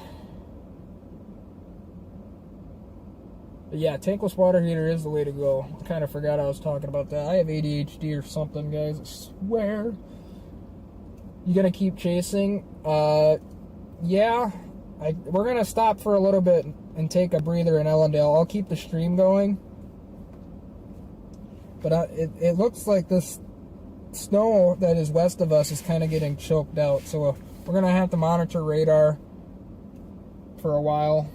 But yeah, tankless water heater is the way to go. I kind of forgot I was talking about that. I have ADHD or something, guys. I swear. You gonna keep chasing? Yeah. We're gonna stop for a little bit and take a breather in Ellendale. I'll keep the stream going. But it looks like this snow that is west of us is kind of getting choked out. So we're gonna have to monitor radar for a while.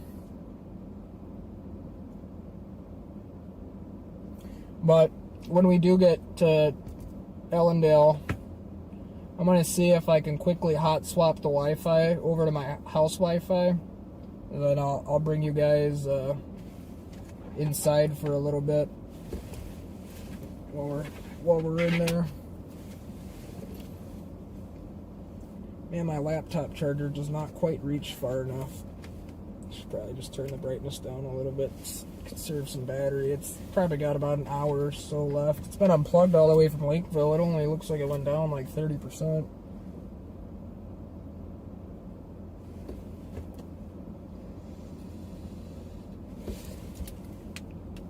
But when we do get to Ellendale, I'm going to see if I can quickly hot swap the Wi-Fi over to my house Wi-Fi. And then I'll bring you guys inside for a little bit while we're in there. Man, my laptop charger does not quite reach far enough. Should probably just turn the brightness down a little bit. Conserve some battery. It's probably got about an hour or so left. It's been unplugged all the way from Lakeville. It only looks like it went down like 30%.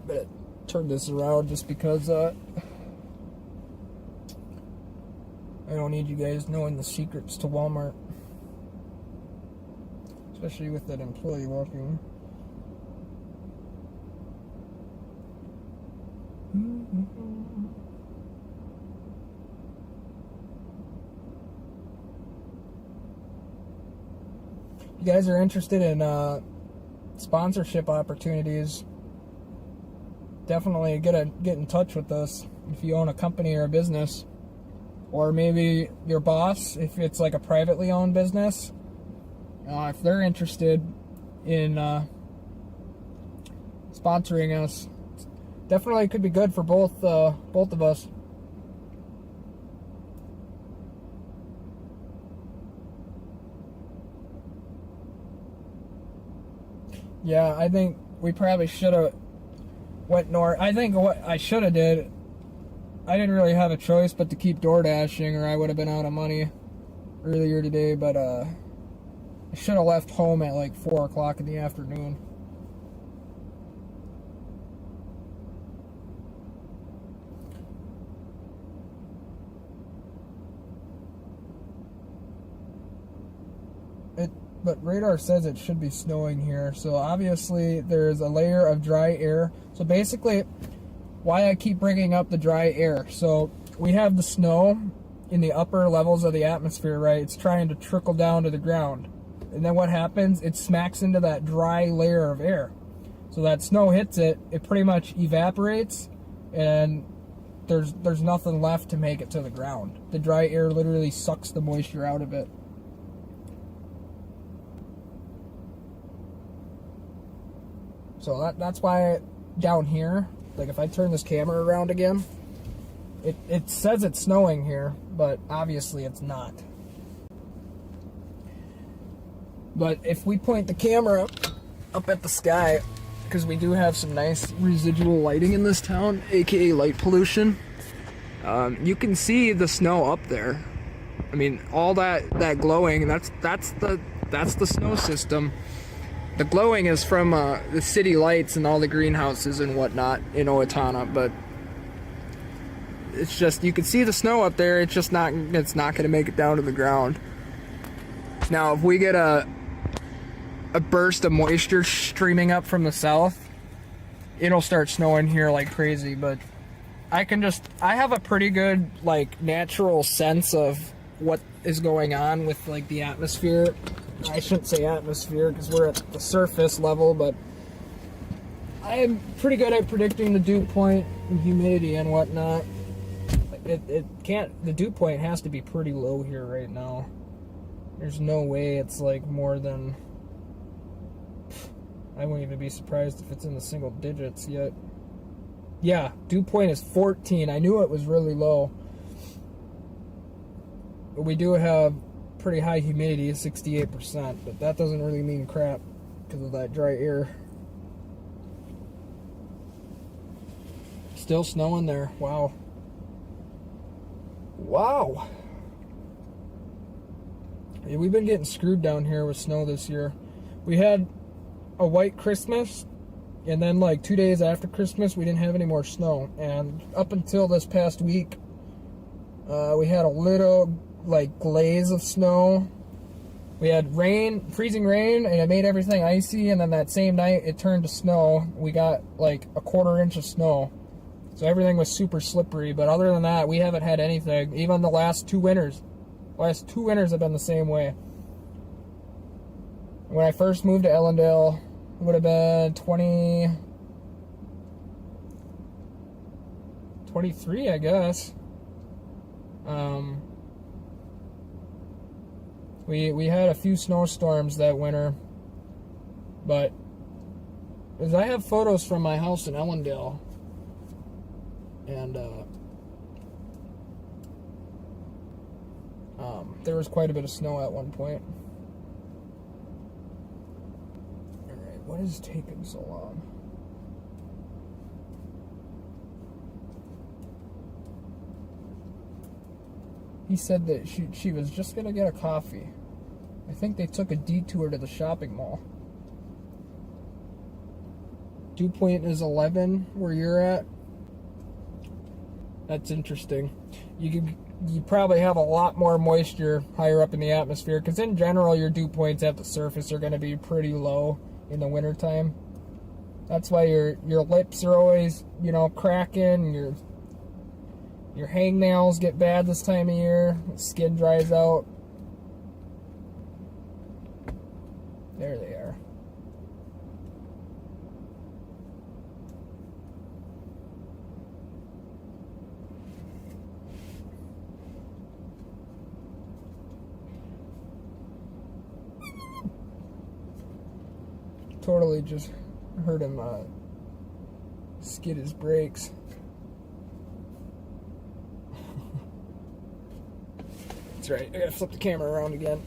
But turn this around just because I don't need you guys knowing the secrets to Walmart. Especially with that employee walking. You guys are interested in sponsorship opportunities, definitely get in touch with us if you own a company or a business, or maybe your boss if it's like a privately owned business. If they're interested in sponsoring us, definitely could be good for both of us. Yeah, I think we probably should have went north. I think what I should have did, I didn't really have a choice but to keep door dashing, or I would have been out of money earlier today. But I should have left home at like 4 o'clock in the afternoon. But radar says it should be snowing here, so obviously there's a layer of dry air. So basically, why I keep bringing up the dry air. So we have the snow in the upper levels of the atmosphere, right? It's trying to trickle down to the ground. And then what happens? It smacks into that dry layer of air. So that snow hits it, it pretty much evaporates, and there's nothing left to make it to the ground. The dry air literally sucks the moisture out of it. So that's why down here, like if I turn this camera around again, it says it's snowing here, but obviously it's not. But if we point the camera up at the sky, because we do have some nice residual lighting in this town, aka light pollution, you can see the snow up there. I mean, all that glowing, that's the snow system. The glowing is from the city lights and all the greenhouses and whatnot in Owatonna, but it's just, you can see the snow up there, it's not going to make it down to the ground. Now, if we get a burst of moisture streaming up from the south, it'll start snowing here like crazy, but I have a pretty good, like, natural sense of what is going on with, like, the atmosphere. I shouldn't say atmosphere because we're at the surface level, but I am pretty good at predicting the dew point and humidity and whatnot. The dew point has to be pretty low here right now. There's no way it's like more than, I wouldn't even be surprised if it's in the single digits yet. Yeah, dew point is 14. I knew it was really low. But we do have pretty high humidity, 68%, but that doesn't really mean crap because of that dry air. Still snowing there. Wow. Wow. Yeah, we've been getting screwed down here with snow this year. We had a white Christmas, and then like 2 days after Christmas we didn't have any more snow, and up until this past week we had a little like glaze of snow. We had rain, freezing rain, and it made everything icy, and then that same night it turned to snow. We got like a 1/4 inch of snow. So everything was super slippery, but other than that, we haven't had anything. Even the last 2 winters. The last 2 winters have been the same way. When I first moved to Ellendale, it would have been 23, I guess. We had a few snowstorms that winter, but as I have photos from my house in Ellendale, and there was quite a bit of snow at one point. Alright, what is taking so long? He said that she was just gonna get a coffee. I think they took a detour to the shopping mall. Dew point is 11 where you're at. That's interesting. You probably have a lot more moisture higher up in the atmosphere, because in general your dew points at the surface are going to be pretty low in the wintertime. That's why your lips are always, cracking. Your hangnails get bad this time of year. Skin dries out. There they are. Totally just heard him skid his brakes. That's right, I gotta flip the camera around again.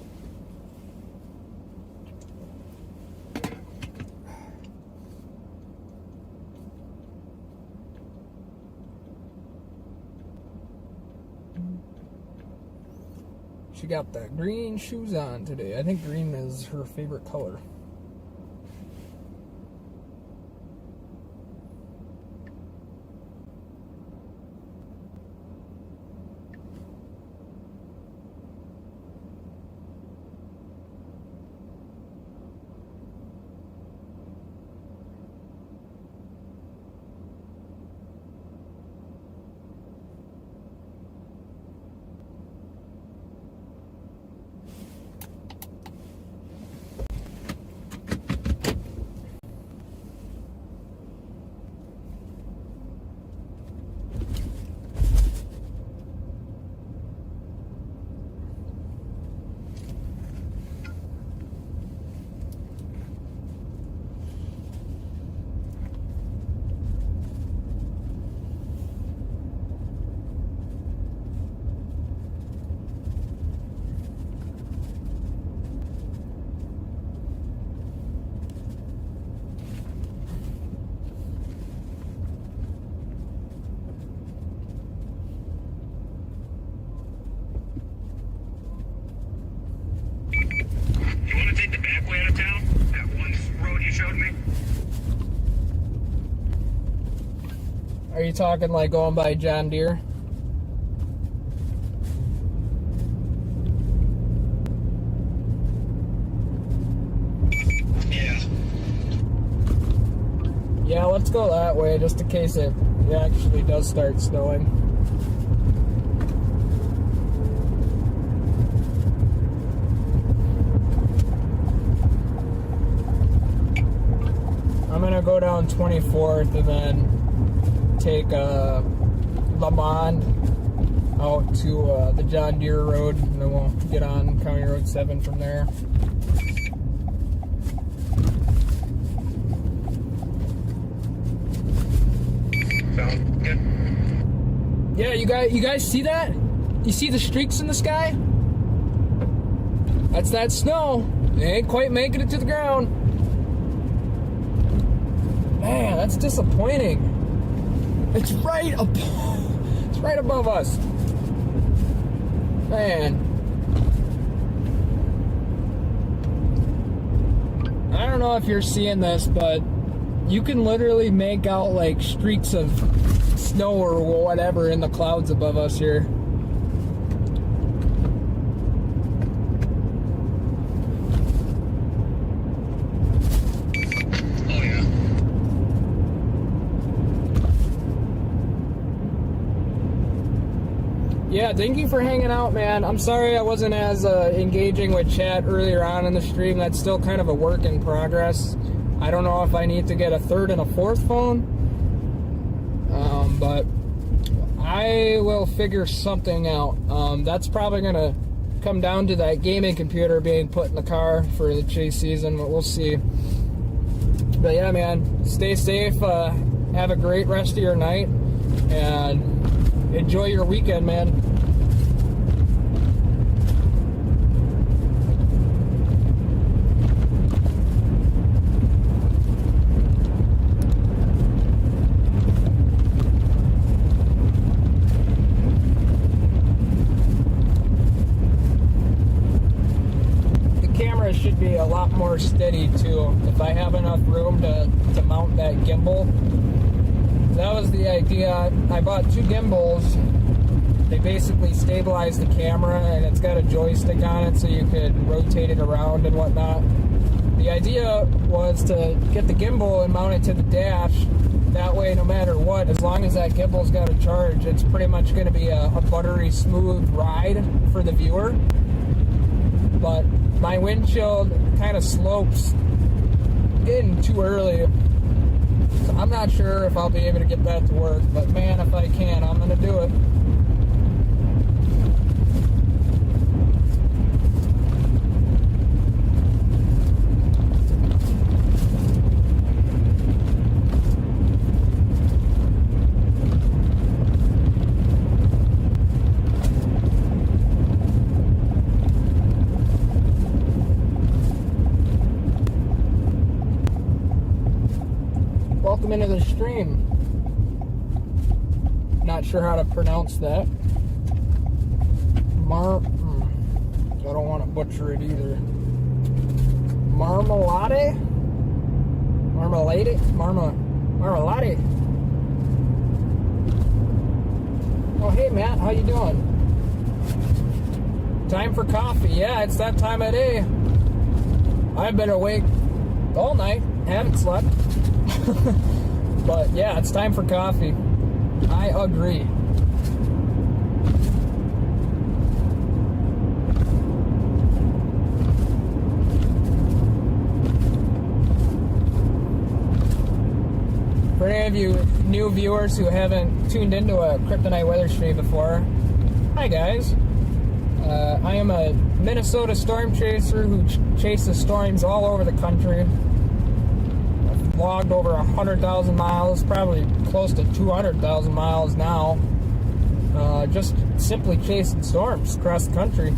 She got the green shoes on today. I think green is her favorite color. Are you talking like going by John Deere? Yeah. Yeah, let's go that way just in case it actually does start snowing. I'm gonna go down 24th and then take Lamont out to the John Deere Road, and then we'll get on County Road 7 from there. Sounds good. Yeah, you guys see that? You see the streaks in the sky? That's that snow. They ain't quite making it to the ground. Man, that's disappointing. It's right above us. Man. I don't know if you're seeing this, but you can literally make out like streaks of snow or whatever in the clouds above us here. Yeah, thank you for hanging out, man. I'm sorry I wasn't as engaging with chat earlier on in the stream. That's still kind of a work in progress. I don't know if I need to get a third and a fourth phone, but I will figure something out. That's probably going to come down to that gaming computer being put in the car for the chase season, but we'll see. But yeah, man, stay safe. Have a great rest of your night, and enjoy your weekend, man. The camera should be a lot more steady too, if I have enough room to mount that gimbal. That was the idea. I bought two gimbals. They basically stabilize the camera, and it's got a joystick on it so you could rotate it around and whatnot. The idea was to get the gimbal and mount it to the dash. That way, no matter what, as long as that gimbal's got a charge, it's pretty much going to be a buttery smooth ride for the viewer. But my windshield kind of slopes in too early. I'm not sure if I'll be able to get that to work, but man, if I can, I'm going to do it. Welcome into the stream. Not sure how to pronounce that. I don't want to butcher it either. Marmalade? Marmalade? Marmalade. Oh, hey, Matt. How you doing? Time for coffee. Yeah, it's that time of day. I've been awake all night. Haven't slept. But yeah, it's time for coffee. I agree. For any of you new viewers who haven't tuned into a Kryptonite weather stream before, hi guys. I am a Minnesota storm chaser who chases storms all over the country. Logged over 100,000 miles, probably close to 200,000 miles now, just simply chasing storms across the country.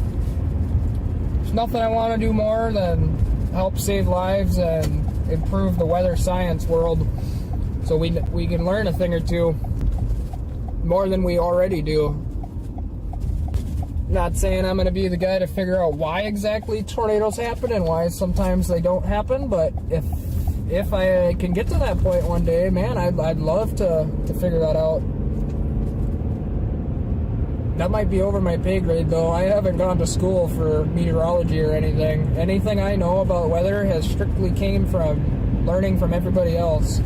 There's nothing I want to do more than help save lives and improve the weather science world, so we can learn a thing or two more than we already do. Not saying I'm going to be the guy to figure out why exactly tornadoes happen and why sometimes they don't happen, but if I can get to that point one day, man, I'd love to figure that out. That might be over my pay grade, though. I haven't gone to school for meteorology or anything. Anything I know about weather has strictly came from learning from everybody else.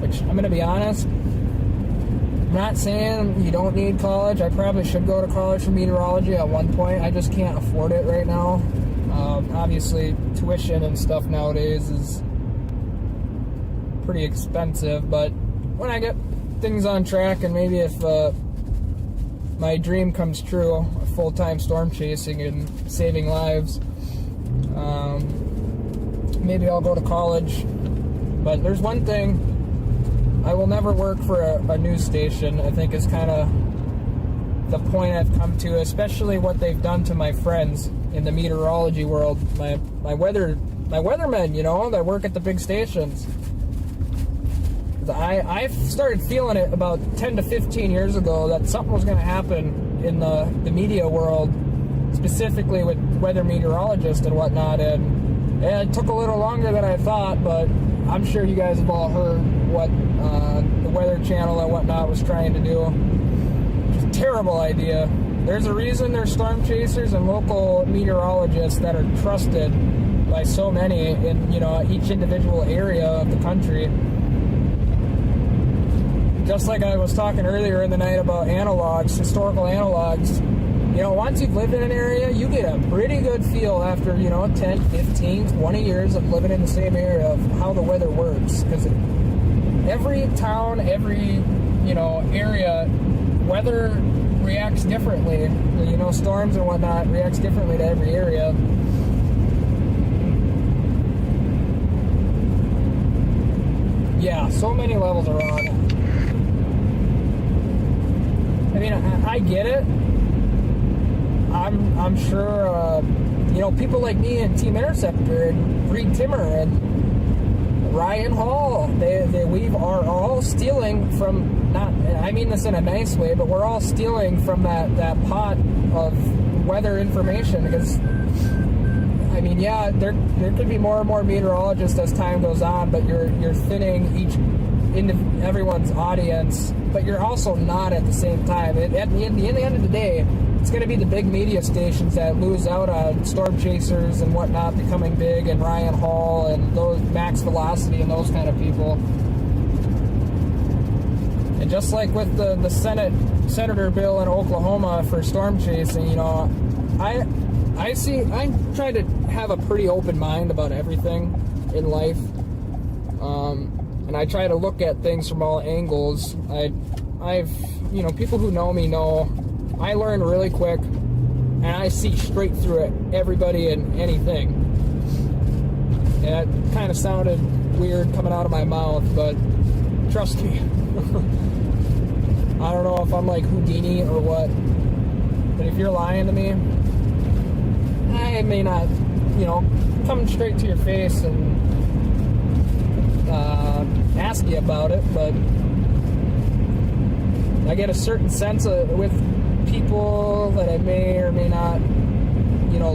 Which, I'm going to be honest, I'm not saying you don't need college. I probably should go to college for meteorology at one point. I just can't afford it right now. Obviously, tuition and stuff nowadays is pretty expensive, but when I get things on track, and maybe if my dream comes true, full-time storm chasing and saving lives, maybe I'll go to college. But there's one thing, I will never work for a news station. I think is kind of the point I've come to, especially what they've done to my friends in the meteorology world, my weathermen, you know, that work at the big stations. I started feeling it about 10 to 15 years ago that something was going to happen in the media world, specifically with weather meteorologists and whatnot, and it took a little longer than I thought, but I'm sure you guys have all heard what the Weather Channel and whatnot was trying to do. It's a terrible idea. There's a reason there's storm chasers and local meteorologists that are trusted by so many in, you know, each individual area of the country. just like I was talking earlier in the night about analogs, historical analogs, once you've lived in an area, you get a pretty good feel after, 10, 15, 20 years of living in the same area of how the weather works. Because every town, every, area, weather reacts differently. Storms and whatnot reacts differently to every area. Yeah, so many levels are wrong. I mean, I get it. I'm sure, people like me and Team Interceptor and Reed Timmer and Ryan Hall, we are all stealing from, not, I mean this in a nice way, but we're all stealing from that pot of weather information because, I mean, yeah, there could be more and more meteorologists as time goes on, but you're thinning into everyone's audience, but you're also not at the same time. At the end of the day, it's going to be the big media stations that lose out on Storm Chasers and whatnot becoming big, and Ryan Hall and those Max Velocity and those kind of people. And just like with the Senator bill in Oklahoma for storm chasing, I try to have a pretty open mind about everything in life, and I try to look at things from all angles. I've people who know me know I learn really quick, and I see straight through it, everybody and anything. And that kind of sounded weird coming out of my mouth, but trust me. I don't know if I'm like Houdini or what, but if you're lying to me, I may not, come straight to your face and ask you about it, but I get a certain sense with people that I may or may not,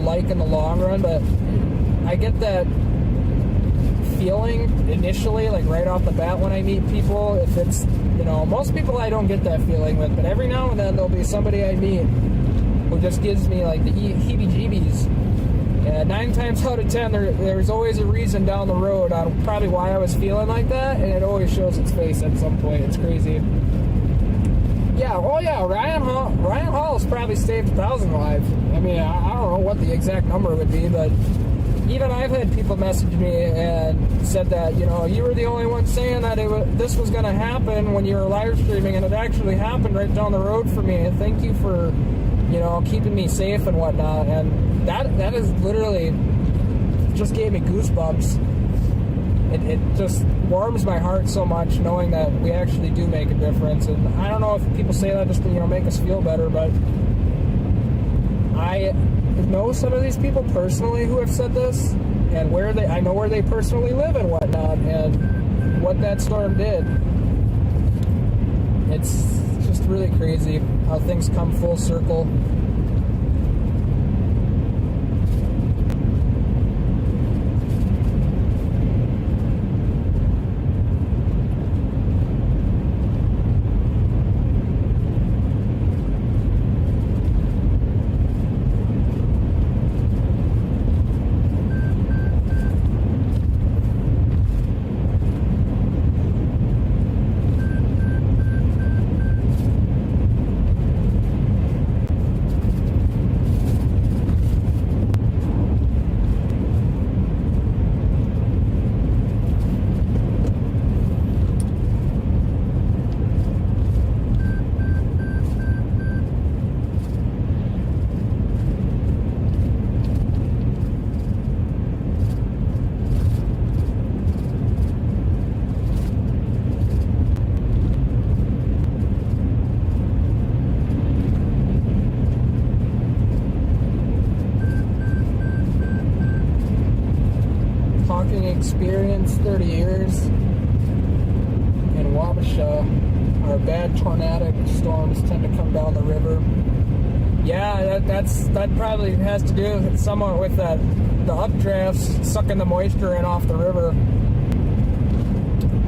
like in the long run, but I get that feeling initially, like right off the bat when I meet people. If it's, most people I don't get that feeling with, but every now and then there'll be somebody I meet who just gives me like the heebie-jeebies. And 9 times out of 10, there's always a reason down the road on probably why I was feeling like that, and it always shows its face at some point. It's crazy. Yeah, oh yeah, Ryan Hall has probably saved 1,000 lives. I mean, I don't know what the exact number would be, but even I've had people message me and said that, you were the only one saying that this was going to happen when you were live streaming, and it actually happened right down the road for me. And thank you for, keeping me safe and whatnot. And that is literally just gave me goosebumps. It just warms my heart so much knowing that we actually do make a difference. And I don't know if people say that just to, make us feel better, but I know some of these people personally who have said this, and I know where they personally live and whatnot, and what that storm did. It's just really crazy how things come full circle. Experience 30 years in Wabasha, our bad tornadic storms tend to come down the river. Yeah, that probably has to do somewhat with the updrafts sucking the moisture in off the river.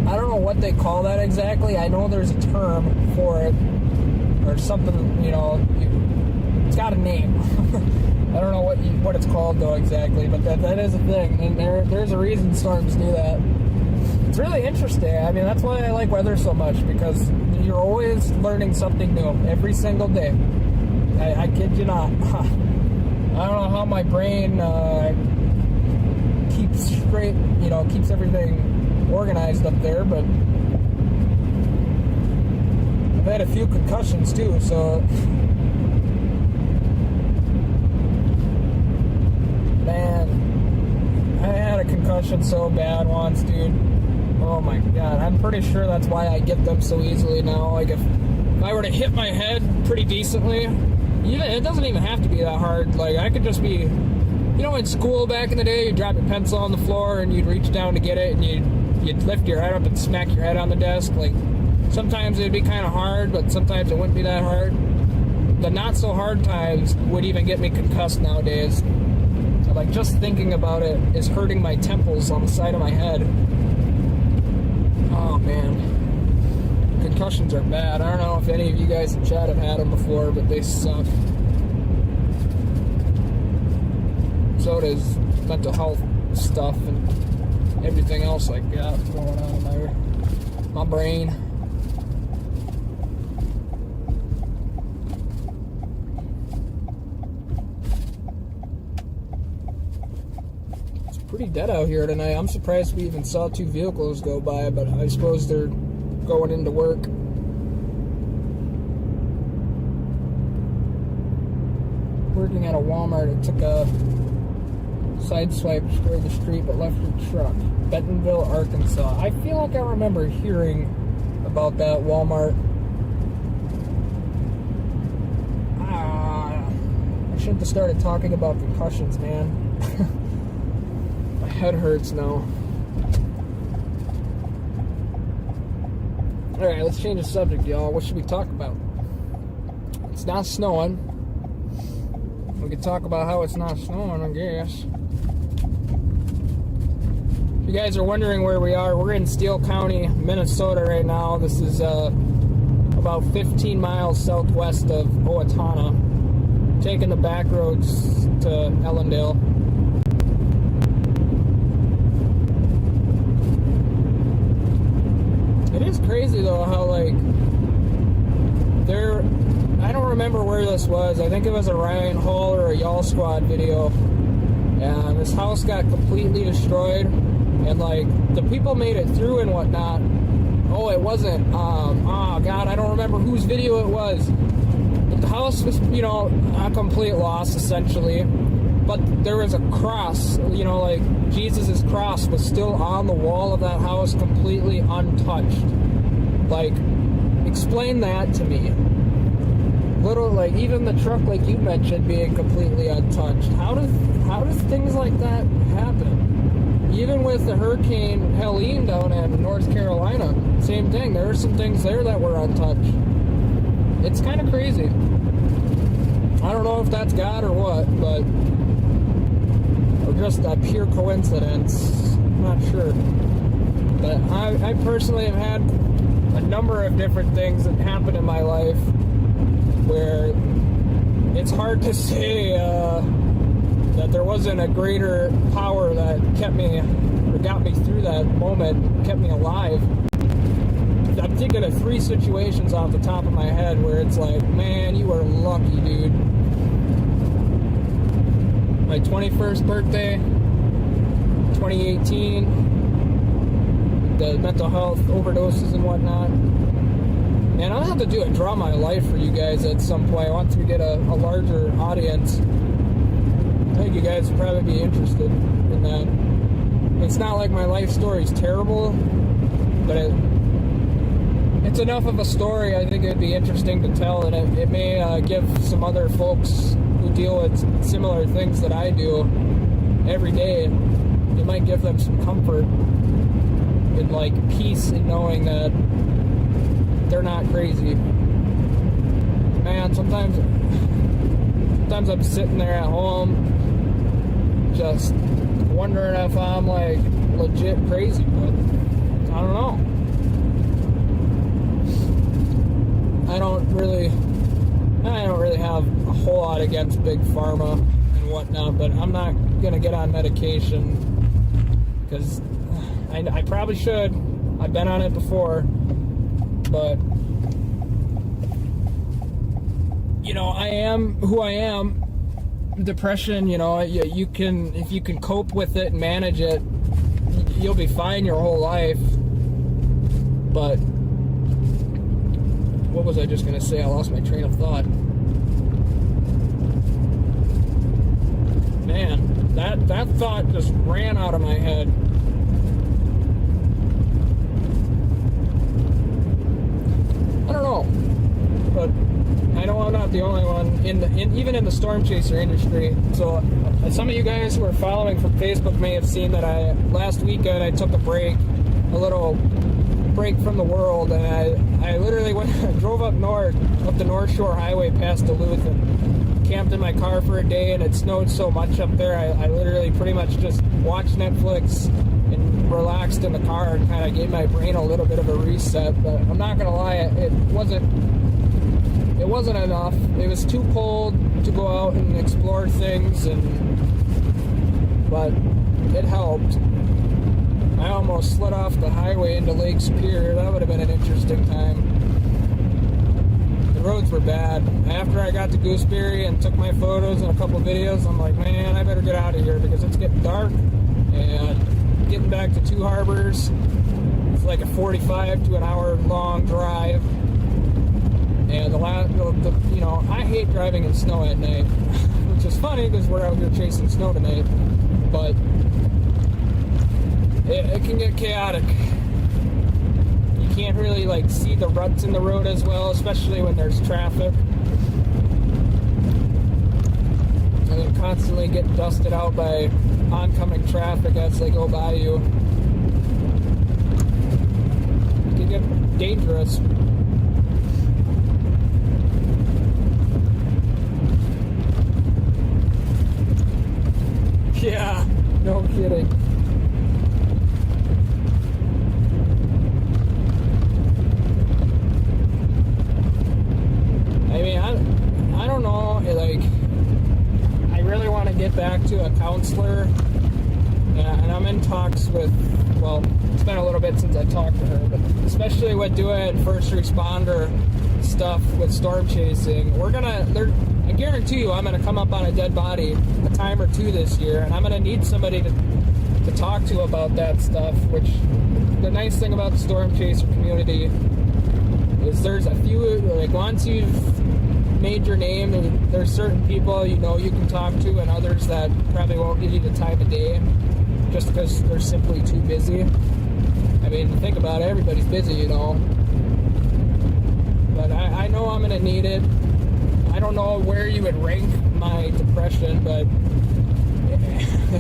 I don't know what they call that exactly. I know there's a term for it or something, it's got a name. I don't know what it's called though exactly, but that is a thing, and there's a reason storms do that. It's really interesting. I mean, that's why I like weather so much, because you're always learning something new every single day. I kid you not. I don't know how my brain keeps straight, keeps everything organized up there, but I've had a few concussions too, so man, I had a concussion so bad once, dude. Oh my god, I'm pretty sure that's why I get them so easily now. Like if I were to hit my head pretty decently, it doesn't even have to be that hard. Like I could just be, in school back in the day, you'd drop your pencil on the floor and you'd reach down to get it and you'd lift your head up and smack your head on the desk. Like sometimes it'd be kind of hard, but sometimes it wouldn't be that hard. The not so hard times would even get me concussed nowadays. So like just thinking about it is hurting my temples on the side of my head. Oh man, concussions are bad. I don't know if any of you guys in chat have had them before, but they suck. So does mental health stuff and everything else like that going on in my brain. It's pretty dead out here tonight. I'm surprised we even saw 2 vehicles go by, but I suppose they're going into work. Working at a Walmart, it took a side swipe toward the street but left her truck. Bentonville, Arkansas. I feel like I remember hearing about that Walmart. I shouldn't have started talking about concussions, man. My head hurts now. Alright, let's change the subject, y'all. What should we talk about? It's not snowing. We could talk about how it's not snowing, I guess. If you guys are wondering where we are, we're in Steele County, Minnesota right now. This is about 15 miles southwest of Owatonna. Taking the back roads to Ellendale. It is crazy though how like I don't remember where this was. I think it was a Ryan Hall or a Y'all Squad video. And this house got completely destroyed. And like the people made it through and whatnot. Oh, it wasn't. Oh God, I don't remember whose video it was. But the house was, a complete loss essentially. But there was a cross, like Jesus' cross was still on the wall of that house, completely untouched. Like, explain that to me. Like even the truck, like you mentioned, being completely untouched. How does things like that happen? Even with the Hurricane Helene down in North Carolina, same thing. There are some things there that were untouched. It's kind of crazy. I don't know if that's God or what, but or just a pure coincidence. I'm not sure. But I personally have had a number of different things that happened in my life where it's hard to say that there wasn't a greater power that kept me or got me through that moment, kept me alive. I'm thinking of 3 situations off the top of my head where it's like, man, you are lucky, dude. My 21st birthday, 2018, the mental health overdoses and whatnot. Man, I'll have to do a Draw My Life for you guys at some point. Once we get a larger audience, I think you guys would probably be interested in that. It's not like my life story is terrible, but it's enough of a story. I think it'd be interesting to tell, and it may give some other folks who deal with similar things that I do every day, it might give them some comfort and like peace in knowing that they're not crazy. Man, sometimes I'm sitting there at home just wondering if I'm like legit crazy, but I don't know. I don't really have a whole lot against Big Pharma and whatnot, but I'm not gonna get on medication because I probably should. I've been on it before, but you know, I am who I am. Depression, you know, you can, if you can cope with it and manage it, you'll be fine your whole life. But what was I just gonna say? I lost my train of thought. Man, that thought just ran out of my head. I don't know, but I know I'm not the only one even in the storm chaser industry. So some of you guys who are following from Facebook may have seen that last weekend I took a little break from the world, and I literally drove up the North Shore Highway past Duluth, and camped in my car for a day. And it snowed so much up there, I literally pretty much just watched Netflix and relaxed in the car and kind of gave my brain a little bit of a reset. But I'm not gonna lie, it wasn't enough. It was too cold to go out and explore things, but it helped. I almost slid off the highway into Lake Superior. That would have been an interesting time. The roads were bad. After I got to Gooseberry and took my photos and a couple videos, I'm like, man, I better get out of here because it's getting dark, and getting back to Two Harbors, it's like a 45 to an hour long drive. And you know, I hate driving in snow at night, which is funny because we're out here chasing snow tonight, but it can get chaotic. You can't really like see the ruts in the road as well, especially when there's traffic. And then constantly get dusted out by oncoming traffic as they go by you. It can get dangerous. Yeah, no kidding. I mean, I don't know, like, I really want to get back to a counselor, and I'm in talks with, well, it's been a little bit since I talked to her, but especially with doing first responder stuff with storm chasing, I guarantee you I'm going to come up on a dead body a time or two this year, and I'm going to need somebody to talk to about that stuff, which the nice thing about the storm chaser community is there's a few, like once you've made your name, there's certain people you know you can talk to, and others that probably won't give you the time of day just because they're simply too busy. I mean, think about it, everybody's busy, you know. But I know I'm going to need it. I don't know where you would rank my depression, but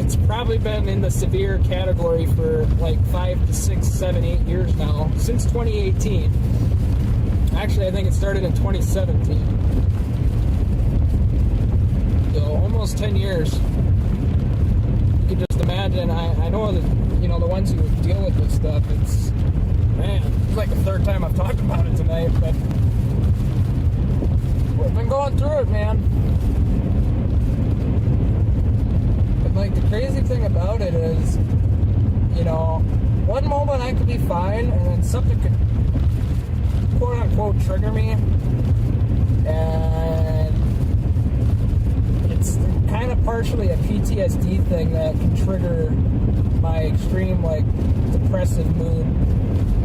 it's probably been in the severe category for like 5 to 6, 7, 8 years now, since 2018. Actually, I think it started in 2017. So almost 10 years. You can just imagine, I know that, you know, the ones who deal with this stuff, it's like the third time I've talked about it tonight, but we've been going through it, man. But like the crazy thing about it is, you know, one moment I could be fine, and then something could quote unquote trigger me, and it's kind of partially a PTSD thing that can trigger my extreme like depressive mood,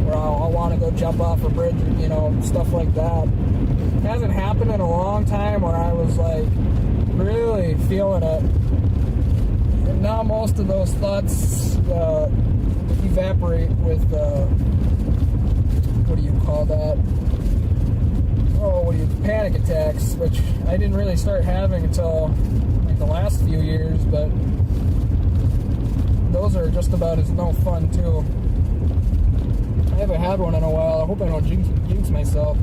where I'll want to go jump off a bridge or, you know, stuff like that. It hasn't happened in a long time where I was like really feeling it, and now most of those thoughts evaporate with what do you call that? Panic attacks, which I didn't really start having until like the last few years, but those are just about as no fun too. I haven't had one in a while. I hope I don't jinx myself.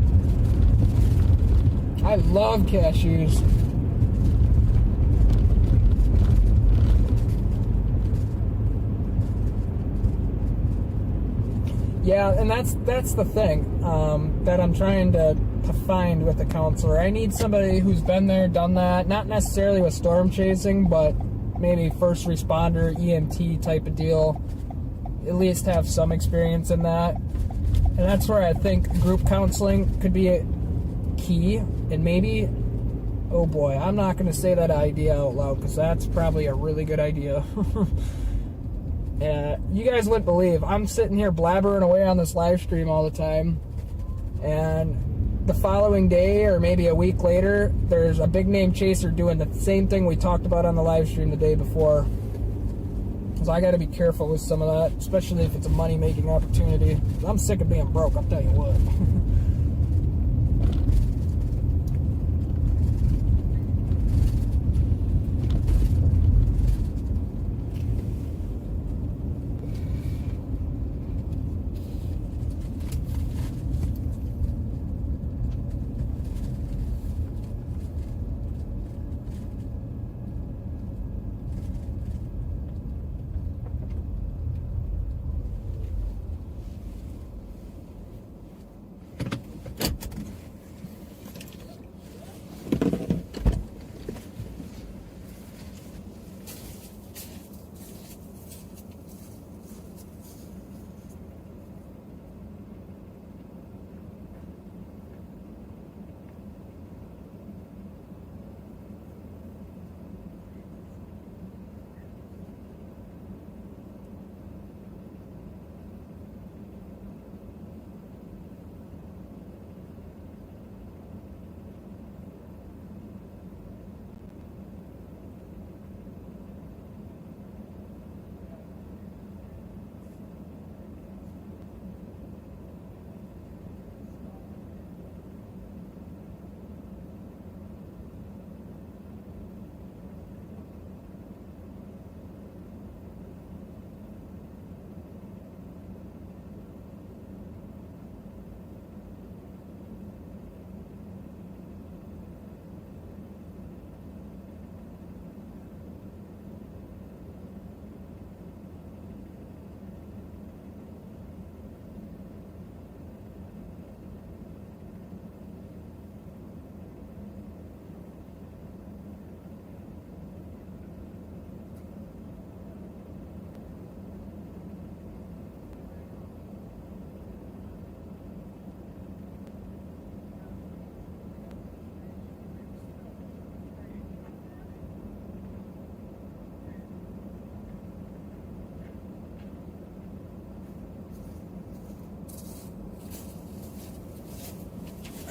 I love cashews. Yeah, and that's the thing that I'm trying to find with a counselor. I need somebody who's been there, done that, not necessarily with storm chasing, but maybe first responder, EMT type of deal. At least have some experience in that. And that's where I think group counseling could be a key, and maybe oh boy, I'm not going to say that idea out loud because that's probably a really good idea. You guys wouldn't believe, I'm sitting here blabbering away on this live stream all the time, and the following day or maybe a week later, there's a big name chaser doing the same thing we talked about on the live stream the day before. So I got to be careful with some of that, especially if it's a money-making opportunity. I'm sick of being broke, I'll tell you what.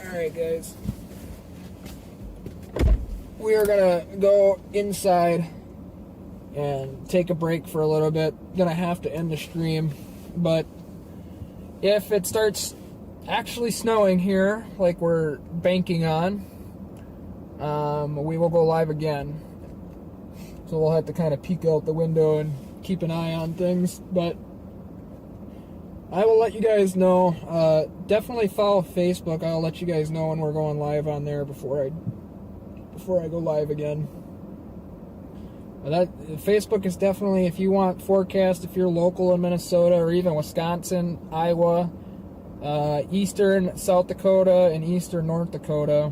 Alright guys, we are gonna go inside and take a break for a little bit. Gonna have to end the stream, but if it starts actually snowing here like we're banking on, we will go live again. So we'll have to kind of peek out the window and keep an eye on things, but I will let you guys know. Definitely follow Facebook. I'll let you guys know when we're going live on there before I go live again. That Facebook is definitely, if you want forecast, if you're local in Minnesota or even Wisconsin, Iowa, eastern South Dakota, and eastern North Dakota.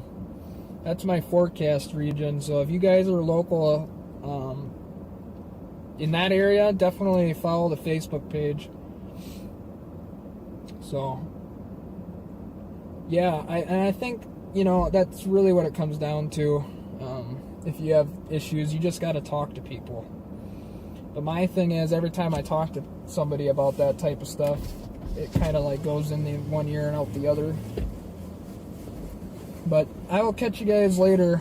That's my forecast region. So if you guys are local in that area, definitely follow the Facebook page. So, yeah, I think, you know, that's really what it comes down to. If you have issues, you just got to talk to people. But my thing is, every time I talk to somebody about that type of stuff, it kind of like goes in the one ear and out the other. But I will catch you guys later.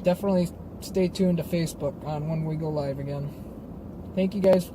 Definitely stay tuned to Facebook on when we go live again. Thank you guys for